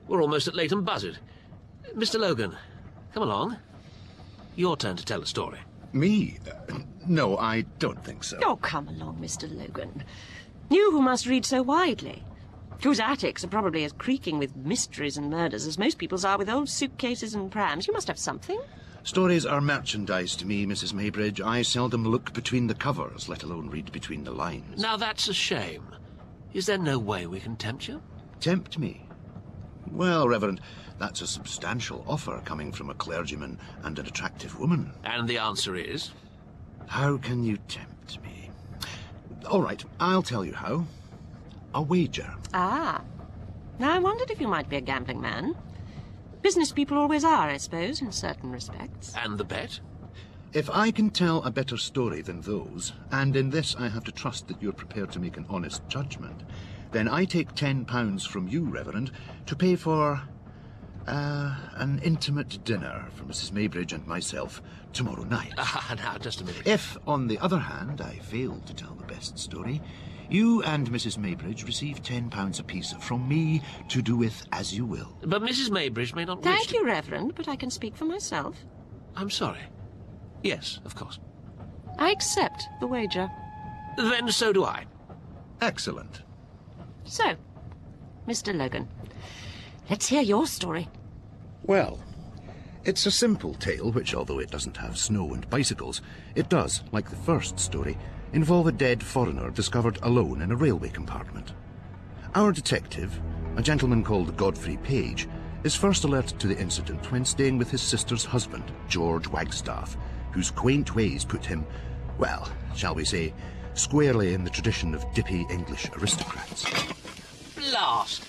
We're almost at Leighton Buzzard. Mr. Logan, come along. Your turn to tell a story. Me? No, I don't think so. Oh, come along, Mr. Logan. You who must read so widely, whose attics are probably as creaking with mysteries and murders as most people's are with old suitcases and prams. You must have something. Stories are merchandise to me, Mrs. Maybridge. I seldom look between the covers, let alone read between the lines. Now, that's a shame. Is there no way we can tempt you? Tempt me? Well, Reverend, that's a substantial offer coming from a clergyman and an attractive woman. And the answer is? How can you tempt me? All right, I'll tell you how. A wager. Ah. Now, I wondered if you might be a gambling man. Business people always are, I suppose, in certain respects. And the bet? If I can tell a better story than those, and in this I have to trust that you're prepared to make an honest judgment, then I take £10 from you, Reverend, to pay for an intimate dinner for Mrs. Maybridge and myself tomorrow night. Now, just a minute. If, on the other hand, I fail to tell the best story, you and Mrs. Maybridge receive £10 apiece from me to do with as you will. But Mrs. Maybridge may not wish Thank you, Reverend, but I can speak for myself. I'm sorry. Yes, of course. I accept the wager. Then so do I. Excellent. So, Mr. Logan, let's hear your story. Well, it's a simple tale which, although it doesn't have snow and bicycles, it does, like the first story, involve a dead foreigner discovered alone in a railway compartment. Our detective, a gentleman called Godfrey Page, is first alerted to the incident when staying with his sister's husband, George Wagstaff, whose quaint ways put him, well, shall we say, squarely in the tradition of dippy English aristocrats. Blast!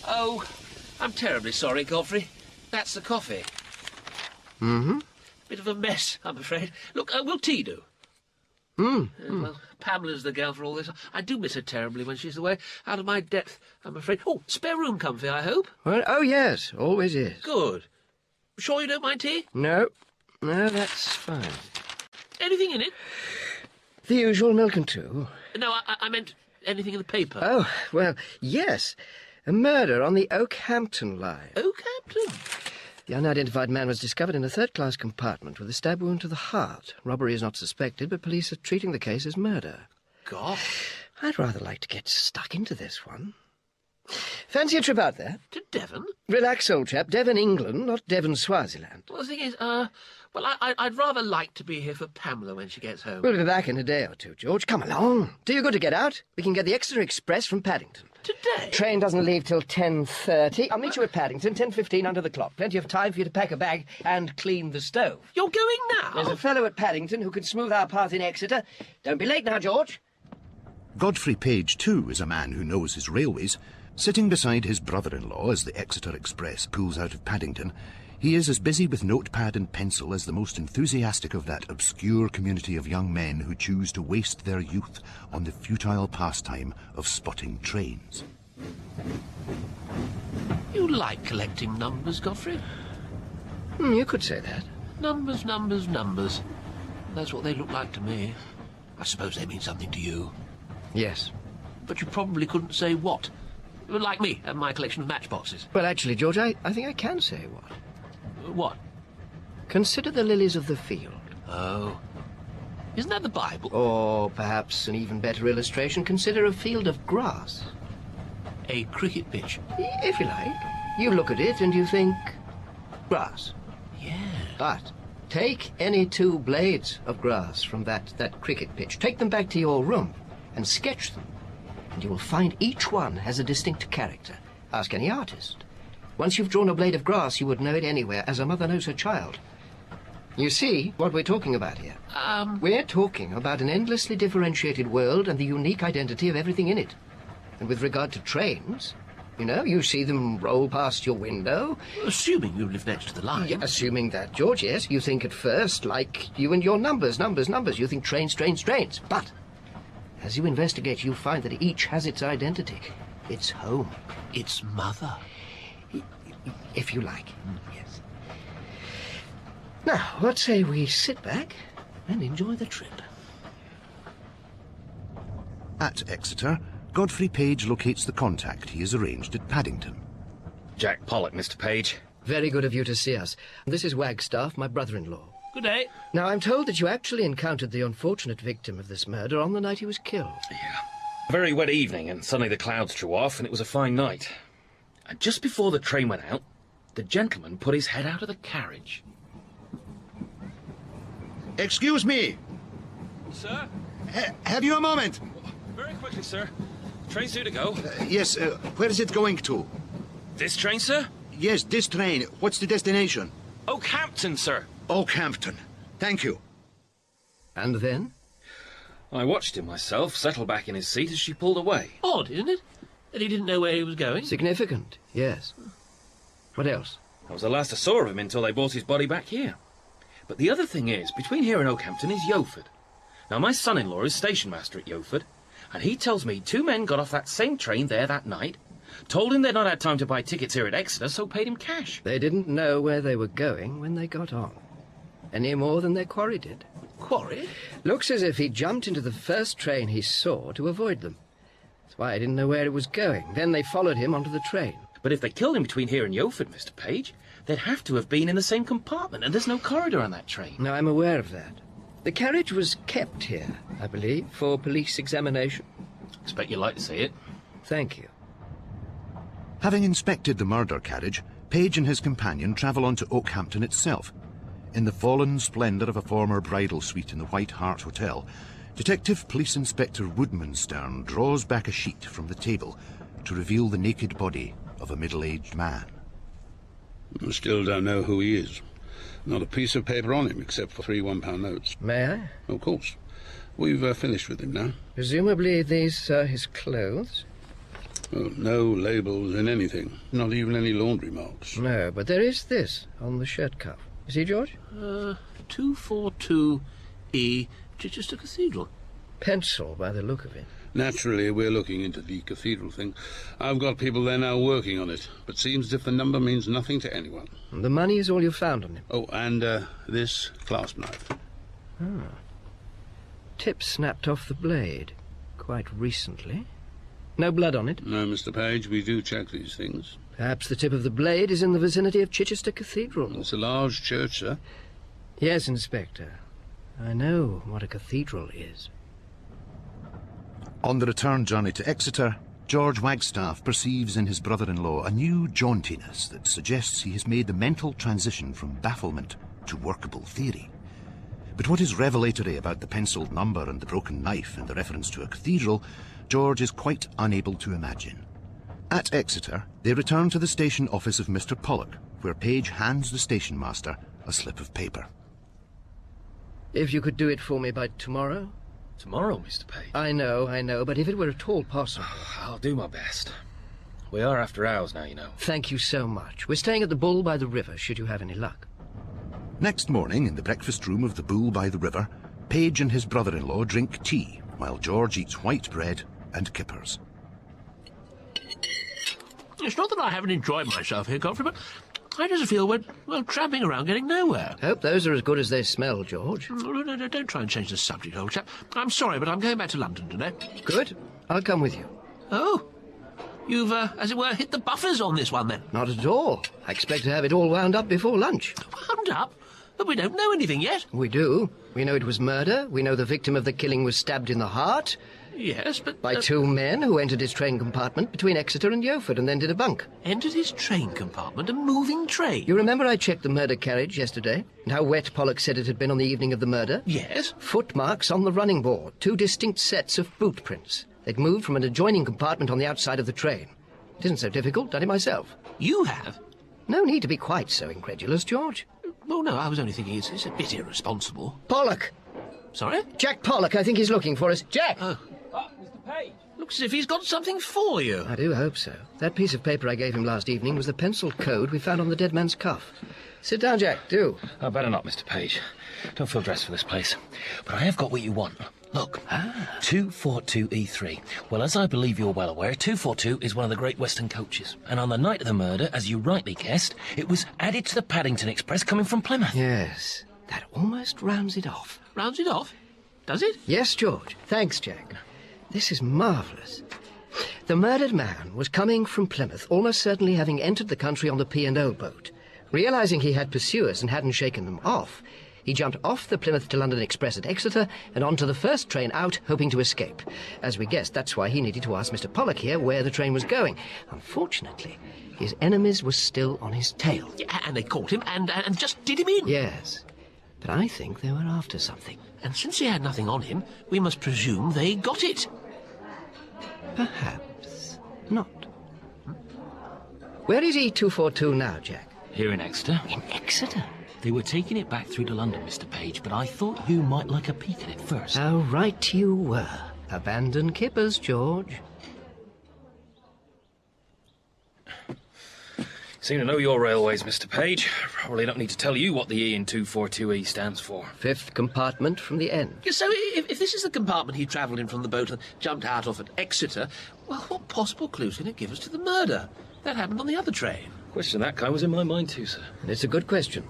Oh, I'm terribly sorry, Godfrey. That's the coffee. Mm-hmm. Bit of a mess, I'm afraid. Look, will tea do? Well, Pamela's the girl for all this. I do miss her terribly when she's away. Out of my depth, I'm afraid. Oh, spare room comfy, I hope? Well, oh, yes, always is. Good. Sure you don't mind tea? No, that's fine. Anything in it? The usual milk and two. No, I meant anything in the paper. Oh, well, yes. A murder on the Oakhampton line. Oakhampton? The unidentified man was discovered in a third-class compartment with a stab wound to the heart. Robbery is not suspected, but police are treating the case as murder. Gosh. I'd rather like to get stuck into this one. Fancy a trip out there? To Devon? Relax, old chap. Devon, England, not Devon, Swaziland. Well, the thing is, I'd rather like to be here for Pamela when she gets home. We'll be back in a day or two, George. Come along. Do you good to get out? We can get the Exeter Express from Paddington. Today? Train doesn't leave till 10:30. I'll meet you at Paddington, 10:15 under the clock. Plenty of time for you to pack a bag and clean the stove. You're going now? There's a fellow at Paddington who can smooth our path in Exeter. Don't be late now, George. Godfrey Page, too, is a man who knows his railways. Sitting beside his brother-in-law as the Exeter Express pulls out of Paddington, he is as busy with notepad and pencil as the most enthusiastic of that obscure community of young men who choose to waste their youth on the futile pastime of spotting trains. You like collecting numbers, Godfrey? You could say that. Numbers, numbers, numbers. That's what they look like to me. I suppose they mean something to you. Yes. But you probably couldn't say what. Like me and my collection of matchboxes. Well, actually, George, I think I can say what. What? Consider the lilies of the field. Oh. Isn't that the Bible? Or perhaps an even better illustration, consider a field of grass. A cricket pitch? If you like. You look at it and you think, grass. Yeah. But take any two blades of grass from that cricket pitch, take them back to your room and sketch them, and you will find each one has a distinct character. Ask any artist. Once you've drawn a blade of grass, you would know it anywhere, as a mother knows her child. You see what we're talking about here? We're talking about an endlessly differentiated world and the unique identity of everything in it. And with regard to trains, you know, you see them roll past your window. Assuming you live next to the line. Yeah, assuming that, George, yes. You think at first, like you and your numbers. You think trains. But as you investigate, you find that each has its identity, its home, its mother. If you like, yes. Now, what say we sit back and enjoy the trip? At Exeter, Godfrey Page locates the contact he has arranged at Paddington. Jack Pollock, Mr. Page. Very good of you to see us. This is Wagstaff, my brother-in-law. Good day. Now, I'm told that you actually encountered the unfortunate victim of this murder on the night he was killed. Yeah. A very wet evening, and suddenly the clouds drew off, and it was a fine night. And just before the train went out, the gentleman put his head out of the carriage. Excuse me. Sir? Have you a moment? Very quickly, sir. Train's due to go. Yes, where is it going to? This train, sir? Yes, this train. What's the destination? Oakhampton, sir. Oakhampton. Thank you. And then? I watched him myself settle back in his seat as she pulled away. Odd, isn't it? That he didn't know where he was going. Significant, yes. What else? That was the last I saw of him until they brought his body back here. But the other thing is, between here and Oakhampton is Yeoford. Now, my son-in-law is station master at Yeoford, and he tells me two men got off that same train there that night, told him they'd not had time to buy tickets here at Exeter, so paid him cash. They didn't know where they were going when they got on. Any more than their quarry did. Quarry? Looks as if he jumped into the first train he saw to avoid them. That's why I didn't know where it was going. Then they followed him onto the train. But if they killed him between here and Yeoford, Mr. Page, they'd have to have been in the same compartment, and there's no corridor on that train. No, I'm aware of that. The carriage was kept here, I believe, for police examination. Expect you'd like to see it. Thank you. Having inspected the murder carriage, Page and his companion travel on to Oakhampton itself. In the fallen splendour of a former bridal suite in the White Hart Hotel, Detective Police Inspector Woodmanstern draws back a sheet from the table to reveal the naked body of a middle-aged man. I still don't know who he is. Not a piece of paper on him except for 3 £1 notes. May I? Of course. We've finished with him now. Presumably these are his clothes? Oh, no labels in anything. Not even any laundry marks. No, but there is this on the shirt cuff. You see, George? 242E, Chichester Cathedral. Pencil, by the look of it. Naturally, we're looking into the cathedral thing. I've got people there now working on it, but seems as if the number means nothing to anyone. And the money is all you found on him? Oh, and this clasp knife. Ah. Tip snapped off the blade. Quite recently. No blood on it? No, Mr. Page, we do check these things. Perhaps the tip of the blade is in the vicinity of Chichester Cathedral. It's a large church, sir. Yes, Inspector. I know what a cathedral is. On the return journey to Exeter, George Wagstaff perceives in his brother-in-law a new jauntiness that suggests he has made the mental transition from bafflement to workable theory. But what is revelatory about the pencilled number and the broken knife and the reference to a cathedral, George is quite unable to imagine. At Exeter, they return to the station office of Mr. Pollock, where Page hands the station master a slip of paper. If you could do it for me by tomorrow? Tomorrow, Mr. Page? I know, but if it were at all possible... I'll do my best. We are after hours now, you know. Thank you so much. We're staying at the Bull by the River, should you have any luck. Next morning, in the breakfast room of the Bull by the River, Page and his brother-in-law drink tea, while George eats white bread and kippers. It's not that I haven't enjoyed myself here, Godfrey, but I just feel we're, tramping around getting nowhere. Hope those are as good as they smell, George. No, don't try and change the subject, old chap. I'm sorry, but I'm going back to London today. Good. I'll come with you. Oh. You've, as it were, hit the buffers on this one, then? Not at all. I expect to have it all wound up before lunch. Wound up? But we don't know anything yet. We do. We know it was murder. We know the victim of the killing was stabbed in the heart. Yes, but... By two men who entered his train compartment between Exeter and Yeoford and then did a bunk. Entered his train compartment? A moving train? You remember I checked the murder carriage yesterday? And how wet Pollock said it had been on the evening of the murder? Yes. Footmarks on the running board. Two distinct sets of boot prints. They'd moved from an adjoining compartment on the outside of the train. It isn't so difficult. Done it myself. You have? No need to be quite so incredulous, George. Well, no, I was only thinking it's a bit irresponsible. Pollock! Sorry? Jack Pollock, I think he's looking for us. Jack! Oh. Mr. Page. Looks as if he's got something for you. I do hope so. That piece of paper I gave him last evening was the pencil code we found on the dead man's cuff. Sit down, Jack, do. I better not, Mr. Page. Don't feel dressed for this place. But I have got what you want. Look, 242E3. Well, as I believe you're well aware, 242 is one of the Great Western coaches. And on the night of the murder, as you rightly guessed, it was added to the Paddington Express coming from Plymouth. Yes, that almost rounds it off. Rounds it off? Does it? Yes, George. Thanks, Jack. This is marvellous. The murdered man was coming from Plymouth, almost certainly having entered the country on the P&O boat. Realising he had pursuers and hadn't shaken them off, he jumped off the Plymouth to London Express at Exeter and onto the first train out, hoping to escape. As we guessed, that's why he needed to ask Mr. Pollock here where the train was going. Unfortunately, his enemies were still on his tail. Yeah, and they caught him and just did him in. Yes, but I think they were after something. And since he had nothing on him, we must presume they got it. Perhaps not. Where is E242 now, Jack? Here in Exeter. In Exeter? They were taking it back through to London, Mr. Page, but I thought you might like a peek at it first. How right you were. Abandon kippers, George. Seem to know your railways, Mr. Page. Probably don't need to tell you what the E in 242E stands for. Fifth compartment from the end. Yeah, so if this is the compartment he travelled in from the boat and jumped out of at Exeter, well, what possible clues can it give us to the murder? That happened on the other train. Question of that kind was in my mind too, sir. And it's a good question.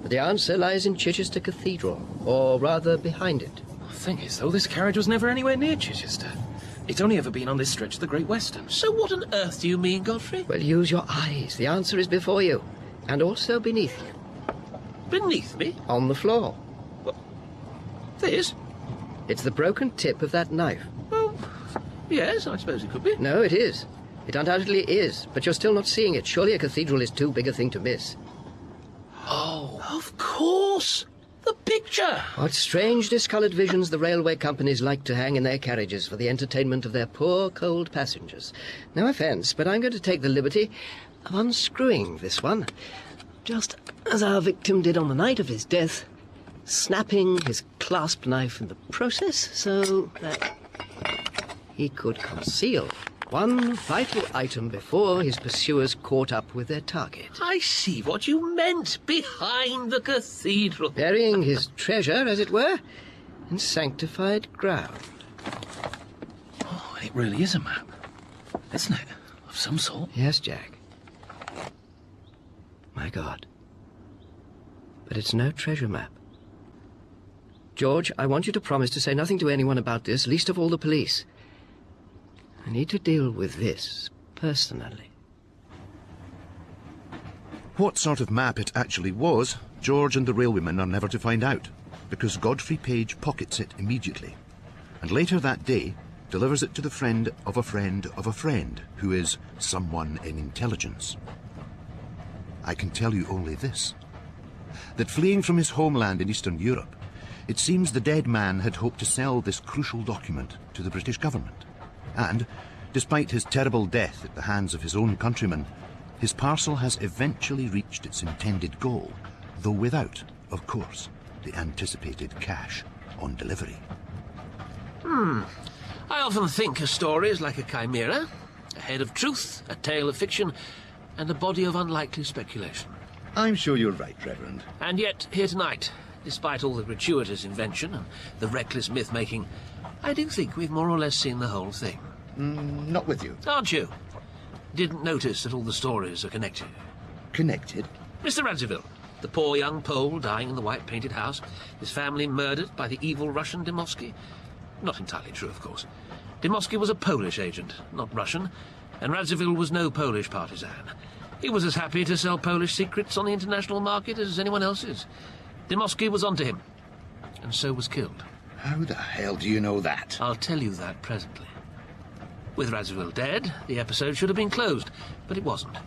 But the answer lies in Chichester Cathedral, or rather behind it. The thing is, though, this carriage was never anywhere near Chichester. It's only ever been on this stretch of the Great Western. So what on earth do you mean, Godfrey? Well, use your eyes. The answer is before you. And also beneath you. Beneath me? On the floor. What? This? It's the broken tip of that knife. Well, yes, I suppose it could be. No, it is. It undoubtedly is, but you're still not seeing it. Surely a cathedral is too big a thing to miss. Oh, of course! The picture! What strange discoloured visions the railway companies like to hang in their carriages for the entertainment of their poor, cold passengers. No offence, but I'm going to take the liberty of unscrewing this one, just as our victim did on the night of his death, snapping his clasp knife in the process so that he could conceal one vital item before his pursuers caught up with their target. I see what you meant. Behind the cathedral. Burying his treasure, as it were, in sanctified ground. Oh, it really is a map, isn't it? Of some sort. Yes, Jack. My God. But it's no treasure map. George, I want you to promise to say nothing to anyone about this, least of all the police. I need to deal with this personally. What sort of map it actually was, George and the railwaymen are never to find out, because Godfrey Page pockets it immediately. And later that day, delivers it to the friend of a friend of a friend, who is someone in intelligence. I can tell you only this, that fleeing from his homeland in Eastern Europe, it seems the dead man had hoped to sell this crucial document to the British government. And, despite his terrible death at the hands of his own countrymen, his parcel has eventually reached its intended goal, though without, of course, the anticipated cash on delivery. I often think a story is like a chimera, a head of truth, a tale of fiction, and a body of unlikely speculation. I'm sure you're right, Reverend. And yet, here tonight, despite all the gratuitous invention and the reckless myth-making, I do think we've more or less seen the whole thing. Not with you. Aren't you? Didn't notice that all the stories are connected. Connected? Mr. Radziwill, the poor young Pole dying in the white-painted house, his family murdered by the evil Russian Dymowski. Not entirely true, of course. Dymowski was a Polish agent, not Russian, and Radziwill was no Polish partisan. He was as happy to sell Polish secrets on the international market as anyone else is. Dymowski was onto him, and so was killed. How the hell do you know that? I'll tell you that presently. With Radziwill dead, the episode should have been closed, but it wasn't.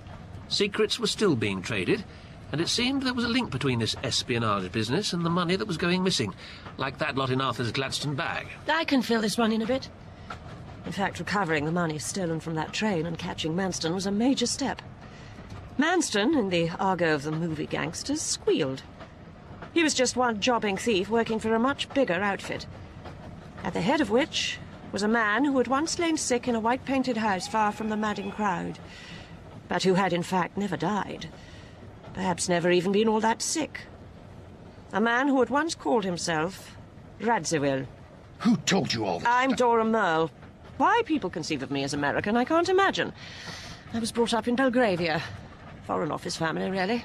Secrets were still being traded, and it seemed there was a link between this espionage business and the money that was going missing, like that lot in Arthur's Gladstone bag. I can fill this one in a bit. In fact, recovering the money stolen from that train and catching Manston was a major step. Manston, in the argot of the movie gangsters, squealed. He was just one jobbing thief working for a much bigger outfit, at the head of which was a man who had once lain sick in a white-painted house far from the madding crowd, but who had in fact never died, perhaps never even been all that sick. A man who had once called himself Radziwill. Who told you all that? I'm Dora Merle. Why people conceive of me as American, I can't imagine. I was brought up in Belgravia. Foreign Office family, really.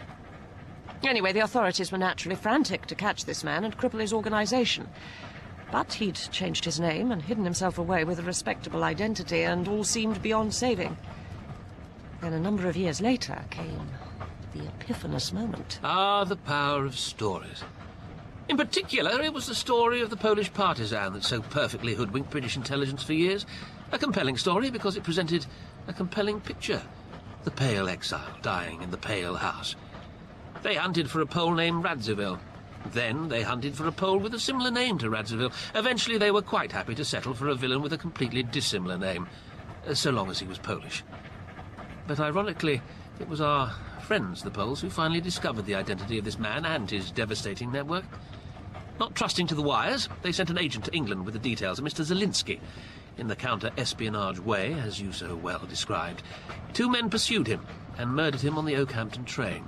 Anyway, the authorities were naturally frantic to catch this man and cripple his organization. But he'd changed his name and hidden himself away with a respectable identity, and all seemed beyond saving. Then a number of years later came the epiphanous moment. Ah, the power of stories. In particular, it was the story of the Polish partisan that so perfectly hoodwinked British intelligence for years. A compelling story because it presented a compelling picture. The pale exile dying in the pale house. They hunted for a Pole named Radziwill. Then they hunted for a Pole with a similar name to Radziwill. Eventually they were quite happy to settle for a villain with a completely dissimilar name, so long as he was Polish. But ironically, it was our friends, the Poles, who finally discovered the identity of this man and his devastating network. Not trusting to the wires, they sent an agent to England with the details of Mr. Zielinski. In the counter-espionage way, as you so well described, 2 men pursued him and murdered him on the Oakhampton train.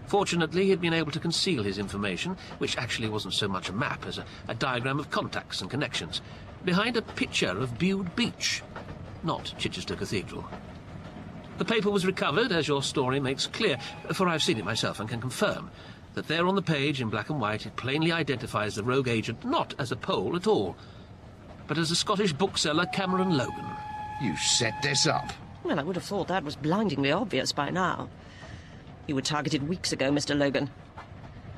Fortunately, he'd been able to conceal his information, which actually wasn't so much a map as a diagram of contacts and connections, behind a picture of Bude Beach, not Chichester Cathedral. The paper was recovered, as your story makes clear, for I've seen it myself and can confirm that there on the page in black and white it plainly identifies the rogue agent not as a Pole at all, but as a Scottish bookseller, Cameron Logan. You set this up? Well, I would have thought that was blindingly obvious by now. You were targeted weeks ago, Mr. Logan.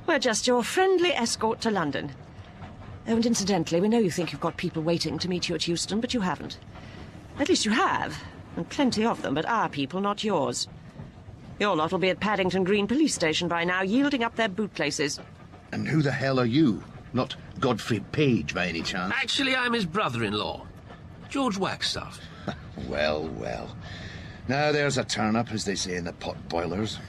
We're just your friendly escort to London. Oh, and incidentally, we know you think you've got people waiting to meet you at Euston, but you haven't. At least you have, and plenty of them, but our people, not yours. Your lot will be at Paddington Green Police Station by now, yielding up their boot places. And who the hell are you? Not Godfrey Page, by any chance? Actually, I'm his brother-in-law, George Wagstaff. Well, well. Now there's a turn-up, as they say in the pot boilers.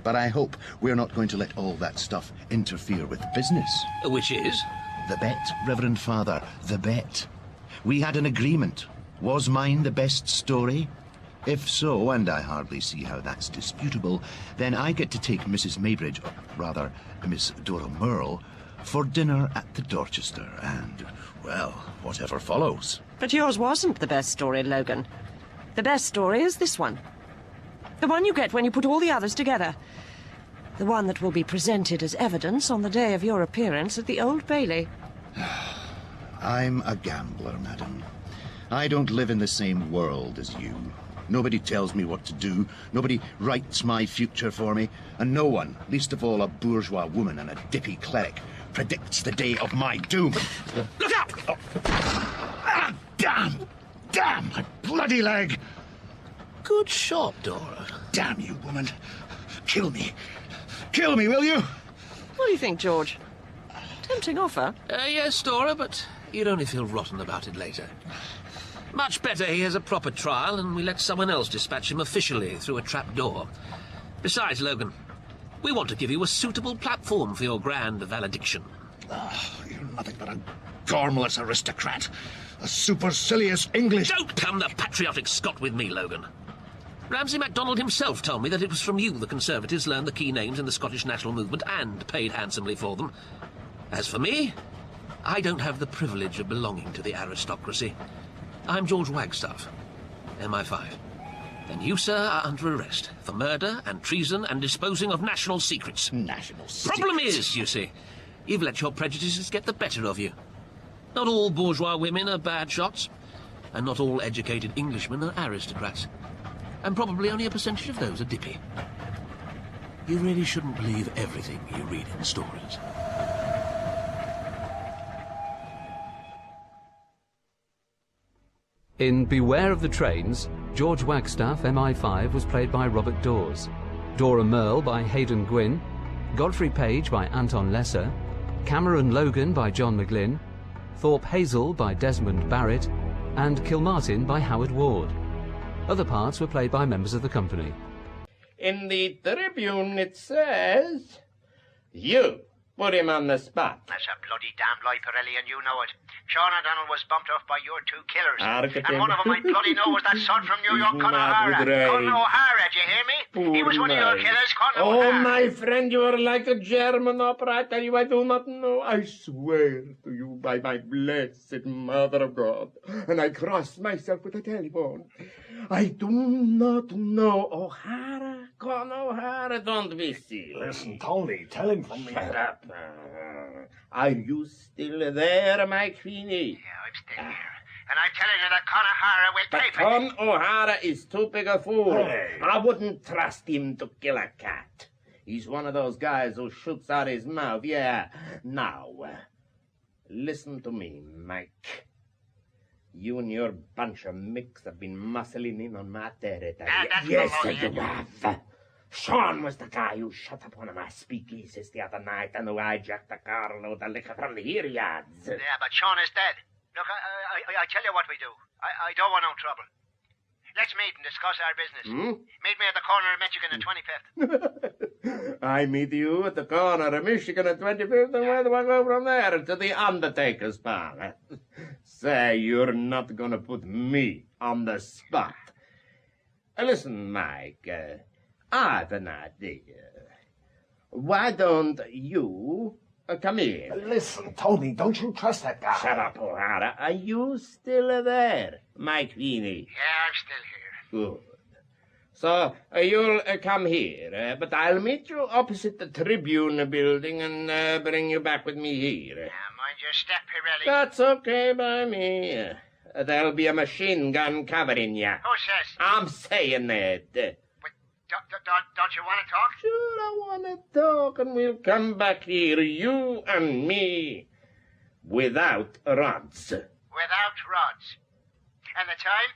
But I hope we're not going to let all that stuff interfere with business. Which is? The bet, Reverend Father, the bet. We had an agreement. Was mine the best story? If so, and I hardly see how that's disputable, then I get to take Mrs. Maybridge, or rather, Miss Dora Merle, for dinner at the Dorchester, and, well, whatever follows. But yours wasn't the best story, Logan. The best story is this one. The one you get when you put all the others together. The one that will be presented as evidence on the day of your appearance at the Old Bailey. I'm a gambler, madam. I don't live in the same world as you. Nobody tells me what to do, nobody writes my future for me, and no one, least of all a bourgeois woman and a dippy cleric, predicts the day of my doom. Look out! Damn, my bloody leg! Good shot, Dora. Damn you, woman. Kill me. Kill me, will you? What do you think, George? Tempting offer. Yes, Dora, but you'd only feel rotten about it later. Much better he has a proper trial and we let someone else dispatch him officially through a trap door. Besides, Logan, we want to give you a suitable platform for your grand valediction. You're nothing but a gormless aristocrat. A supercilious English... Don't come the patriotic Scot with me, Logan. Ramsay MacDonald himself told me that it was from you the Conservatives learned the key names in the Scottish national movement and paid handsomely for them. As for me, I don't have the privilege of belonging to the aristocracy. I'm George Wagstaff, MI5. And you, sir, are under arrest for murder and treason and disposing of national secrets. National secrets? Problem is, you see, you've let your prejudices get the better of you. Not all bourgeois women are bad shots, and not all educated Englishmen are aristocrats. And probably only a percentage of those are dippy. You really shouldn't believe everything you read in stories. In Beware of the Trains, George Wagstaff, MI5, was played by Robert Dawes, Dora Merle by Hayden Gwynn, Godfrey Page by Anton Lesser, Cameron Logan by John McGlynn, Thorpe Hazel by Desmond Barrett, and Kilmartin by Howard Ward. Other parts were played by members of the company. In the Tribune it says, you put him on the spot. That's a bloody damn lie, Pirelli, and you know it. Sean O'Donnell was bumped off by your two killers. And one of them I bloody know was that sod from New York, Con O'Hara. Con O'Hara, do you hear me? He was one of your killers, Con O'Hara. Oh, my friend, you are like a German opera. I tell you, I do not know. I swear to you by my blessed Mother of God. And I cross myself with the telephone. I do not know O'Hara. Con O'Hara, don't be silly. Listen, Tony, tell him from me. Shut up. Are you still there, my Queenie? Yeah, I'm still here. And I'm telling you that Con O'Hara will pay for it. Con O'Hara is too big a fool. Hey. I wouldn't trust him to kill a cat. He's one of those guys who shoots out his mouth, yeah. Now, listen to me, Mike. You and your bunch of micks have been muscling in on my territory. Yes, you have. Sean was the guy who shut up one of my speakeasies the other night and who hijacked a carload of liquor from the Hyriads. Yeah, but Sean is dead. Look, I tell you what we do. I don't want no trouble. Let's meet and discuss our business. Meet me at the corner of Michigan the 25th. I meet you at the corner of Michigan at 25th, and where do I go from there? To the undertaker's parlor. Say, you're not going to put me on the spot. Listen, Mike, I've an idea. Why don't you come here? Listen, Tony, don't you trust that guy. Shut up, O'Hara. Are you still there, Mike Feeney? Yeah, I'm still here. Good. So, you'll come here, but I'll meet you opposite the Tribune building and bring you back with me here. Mind your step, Pirelli. That's okay by me. There'll be a machine gun covering you. Who says? I'm saying it. But don't you want to talk? Sure, I want to talk, and we'll come back here, you and me, without rods. Without rods. And the time?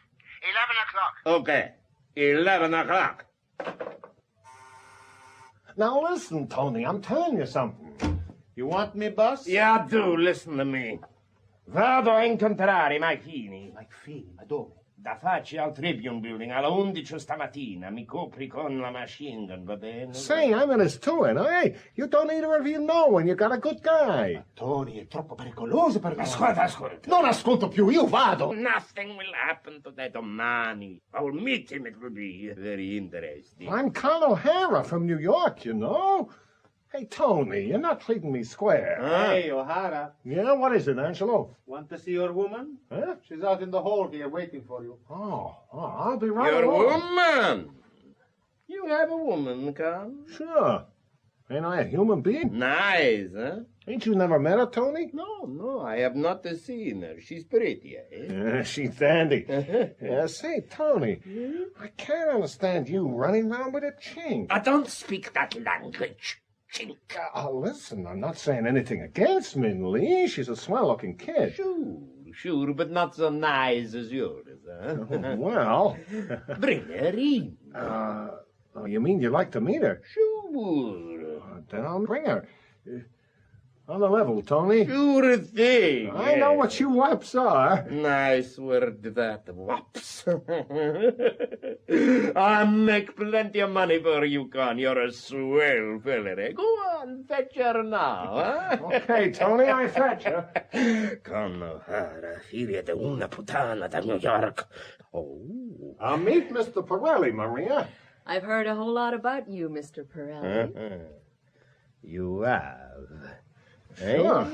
11 o'clock. Okay, 11 o'clock. Now listen, Tony, I'm telling you something. You want me, boss? Yeah, do listen to me. Vado a incontrare Mike Feeney. Mike Feeney, ma dove? Da facci al Tribune Building alle 11 stamattina. Mi copri con la machine gun, va bene? Say, I'm in his too, and you don't either of you know when you got a good guy. Ma Tony, è troppo pericoloso per me. Ascolta. Non ascolto più, io vado. Nothing will happen today, domani. I will meet him, it will be very interesting. I'm Con O'Hara from New York, you know. Hey, Tony, you're not treating me square. Hey, O'Hara. Yeah, what is it, Angelo? Want to see your woman? Huh? She's out in the hall here waiting for you. Oh, I'll be right Your along. woman? You have a woman, Con? Sure. Ain't I a human being? Nice, huh? Ain't you never met her, Tony? No, I have not seen her. She's pretty, eh? Yeah, she's dandy. Yeah, say, Tony, I can't understand you running around with a chink. I don't speak that language. Listen, I'm not saying anything against Min Lee. She's a swell-looking kid. Sure, sure, but not so nice as yours, huh? Well... Bring her in. Oh, you mean you'd like to meet her? Sure. Then I'll bring her. On the level, Tony. Sure thing. I know what you waps are. Nice word, that, waps. I make plenty of money for you, Con. You're a swell fella. Go on, fetch her now, huh? Okay, Tony, I fetch her. Con O'Hara, figlia di una puttana da New York. Oh. I'll meet Mr. Pirelli, Maria. I've heard a whole lot about you, Mr. Pirelli. You have. Sure.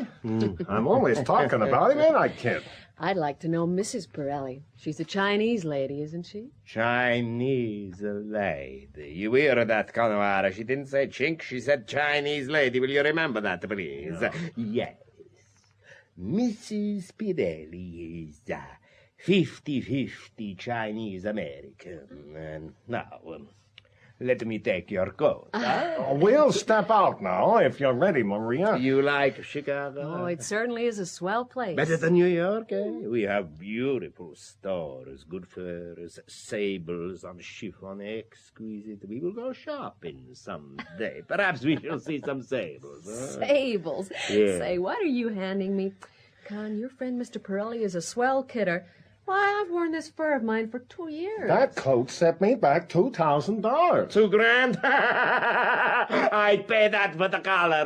I'm always talking about him, ain't I, kid? I'd like to know Mrs. Pirelli. She's a Chinese lady, isn't she? Chinese lady. You hear that, Con O'Hara? She didn't say chink, she said Chinese lady. Will you remember that, please? No. Yes. Mrs. Pirelli is 50-50 Chinese-American. Now, let me take your coat. We'll step out now, if you're ready, Maria. You like Chicago? Oh, it certainly is a swell place. Better than New York, eh? We have beautiful stores, good furs, sables on chiffon, exquisite. We will go shopping someday. Perhaps we shall see some sables. Huh? Sables? Yeah. Say, what are you handing me? Con, your friend Mr. Pirelli is a swell kidder. Why, I've worn this fur of mine for 2 years. That coat set me back $2,000. $2,000? I'd pay that for the collar.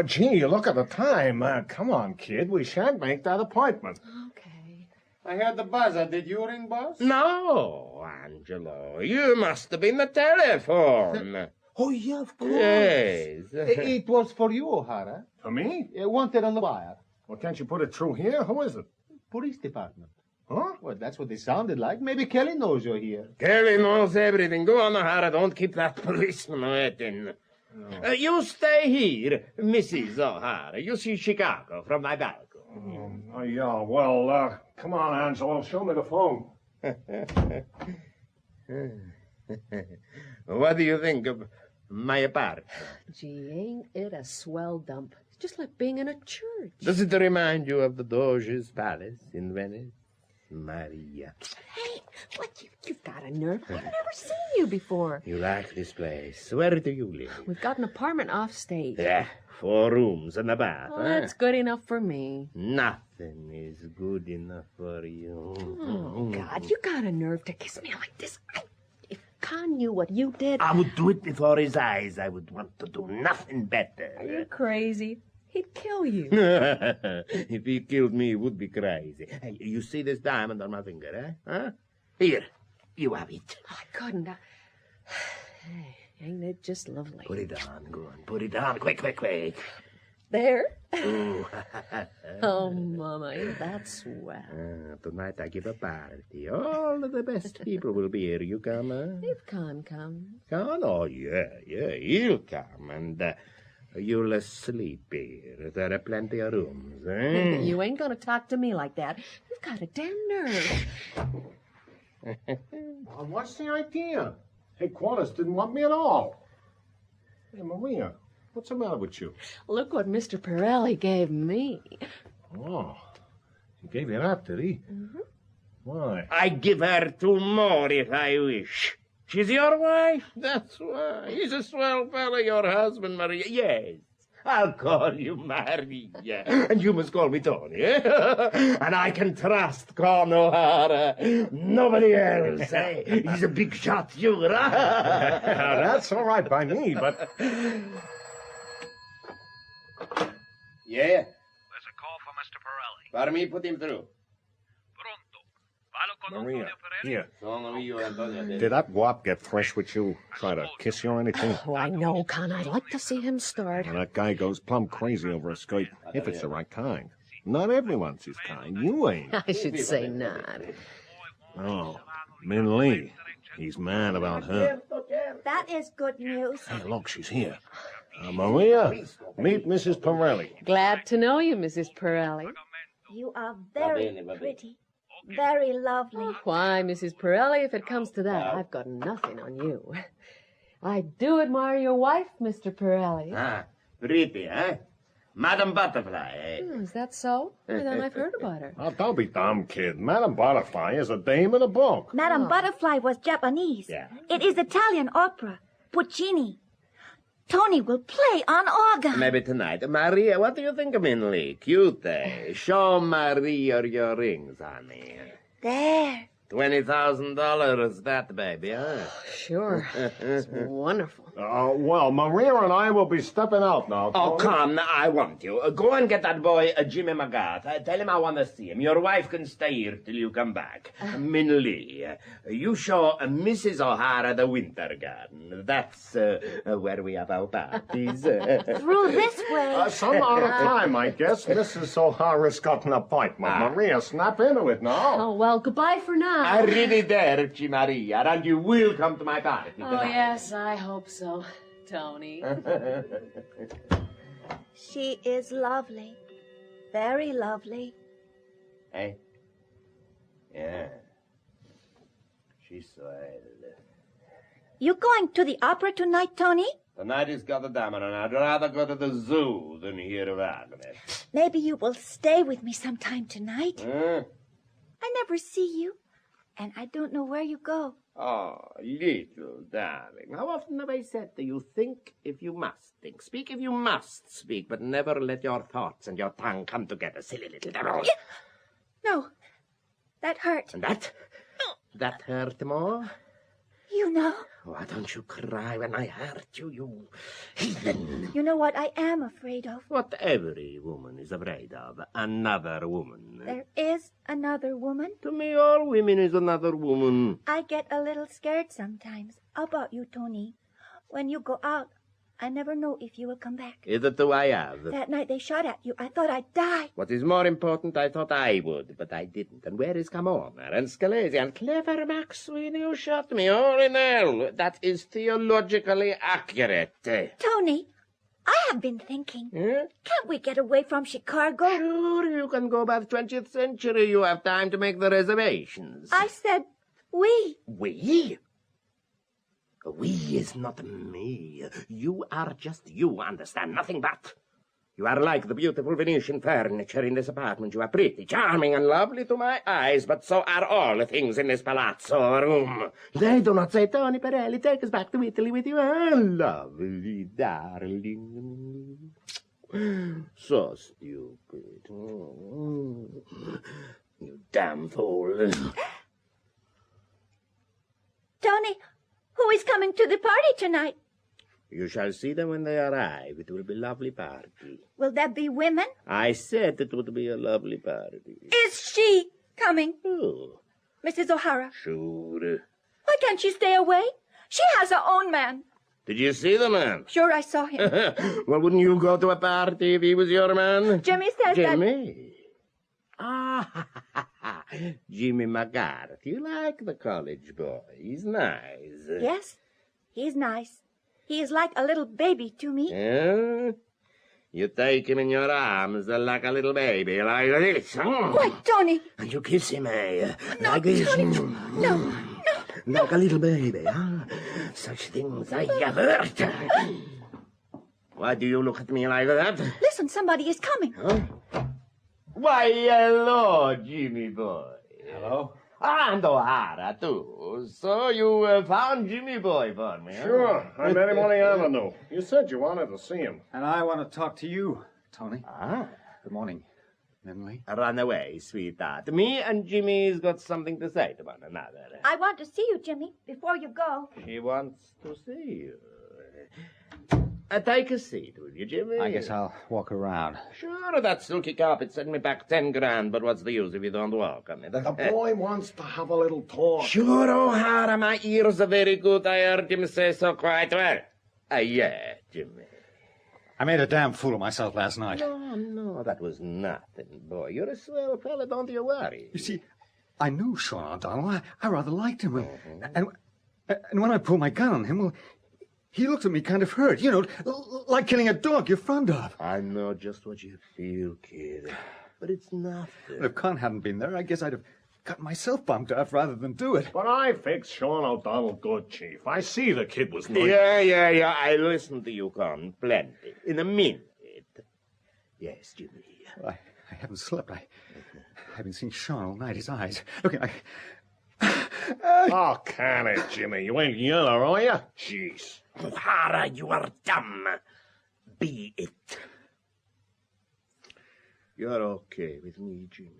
Gee, look at the time. Come on, kid. We shan't make that appointment. Okay. I heard the buzzer. Did you ring, boss? No, Angelo. You must have been the telephone. Oh, yeah, of course. Yes. It was for you, O'Hara. For me? Wanted on the wire. Well, can't you put it through here? Who is it? Police department. Huh? Well, that's what they sounded like. Maybe Kelly knows you're here. Kelly knows everything. Go on, O'Hara. Don't keep that policeman waiting. No. You stay here, Mrs. O'Hara. You see Chicago from my balcony. Oh, yeah. Well, come on, Angelo. Show me the phone. What do you think of my apartment? Gee, ain't it a swell dump? It's just like being in a church. Does it remind you of the Doge's palace in Venice? Maria. Hey, what? You've got a nerve. I've never seen you before. You like this place. Where do you live? We've got an apartment off state. Yeah, 4 rooms and a bath. Oh, that's good enough for me. Nothing is good enough for you. Oh, God, you got a nerve to kiss me like this. If Con knew what you did... I would do it before his eyes. I would want to do nothing better. Are you crazy? He'd kill you. If he killed me, he would be crazy. Hey, you see this diamond on my finger, eh? Huh? Here, you have it. Oh, I couldn't. Hey, ain't it just lovely? Put it on, go on. Put it on. Quick, quick, quick. There? Ooh. Oh, Mama, ain't that swell? Tonight I give a party. All of the best people will be here. You come, huh? If Con comes. Con? Oh, yeah, he'll come. And you'll sleep here. There are plenty of rooms, eh? You ain't gonna talk to me like that. You've got a damn nerve. Well, what's the idea? Headquarters didn't want me at all. Hey, Maria, what's the matter with you? Look what Mr. Pirelli gave me. Oh, he gave you that, did he? Mm-hmm. Why? I'd give her 2 more if I wish. She's your wife? That's why. He's a swell fellow, your husband, Maria. Yes. I'll call you Maria. And you must call me Tony, eh? And I can trust Con O'Hara. Nobody else, eh? He's a big shot, you. That's all right by me, but... Yeah? There's a call for Mr. Pirelli. For me, put him through. Maria, here. Did Did that wop get fresh with you? Try to kiss you or anything? Oh, I know, Con. I'd like to see him start. Well, that guy goes plumb crazy over a skirt, if it's the right kind. Not everyone's his kind. You ain't. I should say not. Oh, Min Lee. He's mad about her. That is good news. Hey, look, she's here. Maria, meet Mrs. Pirelli. Glad to know you, Mrs. Pirelli. You are very pretty. Very lovely. Why, Mrs. Pirelli, if it comes to that, I've got nothing on you. I do admire your wife, Mr. Pirelli. Pretty, eh? Madam Butterfly, eh? Is that so? Well, then I've heard about her. Oh, don't be dumb, kid. Madame Butterfly is a dame in a book. Madame Butterfly was Japanese. Yeah. It is Italian opera. Puccini. Tony will play on organ. Maybe tonight. Maria, what do you think of Minley? Cute, eh? Show Maria your rings, honey. There. $20,000, that baby, huh? Sure. It's wonderful. Well, Maria and I will be stepping out now. Oh, Tony. come, now, I want you. Go and get that boy, Jimmy McGrath. Tell him I want to see him. Your wife can stay here till you come back. Minley, you show Mrs. O'Hara the Winter Garden. That's where we have our parties. Through this way. Some other time, I guess. Mrs. O'Hara's got an appointment. Maria, snap into it now. Oh, well, goodbye for now. Arrivederci, Maria, and you will come to my party. Oh, yes, I hope so, Tony. She is lovely. Very lovely. Hey? Yeah. She's swell. You going to the opera tonight, Tony? Tonight is goddamn, and I'd rather go to the zoo than hear Wagner. Maybe you will stay with me sometime tonight. Huh? I never see you, and I don't know where you go. Oh, little darling, how often have I said to you, think if you must think, speak if you must speak, but never let your thoughts and your tongue come together, silly little devil. No, that hurt. And that? That hurt more? You know. Why don't you cry when I hurt you, you heathen? You know what I am afraid of? What every woman is afraid of, another woman. There is another woman. To me, all women is another woman. I get a little scared sometimes. How about you, Tony? When you go out, I never know if you will come back. Either do I have. That night they shot at you. I thought I'd die. What is more important, I thought I would, but I didn't. And where is Camorra and Scalesi and clever Max Sweeney who shot me? All in hell. That is theologically accurate. Tony, I have been thinking. Huh? Can't we get away from Chicago? Sure, you can go by the 20th century. You have time to make the reservations. I said we. We? We is not me. You are just you, understand? Nothing but. You are like the beautiful Venetian furniture in this apartment. You are pretty, charming, and lovely to my eyes, but so are all the things in this palazzo room. They do not say, Tony Pirelli, take us back to Italy with you. Oh, lovely darling. So stupid. You damn fool. Tony, who is coming to the party tonight? You shall see them when they arrive. It will be a lovely party. Will there be women? I said it would be a lovely party. Is she coming? Oh. Mrs. O'Hara. Sure. Why can't she stay away? She has her own man. Did you see the man? Sure, I saw him. Well, wouldn't you go to a party if he was your man? Jimmy says Jimmy? Ah, Jimmy McGrath. You like the college boy. He's nice. Yes, he's nice. He is like a little baby to me. Yeah? You take him in your arms like a little baby, like this. Why, Tony? And you kiss him, eh? No, like this. Tony, no. Like a little baby, huh? Such things I have heard. Why do you look at me like that? Listen, somebody is coming. Huh? Why, hello, Jimmy boy. Hello. And O'Hara, too. So you found Jimmy boy for me, huh? Sure, I met him on the avenue. You said you wanted to see him. And I want to talk to you, Tony. Ah. Good morning, Minley. Run away, sweetheart. Me and Jimmy's got something to say to one another. I want to see you, Jimmy, before you go. She wants to see you. Take a seat, will you, Jimmy? I guess I'll walk around. Sure, that silky carpet set me back 10 grand, but what's the use if you don't walk on it? The boy wants to have a little talk. Sure, O'Hara, my ears are very good. I heard him say so quite well. Yeah, Jimmy. I made a damn fool of myself last night. No, that was nothing, boy. You're a swell fella, don't you worry. You see, I knew Sean O'Donnell. I rather liked him. And when I pulled my gun on him, well, he looked at me kind of hurt, you know, like killing a dog you're fond of. I know just what you feel, kid. But it's nothing. Well, if Con hadn't been there, I guess I'd have got myself bumped out rather than do it. But I fixed Sean O'Donnell good, Chief. I see the kid was nice. Yeah. I listened to you, Con, plenty. In a minute. Yes, Jimmy. Well, I haven't slept. I've been seeing Sean all night. His eyes. Look, Oh, can it, Jimmy? You ain't yellow, are you? Jeez. O'Hara, you are dumb. Be it. You're okay with me, Jimmy.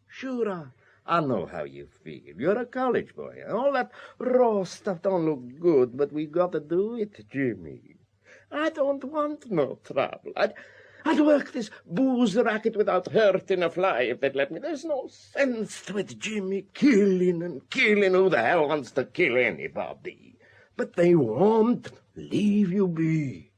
Sure, I know how you feel. You're a college boy. All that raw stuff don't look good, but we gotta do it, Jimmy. I don't want no trouble. I'd work this booze racket without hurting a fly if they'd let me. There's no sense to it, Jimmy. Killing and killing. Who the hell wants to kill anybody? But they won't leave you be.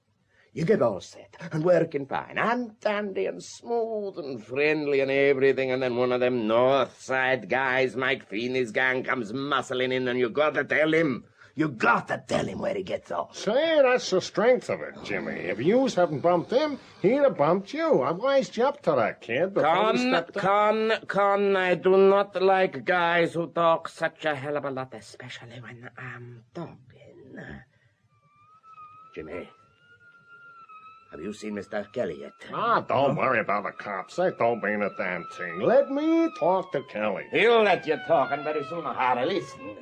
You get all set and working fine and dandy and smooth and friendly and everything, and then one of them north side guys, Mike Feeney's gang, comes muscling in, and you gotta tell him. You gotta tell him where he gets off. Say, that's the strength of it, Jimmy. If yous hadn't bumped him, he'd have bumped you. I wised you up to that kid. Con, I do not like guys who talk such a hell of a lot, especially when I'm talking. Jimmy, have you seen Mr. Kelly yet? Don't worry about the cops. They don't mean a damn thing. Let me talk to Kelly. He'll let you talk, and very soon, O'Hara, listen.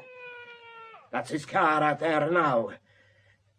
That's his car out there now.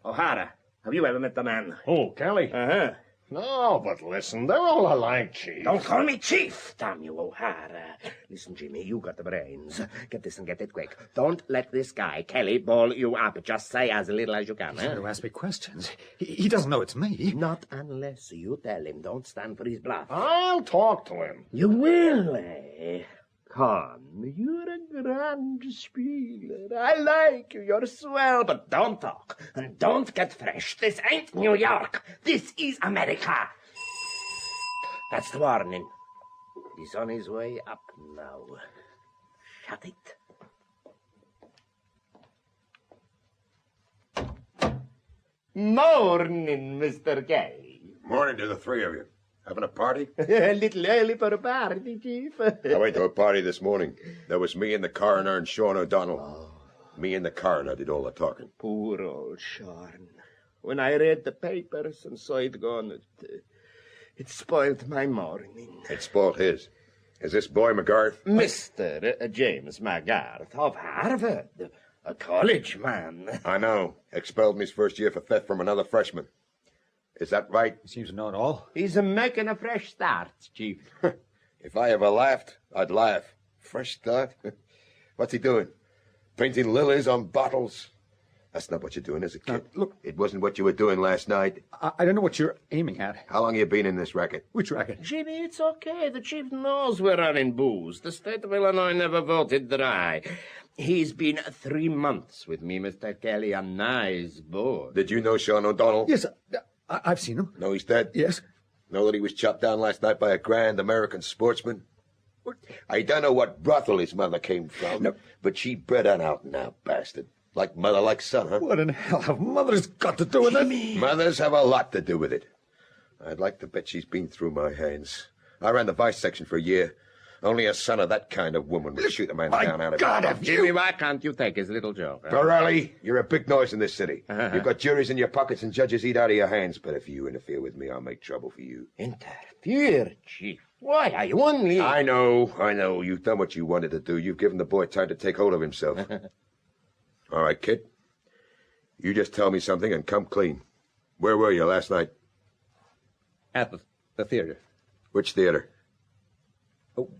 O'Hara, have you ever met the man? Who, Kelly? Uh-huh. No, but listen, they're all alike, Chief. Don't call me Chief, damn you, O'Hara. Listen, Jimmy, you got the brains. Get this and get it quick. Don't let this guy, Kelly, ball you up. Just say as little as you can. He's going to ask me questions. He doesn't know it's me. Not unless you tell him. Don't stand for his bluff. I'll talk to him. You will, eh? Con, you're a grand spieler. I like you. You're swell, but don't talk. And don't get fresh. This ain't New York. This is America. That's the warning. He's on his way up now. Shut it. Morning, Mr. Gay. Morning to the three of you. Having a party? A little early for a party, Chief. I went to a party this morning. There was me and the coroner and Sean O'Donnell. Me and the coroner did all the talking. Poor old Sean. When I read the papers and saw it gone, it spoiled my morning. It spoiled his. Is this boy McGarth? Mr. James McGarth of Harvard. A college man. I know. Expelled me his first year for theft from another freshman. Is that right? He seems to know it all. He's making a fresh start, Chief. If I ever laughed, I'd laugh. Fresh start? What's he doing? Painting lilies on bottles? That's not what you're doing as a kid. Look. It wasn't what you were doing last night. I don't know what you're aiming at. How long have you been in this racket? Which racket? Jimmy, it's okay. The Chief knows we're running booze. The state of Illinois never voted dry. He's been 3 months with me, Mr. Kelly. A nice boy. Did you know Sean O'Donnell? Yes, I've seen him. Know he's dead? Yes. Know that he was chopped down last night by a grand American sportsman? I don't know what brothel his mother came from, but she bred an out-and-out bastard. Like mother, like son, huh? What in hell have mothers got to do with it? Mothers have a lot to do with it. I'd like to bet she's been through my hands. I ran the vice section for a year. Only a son of that kind of woman would shoot a man down out of God, Jimmy, why can't you take his little joke? Pirelli, you're a big noise in this city. You've got juries in your pockets and judges eat out of your hands. But if you interfere with me, I'll make trouble for you. Interfere, Chief? Why, are you only... I know. You've done what you wanted to do. You've given the boy time to take hold of himself. All right, kid. You just tell me something and come clean. Where were you last night? At the theater. Which theater?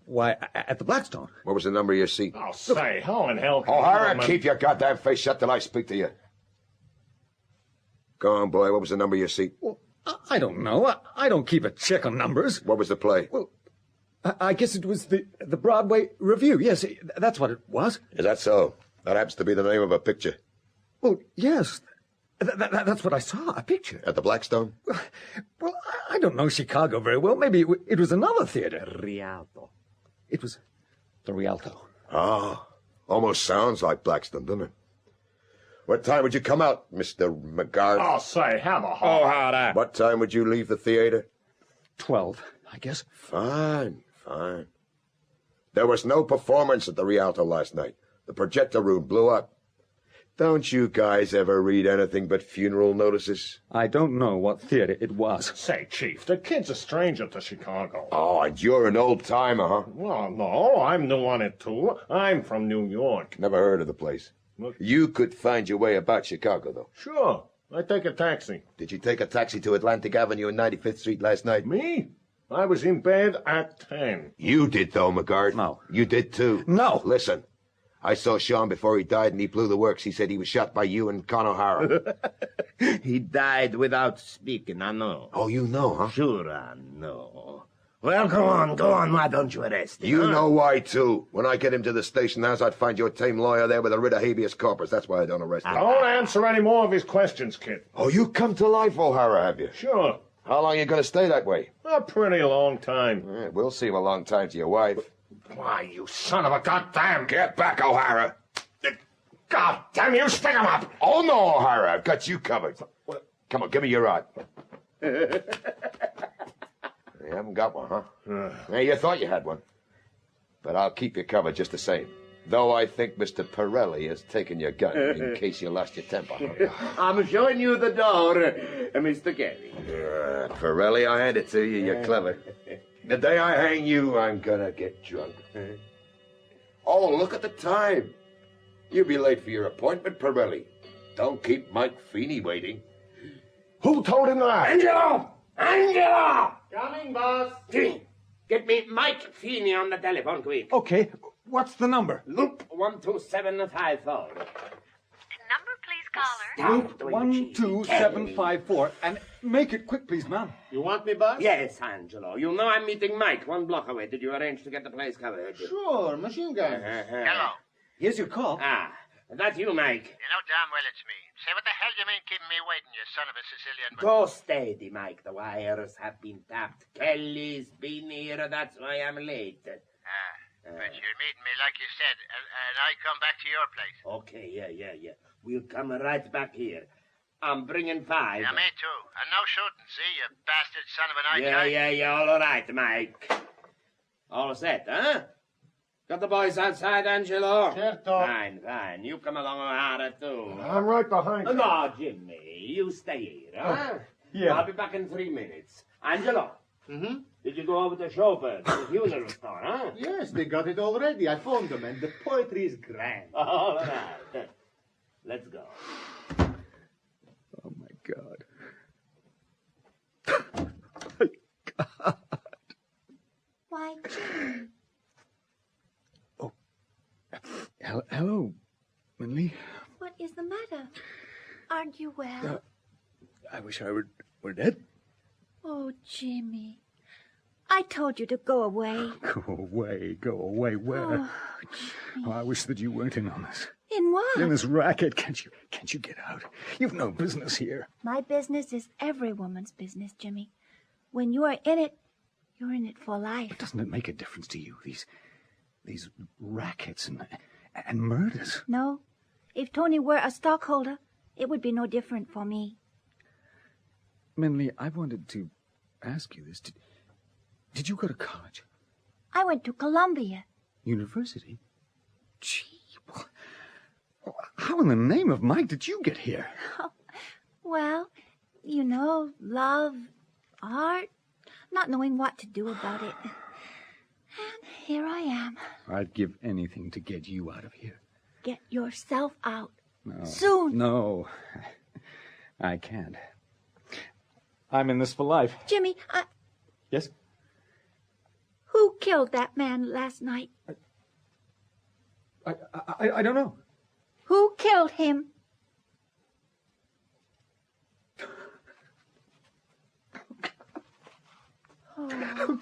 Why, at the Blackstone. What was the number of your seat? Oh, say, how in hell can O'Hara, keep your goddamn face shut till I speak to you. Go on, boy. What was the number of your seat? Well, I don't know. I don't keep a check on numbers. What was the play? Well, I guess it was the Broadway Review. Yes, that's what it was. Is that so? That happens to be the name of a picture. Well, yes. That's what I saw, a picture. At the Blackstone? Well, I don't know Chicago very well. Maybe it was another theater. Rialto. It was the Rialto. Ah, almost sounds like Blackstone, doesn't it? What time would you come out, Mr. McGarth? Oh, say, have a heart. O'Hara. What time would you leave the theater? 12, I guess. Fine. There was no performance at the Rialto last night. The projector room blew up. Don't you guys ever read anything but funeral notices? I don't know what theatre it was. Say, Chief, the kid's a stranger to Chicago. Oh, and you're an old-timer, huh? Well, no, I'm new on it, too. I'm from New York. Never heard of the place. You could find your way about Chicago, though. Sure. I take a taxi. Did you take a taxi to Atlantic Avenue and 95th Street last night? Me? I was in bed at 10. You did, though, McGuard. No. You did, too. No. Listen. I saw Sean before he died, and he blew the works. He said he was shot by you and Con O'Hara. He died without speaking, I know. Oh, you know, huh? Sure, I know. Well, go on. Why don't you arrest him? You know why, too. When I get him to the station house, I'd find your tame lawyer there with a writ of habeas corpus. That's why I don't arrest him. Don't answer any more of his questions, kid. Oh, you come to life, O'Hara, have you? Sure. How long are you going to stay that way? A pretty long time. Yeah, we'll seem a long time to your wife. Why, you son of a goddamn... Get back, O'Hara. God damn you, stick him up! Oh, no, O'Hara, I've got you covered. Come on, give me your rod. You haven't got one, huh? Yeah, you thought you had one. But I'll keep you covered just the same. Though I think Mr. Pirelli has taken your gun in case you lost your temper. Huh? I'm showing you the door, Mr. Kelly. Pirelli, I hand it to you. You're clever. The day I hang you, I'm gonna get drunk. Oh, look at the time. You'll be late for your appointment, Pirelli. Don't keep Mike Feeney waiting. Who told him that? Angelo! Coming, boss. Get me Mike Feeney on the telephone, quick. Okay, what's the number? Loop 12754. Number, please, caller. Loop 12754. And make it quick, please, ma'am. You want me, boss? Yes, Angelo. You know I'm meeting Mike 1 block away. Did you arrange to get the place covered? Sure, machine gun. Hello. Here's your call. Ah, that's you, Mike. You know damn well it's me. Say, what the hell do you mean keeping me waiting, you son of a Sicilian... Go steady, Mike. The wires have been tapped. Kelly's been here. That's why I'm late. But you're meeting me like you said, and I come back to your place. Okay, yeah. We'll come right back here. I'm bringing 5. Yeah, me too. And no shooting, see, you bastard son of a night guy. Yeah, all right, Mike. All set, huh? Got the boys outside, Angelo? Certo. Fine. You come along, O'Hara, too. I'm right behind you. No, Jimmy. You stay here, huh? Yeah. I'll be back in 3 minutes. Angelo. Mm-hmm. Did you go over to chauffeur to the funeral store, huh? Yes, they got it already. I phoned them, and the poetry is grand. All right. Let's go. Oh, my God. Why, Jimmy? Hello, Minley. What is the matter? Aren't you well? I wish I were dead. Oh, Jimmy. I told you to go away. Go away. Where? Oh, Jimmy. I wish that you weren't in on this. In what? In this racket. Can't you get out? You've no business here. My business is every woman's business, Jimmy. When you are in it, you're in it for life. But doesn't it make a difference to you, these rackets and murders? No. If Tony were a stockholder, it would be no different for me. Minley, I wanted to ask you this. Did you go to college? I went to Columbia. University? Gee, how in the name of Mike did you get here? Well, you know, love, art, not knowing what to do about it. And here I am. I'd give anything to get you out of here. Get yourself out. No. Soon. No, I can't. I'm in this for life. Jimmy, Yes? Who killed that man last night? I don't know. Who killed him? Oh.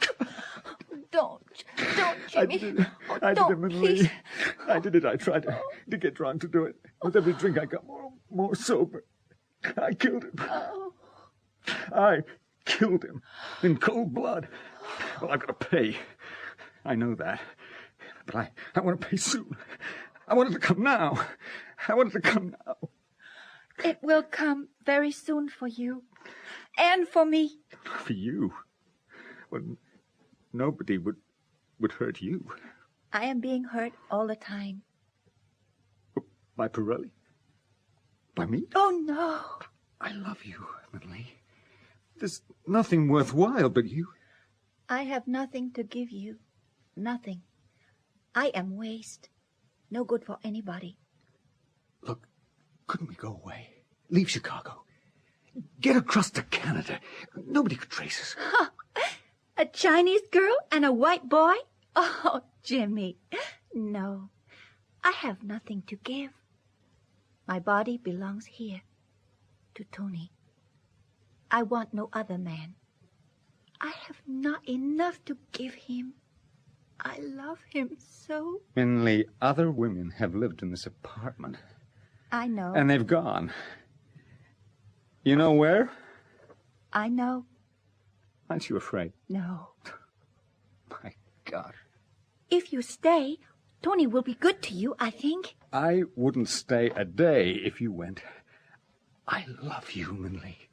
Don't, Jimmy. I did it, please. Minley. I did it. I tried to get drunk to do it. With every drink, I got more sober. I killed him. Oh. I killed him in cold blood. Well, I've got to pay. I know that. But I want to pay soon. I want it to come now. It will come very soon for you. And for me. For you? Well, nobody would hurt you. I am being hurt all the time. By Pirelli? by me? Oh, no. I love you, Emily. There's nothing worthwhile but you. I have nothing to give you. Nothing. I am waste. No good for anybody. Look, couldn't we go away? Leave Chicago. Get across to Canada. Nobody could trace us. Huh. A Chinese girl and a white boy? Oh, Jimmy. No. I have nothing to give. My body belongs here. To Tony. I want no other man. I have not enough to give him. I love him so. Emily, other women have lived in this apartment. I know. And they've gone. You know where? I know. Aren't you afraid? No. My God. If you stay, Tony will be good to you, I think. I wouldn't stay a day if you went. I love you, Emily.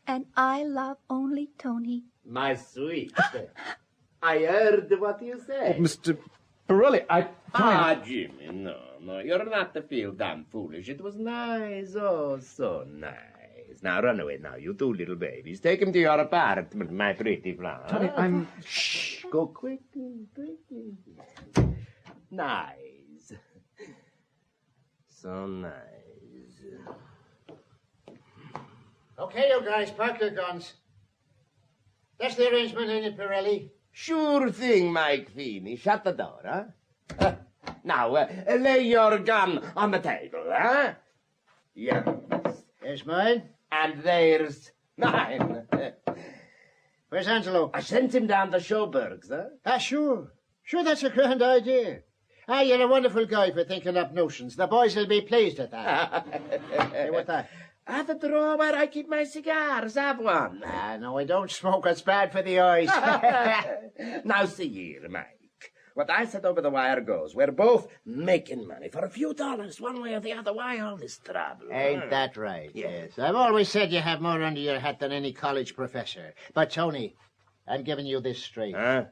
And I love only Tony. My sweet. I heard what you said. Oh, Mr. Pirelli, Jimmy, no, you're not to feel damn foolish. It was nice, oh, so nice. Now, run away now, you two little babies. Take him to your apartment, my pretty flower. Tony, I'm... Shh, go quickly. Nice. So nice. Okay, you guys, park your guns. That's the arrangement, ain't it, Pirelli? Sure thing, Mike Feeney. Shut the door, huh? Now, lay your gun on the table, huh? Yes. There's mine. And there's mine. Where's Angelo? I sent him down to Schoberg's, huh? Ah, sure. Sure, that's a grand idea. Ah, you're a wonderful guy for thinking up notions. The boys will be pleased at that. Hey, what's that? At the drawer where I keep my cigars. Have one. Ah, no, I don't smoke. It's bad for the eyes. Now, see here, Mike. What I said over the wire goes. We're both making money for a few dollars, one way or the other. Why all this trouble? Ain't that right? Yes. I've always said you have more under your hat than any college professor. But, Tony, I'm giving you this straight. Huh?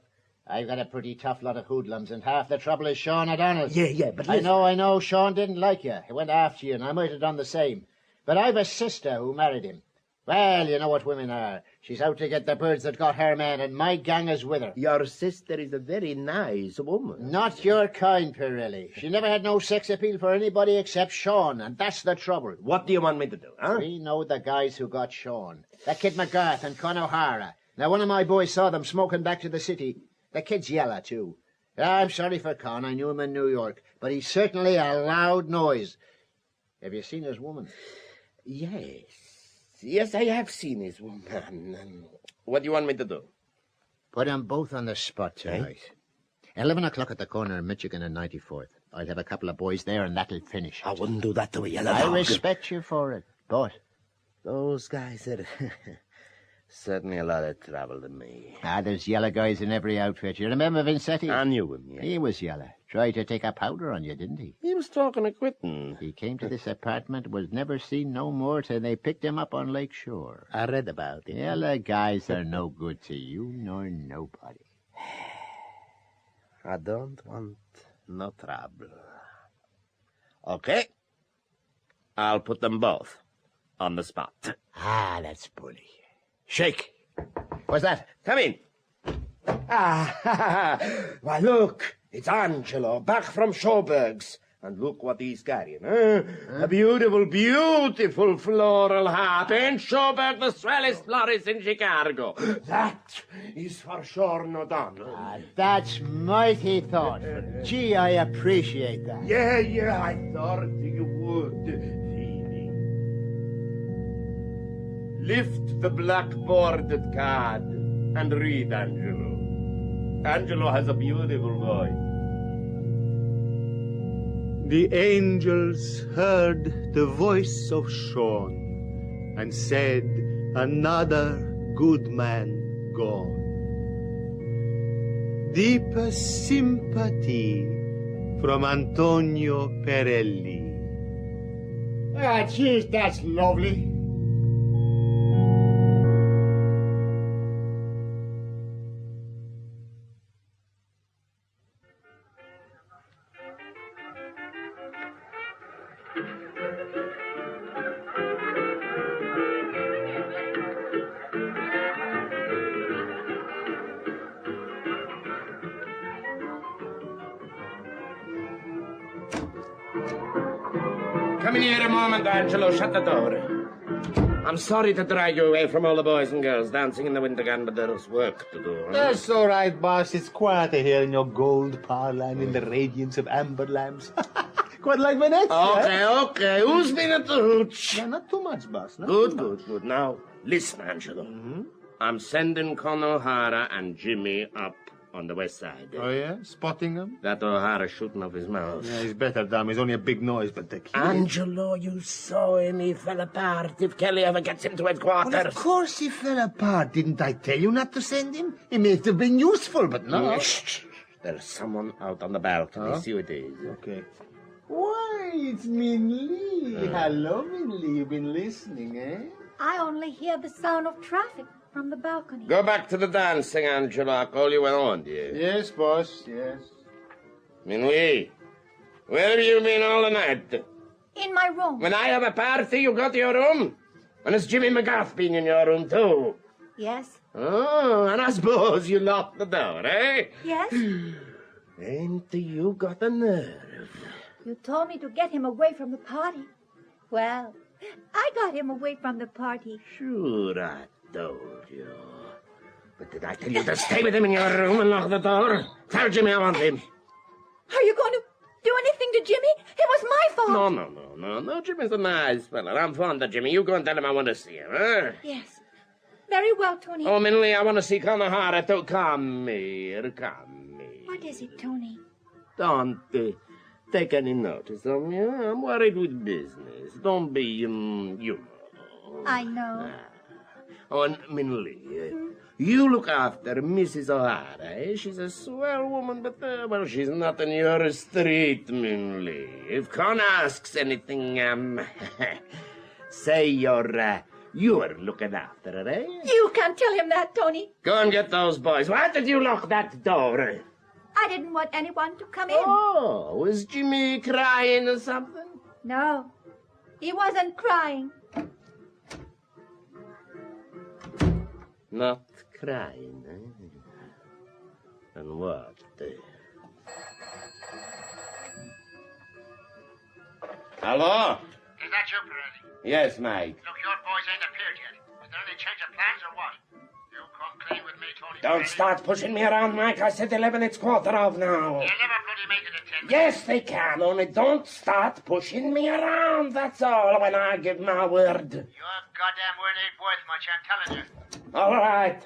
I've got a pretty tough lot of hoodlums, and half the trouble is Sean O'Donnell. Yeah, but listen. I know. Sean didn't like you. He went after you, and I might have done the same. But I've a sister who married him. Well, you know what women are. She's out to get the birds that got her man, and my gang is with her. Your sister is a very nice woman. Not your kind, Pirelli. She never had no sex appeal for anybody except Sean, and that's the trouble. What do you want me to do, huh? We know the guys who got Sean. The kid McGrath and Con O'Hara. Now, one of my boys saw them smoking back to the city. The kid's yellow, too. I'm sorry for Con. I knew him in New York. But he's certainly a loud noise. Have you seen his woman? Yes, I have seen his woman. What do you want me to do? Put them both on the spot tonight. 11 o'clock at the corner of Michigan and 94th. I'll have a couple of boys there, and that'll finish it. I wouldn't do that to a yellow I dog. respect you for it, but... Those guys are certainly a lot of trouble to me. There's yellow guys in every outfit. You remember Vincetti? I knew him, yeah. He was yellow. Tried to take a powder on you, didn't he? He was talking to Crippen. He came to this apartment, was never seen no more till they picked him up on Lake Shore. I read about it. Yellow guys are no good to you nor nobody. I don't want no trouble. Okay. I'll put them both on the spot. That's bully. Shake. What's that? Come in. Why, look. It's Angelo, back from Schoberg's. And look what he's carrying, huh? A beautiful, beautiful floral harp. Ain't Schoberg the swellest florist in Chicago? That is for Sean O'Donnell. That's mighty thoughtful. Gee, I appreciate that. Yeah, I thought you would, Phoebe. Lift the black-bordered card and read, Angelo. Angelo has a beautiful voice. The angels heard the voice of Sean and said, another good man gone. Deepest sympathy from Antonio Pirelli. Jeez, that's lovely. Come in here a moment, Angelo. Shut the door. I'm sorry to drag you away from all the boys and girls dancing in the Wintergarden, but there's work to do. That's all right, boss. It's quieter here in your gold parlour and in the radiance of amber lamps. Quite like Venezia. Okay. Who's been at the hooch? Yeah, not too much, boss. Good. Now, listen, Angelo. I'm sending Con O'Hara and Jimmy up on the west side. Oh, yeah? Spotting him? That O'Hara shooting off his mouth. Yeah, he's better, damn. He's only a big noise, but the kid... Angelo, you saw him. He fell apart. If Kelly ever gets him to headquarters... Well, of course he fell apart. Didn't I tell you not to send him? He may have been useful, but no. Shh. There's someone out on the balcony. Huh? See who it is. Okay. Why, it's Min Lee. Hello, Min Lee. You've been listening, eh? I only hear the sound of traffic from the balcony. Go back to the dancing, Angelo. I'll call you when on, dear. Yes, boss, yes. Minui, where have you been all the night? In my room. When I have a party, you go to your room? And has Jimmy McGrath been in your room, too? Yes. Oh, and I suppose you locked the door, eh? Yes. Ain't you got the nerve? You told me to get him away from the party. Well, I got him away from the party. Sure, I told you. But did I tell you to stay with him in your room and lock the door? Tell Jimmy I want him. Are you going to do anything to Jimmy? It was my fault. No. Jimmy's a nice fella. I'm fond of Jimmy. You go and tell him I want to see him, huh? Yes. Very well, Tony. Oh, Minley, I want to see Con O'Hara, too. Come here. What is it, Tony? Don't take any notice of me. I'm worried with business. Don't be, you know. I know. Oh, and Minley, you look after Mrs. O'Hara, eh? She's a swell woman, but, well, she's not in your street, Minley. If Con asks anything, say you're looking after her, eh? You can't tell him that, Tony. Go and get those boys. Why did you lock that door? I didn't want anyone to come in. Oh, was Jimmy crying or something? No, he wasn't crying. Not crying, eh? And what? Hello? Is that you, Pirelli? Yes, Mike. Look, your boys ain't appeared yet. Is there any change of plans or what? You come clean with me, Tony. Don't start pushing me around, Mike. I said 11, it's 12 now. You'll never bloody make it at 10. Yes, they can, only don't start pushing me around. That's all when I give my word. Your goddamn word ain't worth much, I'm telling you. All right.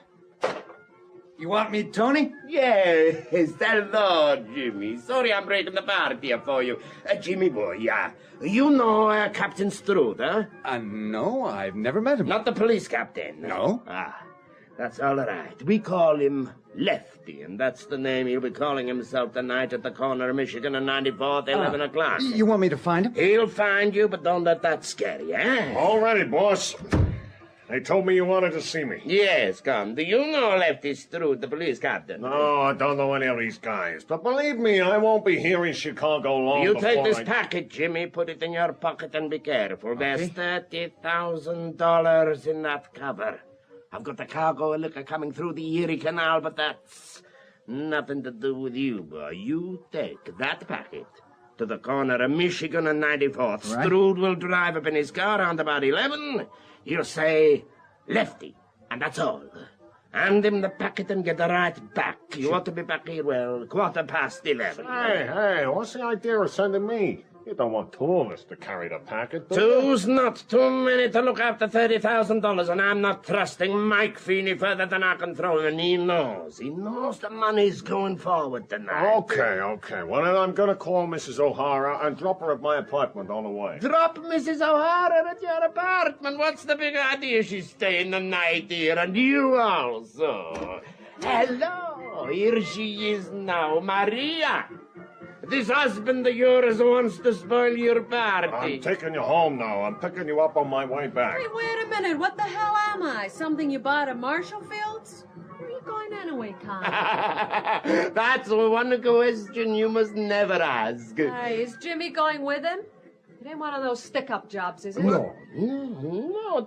You want me, Tony? Yes, hello, Jimmy. Sorry I'm breaking the party here for you. Jimmy boy, yeah. You know Captain Strood, huh? No, I've never met him. Not the police captain? No. That's all right. We call him Lefty, and that's the name he'll be calling himself tonight at the corner of Michigan and 94th, 11 o'clock. You want me to find him? He'll find you, but don't let that scare you, eh? All ready, boss. They told me you wanted to see me. Yes, come. Do you know Lefty Strood, the police captain? No, I don't know any of these guys. But believe me, I won't be here in Chicago long You before take this packet, Jimmy, put it in your pocket and be careful. There's $30,000 in that cover. I've got the cargo of liquor coming through the Erie Canal, but that's nothing to do with you, boy. You take that packet to the corner of Michigan and 94th. Right. Strood will drive up in his car around about 11. He'll say, Lefty, and that's all. Hand him the packet and get right back. You ought to be back here, well, 11:15. Hey, what's the idea of sending me? You don't want two of us to carry the packet, do you? Two's not too many to look after $30,000, and I'm not trusting Mike Feeney further than I can throw him, and he knows. He knows the money's going forward tonight. Okay. Well, then I'm going to call Mrs. O'Hara and drop her at my apartment on the way. Drop Mrs. O'Hara at your apartment? What's the big idea? She's staying the night here, and you also. Hello, here she is now, Maria. This husband of yours wants to spoil your party. I'm taking you home now. I'm picking you up on my way back. Hey, wait a minute. What the hell am I? Something you bought at Marshall Fields? Where are you going anyway, Con? That's one question you must never ask. Hey, is Jimmy going with him? It ain't one of those stick-up jobs, is it? No,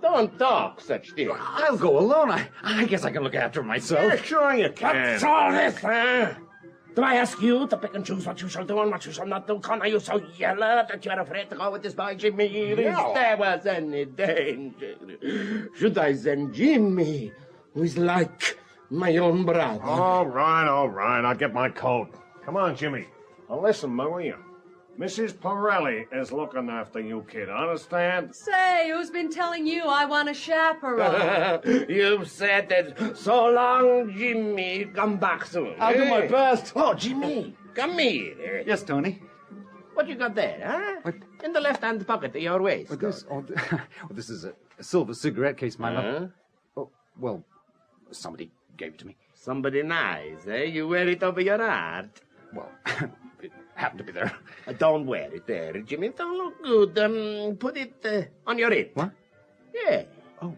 don't talk such things. I'll go alone. I guess I can look after myself. Yeah, sure you can. What's all this, huh? Do I ask you to pick and choose what you shall do and what you shall not do? Con, are you so yellow that you're afraid to go with this boy, Jimmy? No. If there was any danger, should I send Jimmy, who is like my own brother? All right, I'll get my coat. Come on, Jimmy. Now listen, Maria. Mrs. Pirelli is looking after you, kid, understand? Say, who's been telling you I want a chaperone? You've said it so long, Jimmy. Come back soon. I'll do my best. Oh, Jimmy, come here. Yes, Tony. What you got there, huh? What? In the left-hand pocket of your waist. This is a silver cigarette case, my love. Oh, well, somebody gave it to me. Somebody nice, eh? You wear it over your heart. Well, it happened to be there. Don't wear it there, Jimmy. It don't look good. Put it on your hip. What? Yeah. Oh,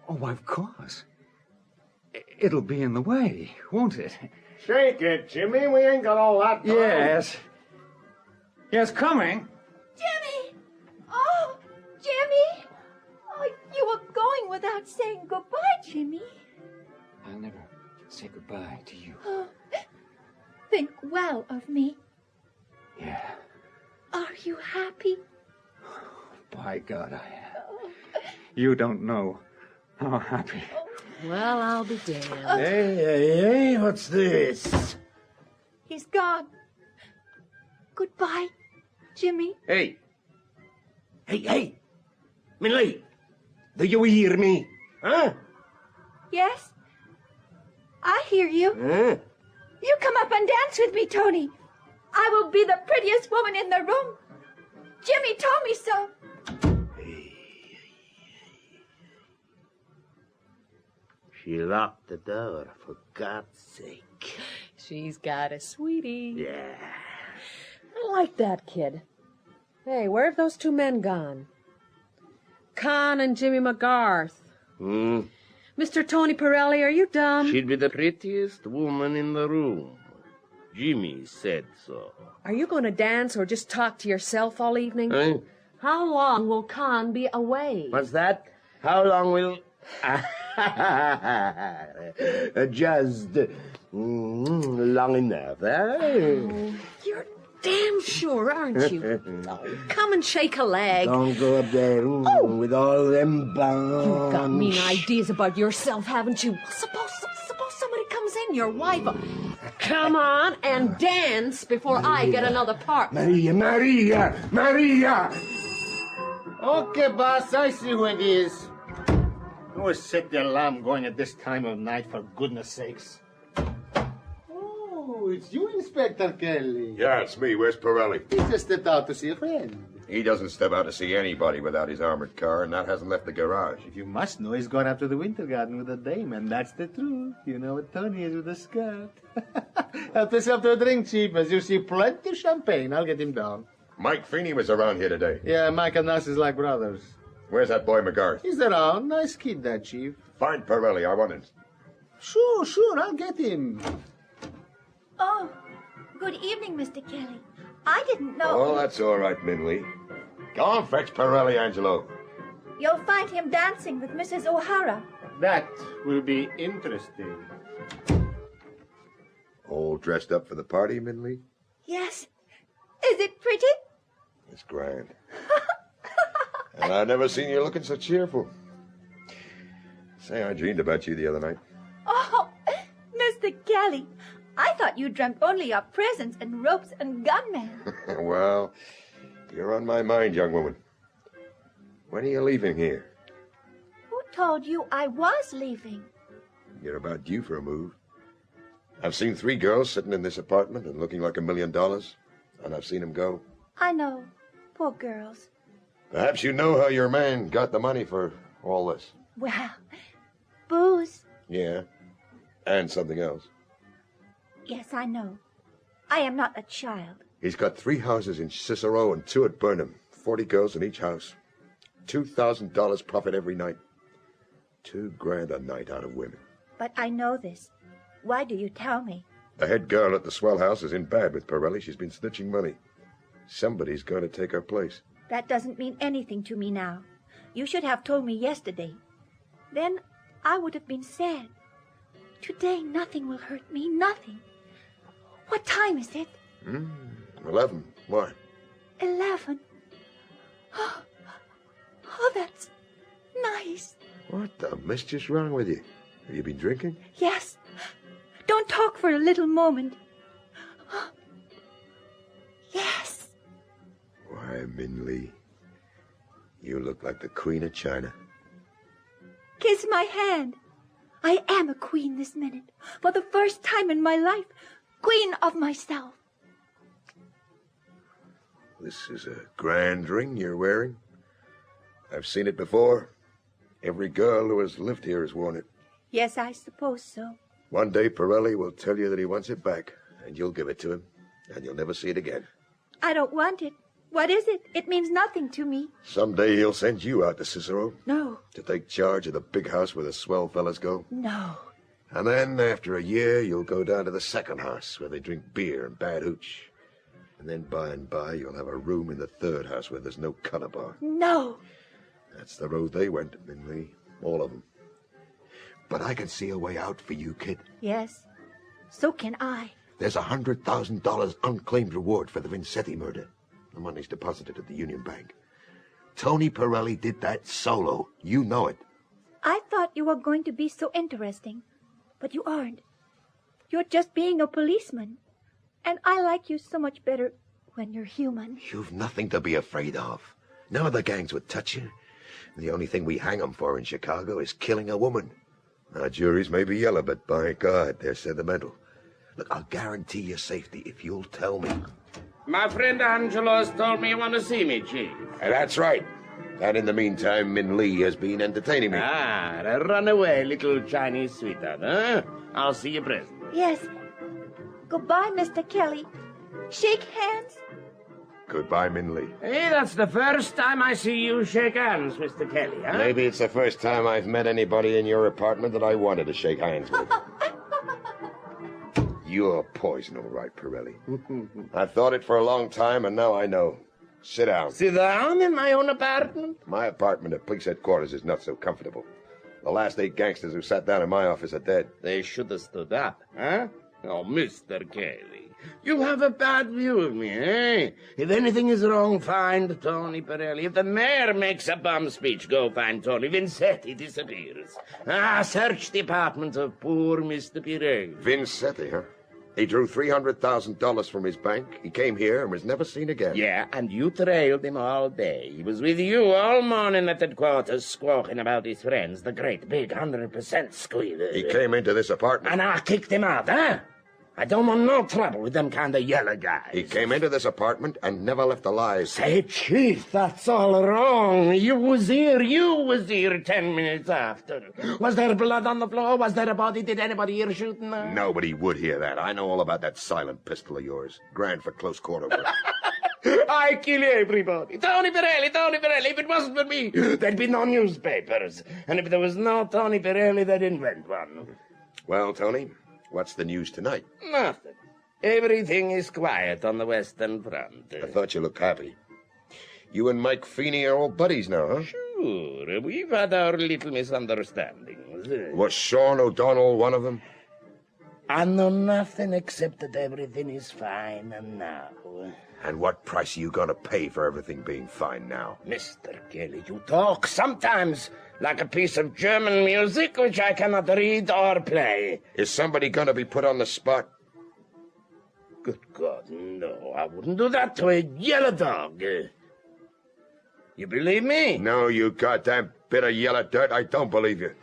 why, of course. It'll be in the way, won't it? Shake it, Jimmy. We ain't got all that time. Yes. Yes, coming. Jimmy! Oh, Jimmy! Oh, you were going without saying goodbye, Jimmy. I'll never say goodbye to you. Oh, think well of me. Yeah. Are you happy? By God, I am. You don't know how happy. Well, I'll be damned. Hey, what's this? He's gone. Goodbye, Jimmy. Hey, Millie, do you hear me? Huh? Yes? I hear you. Huh? You come up and dance with me, Tony. I will be the prettiest woman in the room. Jimmy told me so. She locked the door, for God's sake. She's got a sweetie. Yeah. I like that kid. Hey, where have those two men gone? Con and Jimmy McGarth. Mr. Tony Pirelli, are you dumb? She'd be the prettiest woman in the room. Jimmy said so. Are you going to dance or just talk to yourself all evening? Huh? How long will Con be away? What's that? How long will... Just long enough, eh? Oh, you're damn sure, aren't you? Come and shake a leg. Don't go up there with all them bones. You've got mean ideas about yourself, haven't you? Suppose somebody comes in, your wife. Come on and dance before I get another part. Maria! Okay, boss, I see who it is. Always set the alarm going at this time of night, for goodness sakes. Oh, it's you, Inspector Kelly. Yeah, it's me. Where's Pirelli? He just stepped out to see a friend. He doesn't step out to see anybody without his armored car, and that hasn't left the garage. If you must know, he's gone after the Winter Garden with a dame, and that's the truth. You know what Tony is with a skirt. Help yourself to a drink, Chief. As you see, plenty of champagne. I'll get him down. Mike Feeney was around here today. Yeah, Mike and us is like brothers. Where's that boy McGarth? He's around. Nice kid, that, Chief. Find Pirelli. I want him. Sure, I'll get him. Oh, good evening, Mr. Kelly. I didn't know... Oh, that's all right, Minley. Go on, fetch Pirelli, Angelo. You'll find him dancing with Mrs. O'Hara. That will be interesting. All dressed up for the party, Minley? Yes. Is it pretty? It's grand. And I've never seen you looking so cheerful. Say, I dreamed about you the other night. Oh, Mr. Kelly, I thought you dreamt only of presents and ropes and gunmen. Well, you're on my mind, young woman. When are you leaving here? Who told you I was leaving? You're about due for a move. I've seen 3 girls sitting in this apartment and looking like $1 million, and I've seen them go. I know. Poor girls. Perhaps you know how your man got the money for all this. Well, booze. Yeah, and something else. Yes, I know. I am not a child. He's got 3 houses in Cicero and 2 at Burnham. 40 girls in each house. $2,000 profit every night. $2,000 a night out of women. But I know this. Why do you tell me? The head girl at the swell house is in bad with Pirelli. She's been snitching money. Somebody's going to take her place. That doesn't mean anything to me now. You should have told me yesterday. Then I would have been sad. Today nothing will hurt me, nothing. What time is it? 11. Why? 11. Oh, that's nice. What the mischief's wrong with you? Have you been drinking? Yes. Don't talk for a little moment. Yes. Why, Min Lee, you look like the Queen of China. Kiss my hand. I am a queen this minute. For the first time in my life, queen of myself. This is a grand ring you're wearing. I've seen it before. Every girl who has lived here has worn it. Yes, I suppose so. One day Pirelli will tell you that he wants it back, and you'll give it to him, and you'll never see it again. I don't want it. What is it? It means nothing to me. Someday he'll send you out to Cicero. No. To take charge of the big house where the swell fellas go. No. And then, after a year, you'll go down to the second house where they drink beer and bad hooch. And then by and by, you'll have a room in the third house where there's no color bar. No. That's the road they went, Min Lee. All of them. But I can see a way out for you, kid. Yes. So can I. There's $100,000 unclaimed reward for the Vincetti murder. The money's deposited at the Union Bank. Tony Pirelli did that solo. You know it. I thought you were going to be so interesting. But you aren't. You're just being a policeman. And I like you so much better when you're human. You've nothing to be afraid of. None of the gangs would touch you. The only thing we hang 'em for in Chicago is killing a woman. Our juries may be yellow, but by God, they're sentimental. Look, I'll guarantee your safety if you'll tell me. My friend Angelo's told me you want to see me, Chief. That's right. And in the meantime, Min Lee has been entertaining me. Ah, run away, little Chinese sweetheart, huh? I'll see you presently. Yes. Goodbye, Mr. Kelly. Shake hands. Goodbye, Min Lee. Hey, that's the first time I see you shake hands, Mr. Kelly, huh? Maybe it's the first time I've met anybody in your apartment that I wanted to shake hands with. You're poison, all right, Pirelli. I've thought it for a long time, and now I know. Sit down. Sit down in my own apartment? My apartment at police headquarters is not so comfortable. The last 8 gangsters who sat down in my office are dead. They should have stood up, huh? Oh, Mr. Kelly, you have a bad view of me, eh? If anything is wrong, find Tony Pirelli. If the mayor makes a bum speech, go find Tony. Vincetti disappears. Search the apartment of poor Mr. Pirelli. Vincetti, huh? He drew $300,000 from his bank. He came here and was never seen again. Yeah, and you trailed him all day. He was with you all morning at headquarters, squawking about his friends, the great big 100% squealer. He came into this apartment. And I kicked him out, huh? I don't want no trouble with them kind of yellow guys. He came into this apartment and never left alive. Say, Chief, that's all wrong. You was here 10 minutes after. Was there blood on the floor? Was there a body? Did anybody hear shooting? Nobody would hear that. I know all about that silent pistol of yours. Grand for close quarter work. I kill everybody. Tony Pirelli. If it wasn't for me, there'd be no newspapers. And if there was no Tony Pirelli, they'd invent one. Well, Tony, what's the news tonight? Nothing. Everything is quiet on the Western Front. I thought you looked happy. You and Mike Feeney are old buddies now, huh? Sure. We've had our little misunderstandings. Was Sean O'Donnell one of them? I know nothing except that everything is fine now. And what price are you going to pay for everything being fine now? Mr. Kelly, you talk sometimes like a piece of German music which I cannot read or play. Is somebody going to be put on the spot? Good God, no. I wouldn't do that to a yellow dog. You believe me? No, you goddamn bit of yellow dirt. I don't believe you.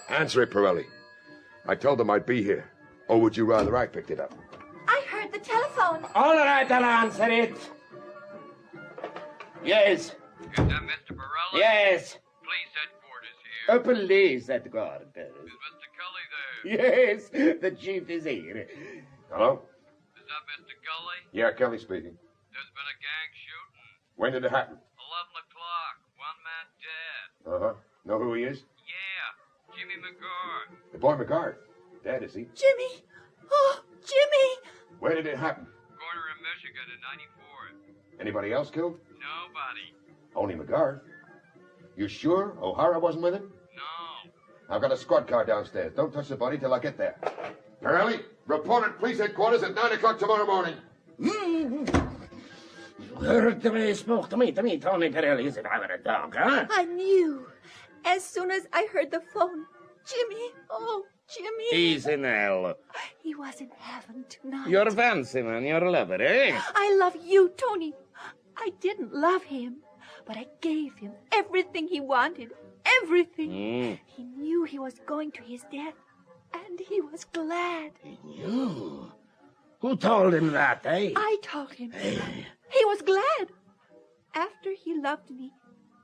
Answer it, Pirelli. I told them I'd be here. Or would you rather I picked it up? I heard the telephone. All right, I'll answer it. Yes. Is that Mr. Pirelli? Yes. Police headquarters here. Police headquarters. Is Mr. Kelly there? Yes, the chief is here. Hello? Is that Mr. Kelly? Yeah, Kelly speaking. There's been a gang shooting. When did it happen? 11 o'clock. One man dead. Uh-huh. Know who he is? Yeah. Jimmy McGarth. The boy McGarth. Dead, is he? Jimmy! Oh, Jimmy! Where did it happen? Corner of Michigan and 94th. Anybody else killed? Nobody. Only McGarth. You sure O'Hara wasn't with him? No. I've got a squad car downstairs. Don't touch the body till I get there. Pirelli, Report at police headquarters at 9 o'clock tomorrow morning. You heard the way he spoke to me, Tony Pirelli, as if I were a dog, huh? I knew. As soon as I heard the phone. Jimmy, oh, Jimmy. He's in hell. He was in heaven tonight. You're a fancy man, you're a lover, eh? I love you, Tony. I didn't love him, but I gave him everything he wanted. Everything. He knew he was going to his death, and he was glad. You? Who told him that, eh? I told him. He was glad. After he loved me,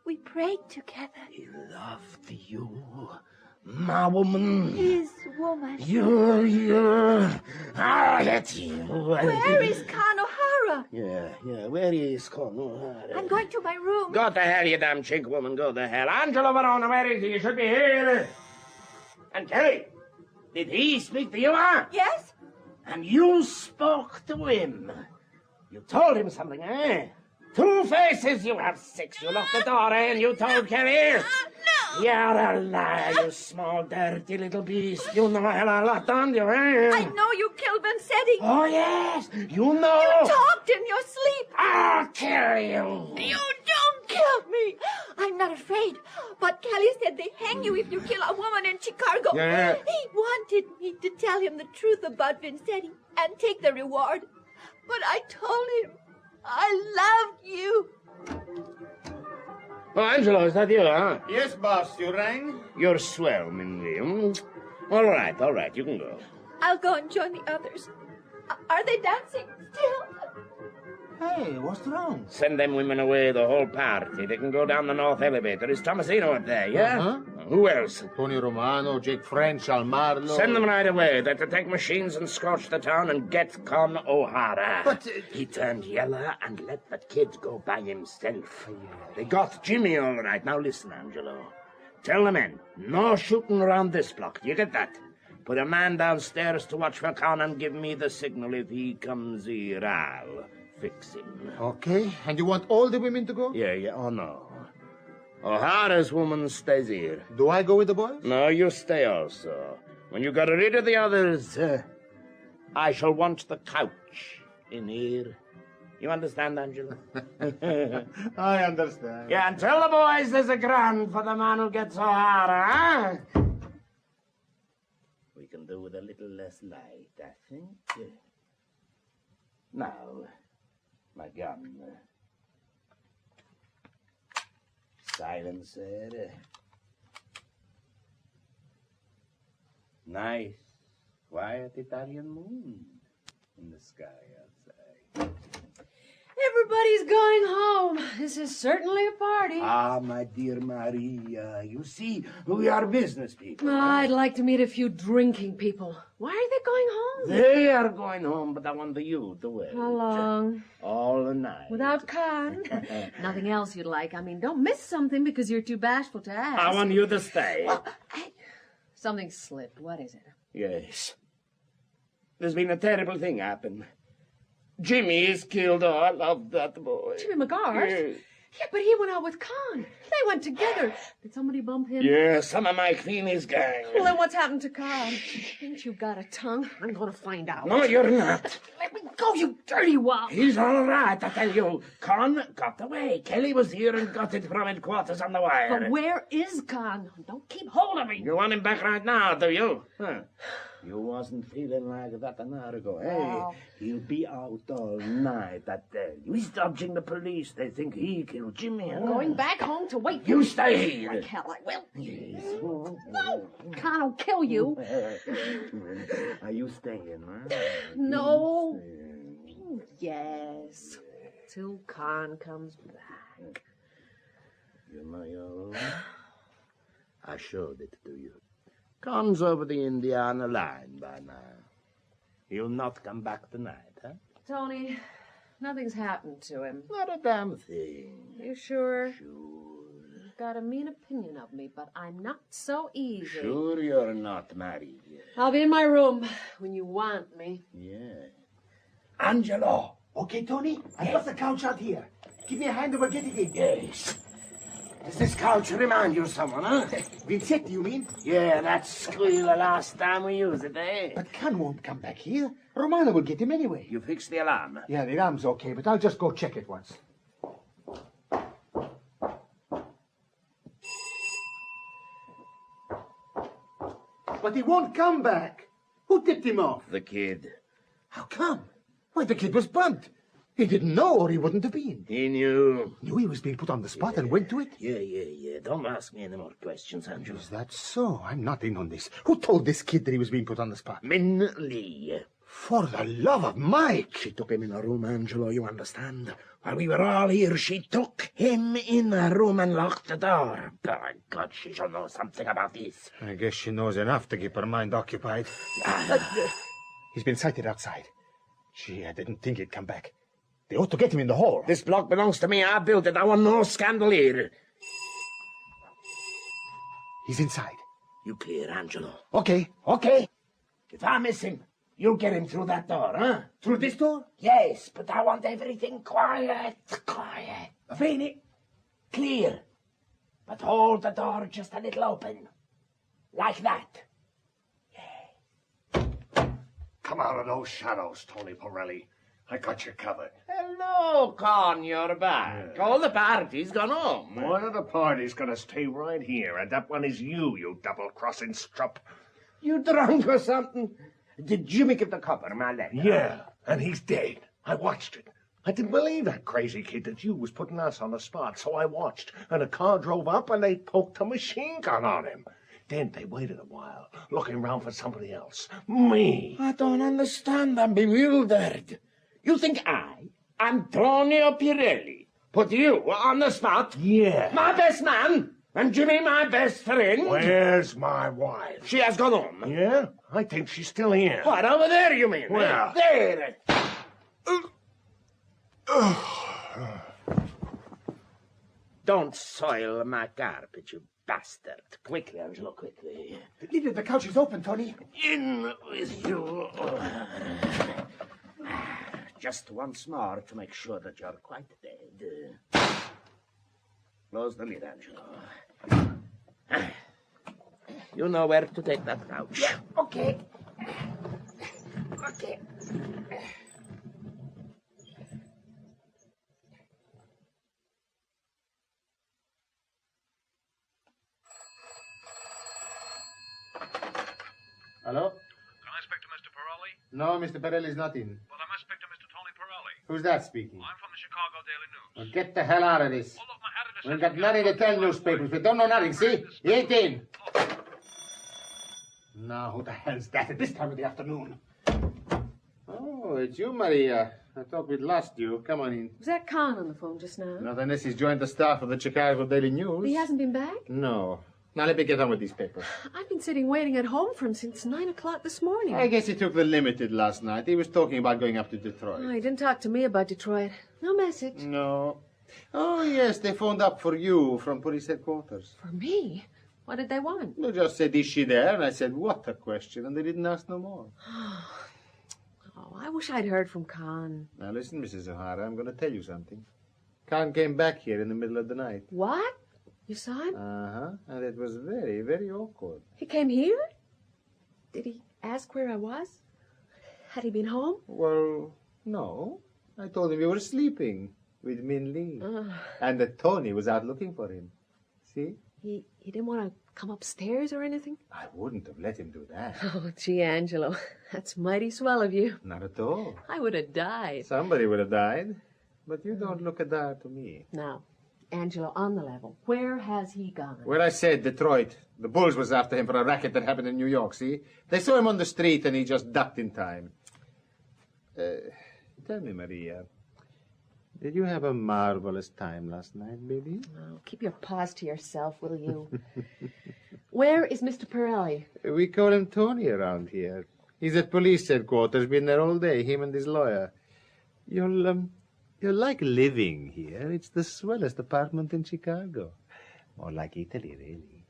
we prayed together. He loved you, my woman. His woman. That's you. Where is Khan O'Hara? Yeah, where is Khan O'Hara? I'm going to my room. Go to hell, you damn chink woman, go to hell. Angelo Verona, where is he? You should be here. And Kelly, did he speak to you, huh? Yes. And you spoke to him. You told him something, eh? 2 faces, you have 6. You locked the door, eh? And you told Kelly. No. You're a liar, you small, dirty little beast. You know a hell of a lot, don't you, eh? I know you killed Vanzetti. Oh, yes. You know. You talked in your sleep. I'll kill you. You don't kill me. I'm not afraid. But Kelly said they hang you if you kill a woman in Chicago. Yeah. He wanted me to tell him the truth about Vanzetti and take the reward. But I told him I loved you. Oh, Angelo, is that you, huh? Yes, boss, you rang? You're swell, Mindy. All right, you can go. I'll go and join the others. Are they dancing still? Hey, what's wrong? Send them women away, the whole party. They can go down the north elevator. Is Tomasino up there, yeah? Uh-huh. Who else? Tony Romano, Jake French, Al Marlo. Send them right away. They're to take machines and scorch the town and get Con O'Hara. But... He turned yellow and let the kid go by himself. They got Jimmy all right. Now listen, Angelo. Tell the men, no shooting around this block. You get that? Put a man downstairs to watch for Con and give me the signal if he comes here. I'll fix him. Okay, and you want all the women to go? Yeah, oh no. O'Hara's woman stays here. Do I go with the boys? No, you stay also. When you got rid of the others, I shall want the couch in here. You understand, Angelo? I understand. Yeah, and tell the boys there's a grand for the man who gets O'Hara, huh? We can do with a little less light, I think. Now, my gun. Silencer. Nice, quiet Italian moon in the sky outside. Everybody's going home. This is certainly a party. Ah, my dear Maria, you see, we are business people. I'd like to meet a few drinking people. Why are they going home? They are going home, but I want you to wait. How long? All the night. Without Khan? Nothing else you'd like. I mean, don't miss something because you're too bashful to ask. I want you to stay. Well, something slipped. What is it? Yes. There's been a terrible thing happen. Jimmy is killed. Oh, I love that boy. Jimmy McGarth? Yes. Yeah, but he went out with Khan. They went together. Did somebody bump him? Yeah, some of Mike Feeney's gang. Well, then what's happened to Khan? Ain't you got a tongue? I'm going to find out. No, you're not. Let me go, you dirty wop. He's all right, I tell you. Con got away. Kelly was here and got it from headquarters on the wire. But where is Khan? Don't keep hold of me. You want him back right now, do you? Huh. You wasn't feeling like that an hour ago. No. Hey, he'll be out all night, I tell you. He's dodging the police. They think he killed Jimmy. I'm going back home to wait for You stay here. Like hell I will. Yes. No, Khan will kill you. Are you staying, huh? No. Yes. Till Khan comes back. You know your own? I showed it to you. Con's over the Indiana line by now. He'll not come back tonight, huh? Tony, nothing's happened to him. Not a damn thing. You sure? Sure. You've got a mean opinion of me, but I'm not so easy. Sure you're not married yet. I'll be in my room when you want me. Yeah. Angelo. Okay, Tony? I've got the couch out here. Give me a hand and we'll get it in. Yes. Does this couch remind you of someone, huh? Vincent, you mean? Yeah, that squealer last time we used it, eh? But Con won't come back here. Romano will get him anyway. You fixed the alarm? Yeah, the alarm's okay, but I'll just go check it once. But he won't come back. Who tipped him off? The kid. How come? Why, the kid was bumped. He didn't know, or he wouldn't have been. He knew. Knew he was being put on the spot and went to it? Yeah. Don't ask me any more questions, Andrew. Is that so? I'm not in on this. Who told this kid that he was being put on the spot? Min Lee. For the love of Mike! She took him in a room, Angelo, you understand? While we were all here, she took him in a room and locked the door. By God, she should know something about this. I guess she knows enough to keep her mind occupied. He's been sighted outside. Gee, I didn't think he'd come back. They ought to get him in the hall. This block belongs to me. I built it. I want no scandal here. He's inside. You clear, Angelo. Okay. If I miss him, you'll get him through that door, huh? Through this door? Yes, but I want everything quiet. Fini. Clear. But hold the door just a little open. Like that. Come out of those shadows, Tony Pirelli. I got you covered. Hello, Con, you're back. Yeah. All the party's gone home. One of the party's gonna stay right here, and that one is you double-crossing strup. You drunk or something? Did Jimmy give the copper my letter? Yeah, and he's dead. I watched it. I didn't believe that crazy kid that you was putting us on the spot, so I watched. And a car drove up, and they poked a machine gun on him. Then they waited a while, looking around for somebody else. Me. I don't understand. I'm bewildered. You think I, Antonio Pirelli, put you on the spot? Yeah. My best man? And Jimmy, my best friend? Where's my wife? She has gone home. Yeah? I think she's still here. What, over there, you mean? Where? There. Don't soil my carpet, you bastard. Quickly, Angelo, quickly. The couch is open, Tony. In with you. Just once more to make sure that you're quite dead. Close the lid, Angelo. You know where to take that couch. Yeah, okay. Hello? Can I speak to Mr. Pirelli? No, Mr. Pirelli's not in. Well, I must speak to Mr. Tony Pirelli. Who's that speaking? I'm from the Chicago Daily News. Well, get the hell out of this. Oh, look, my editor We've got nothing to tell newspapers. We don't know nothing, see? He ain't in. Now, who the hell's that at this time of the afternoon? Oh, it's you, Maria. I thought we'd lost you. Come on in. Was that Con on the phone just now? Not unless he's joined the staff of the Chicago Daily News. He hasn't been back? No. Now let me get on with these papers. I've been sitting waiting at home for him since 9 o'clock this morning. I guess he took the Limited last night. He was talking about going up to Detroit. Oh, he didn't talk to me about Detroit. No message. No. Oh, yes, they phoned up for you from police headquarters. For me? What did they want? They just said, is she there? And I said, what a question. And they didn't ask no more. Oh, I wish I'd heard from Con. Now listen, Mrs. O'Hara, I'm going to tell you something. Con came back here in the middle of the night. What? You saw him? Uh-huh. And it was very, very awkward. He came here? Did he ask where I was? Had he been home? Well, no. I told him you were sleeping with Min Lee. And that Tony was out looking for him. See? He didn't want to come upstairs or anything? I wouldn't have let him do that. Oh, gee, Angelo, that's mighty swell of you. Not at all. I would have died. Somebody would have died. But you don't look at that to me. Now, Angelo, on the level, where has he gone? Well, I said Detroit. The Bulls was after him for a racket that happened in New York, see? They saw him on the street and he just ducked in time. Tell me, Maria, did you have a marvelous time last night, baby? Oh, keep your paws to yourself, will you? Where is Mr. Pirelli? We call him Tony around here. He's at police headquarters, been there all day, him and his lawyer. You'll like living here. It's the swellest apartment in Chicago. More like Italy, really.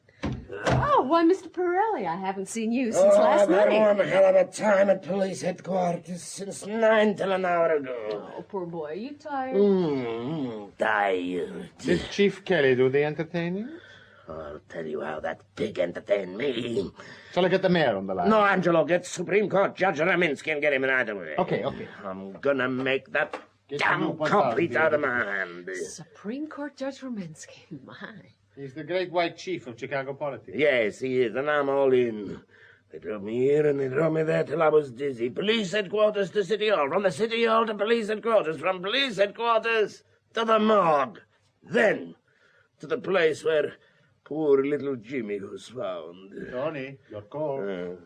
Oh, why, Mr. Pirelli, I haven't seen you since last I've had night. one hell of a time at police headquarters since 9 till an hour ago. Oh, poor boy, are you tired? Tired. Did Chief Kelly do the entertaining? I'll tell you how that pig entertained me. Shall I get the mayor on the line? No, Angelo, get Supreme Court Judge Raminsky and get him in either way. Okay. I'm gonna make that Get damn him up complete outside, out of my hand. Supreme Court Judge Rominsky, my. He's the great white chief of Chicago politics. Yes, he is, and I'm all in. They drove me here and they drove me there till I was dizzy. Police headquarters to City Hall, from the City Hall to police headquarters, from police headquarters to the morgue. Then to the place where poor little Jimmy was found. Tony, your call.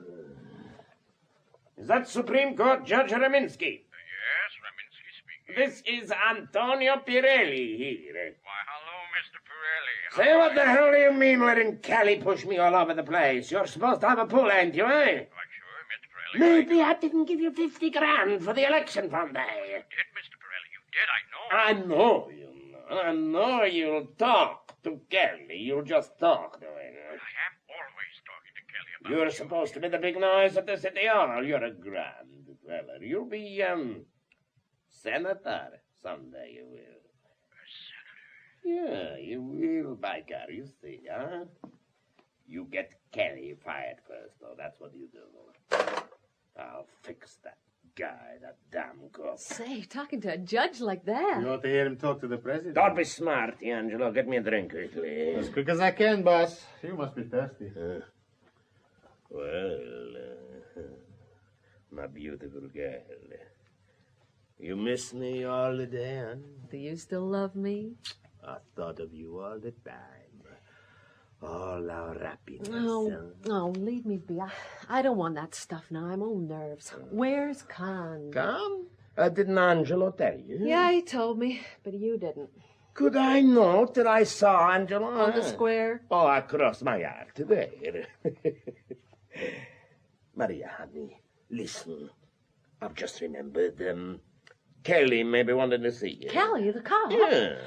Is that Supreme Court Judge Raminsky? Yes, Raminsky speaking. This is Antonio Pirelli here. Why, hello, Mr. Pirelli. Say, what the hell do you mean letting Kelly push me all over the place? You're supposed to have a pull, ain't you, eh? Why, sure, Mr. Pirelli. Maybe I didn't give you 50 grand for the election fund day. You did, Mr. Pirelli. You did, I know. I know you know. I know you'll talk to Kelly. You'll just talk to him. I am always talking to Kelly about You're supposed to be the big noise at the City Hall. You're a grand fella. You'll be, senator someday, you will. Yeah, you will, by God, you see, huh? You get Kelly fired first, though. That's what you do. I'll fix that guy, that damn cop. Say, talking to a judge like that. You ought to hear him talk to the president. Don't be smart, Angelo. Get me a drink quickly. As quick as I can, boss. You must be thirsty. My beautiful girl. You miss me all the day, huh? Do you still love me? I thought of you all the time. All our happiness. Oh, leave me be. I don't want that stuff now. I'm all nerves. Where's Con? Con? Didn't Angelo tell you? Yeah, he told me, but you didn't. Could I know that I saw Angelo? On the square? Oh, I crossed my heart there. Maria, honey, listen. I've just remembered, Kelly maybe wanted to see you. Kelly, the cop? Yeah.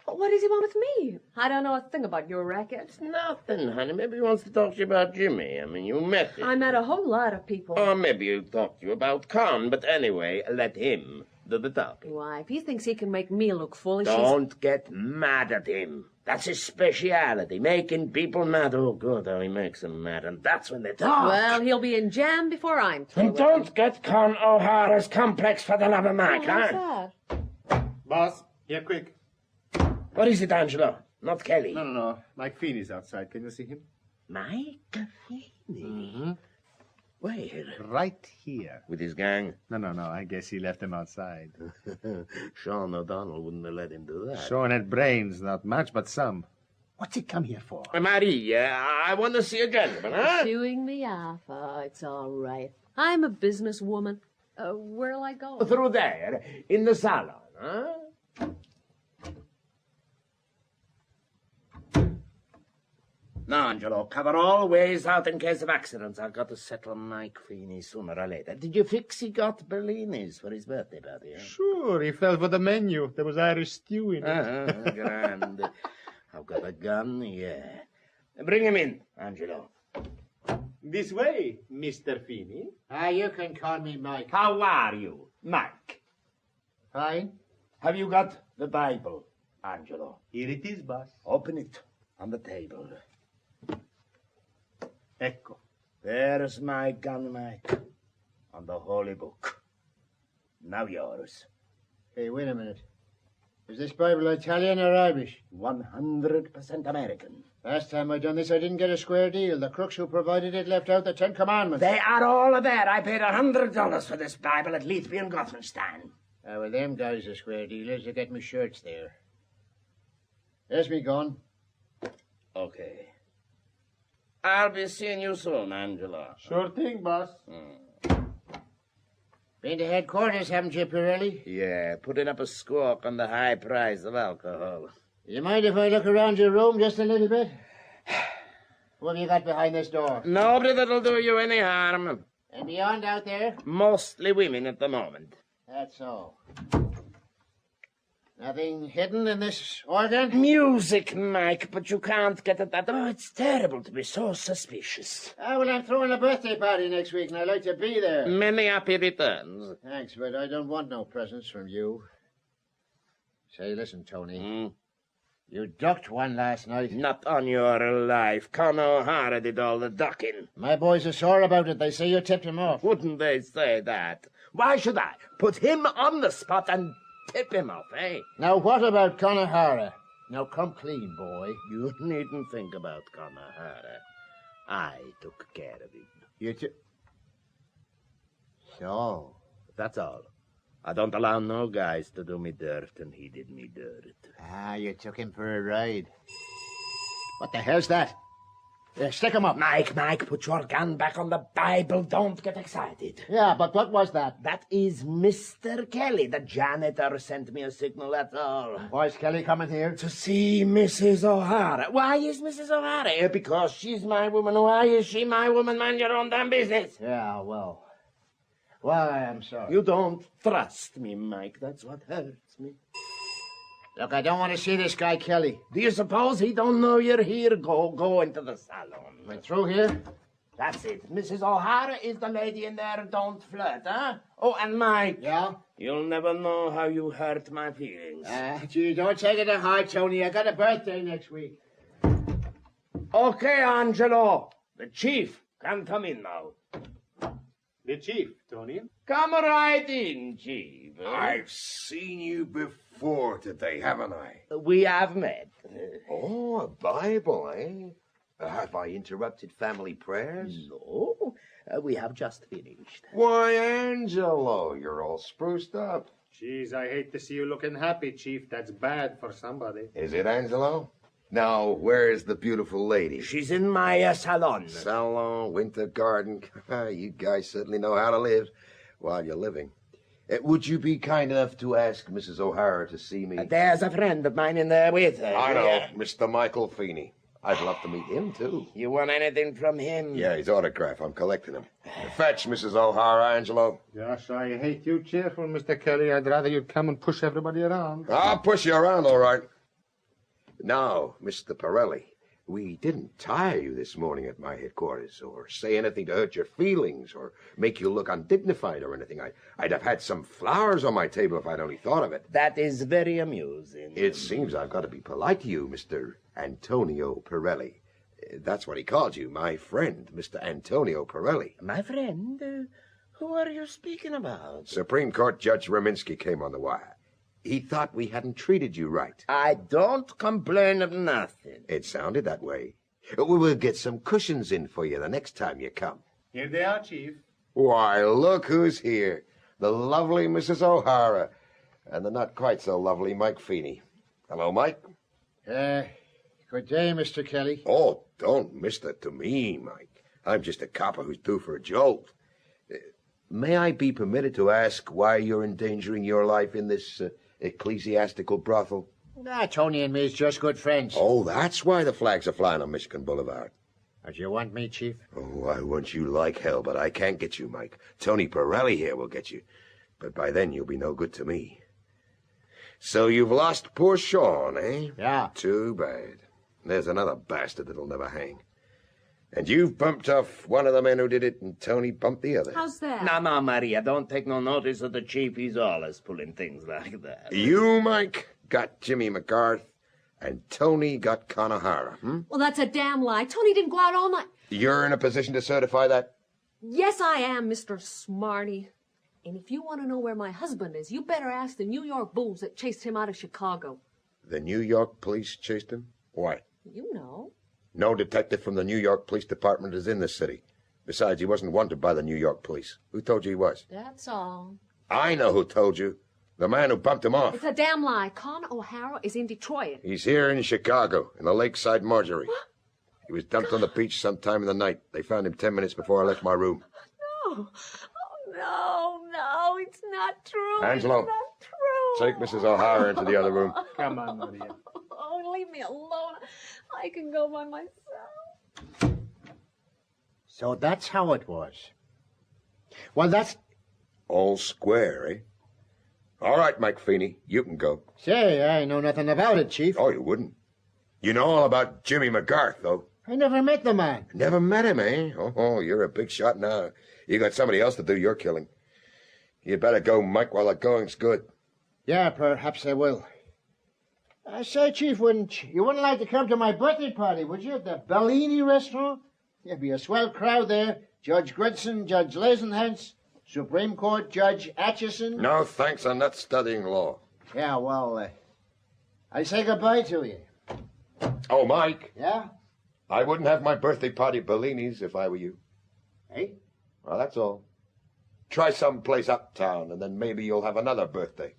What does he want with me? I don't know a thing about your racket. Nothing, honey. Maybe he wants to talk to you about Jimmy. I mean, you met him. I met a whole lot of people. Or maybe he'll talk to you about Con. But anyway, let him do the talking. Why, if he thinks he can make me look foolish, Don't get mad at him. That's his speciality, making people mad. Oh, good, how he makes them mad. And that's when they talk. Well, he'll be in jam before I'm through. And don't get Con O'Hara's complex for the love of Mike, What's that? Boss, here quick. What is it, Angelo? Not Kelly. No. Mike Feeney's outside. Can you see him? Mike Feeney? Mm-hmm. Where? Right here. With his gang? No. I guess he left him outside. Sean O'Donnell wouldn't have let him do that. Sean had brains, not much, but some. What's he come here for? Maria, I want to see a gentleman, huh? Shooing me off. Oh, it's all right. I'm a businesswoman. Where'll I go? Through there, in the salon, huh? No, Angelo, cover all ways out in case of accidents. I've got to settle Mike Feeney sooner or later. Did you fix he got Bellinis for his birthday party? Huh? Sure, he fell for the menu. There was Irish stew in it. Grand. I've got a gun, yeah. Bring him in, Angelo. This way, Mr. Feeney. You can call me Mike. How are you, Mike? Fine. Have you got the Bible, Angelo? Here it is, boss. Open it on the table. Ecco. There's my gun, Mike, on the holy book. Now yours. Hey, wait a minute. Is this Bible Italian or Irish? 100% American. Last time I done this, I didn't get a square deal. The crooks who provided it left out the 10 Commandments. They are all there. I paid $100 for this Bible at Leithby and Gothenstein. Well, them guys are square dealers. They get me shirts there. There's me gun. Okay. I'll be seeing you soon, Angelo. Sure thing, boss. Been to headquarters, haven't you, Pirelli? Yeah, putting up a squawk on the high price of alcohol. You mind if I look around your room just a little bit? What have you got behind this door? Nobody that'll do you any harm. And beyond out there? Mostly women at the moment. That's all. Nothing hidden in this organ? Music, Mike, but you can't get at that. Oh, it's terrible to be so suspicious. Well, I'm throwing a birthday party next week, and I'd like to be there. Many happy returns. Thanks, but I don't want no presents from you. Say, listen, Tony. You ducked one last night. Not on your life. Con O'Hara did all the ducking. My boys are sore about it. They say you tipped him off. Wouldn't they say that? Why should I put him on the spot and tip him off, eh? Now, what about Con O'Hara? Now, come clean, boy. You needn't think about Con O'Hara. I took care of him. You took... So? That's all. I don't allow no guys to do me dirt, and he did me dirt. You took him for a ride. What the hell's that? Stick him up. Mike, put your gun back on the Bible. Don't get excited. Yeah, but what was that? That is Mr. Kelly. The janitor sent me a signal, that's all. Why is Kelly coming here? To see Mrs. O'Hara. Why is Mrs. O'Hara here? Because she's my woman. Why is she my woman? Mind your own damn business. Yeah, well, I am sorry. You don't trust me, Mike. That's what hurts me. Look, I don't want to see this guy, Kelly. Do you suppose he don't know you're here? Go into the salon. Went through here? That's it. Mrs. O'Hara is the lady in there. Don't flirt, huh? Oh, and Mike. Yeah? You'll never know how you hurt my feelings. Gee, don't take it to heart, Tony. I got a birthday next week. Okay, Angelo. The chief can come in now. The chief, Tony. Come right in, chief. I've seen you before today, haven't I? We have met. Oh, a Bible, eh? Have I interrupted family prayers? No, we have just finished. Why, Angelo, you're all spruced up. Jeez, I hate to see you looking happy, Chief. That's bad for somebody. Is it, Angelo? Now, where is the beautiful lady? She's in my salon. Salon, winter garden. You guys certainly know how to live while you're living. Would you be kind enough to ask Mrs. O'Hara to see me? There's a friend of mine in there with her. I know, Mr. Michael Feeney. I'd love to meet him, too. You want anything from him? Yeah, his autograph. I'm collecting him. Fetch Mrs. O'Hara, Angelo. Gosh, I hate you cheerful, Mr. Kelly. I'd rather you'd come and push everybody around. I'll push you around, all right. Now, Mr. Pirelli, we didn't tire you this morning at my headquarters or say anything to hurt your feelings or make you look undignified or anything. I'd have had some flowers on my table if I'd only thought of it. That is very amusing. It seems I've got to be polite to you, Mr. Antonio Pirelli. That's what he called you, my friend, Mr. Antonio Pirelli. My friend? Who are you speaking about? Supreme Court Judge Reminsky came on the wire. He thought we hadn't treated you right. I don't complain of nothing. It sounded that way. We will get some cushions in for you the next time you come. Here they are, Chief. Why, look who's here. The lovely Mrs. O'Hara. And the not quite so lovely Mike Feeney. Hello, Mike. Good day, Mr. Kelly. Oh, don't mister to me, Mike. I'm just a copper who's due for a jolt. May I be permitted to ask why you're endangering your life in this ecclesiastical brothel? Tony and me's just good friends. Oh, that's why the flags are flying on Michigan Boulevard. Do you want me, Chief? Oh, I want you like hell, but I can't get you, Mike. Tony Pirelli here will get you. But by then you'll be no good to me. So you've lost poor Sean, eh? Yeah. Too bad. There's another bastard that'll never hang. And you've bumped off one of the men who did it, and Tony bumped the other. How's that? Now, Maria, don't take no notice of the chief. He's always pulling things like that. You, Mike, got Jimmy McGarth, and Tony got Con O'Hara, Well, that's a damn lie. Tony didn't go out all night. You're in a position to certify that? Yes, I am, Mr. Smarty. And if you want to know where my husband is, you better ask the New York Bulls that chased him out of Chicago. The New York police chased him? Why? You know. No detective from the New York Police Department is in this city. Besides, he wasn't wanted by the New York police. Who told you he was? That's all. I know who told you. The man who bumped him off. It's a damn lie. Con O'Hara is in Detroit. He's here in Chicago, in the Lakeside Marjorie. He was dumped on the beach sometime in the night. They found him 10 minutes before I left my room. No. Oh, no, it's not true. Angelo, it's not true. take Mrs. O'Hara into the other room. Come on, Maria. Oh, leave me alone. I can go by myself. So that's how it was. Well, that's... All square, eh? All right, Mike Feeney, you can go. Say, I know nothing about it, Chief. Oh, you wouldn't. You know all about Jimmy McGarth, though. I never met the man. Never met him, eh? Oh, you're a big shot now. You got somebody else to do your killing. You better go, Mike, while the going's good. Yeah, perhaps I will. I say, Chief, you wouldn't like to come to my birthday party, would you, at the Bellini restaurant? There'd be a swell crowd there. Judge Gridson, Judge Lazenhance, Supreme Court Judge Atchison. No, thanks, I'm not studying law. Yeah, well, I say goodbye to you. Oh, Mike. Yeah? I wouldn't have my birthday party at Bellini's if I were you. Hey? Well, that's all. Try some place uptown, and then maybe you'll have another birthday.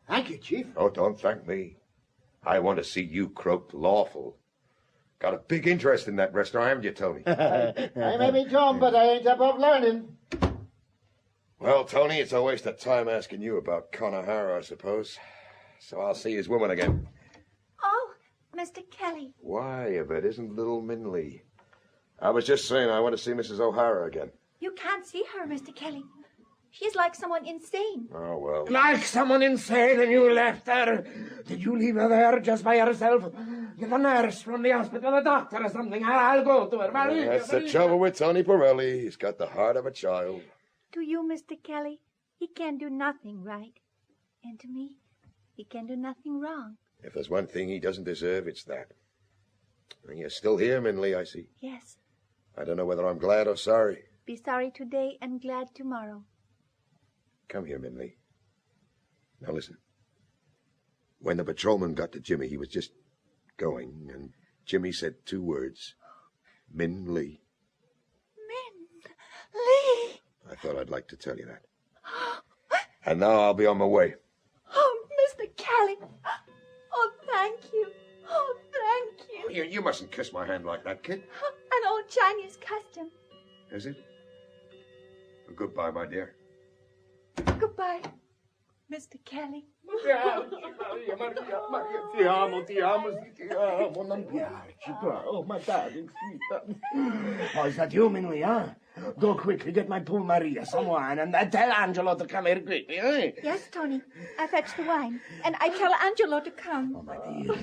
Thank you, Chief. Oh, don't thank me. I want to see you croaked lawful. Got a big interest in that restaurant, haven't you, Tony? I may be dumb, but I ain't above learning. Well, Tony, it's a waste of time asking you about Conahara, I suppose. So I'll see his woman again. Oh, Mr. Kelly. Why, if it isn't little Minley? I was just saying I want to see Mrs. O'Hara again. You can't see her, Mr. Kelly. She's like someone insane. Oh, well. Like someone insane and you left her. Did you leave her there just by herself? Get a nurse from the hospital, a doctor or something. I'll go to her. Maria, That's the trouble with Tony Pirelli. He's got the heart of a child. To you, Mr. Kelly, he can do nothing right. And to me, he can do nothing wrong. If there's one thing he doesn't deserve, it's that. And you're still here, Minley, I see. Yes. I don't know whether I'm glad or sorry. Be sorry today and glad tomorrow. Come here, Minley. Now listen. When the patrolman got to Jimmy, he was just going, and Jimmy said 2 words. Minley. Lee! I thought I'd like to tell you that. And now I'll be on my way. Oh, Mr. Kelly. Oh, thank you. Oh, thank you. You mustn't kiss my hand like that, kid. An old Chinese custom. Is it? Goodbye, my dear. Goodbye, Mr. Kelly. Maria, ti amo, non piaci. Oh, my darling sweetheart. Oh, is that you, Minley, huh? Go quickly, get my poor Maria some wine, and tell Angelo to come here quickly, eh? Yes, Tony. I fetch the wine, and I tell Angelo to come. Oh, my dear.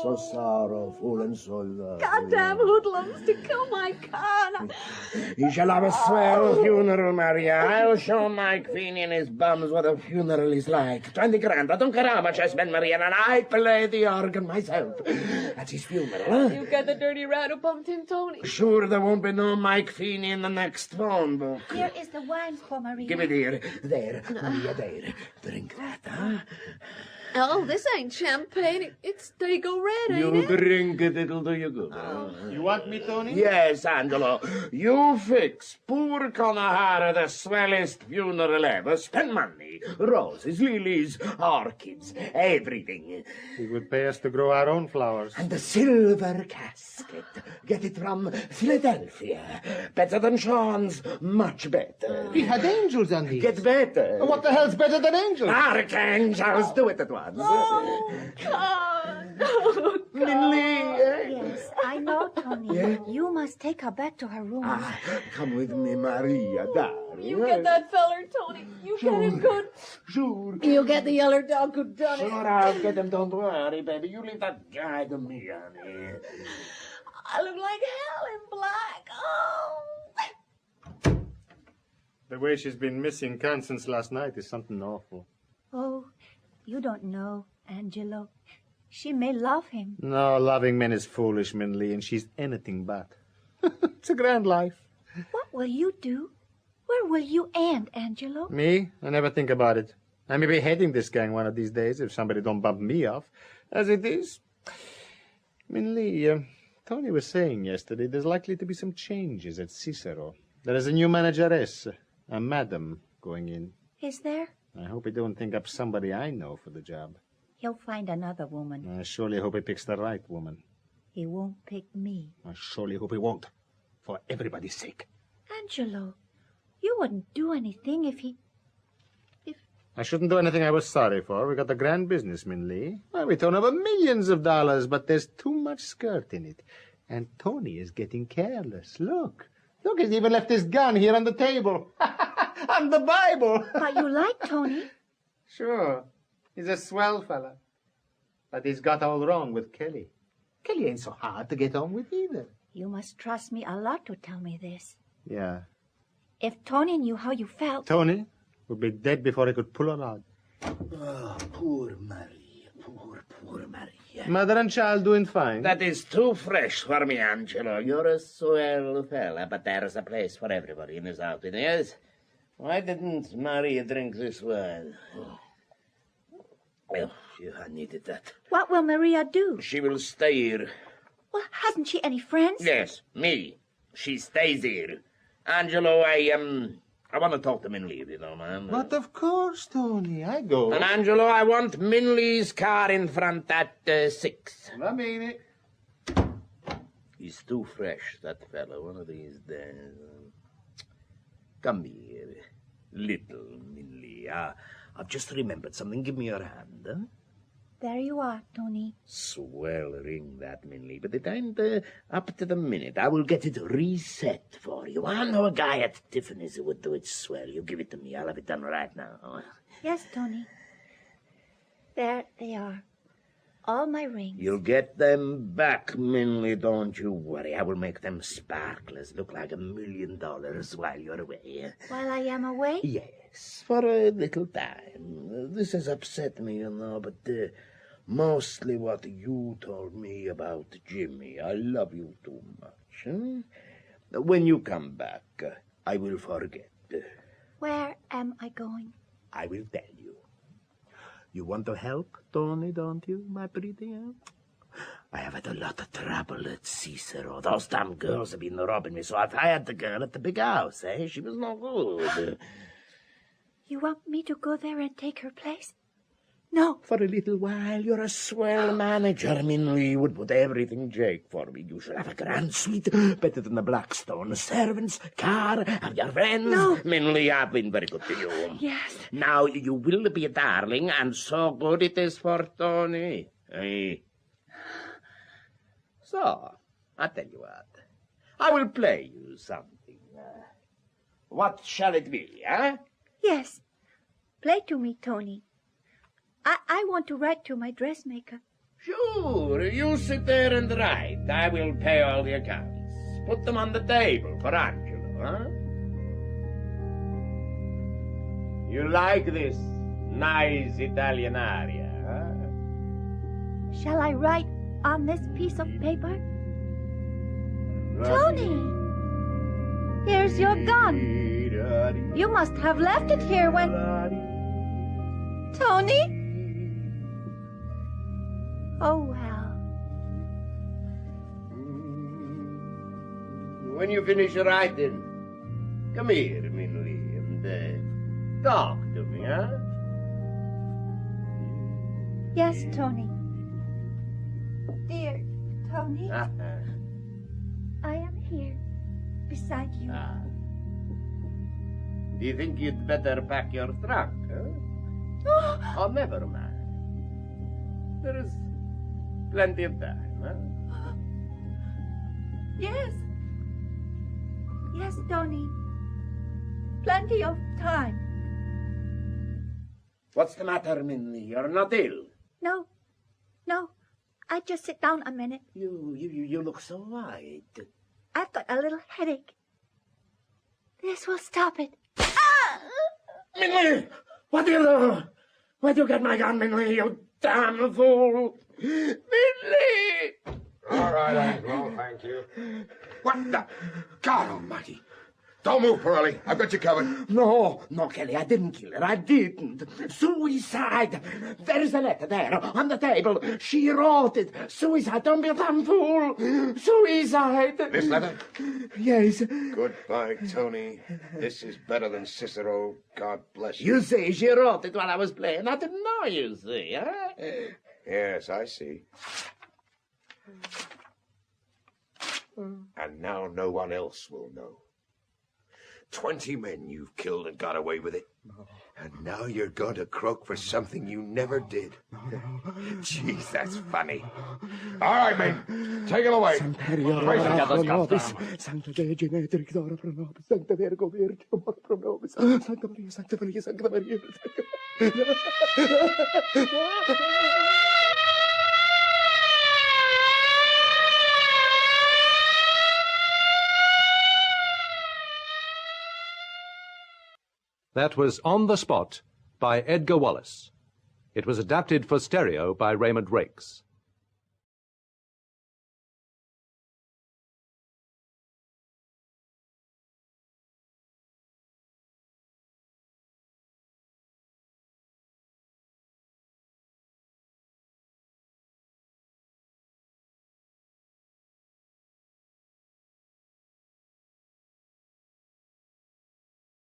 So sorrowful and so lovely. Goddamn hoodlums to kill my Con. He shall have a swell funeral, Maria. I'll show Mike Feeney and his bums what a funeral is like. 20 grand. I don't care how much I spend, Maria, and I play the organ myself. That's his funeral, huh? You got the dirty rat who bumped him, Tony. Sure there won't be no Mike Feeney in the next phone book. Here is the wine for Maria. Give it here. There, Maria, there. Drink that, huh? Oh, this ain't champagne. It's Dago Red, ain't You it? drink it, it'll do you good. You want me, Tony? Yes, Angelo. You fix poor Conahara the swellest funeral ever. Spend money. Roses, lilies, orchids, everything. He would pay us to grow our own flowers. And the silver casket. Get it from Philadelphia. Better than Sean's. Much better. He had angels on these. Get better. What the hell's better than angels? Archangels, do it at once. Oh, God. Oh, God. Minley. Yes, I know, Tony. Yeah? You must take her back to her room. Come with me, Maria, darling. You get that feller, Tony. You get him good. Sure. You get the yeller dog who done it. Sure, I'll get him. Don't worry, baby. You leave that guy to me, honey. I look like hell in black. Oh. The way she's been missing Con since last night is something awful. Oh, you don't know, Angelo. She may love him. No, loving men is foolish, Minley, and she's anything but. It's a grand life. What will you do? Where will you end, Angelo? Me? I never think about it. I may be heading this gang one of these days if somebody don't bump me off. As it is, Minley, Tony was saying yesterday there's likely to be some changes at Cicero. There is a new manageress, a madam, going in. Is there? I hope he don't think up somebody I know for the job. He'll find another woman. I surely hope he picks the right woman. He won't pick me. I surely hope he won't, for everybody's sake. Angelo, you wouldn't do anything if he... I shouldn't do anything I was sorry for. We got a grand business, Minley. Well, we turn over millions of dollars, but there's too much skirt in it. And Tony is getting careless. Look, he's even left his gun here on the table. And the Bible. But you like Tony. Sure. He's a swell fella. But he's got all wrong with Kelly. Kelly ain't so hard to get on with either. You must trust me a lot to tell me this. Yeah. If Tony knew how you felt... Tony would be dead before he could pull her out. Oh, poor Maria, poor Maria. Mother and child doing fine. That is too fresh for me, Angelo. You're a swell fella, but there's a place for everybody in this outfit, yes? Why didn't Maria drink this wine? Well, I needed that. What will Maria do? She will stay here. Well, hasn't she any friends? Yes, me. She stays here. Angelo, I want to talk to Minley, if you don't mind. But of course, Tony, I go. And Angelo, I want Minley's car in front at 6. I mean it. He's too fresh, that fellow, one of these days. Come here, little Minley. I've just remembered something. Give me your hand, huh? There you are, Tony. Swell ring, that, Minley, but it ain't up to the minute. I will get it reset for you. I know a guy at Tiffany's who would do it swell. You give it to me. I'll have it done right now. Yes, Tony. There they are. All my rings. You'll get them back, Minley, don't you worry. I will make them sparklers look like $1 million while you're away. While I am away? Yes, for a little time. This has upset me, you know, but mostly what you told me about Jimmy. I love you too much. When you come back, I will forget. Where am I going? I will tell you. You want to help, Tony, don't you, my pretty? I have had a lot of trouble at Cicero. Those damn girls have been robbing me, so I've hired the girl at the big house, eh? She was no good. You want me to go there and take her place? No. For a little while, you're a swell manager, Minley. You would put everything Jake for me. You should have a grand suite, better than the Blackstone. Servants, car, have your friends. No. Minley, I've been very good to you. Yes. Now, you will be a darling, and so good it is for Tony. Eh? So, I tell you what. I will play you something. What shall it be, eh? Yes. Play to me, Tony. I want to write to my dressmaker. Sure, you sit there and write. I will pay all the accounts. Put them on the table for Angelo, huh? You like this nice Italian aria, huh? Shall I write on this piece of paper? Tony! Here's your gun. You must have left it here when... Tony? Oh, well. When you finish writing, come here, Minley, and talk to me, huh? Yes, Tony. Dear Tony, I am here, beside you. Do you think you'd better pack your trunk, huh? Oh, never mind. There is plenty of time, huh? Yes. Yes, Tony. Plenty of time. What's the matter, Minley? You're not ill. No. I just sit down a minute. You look so white. I've got a little headache. This will stop it. Minley! What do you do? Where'd you get my gun, Minley, you damn fool? Minley! All right, Angelo, thank you. What the... God almighty. Don't move, Pirelli. I've got you covered. No, Kelly, I didn't kill her. I didn't. Suicide. There's a letter there on the table. She wrote it. Suicide. Don't be a damn fool. Suicide. This letter? Yes. Goodbye, Tony. This is better than Cicero. God bless you. You see, she wrote it while I was playing. I didn't know, you see, huh? Yes, I see. And now no one else will know. 20 men you've killed and got away with it. And now you're going to croak for something you never did. Jeez, that's funny. All right, men, take him away. Trace the others, Costello. Sancta Dei Genetrix ora pro nobis, Sancta Virgo Virgin ora pro nobis, Sancta Maria, Sancta Maria, Sancta Maria. That was On the Spot by Edgar Wallace. It was adapted for stereo by Raymond Rakes.